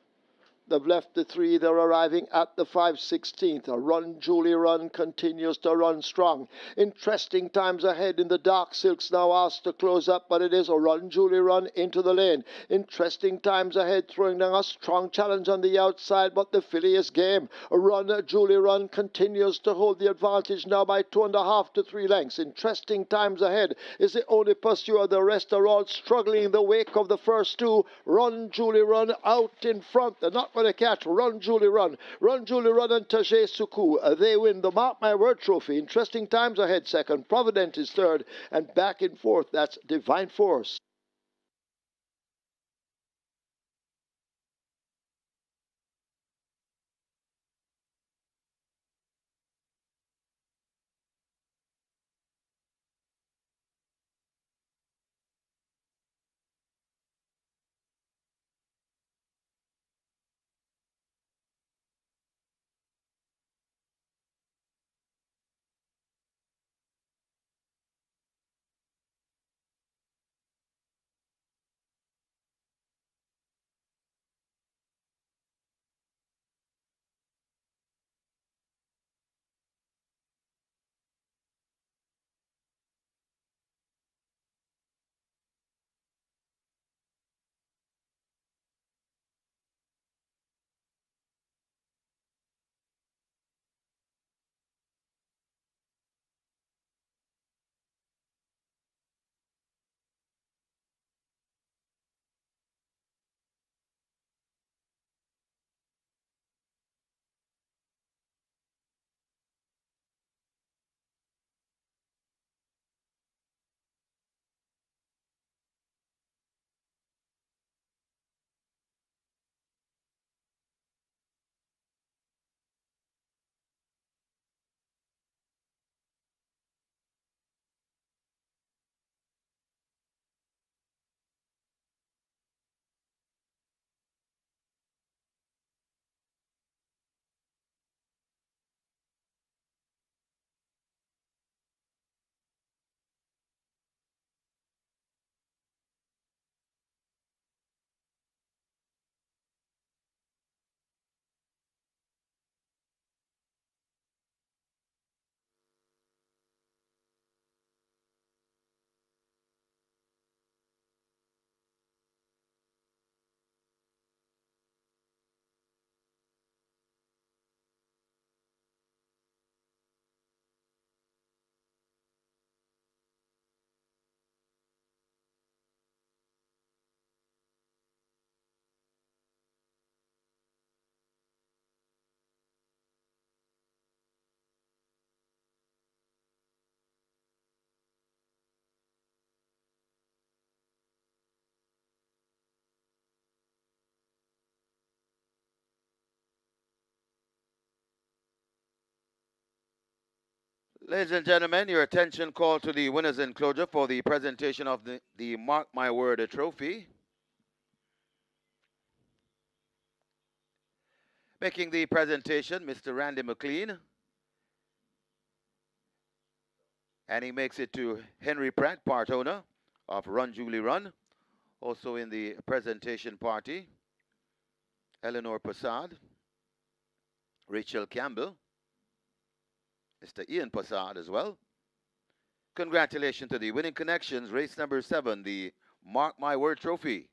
They've left the 3. They're arriving at the 5/16. A Run Julie Run continues to run strong. Interesting Times Ahead in the dark silks, now asked to close up, but it is a Run Julie Run into the lane. Interesting Times Ahead throwing down a strong challenge on the outside, but the filly is game. A Run Julie Run continues to hold the advantage now by 2.5 to 3 lengths. Interesting Times Ahead is the only pursuer. The rest are all struggling in the wake of the first 2. Run Julie Run out in front. They're not going to catch Run Julie Run. Run Julie Run and Tajay Suku. They win the Mark My Word Trophy. Interesting Times Ahead second. Provident is third. And back and forth, that's Divine Force. Ladies and gentlemen, your attention called to the winner's enclosure for the presentation of the Mark My Word trophy. Making the presentation, Mr. Randy McLean. And he makes it to Henry Pratt, part owner of Run Julie Run. Also in the presentation party, Eleanor Passad, Rachel Campbell, Mr. Ian Passad as well. Congratulations to the winning connections, race number 7, the Mark My Word trophy.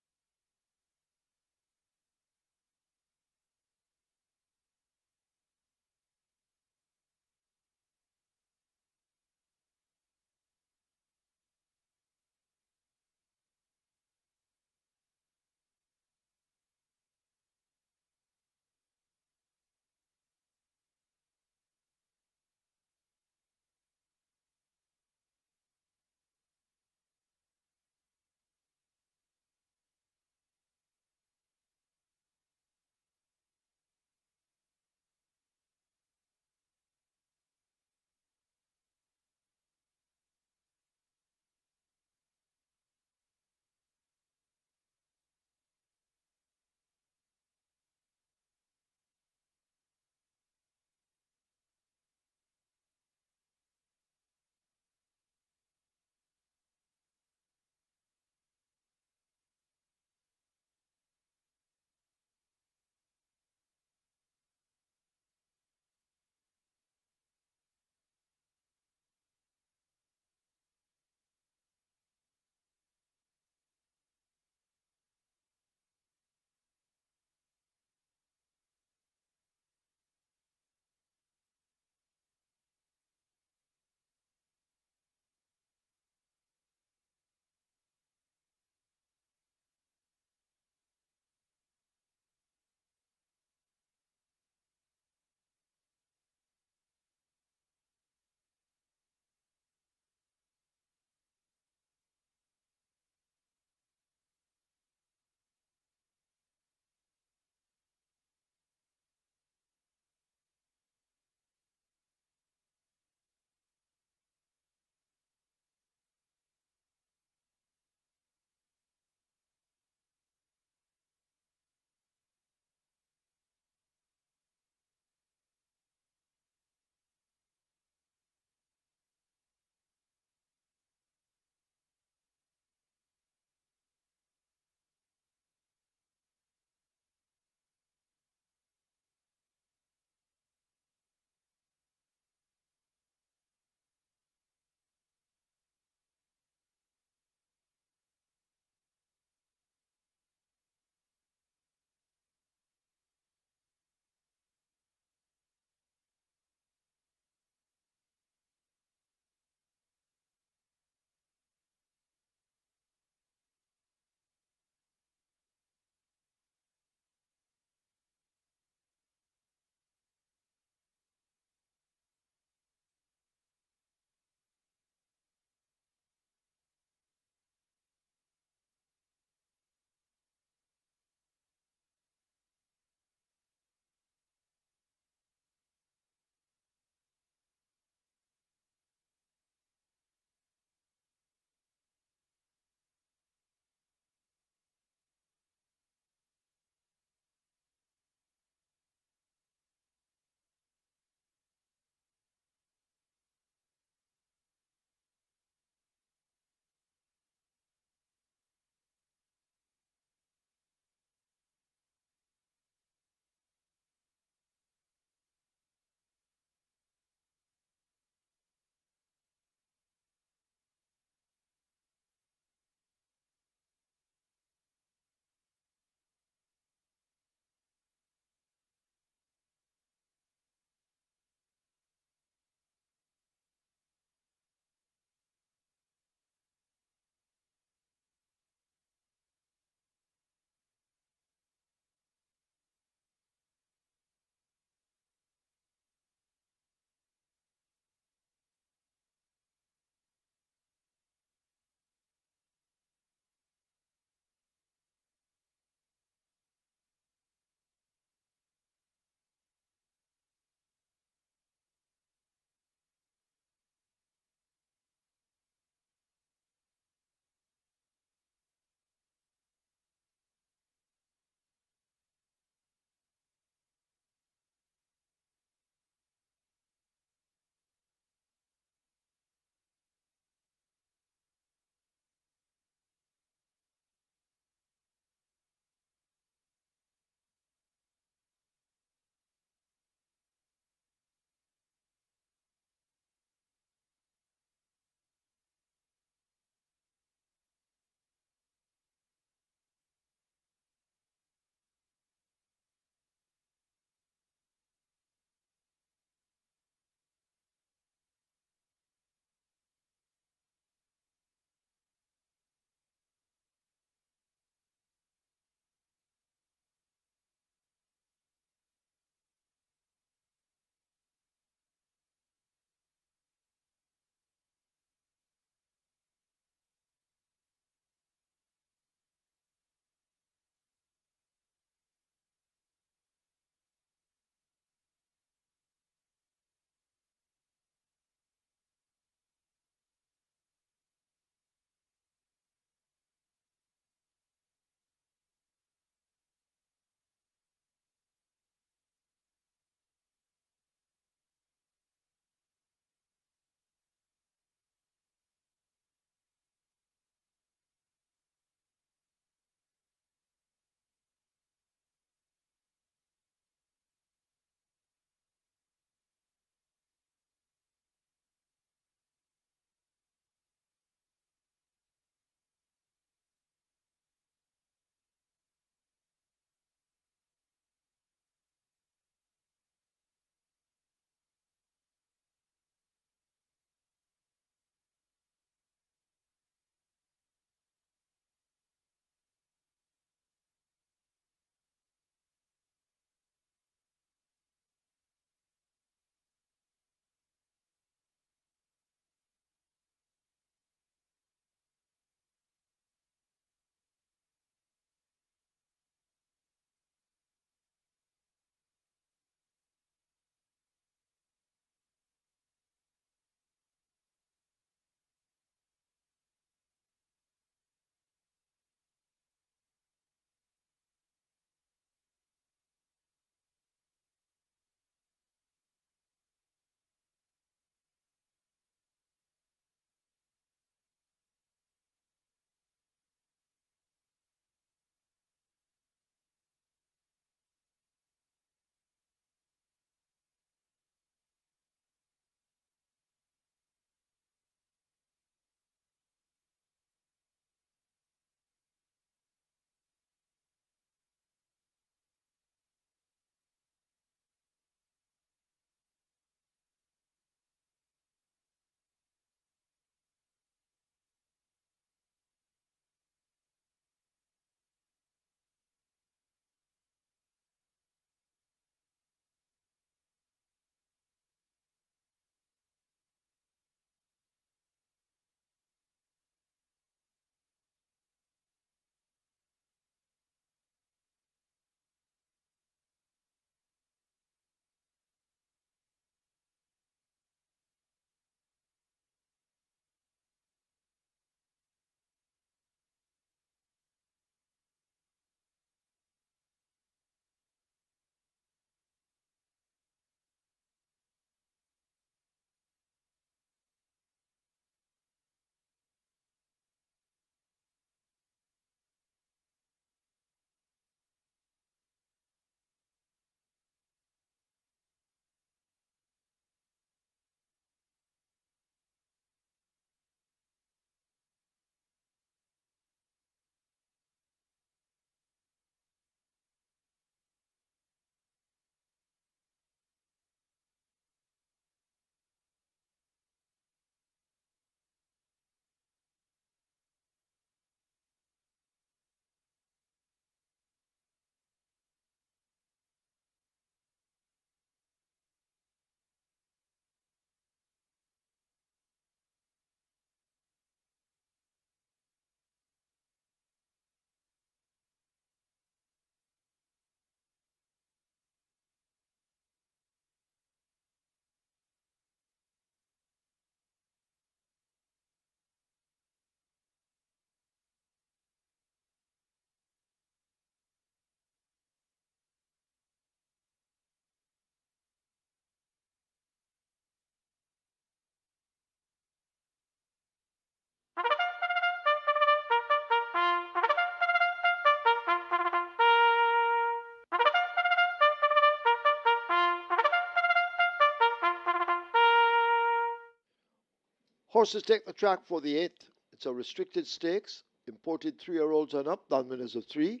Horses take the track for the 8th. It's a restricted stakes, imported 3-year-olds and up, non-winners of 3,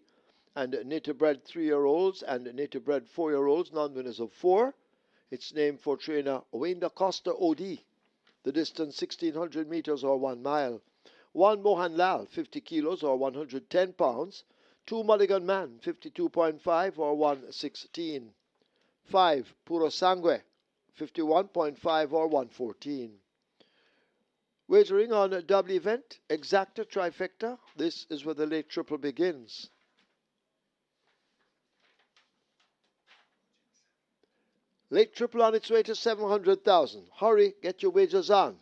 and native bred 3-year-olds and native bred 4-year-olds, non-winners of 4. It's named for trainer Wayne da Costa OD. The distance 1600 meters or 1 mile. 1 Mohan Lal, 50 kilos or 110 pounds. 2 Mulligan Man, 52.5 or 116. 5 Puro Sangue, 51.5 or 114. Wagering on a double event, exacta trifecta. This is where the late triple begins. Late triple on its way to 700,000. Hurry, get your wagers on.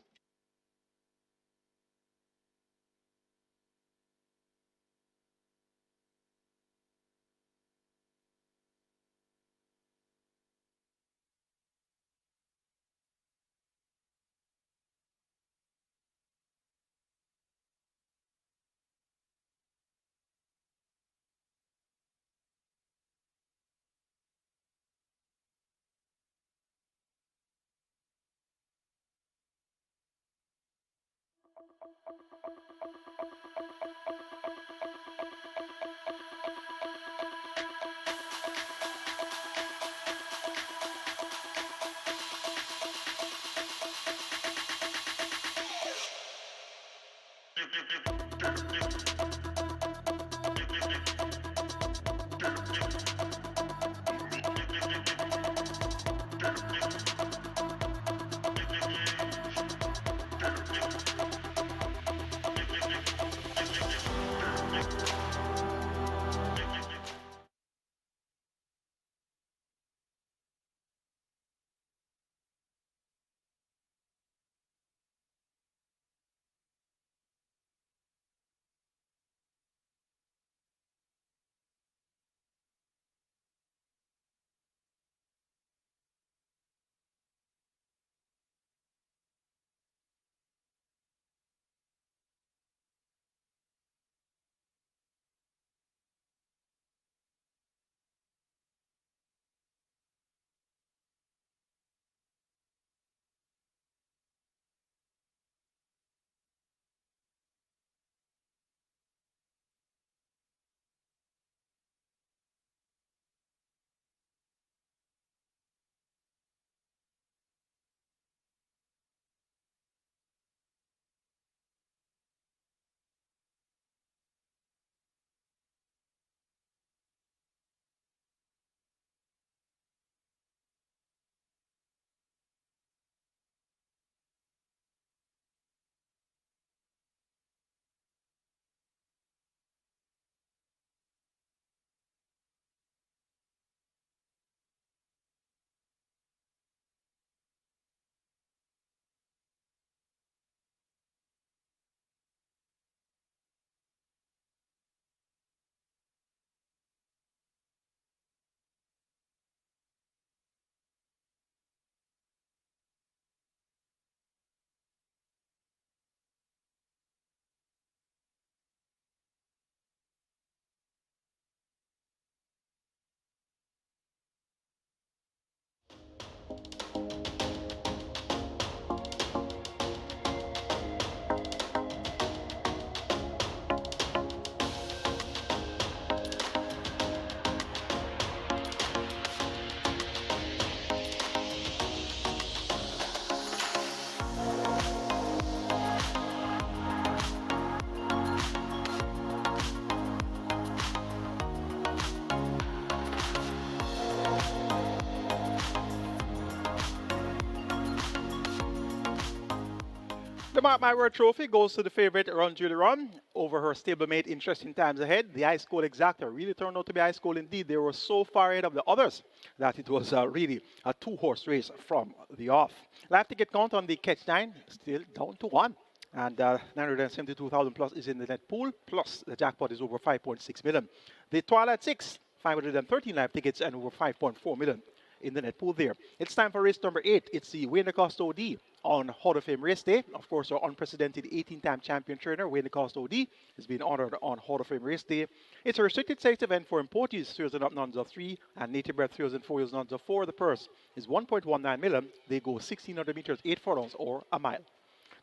The Mark My Word Trophy goes to the favorite Run Julie Run over her stablemate Interesting Times Ahead. The High School Exacta really turned out to be high school indeed. They were so far ahead of the others that it was really a 2-horse race from the off. Live ticket count on the Catch 9 still down to 1. And 972,000 plus is in the net pool, plus the jackpot is over 5.6 million. The Twilight 6, 513 live tickets and over 5.4 million in the net pool there. It's time for race number 8. It's the Wayne Acosta OD on Hall of Fame race day. Of course, our unprecedented 18-time champion trainer, Wayne Acosta OD, is being honored on Hall of Fame race day. It's a restricted size event for importees, 3 years and up nuns of 3, and native bred 3 years and 4 years nuns of 4. The purse is 1.19 million. They go 1,600 meters, 8 furlongs, or a mile.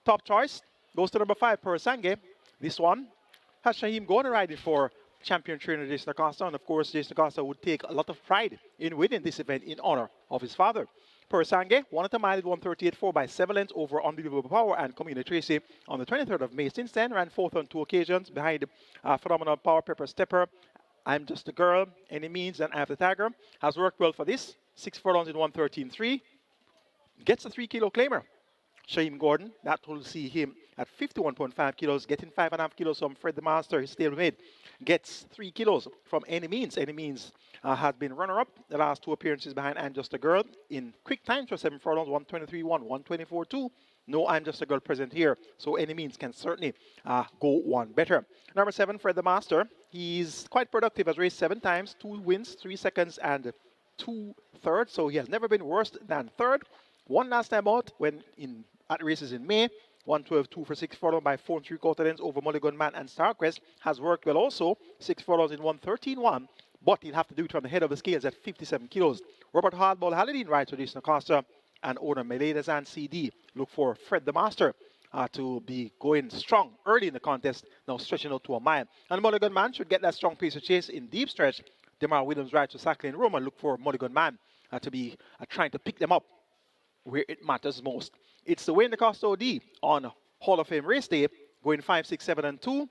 Top choice goes to number 5, Purasange. This one has Shaheem going to ride it for champion trainer Jason Acosta. And of course, Jason Acosta would take a lot of pride in winning this event in honor of his father. Purasange won at a mile at 138.4 by 7 lengths over Unbelievable Power and Community Tracy on the 23rd of May. Since then, ran 4th on 2 occasions behind Phenomenal Power, Pepper Stepper, I'm Just a Girl, Any Means, and I Have the Tiger. Has worked well for this. 6 furlongs in 113.3. Gets a 3 kilo claimer. Shaheem Gordon, that will see him at 51.5 kilos, getting 5.5 kilos from Fred the Master, his stablemate. Gets 3 kilos from Any Means. Any Means has been runner-up the last 2 appearances behind I'm Just a Girl in quick times for 7 furlongs, 123.1, 124.2. No I'm Just a Girl present here, so Any Means can certainly go one better. Number 7, Fred the Master. He's quite productive, has raced 7 times, 2 wins, 3 seconds, and 2 thirds, so he has never been worse than third. One last time out when at races in May, 112.2 for 6 furlongs by 4 3/4 lengths over Mulligan Man and Starquest. Has worked well also, 6 furlongs in 113.1, but he'll have to do it from the head of the scales at 57 kilos. Robert Hardball Haladine rides for Jason Acosta, and owner Meledazan CD look for Fred the Master to be going strong early in the contest, now stretching out to a mile. And Mulligan Man should get that strong pace of chase in deep stretch. Demar Williams rides to Sackling Rome and look for Mulligan Man to be trying to pick them up where it matters most. It's the Wayne DaCosta OD on Hall of Fame race day, going 5, 6, 7, and 2.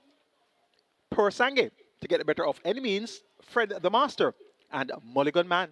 Purasange to get the better of Any Means, Fred the Master, and Mulligan Man.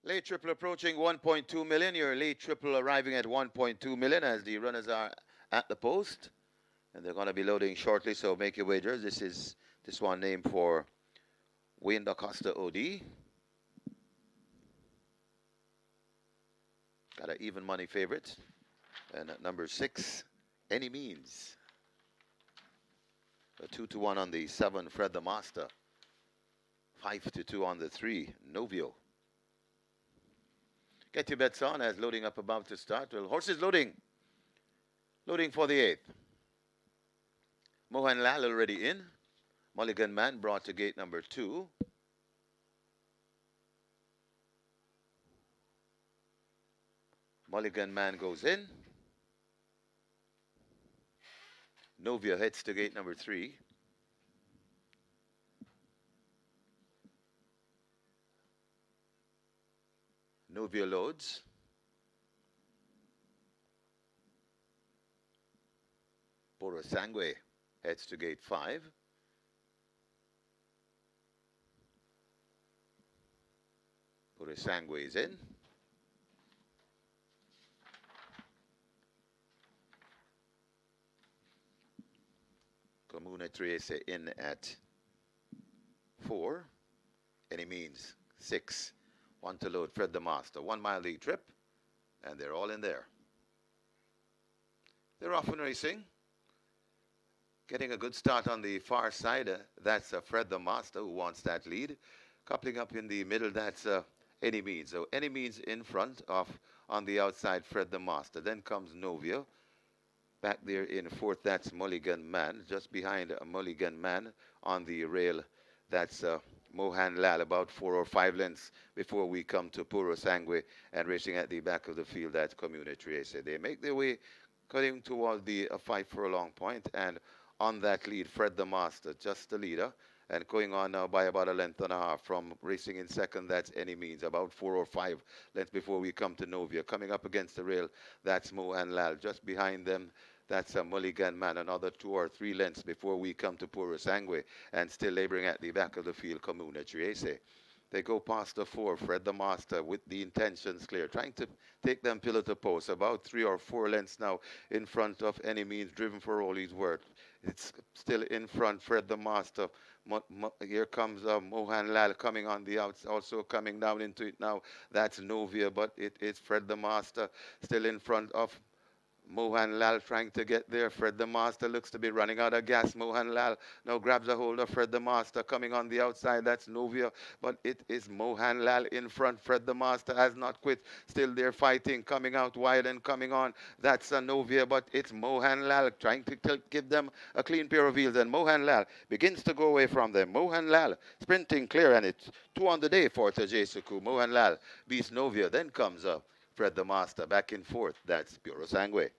Late triple approaching 1.2 million. Your late triple arriving at 1.2 million as the runners are at the post. And they're going to be loading shortly, so make your wagers. This one named for Wayne DaCosta OD. Got an even money favorite. And at number 6, Any Means. A 2-1 on the 7, Fred the Master. 5-2 on the 3, Novio. Get your bets on as loading up about to start. Well, horses loading. Loading for the 8th. Mohan Lal already in. Mulligan Man brought to gate number 2. Mulligan Man goes in. Novia heads to gate number 3. Novia loads. Purasangue heads to gate 5. Purasangue is in. Comuna Triese in at 4. Any Means 6. 1 to load, Fred the Master. 1 mile lead trip, and they're all in there. They're off and racing. Getting a good start on the far side. That's Fred the Master who wants that lead. Coupling up in the middle, that's Any Means. So Any Means in front of, on the outside, Fred the Master. Then comes Novio. Back there in 4th, that's Mulligan Man. Just behind Mulligan Man on the rail, that's Mohan Lal, about 4 or 5 lengths before we come to Purasangue, and racing at the back of the field, that's Community Tracy. They make their way cutting toward the 5 furlong point, and on that lead, Fred the Master, just the leader, and going on now by about 1.5 lengths from racing in 2nd, that's Any Means, about 4 or 5 lengths before we come to Novia. Coming up against the rail, that's Mohan Lal. Just behind them, that's a Mulligan Man, another 2 or 3 lengths before we come to Purasangue, and still laboring at the back of the field, Comuna Triese. They go past the 4, Fred the Master, with the intentions clear, trying to take them pillar to post, about 3 or 4 lengths now in front of Any Means Driven for all he's worth. It's still in front, Fred the Master. Here comes Mohan Lal coming on the outs, also coming down into it now. That's Novia, but it is Fred the Master still in front of Mohan Lal trying to get there. Fred the Master looks to be running out of gas. Mohan Lal now grabs a hold of Fred the Master coming on the outside. That's Novia, but it is Mohan Lal in front. Fred the Master has not quit. Still there fighting, coming out wide and coming on. That's a Novia, but it's Mohan Lal trying to give them a clean pair of wheels. And Mohan Lal begins to go away from them. Mohan Lal sprinting clear, and it's 2 on the day for Tajesuku. Mohan Lal beats Novia. Then comes up Fred the Master back in fourth. That's Puro Sangwe.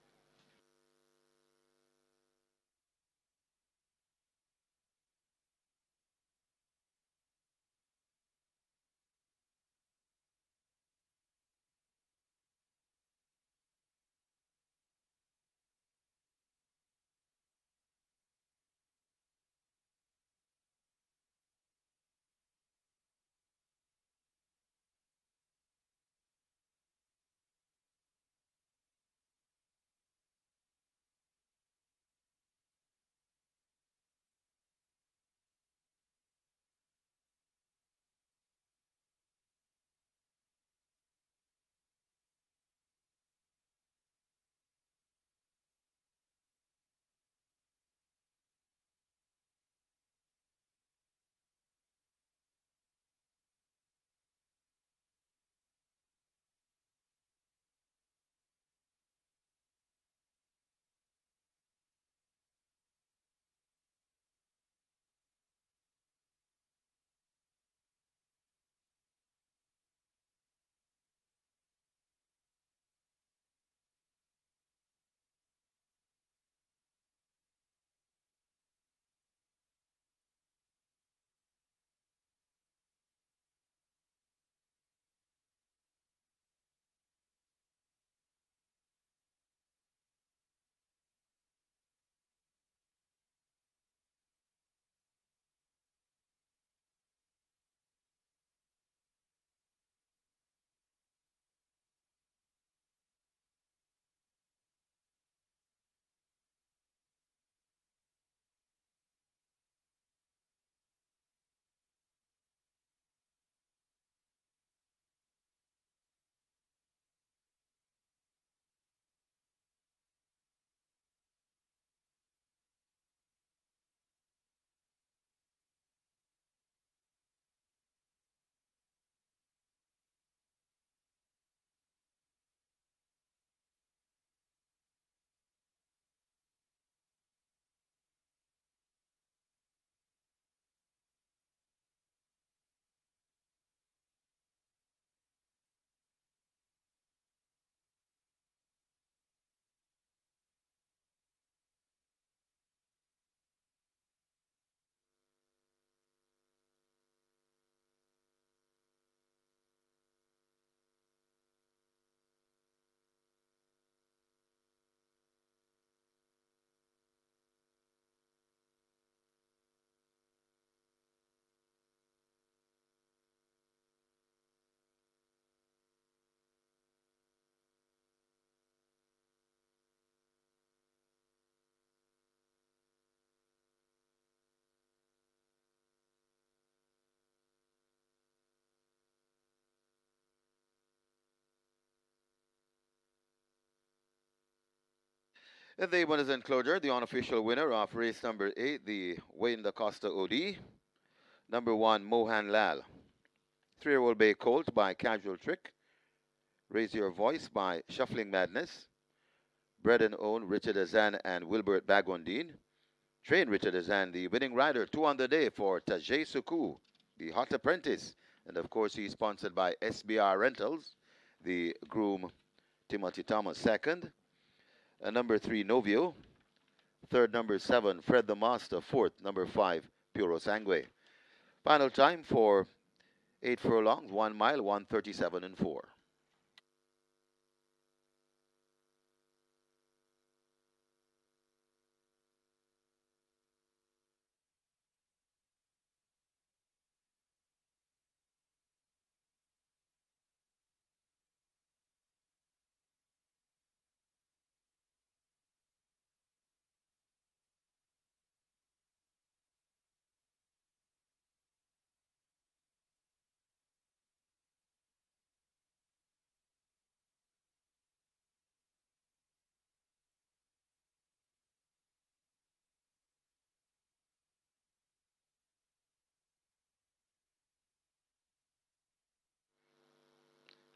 And the winners enclosure, the unofficial winner of race number 8, the Wayne Da Costa OD. Number 1, Mohan Lal. 3-year-old Bay Colt by Casual Trick. Raise Your Voice by Shuffling Madness. Bred and owned Richard Azan and Wilbert Bagondine. Train Richard Azan, the winning rider, 2 on the day for Tajay Suku, the hot apprentice. And of course, he's sponsored by SBR Rentals, the groom Timothy Thomas second. Number 3, Novio. Third, number 7, Fred the Master. Fourth, number 5, Puro Sangwe. Final time for 8 furlongs, 1 mile, 1:37 and 4.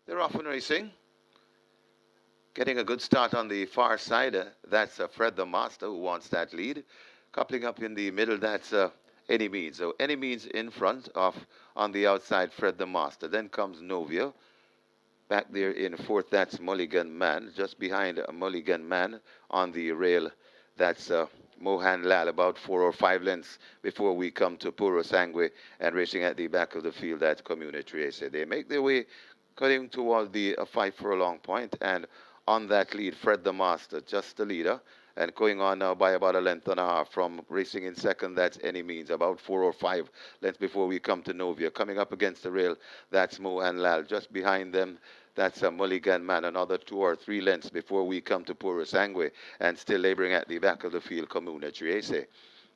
They're off and racing. Getting a good start on the far side. That's Fred the Master who wants that lead. Coupling up in the middle, that's Any Means. So Any Means in front of, on the outside, Fred the Master. Then comes Novia. Back there in fourth, that's Mulligan Man. Just behind Mulligan Man on the rail, that's Mohan Lal, about 4 or 5 lengths before we come to Puro Sangue, and racing at the back of the field, that's Community Race. They make their way cutting toward the 5 furlong point, and on that lead, Fred the Master, just the leader, and going on now by about a length and a half from racing in second, that's Any Means, about 4 or 5 lengths before we come to Novia. Coming up against the rail, that's Mohan Lal. Just behind them, that's a Mulligan Man, another 2 or 3 lengths before we come to Puro Sangue, and still laboring at the back of the field, Comuna Triese.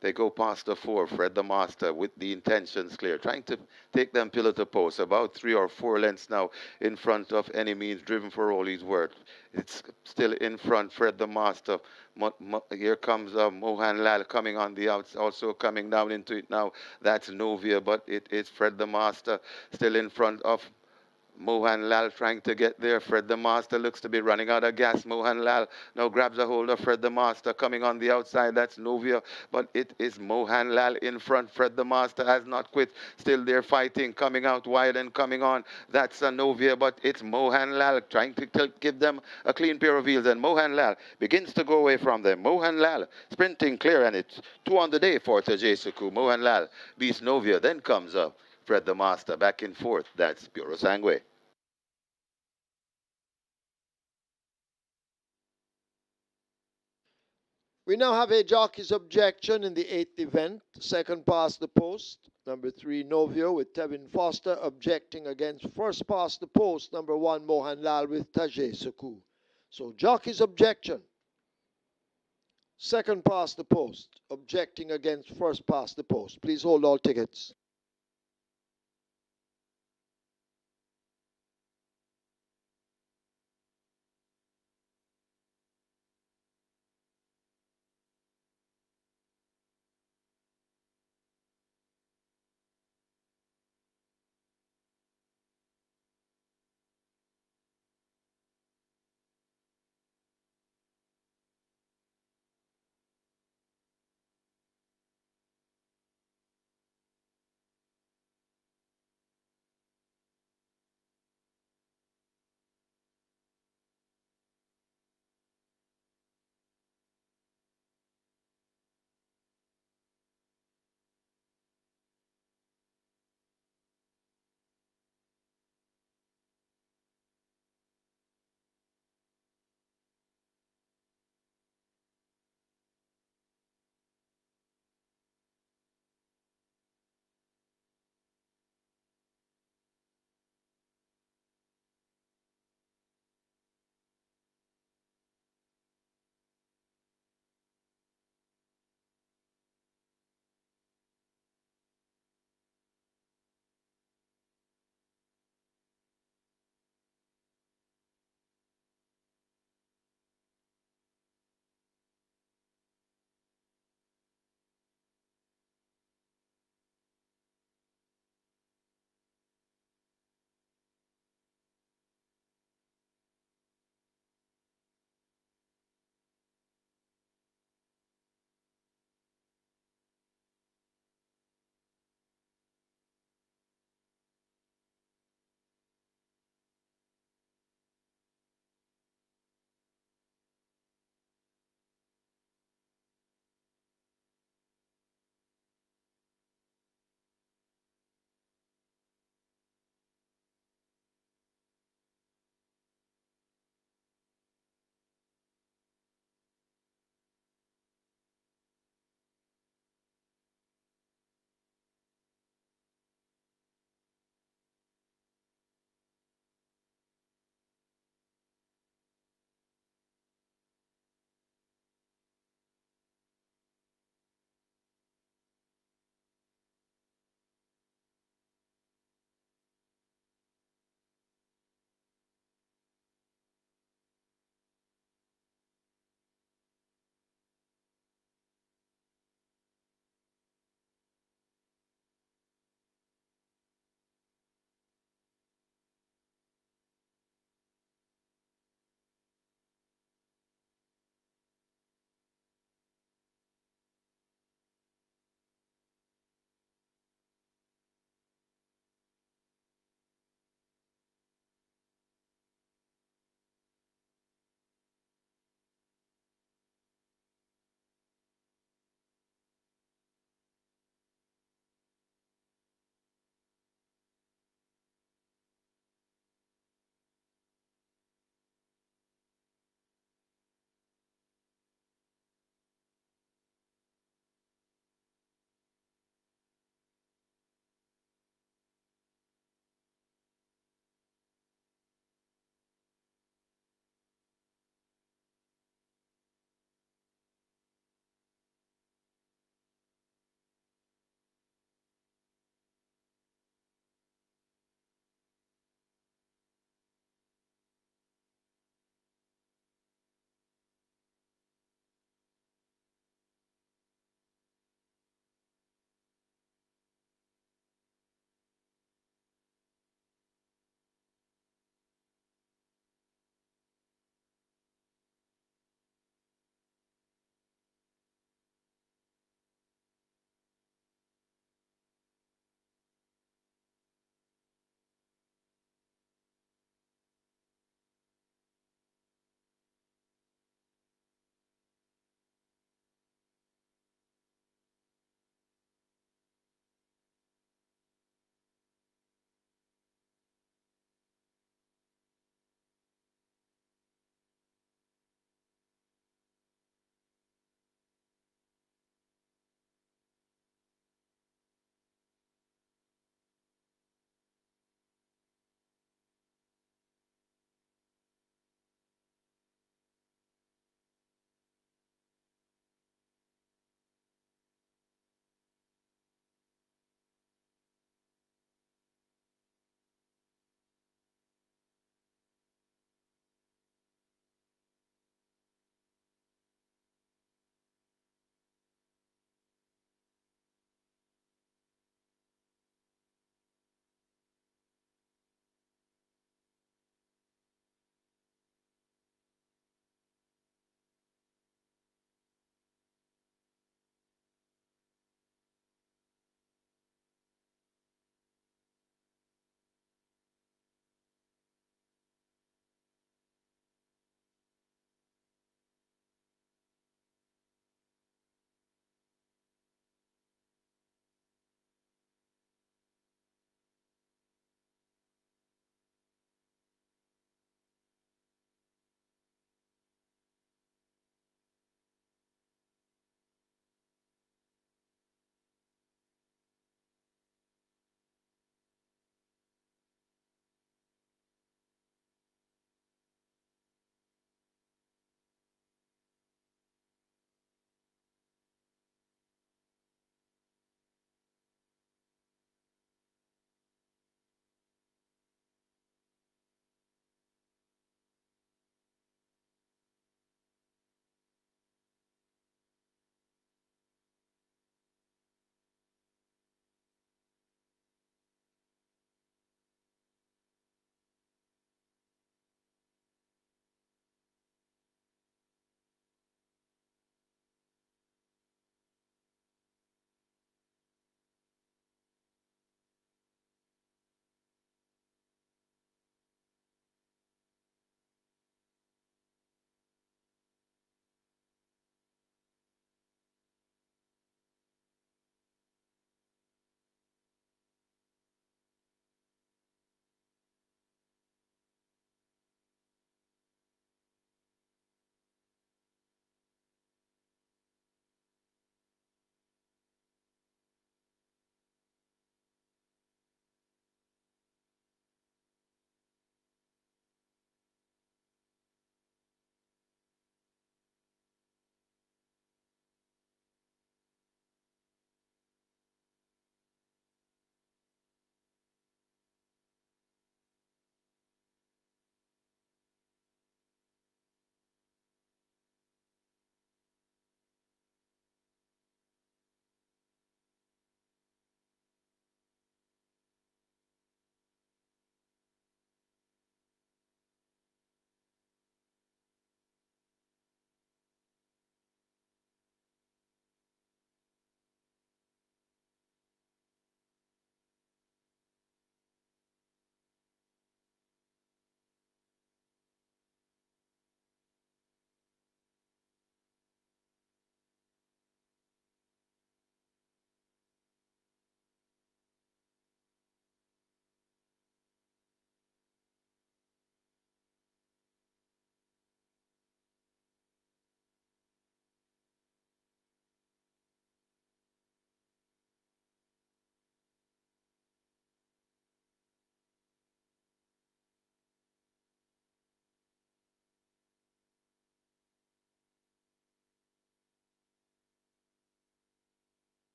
They go past the 4, Fred the Master, with the intentions clear, trying to take them pillar to post, about 3 or 4 lengths now in front of Any Means, driven for all he's worth. It's still in front, Fred the Master. Here comes Mohan Lal coming on the outs, also coming down into it now. That's Novia, but it is Fred the Master still in front of Mohan Lal, trying to get there. Fred the Master looks to be running out of gas. Mohan Lal now grabs a hold of Fred the Master, coming on the outside. That's Novia, but it is Mohan Lal in front. Fred the Master has not quit. Still they're fighting, coming out wide and coming on. That's a Novia, but it's Mohan Lal trying to give them a clean pair of wheels, and Mohan Lal begins to go away from them. Mohan Lal sprinting clear, and it's 2 on the day for Tajay Suku. Mohan Lal beats Novia. Then comes Fred the Master back in fourth. That's Puro Sangue. We now have a jockey's objection in the 8th event, second past the post. Number 3, Novio with Tevin Foster objecting against first past the post. Number 1, Mohan Lal with Tajay Suku. So jockey's objection. Second past the post, objecting against first past the post. Please hold all tickets.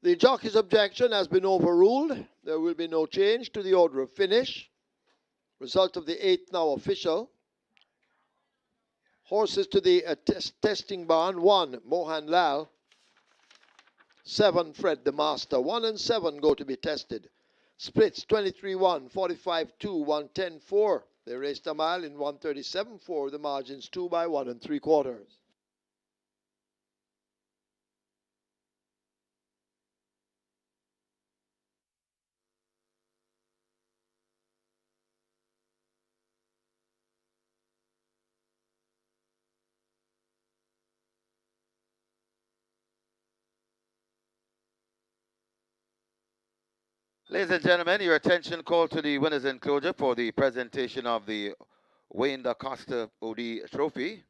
The jockey's objection has been overruled. There will be no change to the order of finish. Result of the 8th now official. Horses to the testing barn. 1, Mohan Lal. 7, Fred the Master. 1 and 7 go to be tested. Splits 23-1, 45-2, 110-4. They raced a mile in 137-4. The margins 2 by 1 3/4. Ladies and gentlemen, your attention called to the winners enclosure for the presentation of the Wayne Da Costa OD Trophy.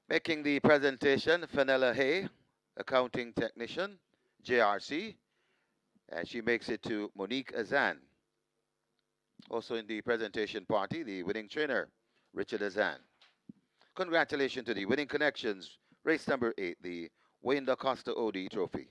Making the presentation, Fenella Hay, accounting technician, JRC, and she makes it to Monique Azan. Also in the presentation party, the winning trainer, Richard Azan. Congratulations to the winning connections, race number 8, the Wayne Da Costa OD Trophy.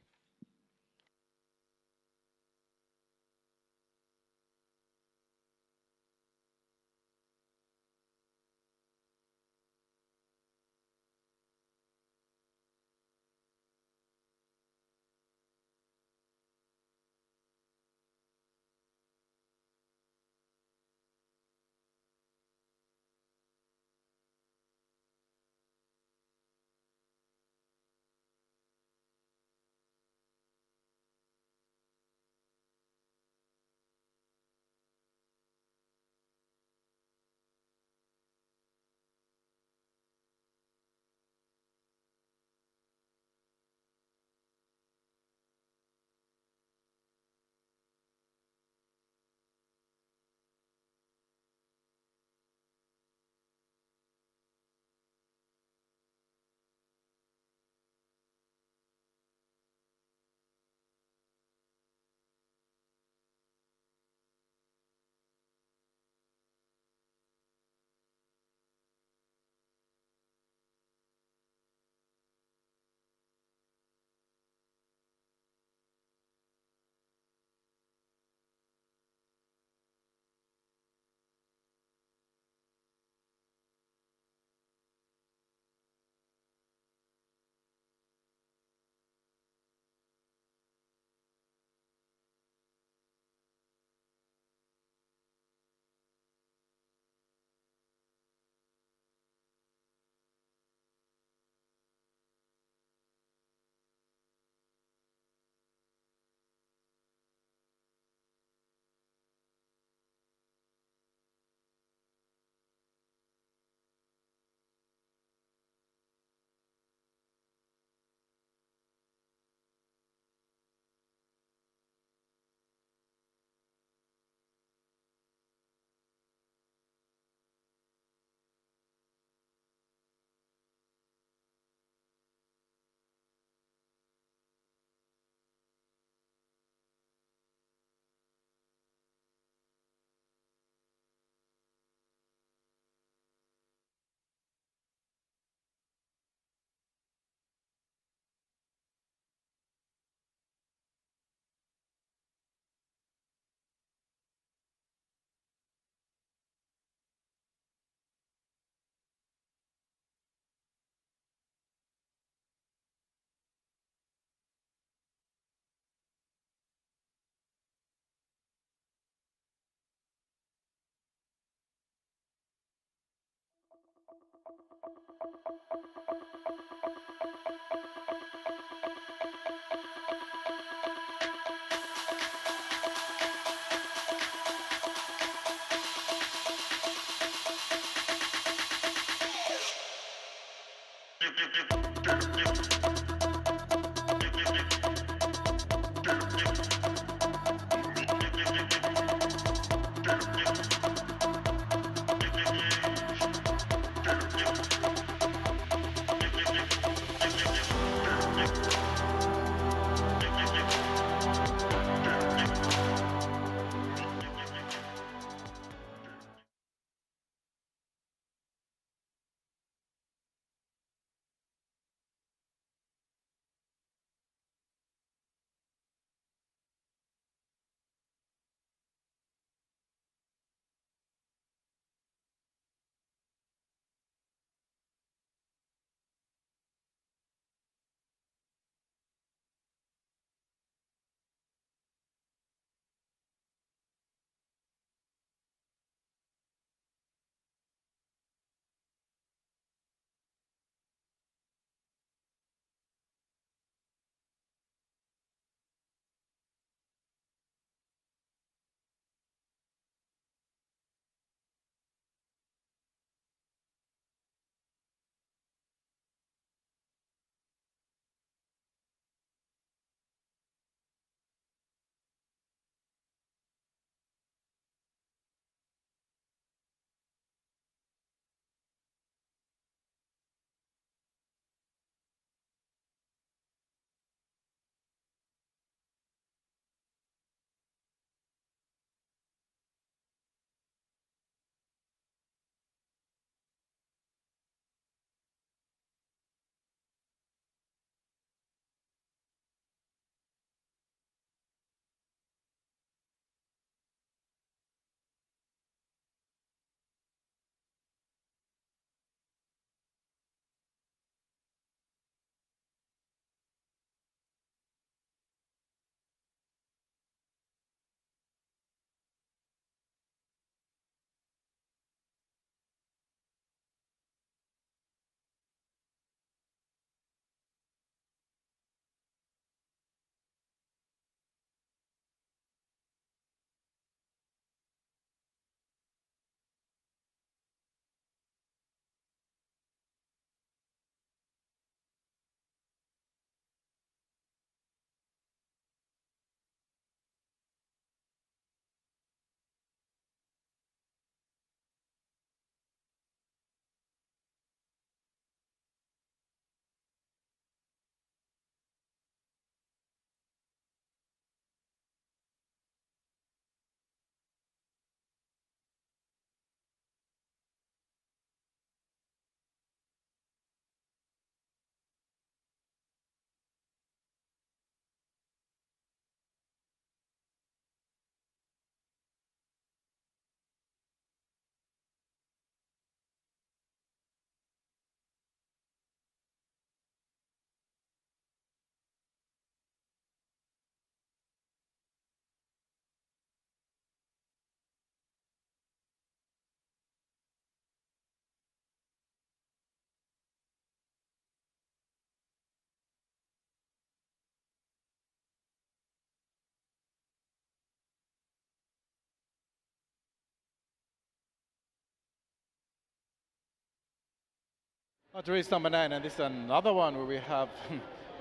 To race number 9, and this is another one where we have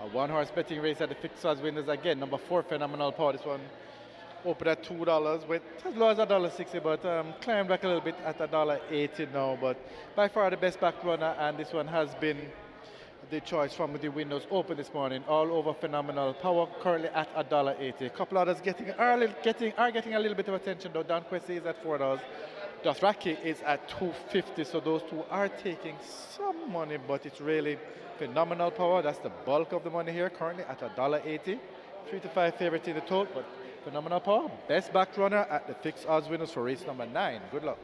a one-horse betting race at the fixed odds winners again. Number 4, Phenomenal Power. This one opened at $2, went as low as $1.60, but climbed back a little bit at $1.80 now. But by far the best back runner, and this one has been the choice from the windows open this morning. All over Phenomenal Power, currently at $1.80. A couple others are getting a little bit of attention though. Don Quessy is at $4. Dothraki is at $2.50, so those two are taking some money, but it's really Phenomenal Power. That's the bulk of the money here, currently at $1.80. 3 to 5 favorite in the total, but Phenomenal Power, best back runner at the fixed odds winners for race number 9. Good luck.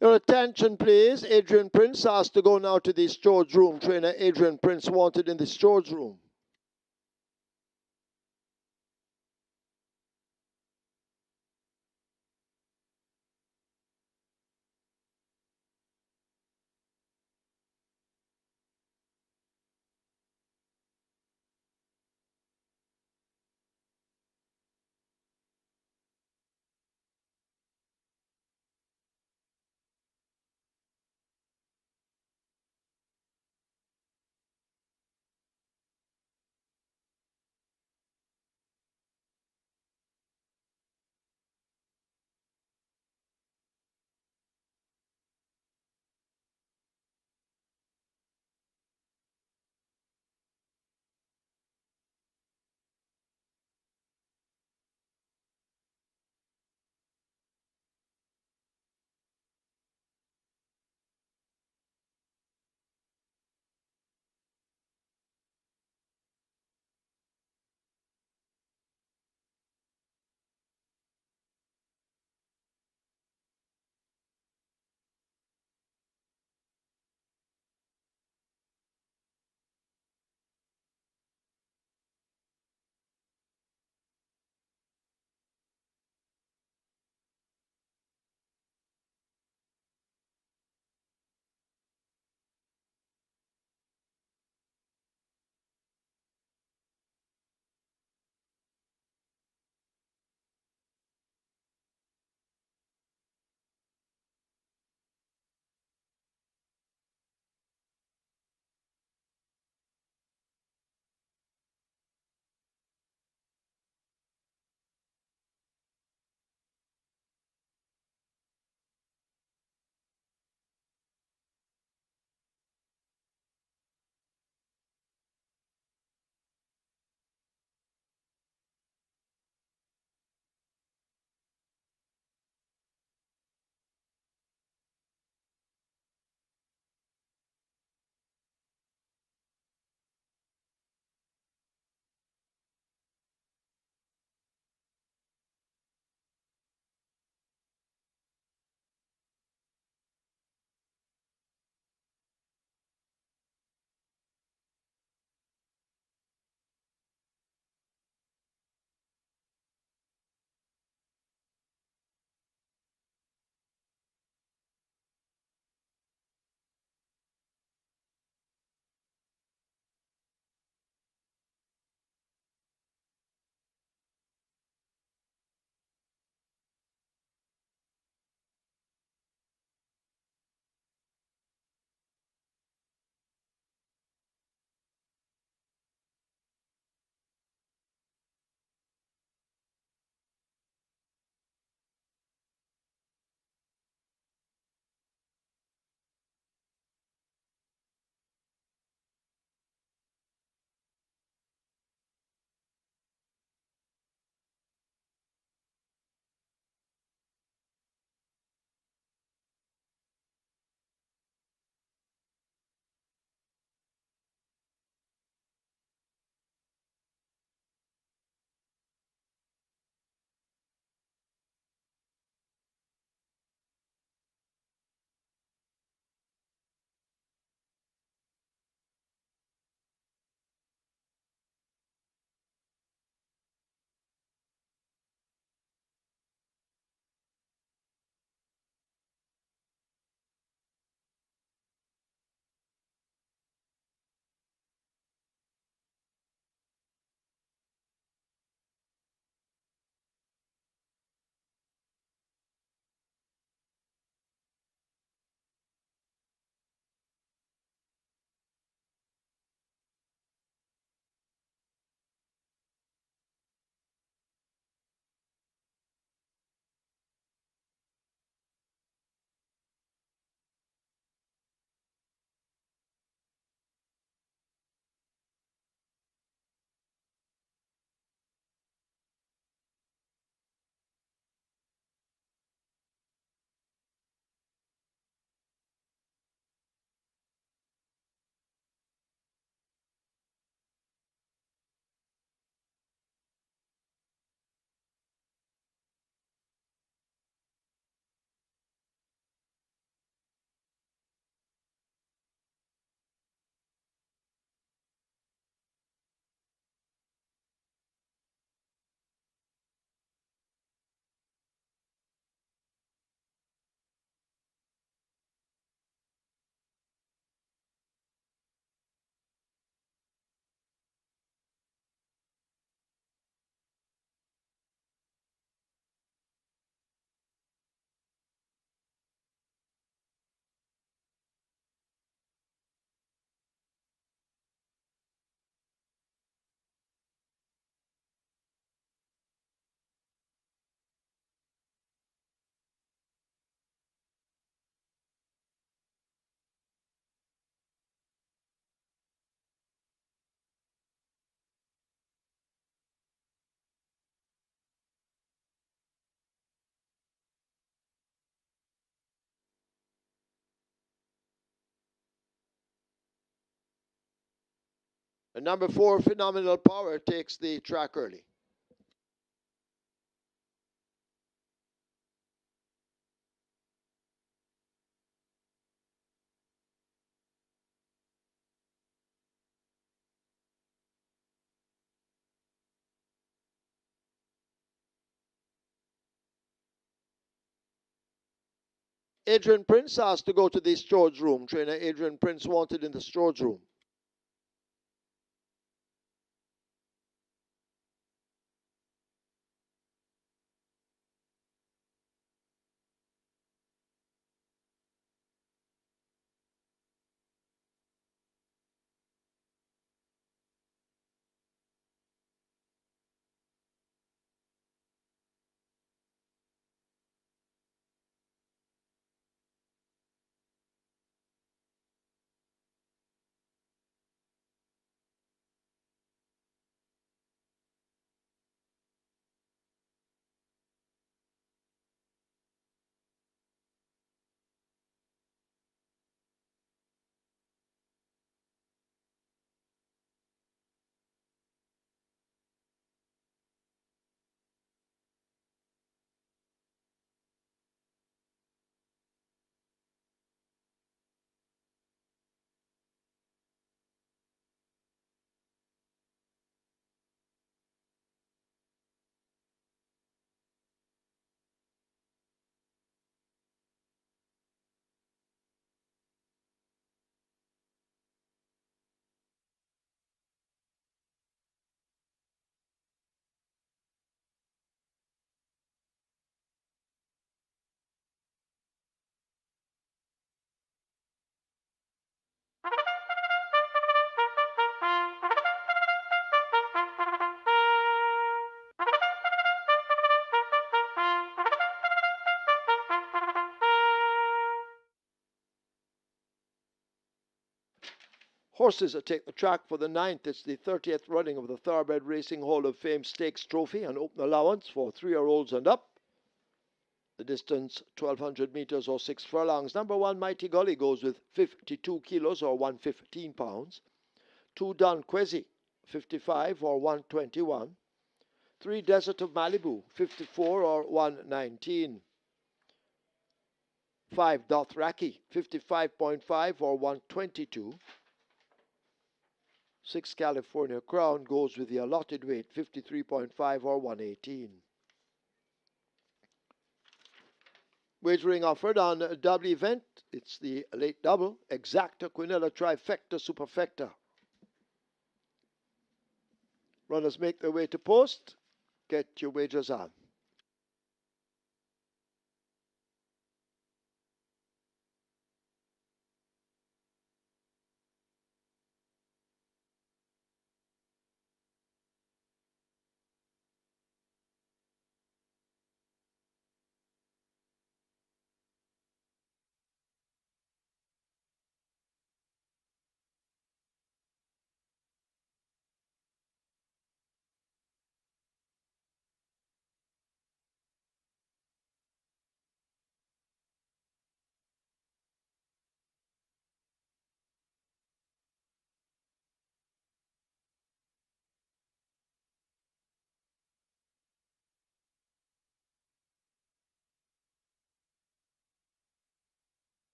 Your attention, please. Adrian Prince asked to go now to the storage room. Trainer Adrian Prince wanted in the storage room. And number 4, Phenomenal Power, takes the track early. Adrian Prince asked to go to the storage room. Trainer Adrian Prince wanted in the storage room. Horses that take the track for the 9th. It's the 30th running of the Thoroughbred Racing Hall of Fame Stakes Trophy, an open allowance for 3-year-olds and up. The distance 1,200 meters or 6 furlongs. Number 1, Mighty Gully, goes with 52 kilos or 115 pounds. 2, Don Quezzy, 55 or 121. 3, Desert of Malibu, 54 or 119. 5, Dothraki, 55.5 or 122. 6, California Crown, goes with the allotted weight, 53.5 or 118. Wagering offered on a double event. It's the late double, Exacta, Quinella, Trifecta, Superfecta. Runners make their way to post. Get your wagers on.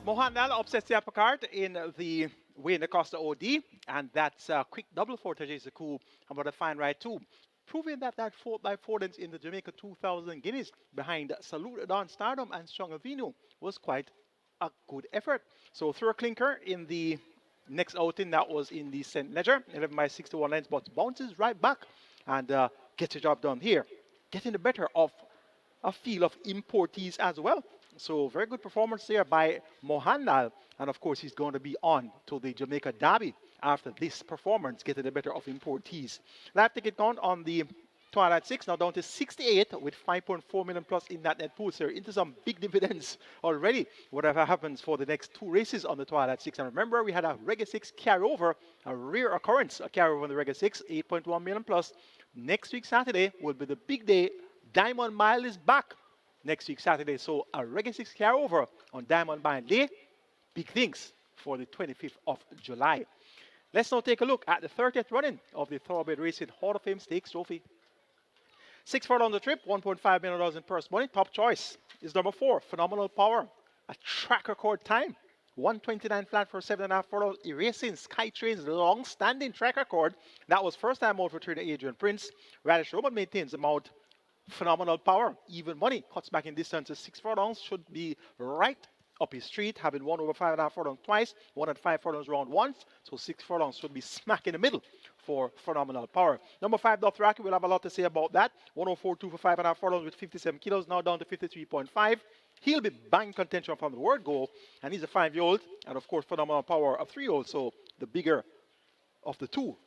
Mohanlal upsets the upper card in the Wayne Acosta OD, and that's a quick double for Tajay Saku about a fine ride too. Proving that 4x4 lengths in the Jamaica 2000 Guineas behind Salute Don Stardom and Strong Avino was quite a good effort. So through a clinker in the next outing, that was in the St. Ledger, 11 by 61 lengths, but bounces right back and gets the job done here. Getting the better of a feel of importees as well. So very good performance there by Mohanlal. And of course, he's going to be on to the Jamaica Derby after this performance, getting the better of importees. Live ticket count on the Twilight 6 now down to 68 with 5.4 million plus in that net pool. So into some big dividends already, whatever happens for the next two races on the Twilight 6. And remember, we had a Reggae 6 carryover, a rare occurrence, a carryover on the Reggae 6, 8.1 million plus. Next week, Saturday, will be the big day. Diamond Mile is back next week, Saturday. So a Reggae 6 carryover on Diamond Mile Day. Big things for the 25th of July. Let's now take a look at the 30th running of the Thoroughbred Racing Hall of Fame Stakes Trophy. 6 furlong the trip, $1.5 million in purse money. Top choice is number 4, Phenomenal Power. A track record time. 129 flat for 7.5 furlongs, erasing SkyTrain's long-standing track record. That was first time out for trainer Adrian Prince. Radish Roman maintains the mount. Phenomenal Power, even money, cuts back in distance to 6 furlongs, should be right up his street, having won over 5.5 furlongs twice, 1 and 5 furlongs round once, so 6 furlongs should be smack in the middle for Phenomenal Power. Number 5, Dothraki, we'll have a lot to say about that. 104.2 for 5.5 furlongs with 57 kilos, now down to 53.5. He'll be bang contention from the word go, and he's a 5-year-old, and of course Phenomenal Power, a 3-year-old, so the bigger of the two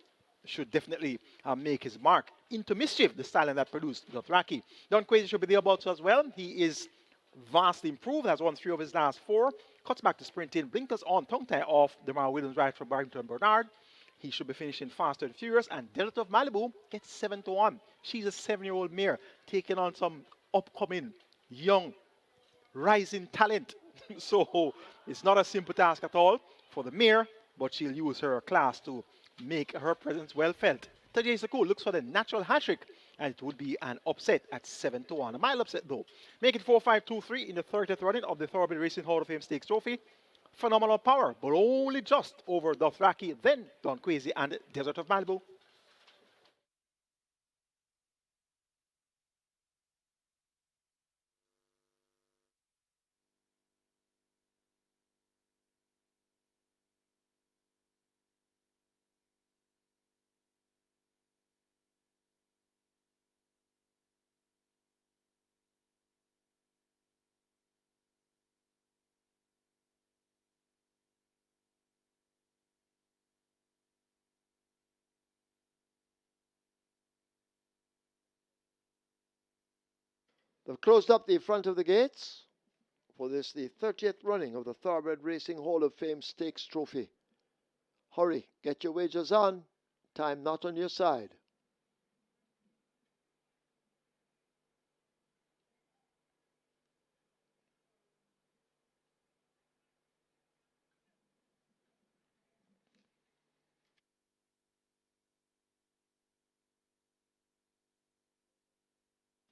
should definitely make his mark. Into Mischief, the stallion that produced Dothraki. Don Quasi should be thereabouts as well. He is vastly improved, has won 3 of his last 4. Cuts back to sprinting, blinkers on, tongue tie off. Demar Williams right from Barrington Bernard. He should be finishing faster and furious. And Delta of Malibu gets 7-1. She's a 7-year-old mare taking on some upcoming young rising talent. So it's not a simple task at all for the mare, but she'll use her class to make her presence well felt. Tajay Saku looks for the natural hat-trick, and it would be an upset at 7-1. A mile upset though. Make it 4-5-2-3 in the 30th running of the Thoroughbred Racing Hall of Fame Stakes Trophy. Phenomenal Power, but only just over Dothraki, then Don Quasi and Desert of Malibu. They've closed up the front of the gates for this, the 30th running of the Thoroughbred Racing Hall of Fame Stakes Trophy. Hurry, get your wagers on. Time not on your side.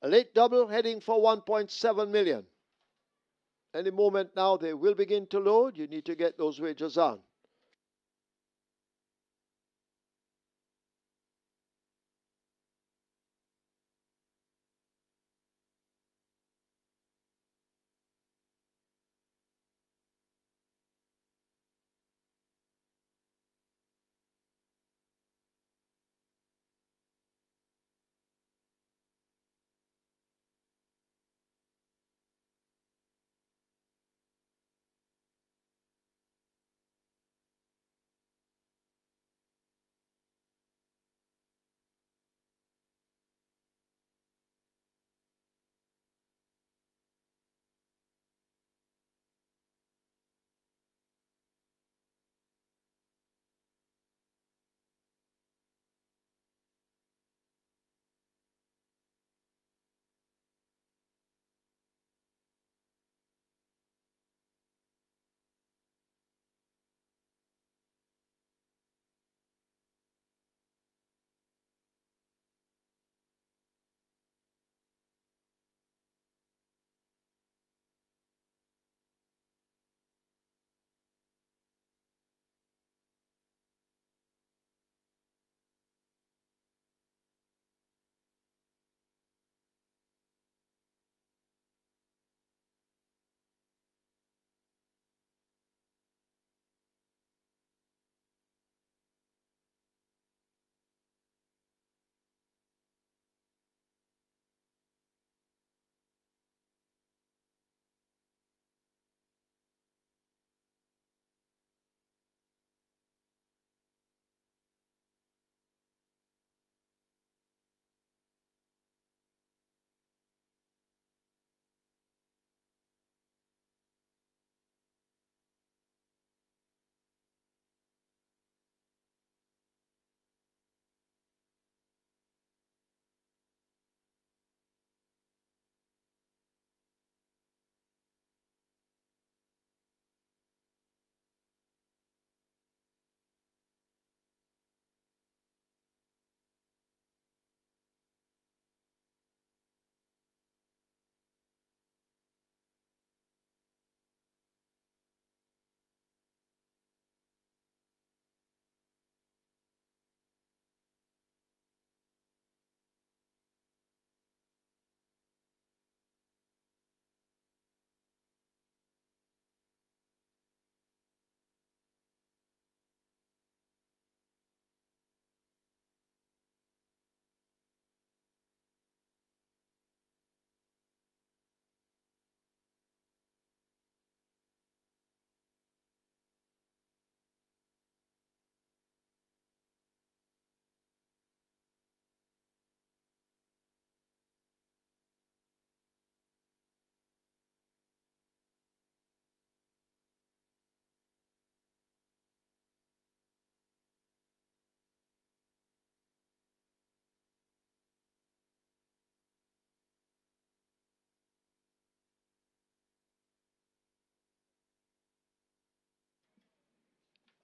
A late double heading for 1.7 million. Any moment now they will begin to load. You need to get those wagers on.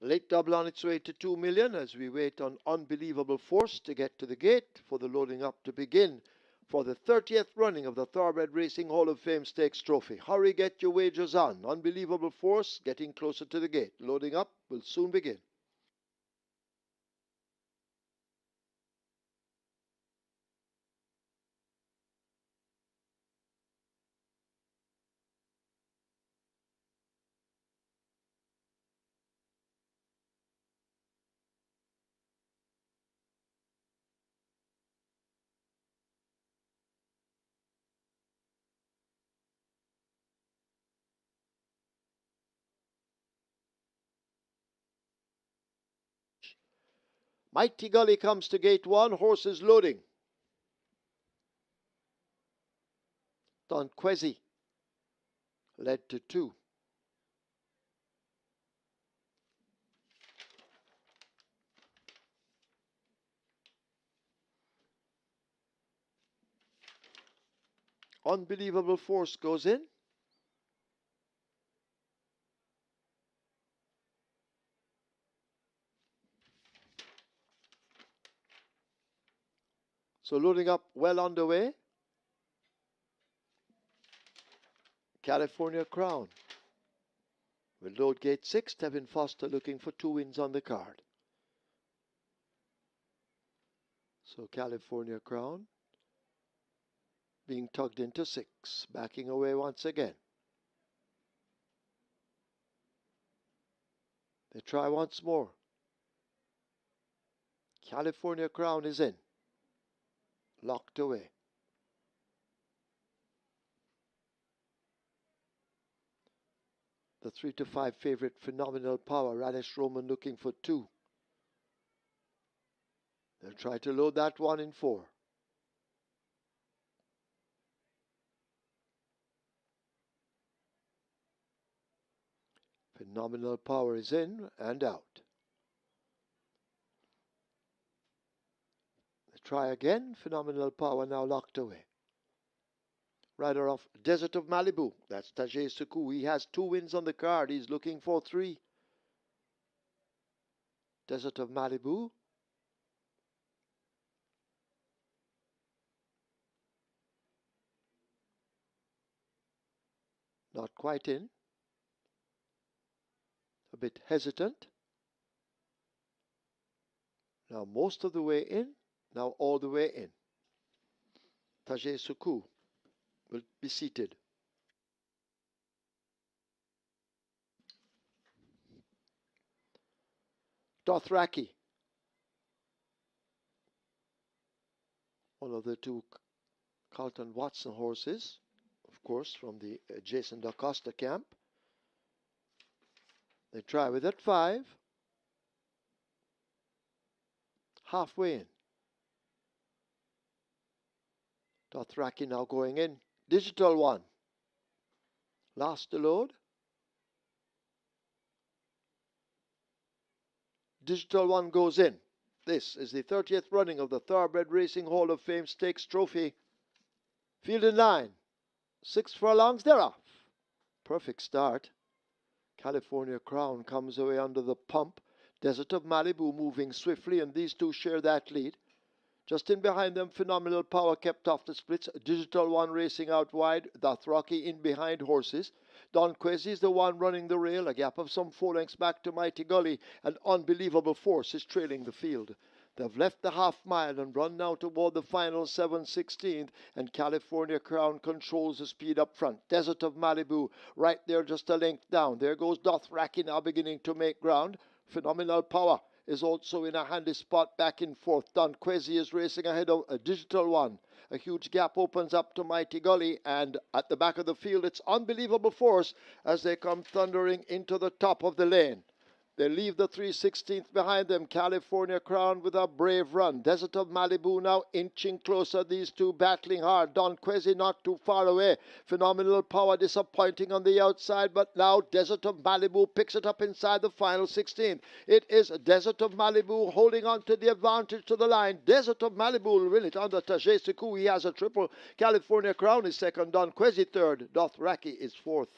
Late double on its way to 2 million as we wait on Unbelievable Force to get to the gate for the loading up to begin for the 30th running of the Thoroughbred Racing Hall of Fame Stakes Trophy. Hurry, get your wagers on. Unbelievable Force getting closer to the gate. Loading up will soon begin. Mighty Gully comes to gate 1. Horses loading. Don Quezi led to 2. Unbelievable Force goes in. So loading up well underway. California Crown will load gate 6. Tevin Foster looking for 2 wins on the card. So California Crown being tugged into 6, backing away once again. They try once more. California Crown is in. Locked away. The 3 to 5 favorite Phenomenal Power. Radish Roman looking for 2. They'll try to load that one in 4. Phenomenal Power is in and out. They try again. Phenomenal Power now locked away. Rider of Desert of Malibu. That's Tajay Suku. He has 2 wins on the card. He's looking for 3. Desert of Malibu. Not quite in. A bit hesitant. Now most of the way in. Now all the way in. Tajay Suku will be seated. Dothraki. One of the 2 Carlton Watson horses, of course, from the Jason Da Costa camp. They try with at 5. Halfway in. Dothraki now going in. Digital 1. Last to load. Digital 1 goes in. This is the 30th running of the Thoroughbred Racing Hall of Fame Stakes Trophy. Field in line. 6 furlongs, they're off. Perfect start. California Crown comes away under the pump. Desert of Malibu moving swiftly, and these 2 share that lead. Just in behind them, Phenomenal Power kept off the splits. Digital 1 racing out wide. Dothraki in behind horses. Don Quezi is the one running the rail. A gap of some 4 lengths back to Mighty Gully. An Unbelievable Force is trailing the field. They've left the half mile and run now toward the final 7/16th, and California Crown controls the speed up front. Desert of Malibu right there just a length down. There goes Dothraki now beginning to make ground. Phenomenal Power is also in a handy spot back in 4th. Don Quezi is racing ahead of a Digital 1. A huge gap opens up to Mighty Gully, and at the back of the field it's Unbelievable Force as they come thundering into the top of the lane. They leave the 3/16th behind them. California Crown with a brave run. Desert of Malibu now inching closer. These 2 battling hard. Don Quezi not too far away. Phenomenal Power disappointing on the outside, but now Desert of Malibu picks it up inside the final 16th. It is Desert of Malibu holding on to the advantage to the line. Desert of Malibu will win it under Tajay Suku. He has a triple. California Crown is second. Don Quezi third. Dothraki is 4th.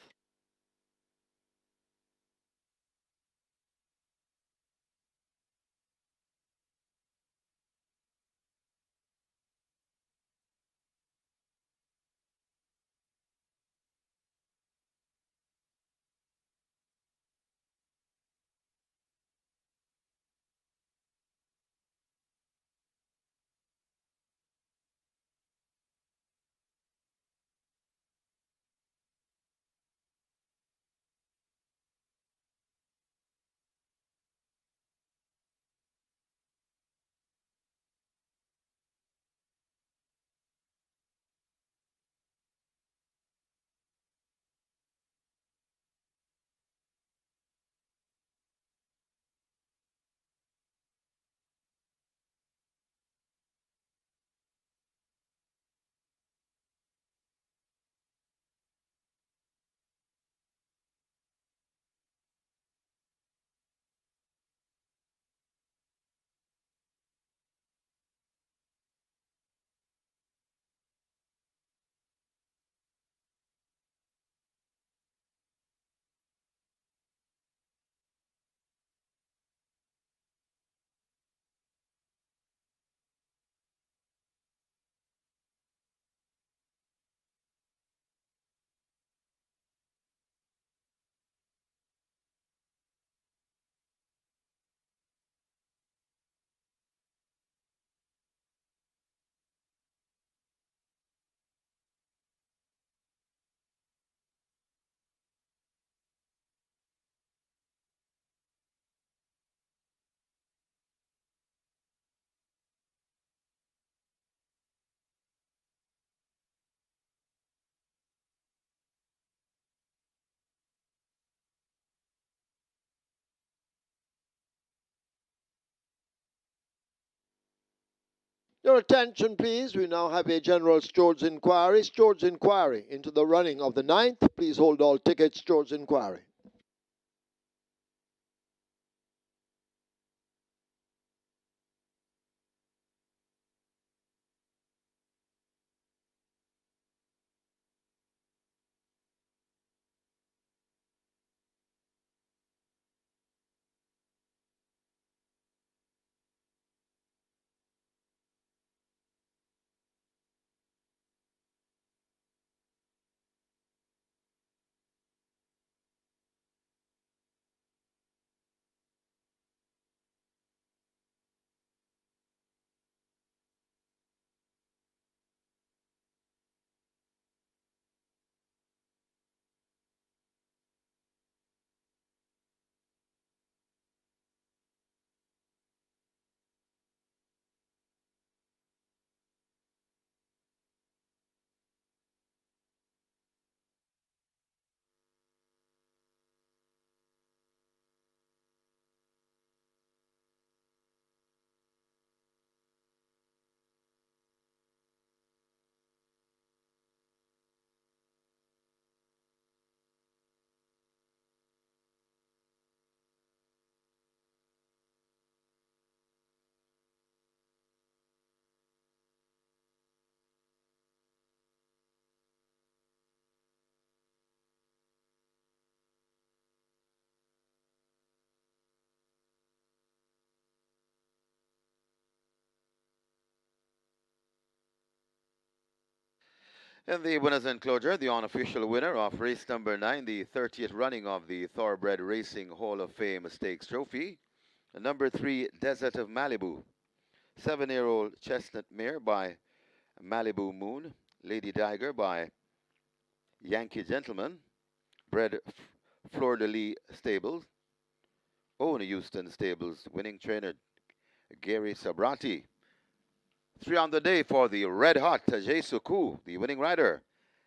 Your attention, please. We now have a general stewards inquiry. Stewards inquiry into the running of the 9th. Please hold all tickets. Stewards inquiry. In the winners' enclosure, the unofficial winner of race number 9, the 30th running of the Thoroughbred Racing Hall of Fame Stakes Trophy, number 3, Desert of Malibu, 7-year-old Chestnut Mare by Malibu Moon, Lady Diger by Yankee Gentleman, bred Fleur de Lis Stables, own Houston Stables, winning trainer Gary Sabrati. 3 on the day for the red hot Tajay Suku, the winning rider.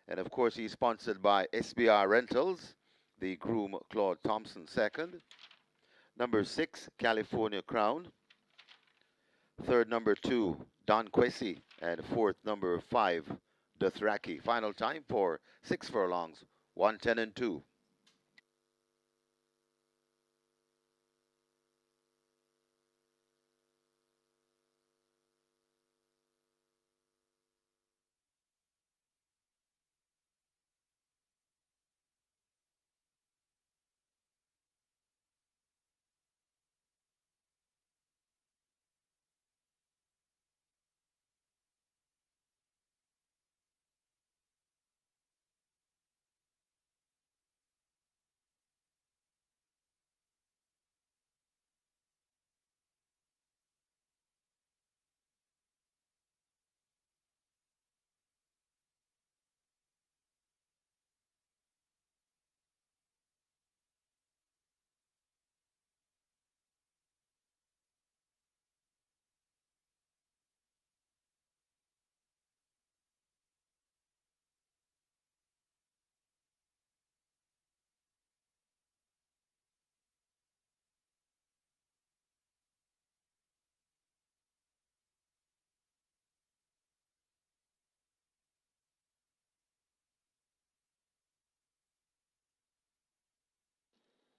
And of course, he's sponsored by SBR Rentals, the groom Claude Thompson second. Number 6, California Crown. Third, number 2, Don Quessy. And fourth, number 5, Dothraki. Final time for 6 furlongs, 110 and 2.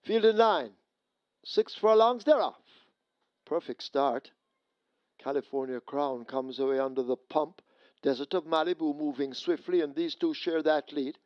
Fielded 9. 6 furlongs, they're off. Perfect start. California Crown comes away under the pump. Desert of Malibu moving swiftly, and these two share that lead.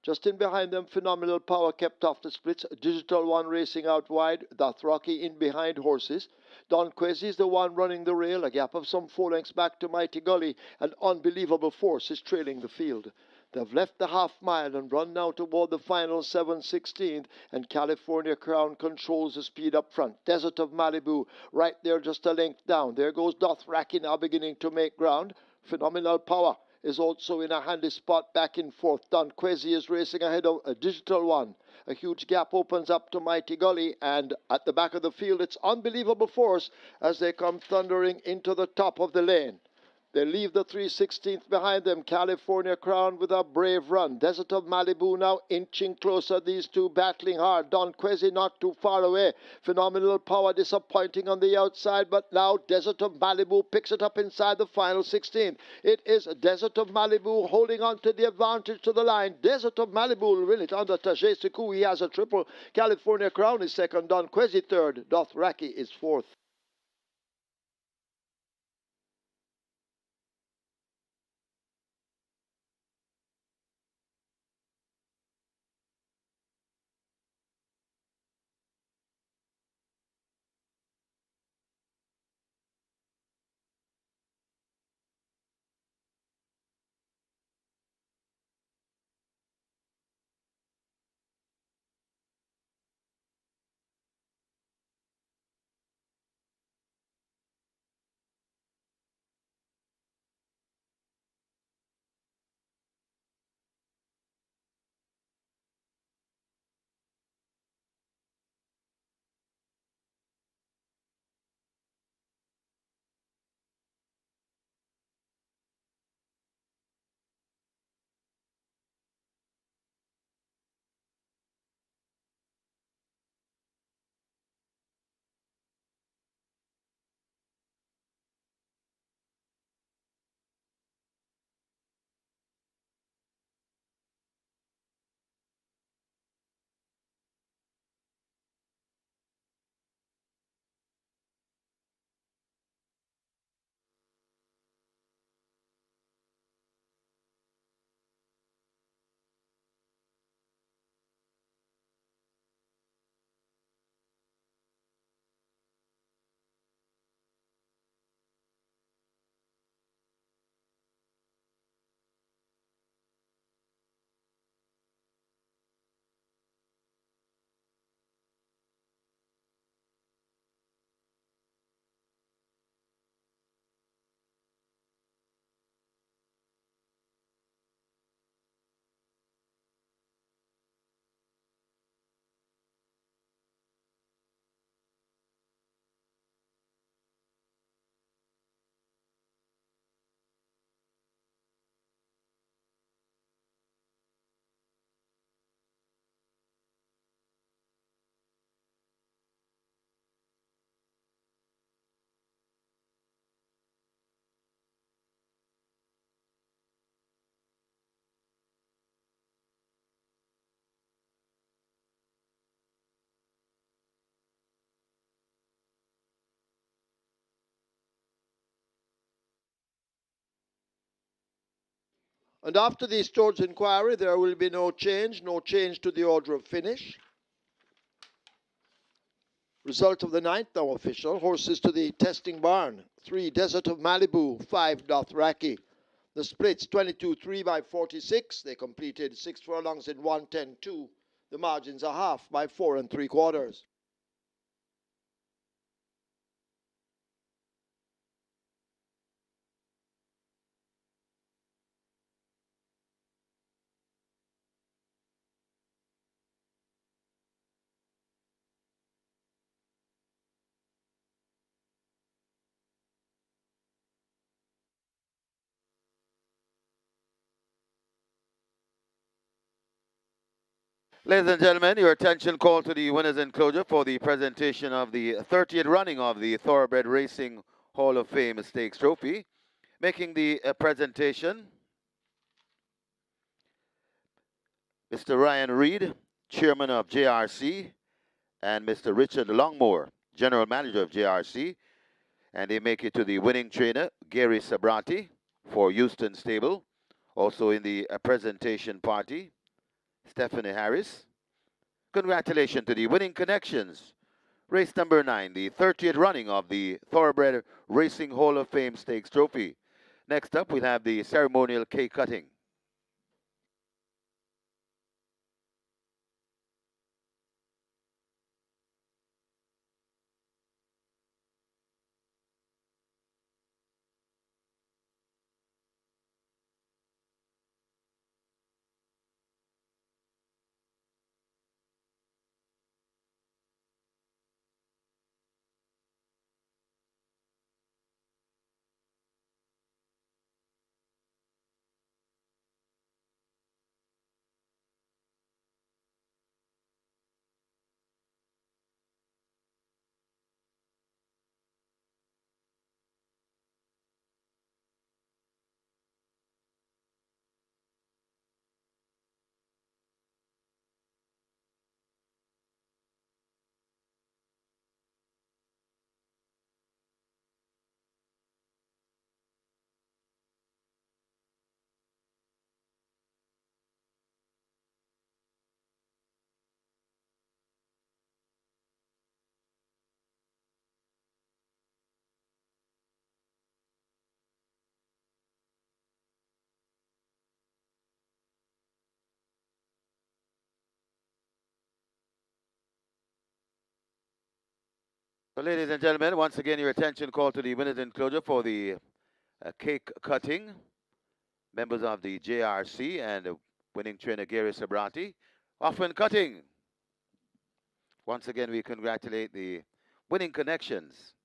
Just in behind them, Phenomenal Power kept off the splits. Digital One racing out wide. Dothraki in behind horses. Don Quessy is the one running the rail. A gap of some 4 lengths back to Mighty Gully. An unbelievable force is trailing the field. They've left the half mile and run now toward the final 7/16, and California Crown controls the speed up front. Desert of Malibu right there just a length down. There goes Dothraki now beginning to make ground. Phenomenal Power is also in a handy spot back and forth. Don Quessy is racing ahead of a Digital One. A huge gap opens up to Mighty Gully, and at the back of the field, it's unbelievable force as they come thundering into the top of the lane. They leave the 316th behind them. California Crown with a brave run. Desert of Malibu now inching closer. These two battling hard. Don Quezzy not too far away. Phenomenal Power disappointing on the outside, but now Desert of Malibu picks it up inside the final 16. It is Desert of Malibu holding on to the advantage to the line. Desert of Malibu will win it under Tajay Siku. He has a triple. California Crown is second. Don Quezzy third. Dothraki is fourth. And after the steward's inquiry, there will be no change to the order of finish. Result of the ninth now official. Horses to the testing barn. 3, Desert of Malibu. 5, Dothraki. The splits 22-3 by 46. They completed 6 furlongs in 1:10.2. The margins are half by 4 3/4. Ladies and gentlemen, your attention call to the winners enclosure for the presentation of the 30th running of the Thoroughbred Racing Hall of Fame Stakes Trophy. Making the presentation, Mr. Ryan Reed, Chairman of JRC, and Mr. Richard Longmore, General Manager of JRC. And they make it to the winning trainer, Gary Sabrati, for Houston Stable. Also in the presentation party, Stephanie Harris. Congratulations to the winning connections. Race number 9, the 30th running of the Thoroughbred Racing Hall of Fame Stakes Trophy. Next up, we'll have the ceremonial cake cutting. So, ladies and gentlemen, once again, your attention call to the winners enclosure for the cake cutting. Members of the JRC and winning trainer Gary Sabranti. Offering cutting. Once again, we congratulate the winning connections.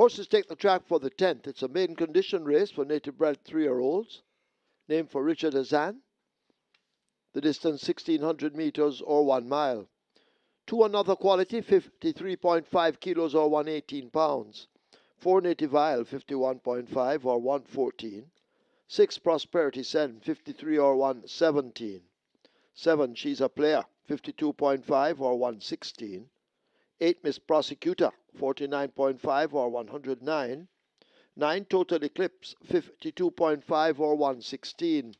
Horses take the track for the 10th. It's a maiden condition race for native bred 3-year-olds, named for Richard Hazan. The distance 1600 meters or 1 mile. 2 another quality, 53.5 kilos or 118 pounds. 4 native isle, 51.5 or 114. 6 prosperity sen, 53 or 117. 7 she's a player, 52.5 or 116. 8 Miss Prosecutor, 49.5 or 109. 9 Total Eclipse, 52.5 or 116.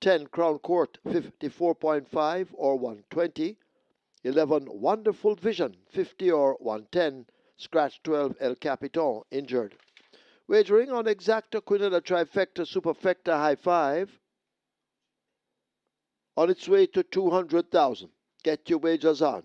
10 Crown Court, 54.5 or 120. 11 Wonderful Vision, 50 or 110. Scratch 12 El Capitan, injured. Wagering on Exacta, Quinella, Trifecta, Superfecta, High 5. On its way to 200,000. Get your wagers on.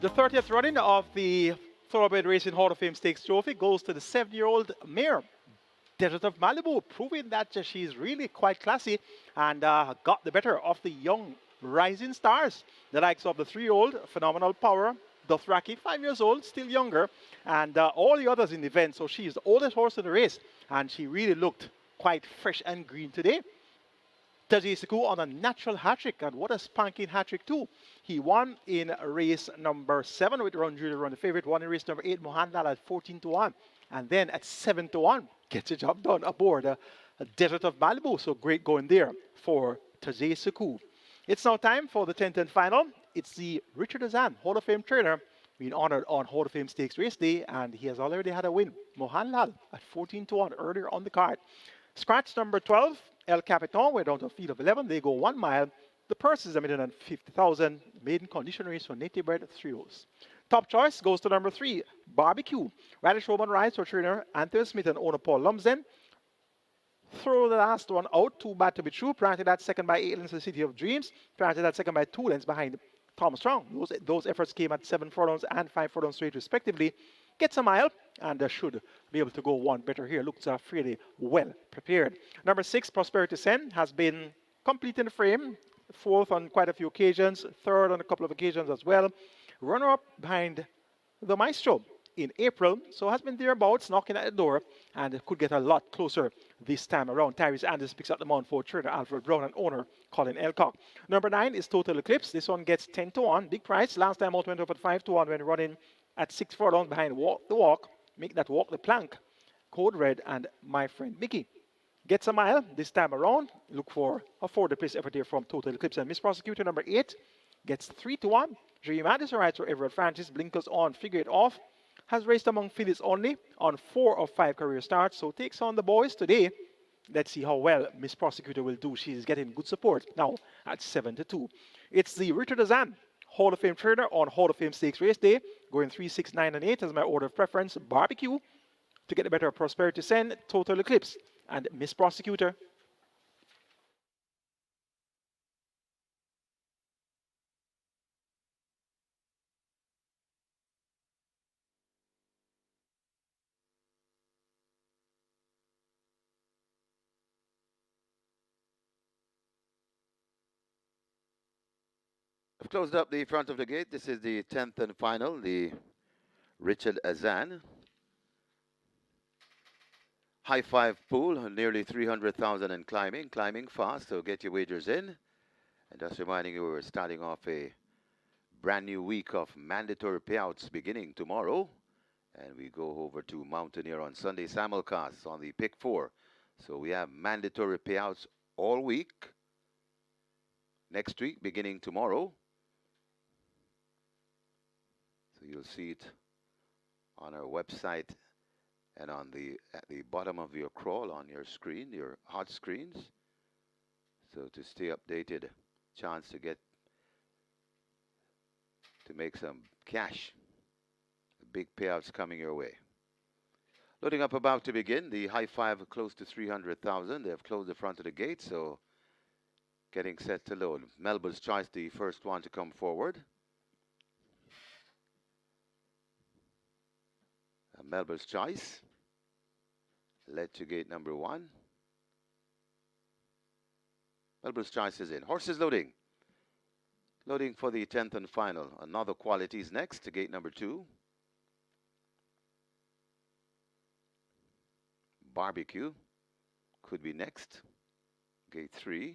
The 30th running of the Thoroughbred Racing Hall of Fame Stakes Trophy goes to the 7-year-old mare, Desert of Malibu, proving that she's really quite classy and got the better of the young rising stars. The likes of the 3-year-old, Phenomenal Power, Dothraki, 5 years old, still younger, and all the others in the event. So she's the oldest horse in the race, and she really looked quite fresh and green today. THOROUGHBRED on a natural hat-trick, and what a spanking hat-trick too. He won in race number 7 with Ron Julie Run the favorite, won in race number 8, Mohandal at 14-1, and then at 7-1, gets the job done aboard a Desert of Malibu. So great going there for THOROUGHBRED. It's now time for the 10th and final. It's the Richard Azan Hall of Fame trainer being honored on Hall of Fame Stakes Race Day, and he has already had a win. Mohandal at 14-1 earlier on the card. Scratch number 12, El Capitan, we're down to a field of 11. They go 1 mile. The purse is $150,000. Maiden condition race for native bred 3-year-olds. Top choice goes to number 3, Barbecue. Radish Roman rides for trainer Anthony Smith and owner Paul Lumsden. Throw the last one out, too bad to be true. Prior to that, second by 8 lengths, the City of Dreams. Prior to that, second by 2 lengths behind Thomas Strong. Those efforts came at 7 furlongs and 5 furlongs straight, respectively. Gets a mile and should be able to go one better here. Looks fairly well prepared. Number 6, Prosperity Sen, has been complete in the frame. 4th on quite a few occasions. 3rd on a couple of occasions as well. Runner-up behind the Maestro in April, so has been thereabouts, knocking at the door, and could get a lot closer this time around. Tyrese Anders picks up the mount for trainer Alfred Brown and owner Colin Elcock. Number 9 is Total Eclipse. This one gets 10-1, big price. Last time out went up at 5-1 when running at 6 furlongs behind Walk the Walk, Make That Walk the Plank, Code Red, and My Friend Mickey. Gets a mile this time around. Look for a 4th place effort here from Total Eclipse. And Miss Prosecutor number 8 gets 3-1. Dream Madison rides for Everett Francis, blinkers on, figure it off. Has raced among fillies only on 4 of 5 career starts, so takes on the boys today. Let's see how well Miss Prosecutor will do. She's getting good support now at 7-2. It's the Richard Azan Hall of Fame trainer on Hall of Fame Stakes Race Day, going 3, 6, 9, and 8 as my order of preference. Barbecue to get the better of Prosperity Sen, Total Eclipse, and Miss Prosecutor. I've closed up the front of the gate. This is the 10th and final, the Richard Azan. High 5 pool, nearly 300,000 and climbing fast, so get your wagers in. And just reminding you, we're starting off a brand new week of mandatory payouts beginning tomorrow. And we go over to Mountaineer on Sunday simulcast on the Pick 4. So we have mandatory payouts all week. Next week, beginning tomorrow. So you'll see it on our website and on at the bottom of your crawl on your screen, your hot screens. So to stay updated, chance to make some cash. Big payouts coming your way. Loading up, about to begin. The high 5 close to 300,000. They have closed the front of the gate, so getting set to load. Melbourne's Choice, the first one to come forward. Melbourne's Choice led to gate number 1. Melbourne's Choice is in. Horses loading. Loading for the 10th and final. Another Quality is next to gate number 2. Barbecue could be next. Gate 3.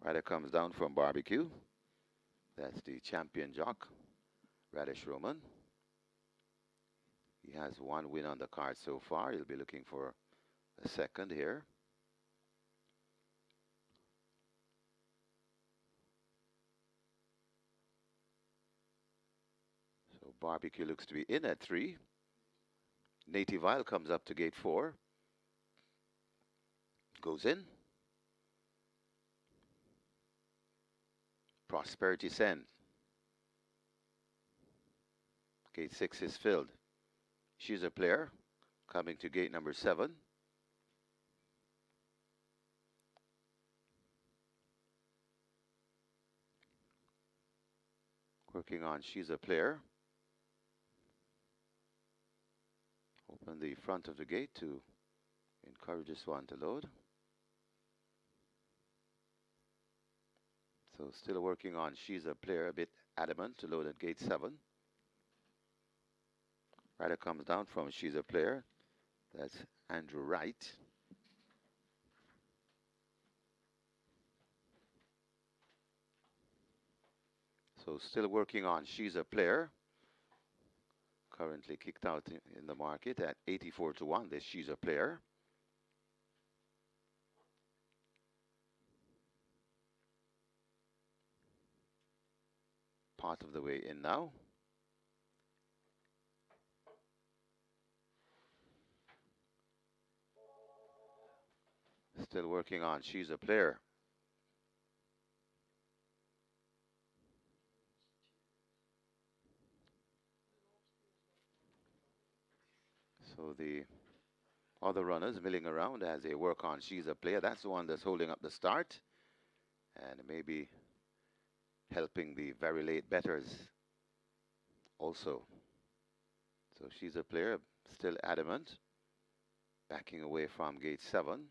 Rider comes down from Barbecue. That's the champion jock, Radish Roman. He has 1 win on the card so far. He'll be looking for a second here. So Barbecue looks to be in at 3. Native Isle comes up to gate 4. Goes in. Prosperity Sen. Gate 6 is filled. She's a player coming to gate number 7. Working on She's a Player. Open the front of the gate to encourage this one to load. So still working on She's a Player, a bit adamant to load at gate 7. Rider comes down from She's a Player. That's Andrew Wright. So still working on She's a Player. Currently kicked out in the market at 84-1. This She's a Player. Part of the way in now. Still working on She's a Player. So the other runners milling around as they work on She's a Player. That's the one that's holding up the start and maybe helping the very late betters also. So She's a Player, still adamant, backing away from gate 7.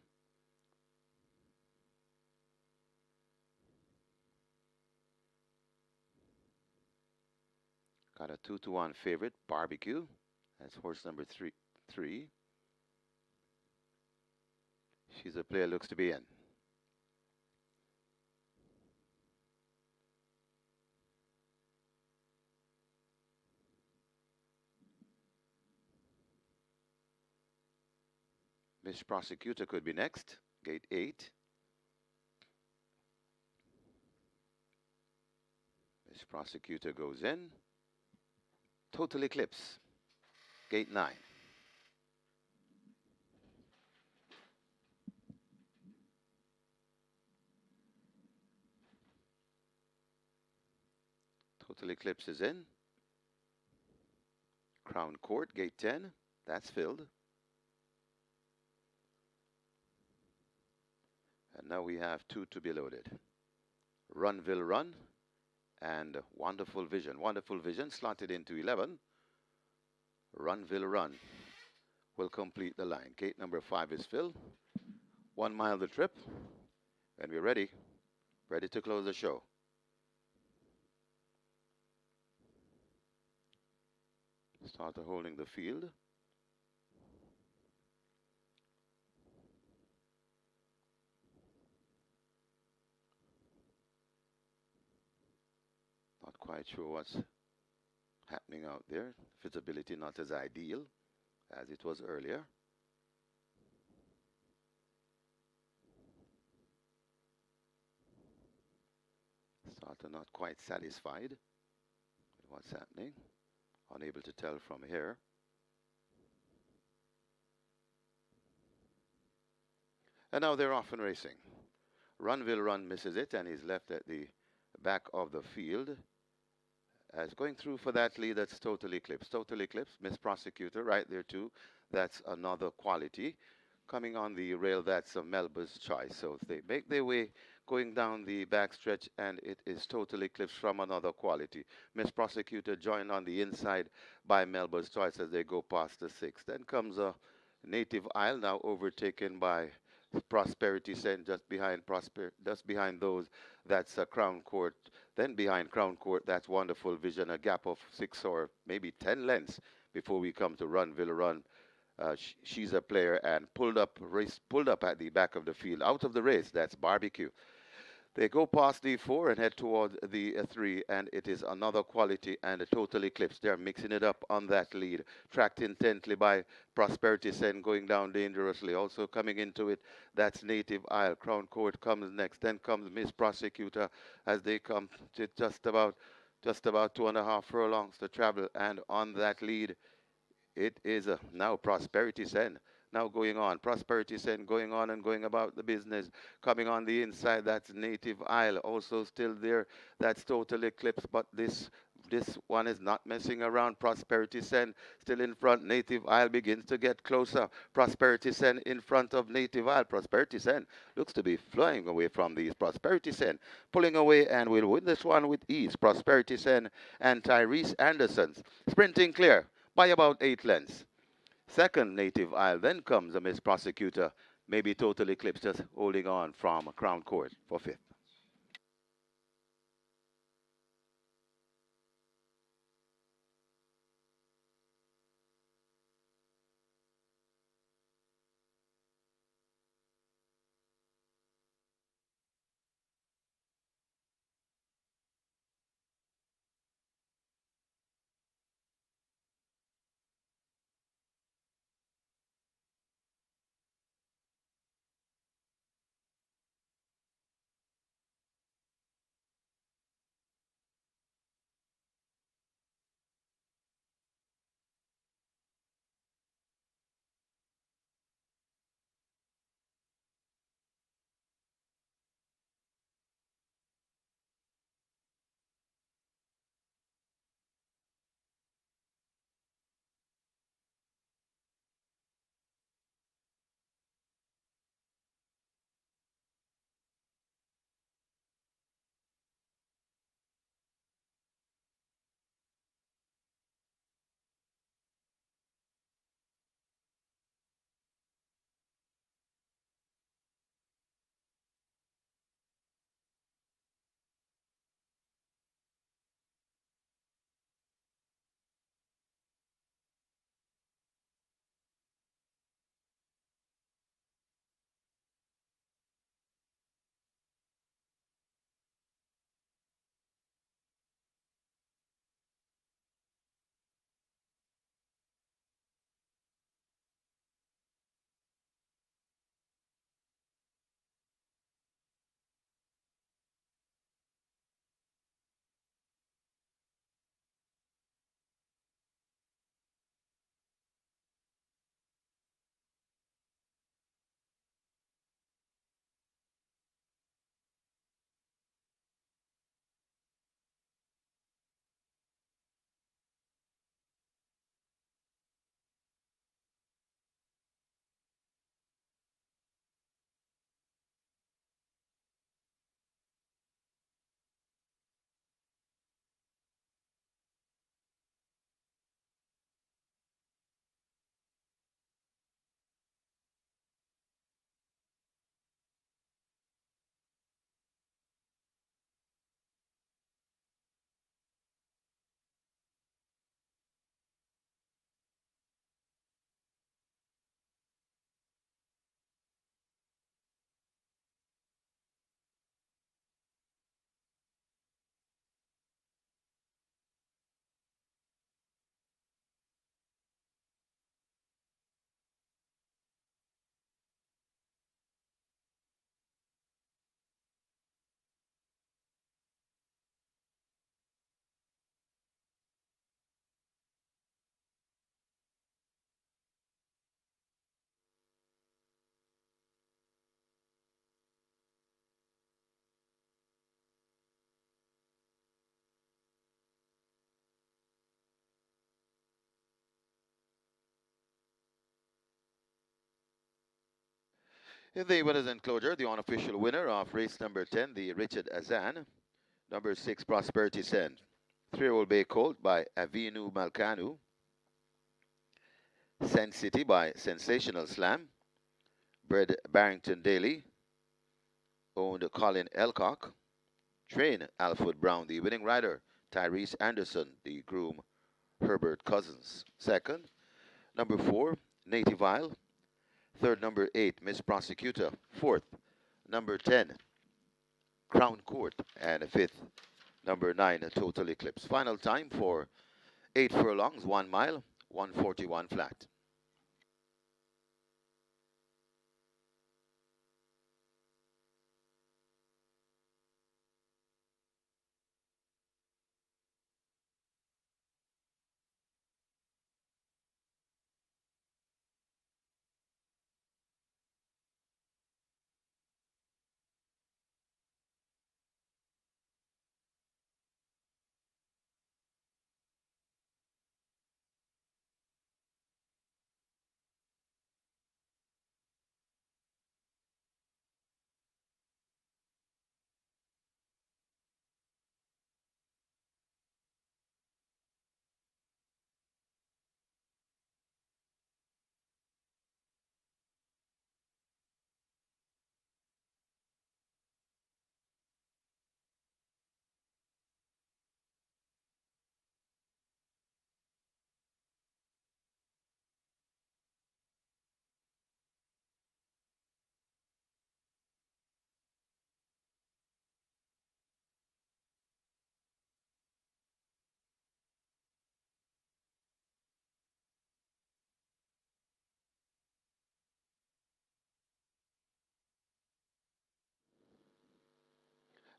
Got a 2-1 favorite, Barbecue. That's horse number 3. She's a Player, looks to be in. Miss Prosecutor could be next, gate 8. Miss Prosecutor goes in. Total Eclipse, gate 9. Total Eclipse is in. Crown Court, gate 10. That's filled. And now we have 2 to be loaded. Runville Run and Wonderful Vision. Wonderful Vision slotted into 11. Runville Run will complete the line. Gate number 5 is filled. 1 mile the trip. And we're ready to close the show. Starter holding the field. Not quite sure what's happening out there. Visibility not as ideal as it was earlier. Starter not quite satisfied with what's happening. Unable to tell from here. And now they're off and racing. Runville Run misses it and he's left at the back of the field. As going through for that lead, that's Total Eclipse. Total Eclipse, Miss Prosecutor, right there too. That's another quality. Coming on the rail, that's a Melba's Choice. So they make their way going down the backstretch, and it is Total Eclipse from another quality. Miss Prosecutor joined on the inside by Melba's Choice as they go past the 6th. Then comes a Native Isle, now overtaken by Prosperity Sen, just behind those. That's Crown Court. Then behind Crown Court, that's Wonderful Vision, a gap of 6 or maybe 10 lengths before we come to Runville Run. She's a Player and pulled up at the back of the field. Out of the race, that's Barbecue. They go past the 4 and head toward the 3, and it is another quality and a Total Eclipse. They're mixing it up on that lead, tracked intently by Prosperity Sen, going down dangerously. Also coming into it, that's Native Isle. Crown Court comes next. Then comes Miss Prosecutor as they come to just about 2.5 furlongs to travel. And on that lead, it is now Prosperity Sen. Now going on, Prosperity Sen going on and going about the business. Coming on the inside, that's Native Isle. Also still there, that's Total Eclipse. But this This one is not messing around. Prosperity Sen still in front. Native Isle begins to get closer. Prosperity Sen in front of Native Isle. Prosperity Sen looks to be flying away from these. Prosperity Sen pulling away and will win this one with ease. Prosperity Sen and Tyrese Anderson's sprinting clear by about 8 lengths. Second, Native Isle. Then comes a Miss Prosecutor. Maybe Total Eclipse just holding on from Crown Court for fifth. In the winners enclosure, the unofficial winner of race number 10, the Richard Azan, number 6, Prosperity Sen. 3-year-old Bay Colt by Avinu Malkanu. Sen City by Sensational Slam. Bred Barrington Daly. Owned Colin Elcock. Train Alfred Brown, the winning rider. Tyrese Anderson, the groom Herbert Cousins. Second, number 4, Native Isle. Third, number 8, Miss Prosecutor. Fourth, number 10, Crown Court. And fifth, number 9, Total Eclipse. Final time for 8 furlongs, 1 mile, 141 flat.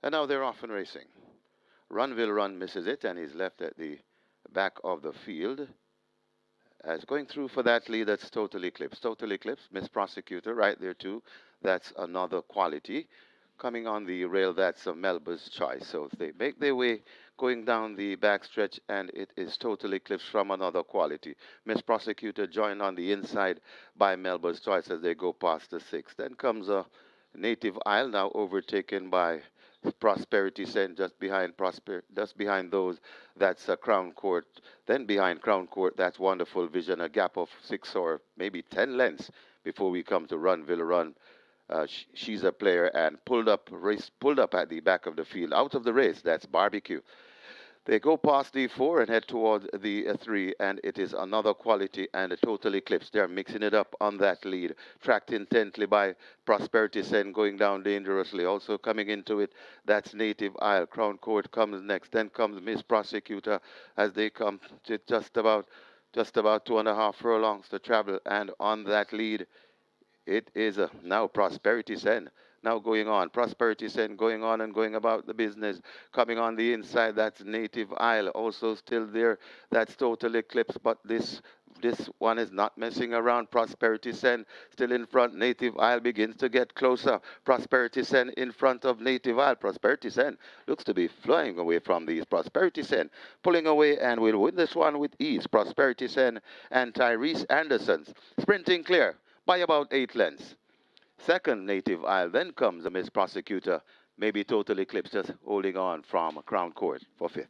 And now they're off and racing. Runville Run misses it, and he's left at the back of the field. As going through for that lead, that's Total Eclipse. Total Eclipse, Miss Prosecutor, right there too. That's another quality. Coming on the rail, that's a Melba's Choice. So they make their way going down the backstretch, and it is Total Eclipse from another quality. Miss Prosecutor joined on the inside by Melba's Choice as they go past the sixth. Then comes a Native Isle, now overtaken by Prosperity Sen, just behind those. That's Crown Court. Then behind Crown Court, that's Wonderful Vision, a gap of 6 or maybe 10 lengths before we come to Runville Run. She's a player and pulled up at the back of the field, out of the race. That's Barbecue. They go past the 4 and head toward the 3, and it is another quality and a Total Eclipse. They're mixing it up on that lead, tracked intently by Prosperity Sen, going down dangerously. Also coming into it, that's Native Isle. Crown Court comes next. Then comes Miss Prosecutor as they come to just about 2.5 furlongs to travel. And on that lead, it is now Prosperity Sen. Now going on. Prosperity Sen going on and going about the business. Coming on the inside, that's Native Isle. Also still there, that's Total Eclipse. But this one is not messing around. Prosperity Sen still in front. Native Isle begins to get closer. Prosperity Sen in front of Native Isle. Prosperity Sen looks to be flying away from these. Prosperity Sen pulling away and will win this one with ease. Prosperity Sen and Tyrese Anderson's sprinting clear by about 8 lengths. Second, Native Isle. Then comes the Miss Prosecutor. Maybe Total Eclipse just holding on from Crown Court for 5th.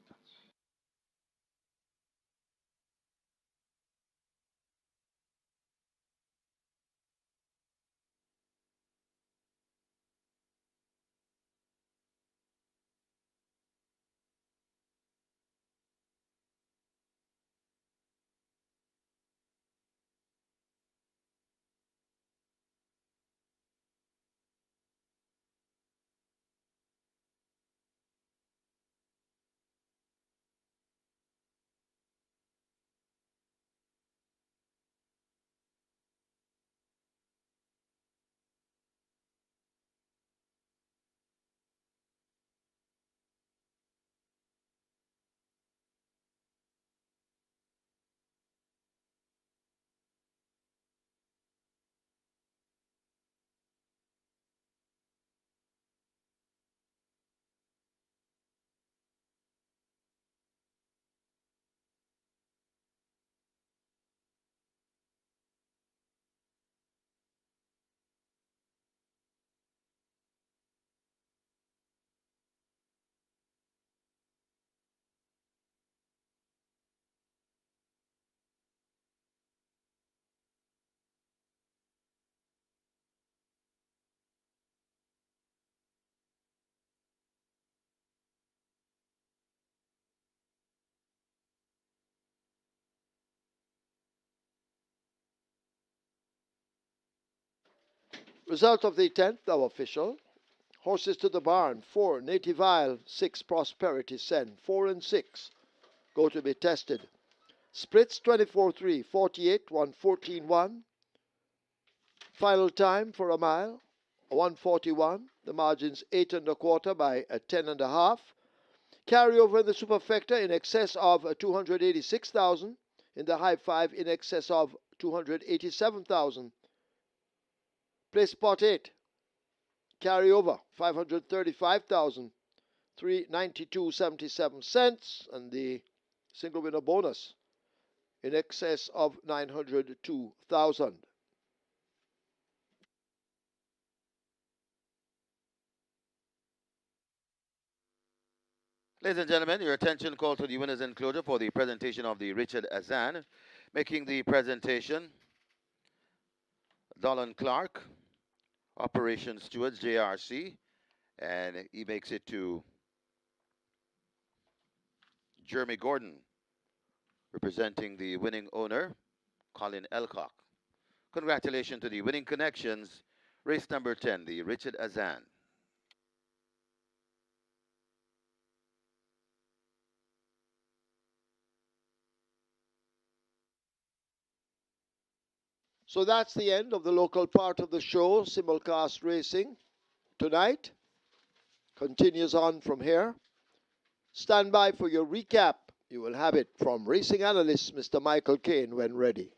Result of the 10th, now official. Horses to the barn. 4, Native Isle. 6, Prosperity Sen. 4 and 6 go to be tested. Splits 24-3, 48, 114-1. Final time for a mile, 141. The margin's 8 1/4 by 10 1/2. Carryover in the superfecta in excess of 286,000. In the high 5 in excess of 287,000. Play spot 8. Carryover 535,000. 392.77 and the single winner bonus in excess of 902,000. Ladies and gentlemen, your attention called to the winner's enclosure for the presentation of the Richard Azan. Making the presentation, Dolan Clark, Operations Stewards, JRC, and he makes it to Jeremy Gordon, representing the winning owner, Colin Elcock. Congratulations to the winning connections, race number 10, the Richard Azan. So that's the end of the local part of the show, simulcast racing tonight. continues on from here. Stand by for your recap. You will have it from racing analyst Mr. Michael Kane when ready.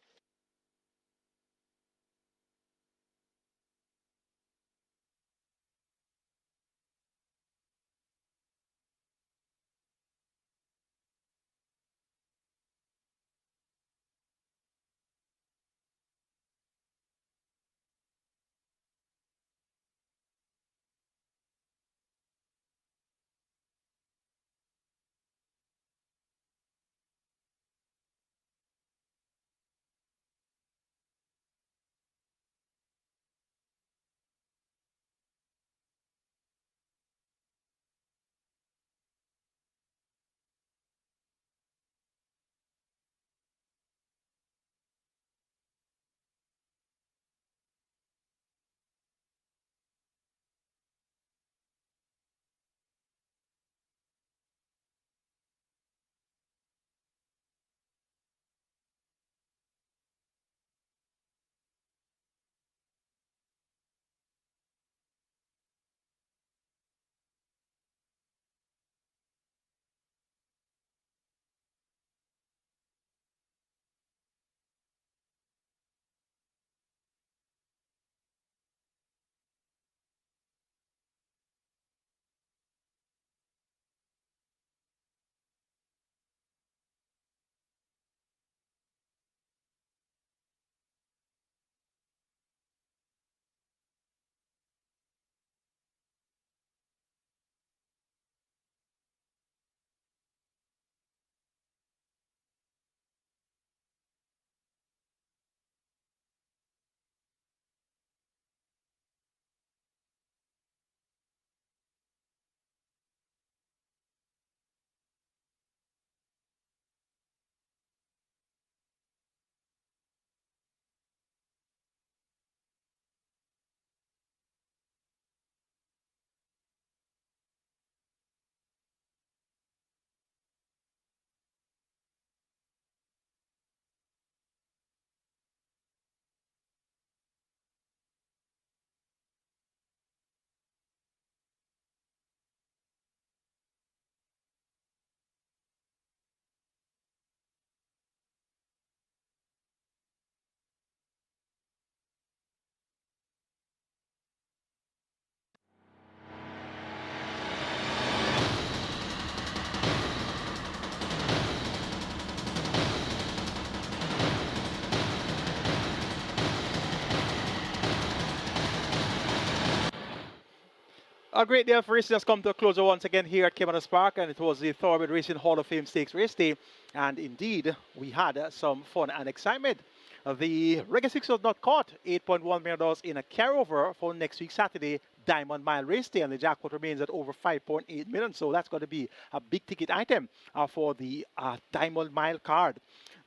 A great day of racing has come to a close once again here at Caymanas Park, and it was the Thoroughbred Racing Hall of Fame Stakes race day. And indeed, we had some fun and excitement. The Reggae 6 was not caught, $8.1 million in a carryover for next week Saturday Diamond Mile race day, and the jackpot remains at over 5.8 million. So that's going to be a big ticket item for the Diamond Mile card.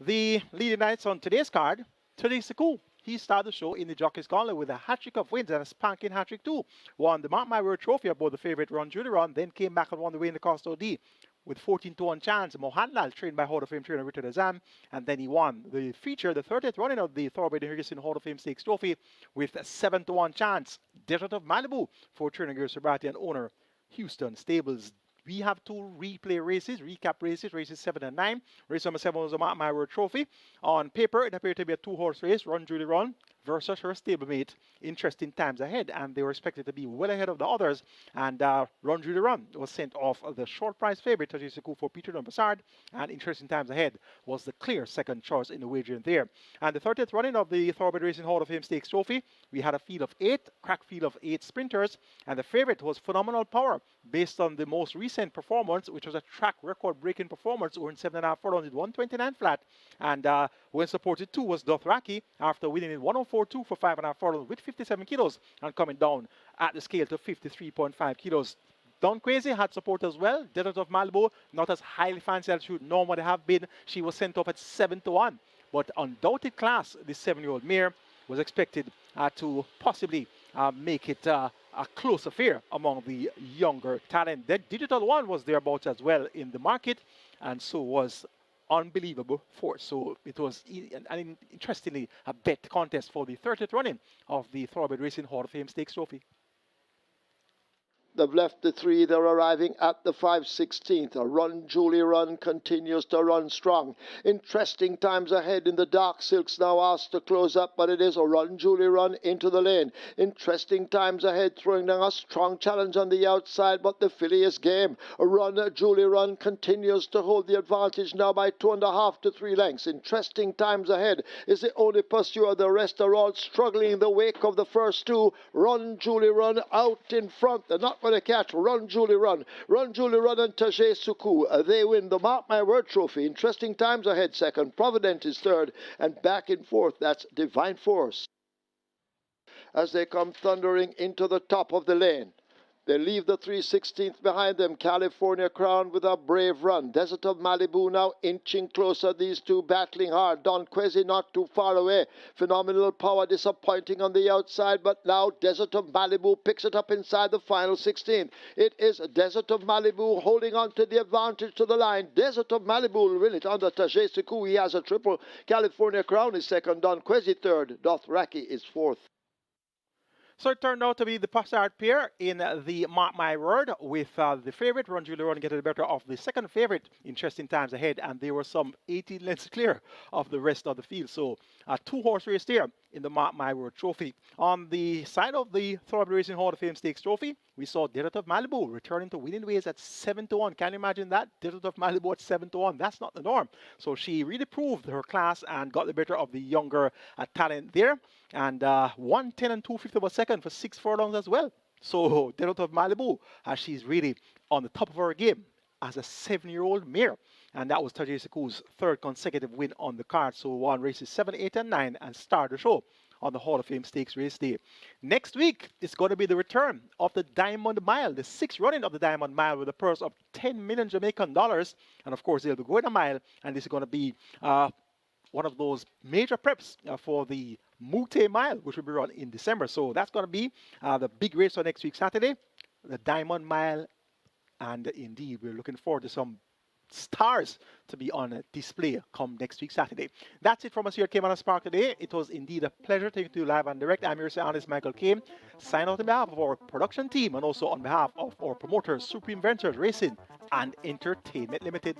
The leading knights on today's card, today's the cool. He started the show in the Jockey's Gauntlet with a hat-trick of wins and a spanking hat-trick too. Won the Mark My Word Trophy aboard the favorite Run Judy Run, then came back and won the way in the Costa OD with 14-1 chance. Mohanlal, trained by Hall of Fame trainer Richard Azam, and then he won the feature, the 30th running of the Thoroughbred Racing Hall of Fame Stakes Trophy with a 7-1 chance. Desert of Malibu for trainer Gary Sabrati and owner Houston Stables. We have two replay races, recap races, races 7 and 9. Race number 7 was a Mark My Word Trophy. On paper, it appeared to be a two-horse race, Run Judy Run versus her stablemate. Interesting times ahead, and they were expected to be well ahead of the others. And Run Judy Run was sent off the short price favorite, Tajisaku for Peter Dumbassard, and interesting times ahead was the clear second choice in the wagering there. And the 30th running of the Thoroughbred Racing Hall of Fame Stakes Trophy, we had a field of 8, crack field of 8 sprinters, and the favorite was Phenomenal Power, based on the most recent performance, which was a track record-breaking performance, over in 7.5 furlongs with 129 flat, and when supported 2 was Dothraki, after winning in 104.2 for 5.5 furlongs with 57 kilos, and coming down at the scale to 53.5 kilos. Don Crazy had support as well. Desert of Malibu, not as highly fancied as she would normally have been. She was sent off at 7-1. But undoubted class, the 7-year-old mare, was expected to possibly make it a close affair among the younger talent. That Digital One was thereabouts as well in the market, and so was Unbelievable Force. So it was, interestingly, a bet contest for the 30th running of the Thoroughbred Racing Hall of Fame Stakes Trophy. They've left the 3. They're arriving at the 5/16th. A Run Julie Run continues to run strong. Interesting times ahead in the dark silks, now asked to close up, but it is a Run Julie Run into the lane. Interesting times ahead, throwing down a strong challenge on the outside, but the filly is game. A Run Julie Run continues to hold the advantage now by 2.5 to 3 lengths. Interesting times ahead is the only pursuer. The rest are all struggling in the wake of the first 2. Run Julie Run out in front. They're not going to catch Run Julie Run. Run Julie Run and THOROUGHBRED. They win the Mark My Word trophy. Interesting times ahead second. Provident is third. And back in fourth, that's Divine Force. As they come thundering into the top of the lane, they leave the 3/16th behind them. California Crown with a brave run. Desert of Malibu now inching closer. These two battling hard. Don Quezzy not too far away. Phenomenal Power disappointing on the outside, but now Desert of Malibu picks it up inside the final 16th. It is Desert of Malibu holding on to the advantage to the line. Desert of Malibu will win it under THOROUGHBRED. He has a triple. California Crown is second. Don Quezzy third. Dothraki is fourth. So it turned out to be the Passard pair in the Mark My Word, with the favorite, Run Julie Run, getting the better of the second favorite, Interesting Times Ahead, and they were some 18 lengths clear of the rest of the field. So a 2-horse race there in the Mark My Word trophy. On the side of the Thoroughbred Racing Hall of Fame Stakes trophy, we saw Desert of Malibu returning to winning ways at 7-1. Can you imagine that? Desert of Malibu at 7-1. That's not the norm. So she really proved her class and got the better of the younger talent there. And 1:10 and 2/5 of a second for 6 furlongs as well. So Desert of Malibu, she's really on the top of her game as a 7-year-old mare. And that was THOROUGHBRED's third consecutive win on the card. So won races 7, 8, and 9 and started the show on the Hall of Fame Stakes race day. Next week, it's going to be the return of the Diamond Mile, the 6th running of the Diamond Mile, with a purse of 10 million Jamaican dollars. And of course, they'll be going a mile, and this is going to be one of those major preps for the Mute Mile, which will be run in December. So that's going to be the big race for next week, Saturday, the Diamond Mile. And indeed, we're looking forward to some stars to be on display come next week, Saturday. That's it from us here at Caymanas Park today. It was indeed a pleasure taking you live and direct. I'm your analyst, Michael Kane. Sign out on behalf of our production team and also on behalf of our promoters, Supreme Ventures Racing and Entertainment Limited.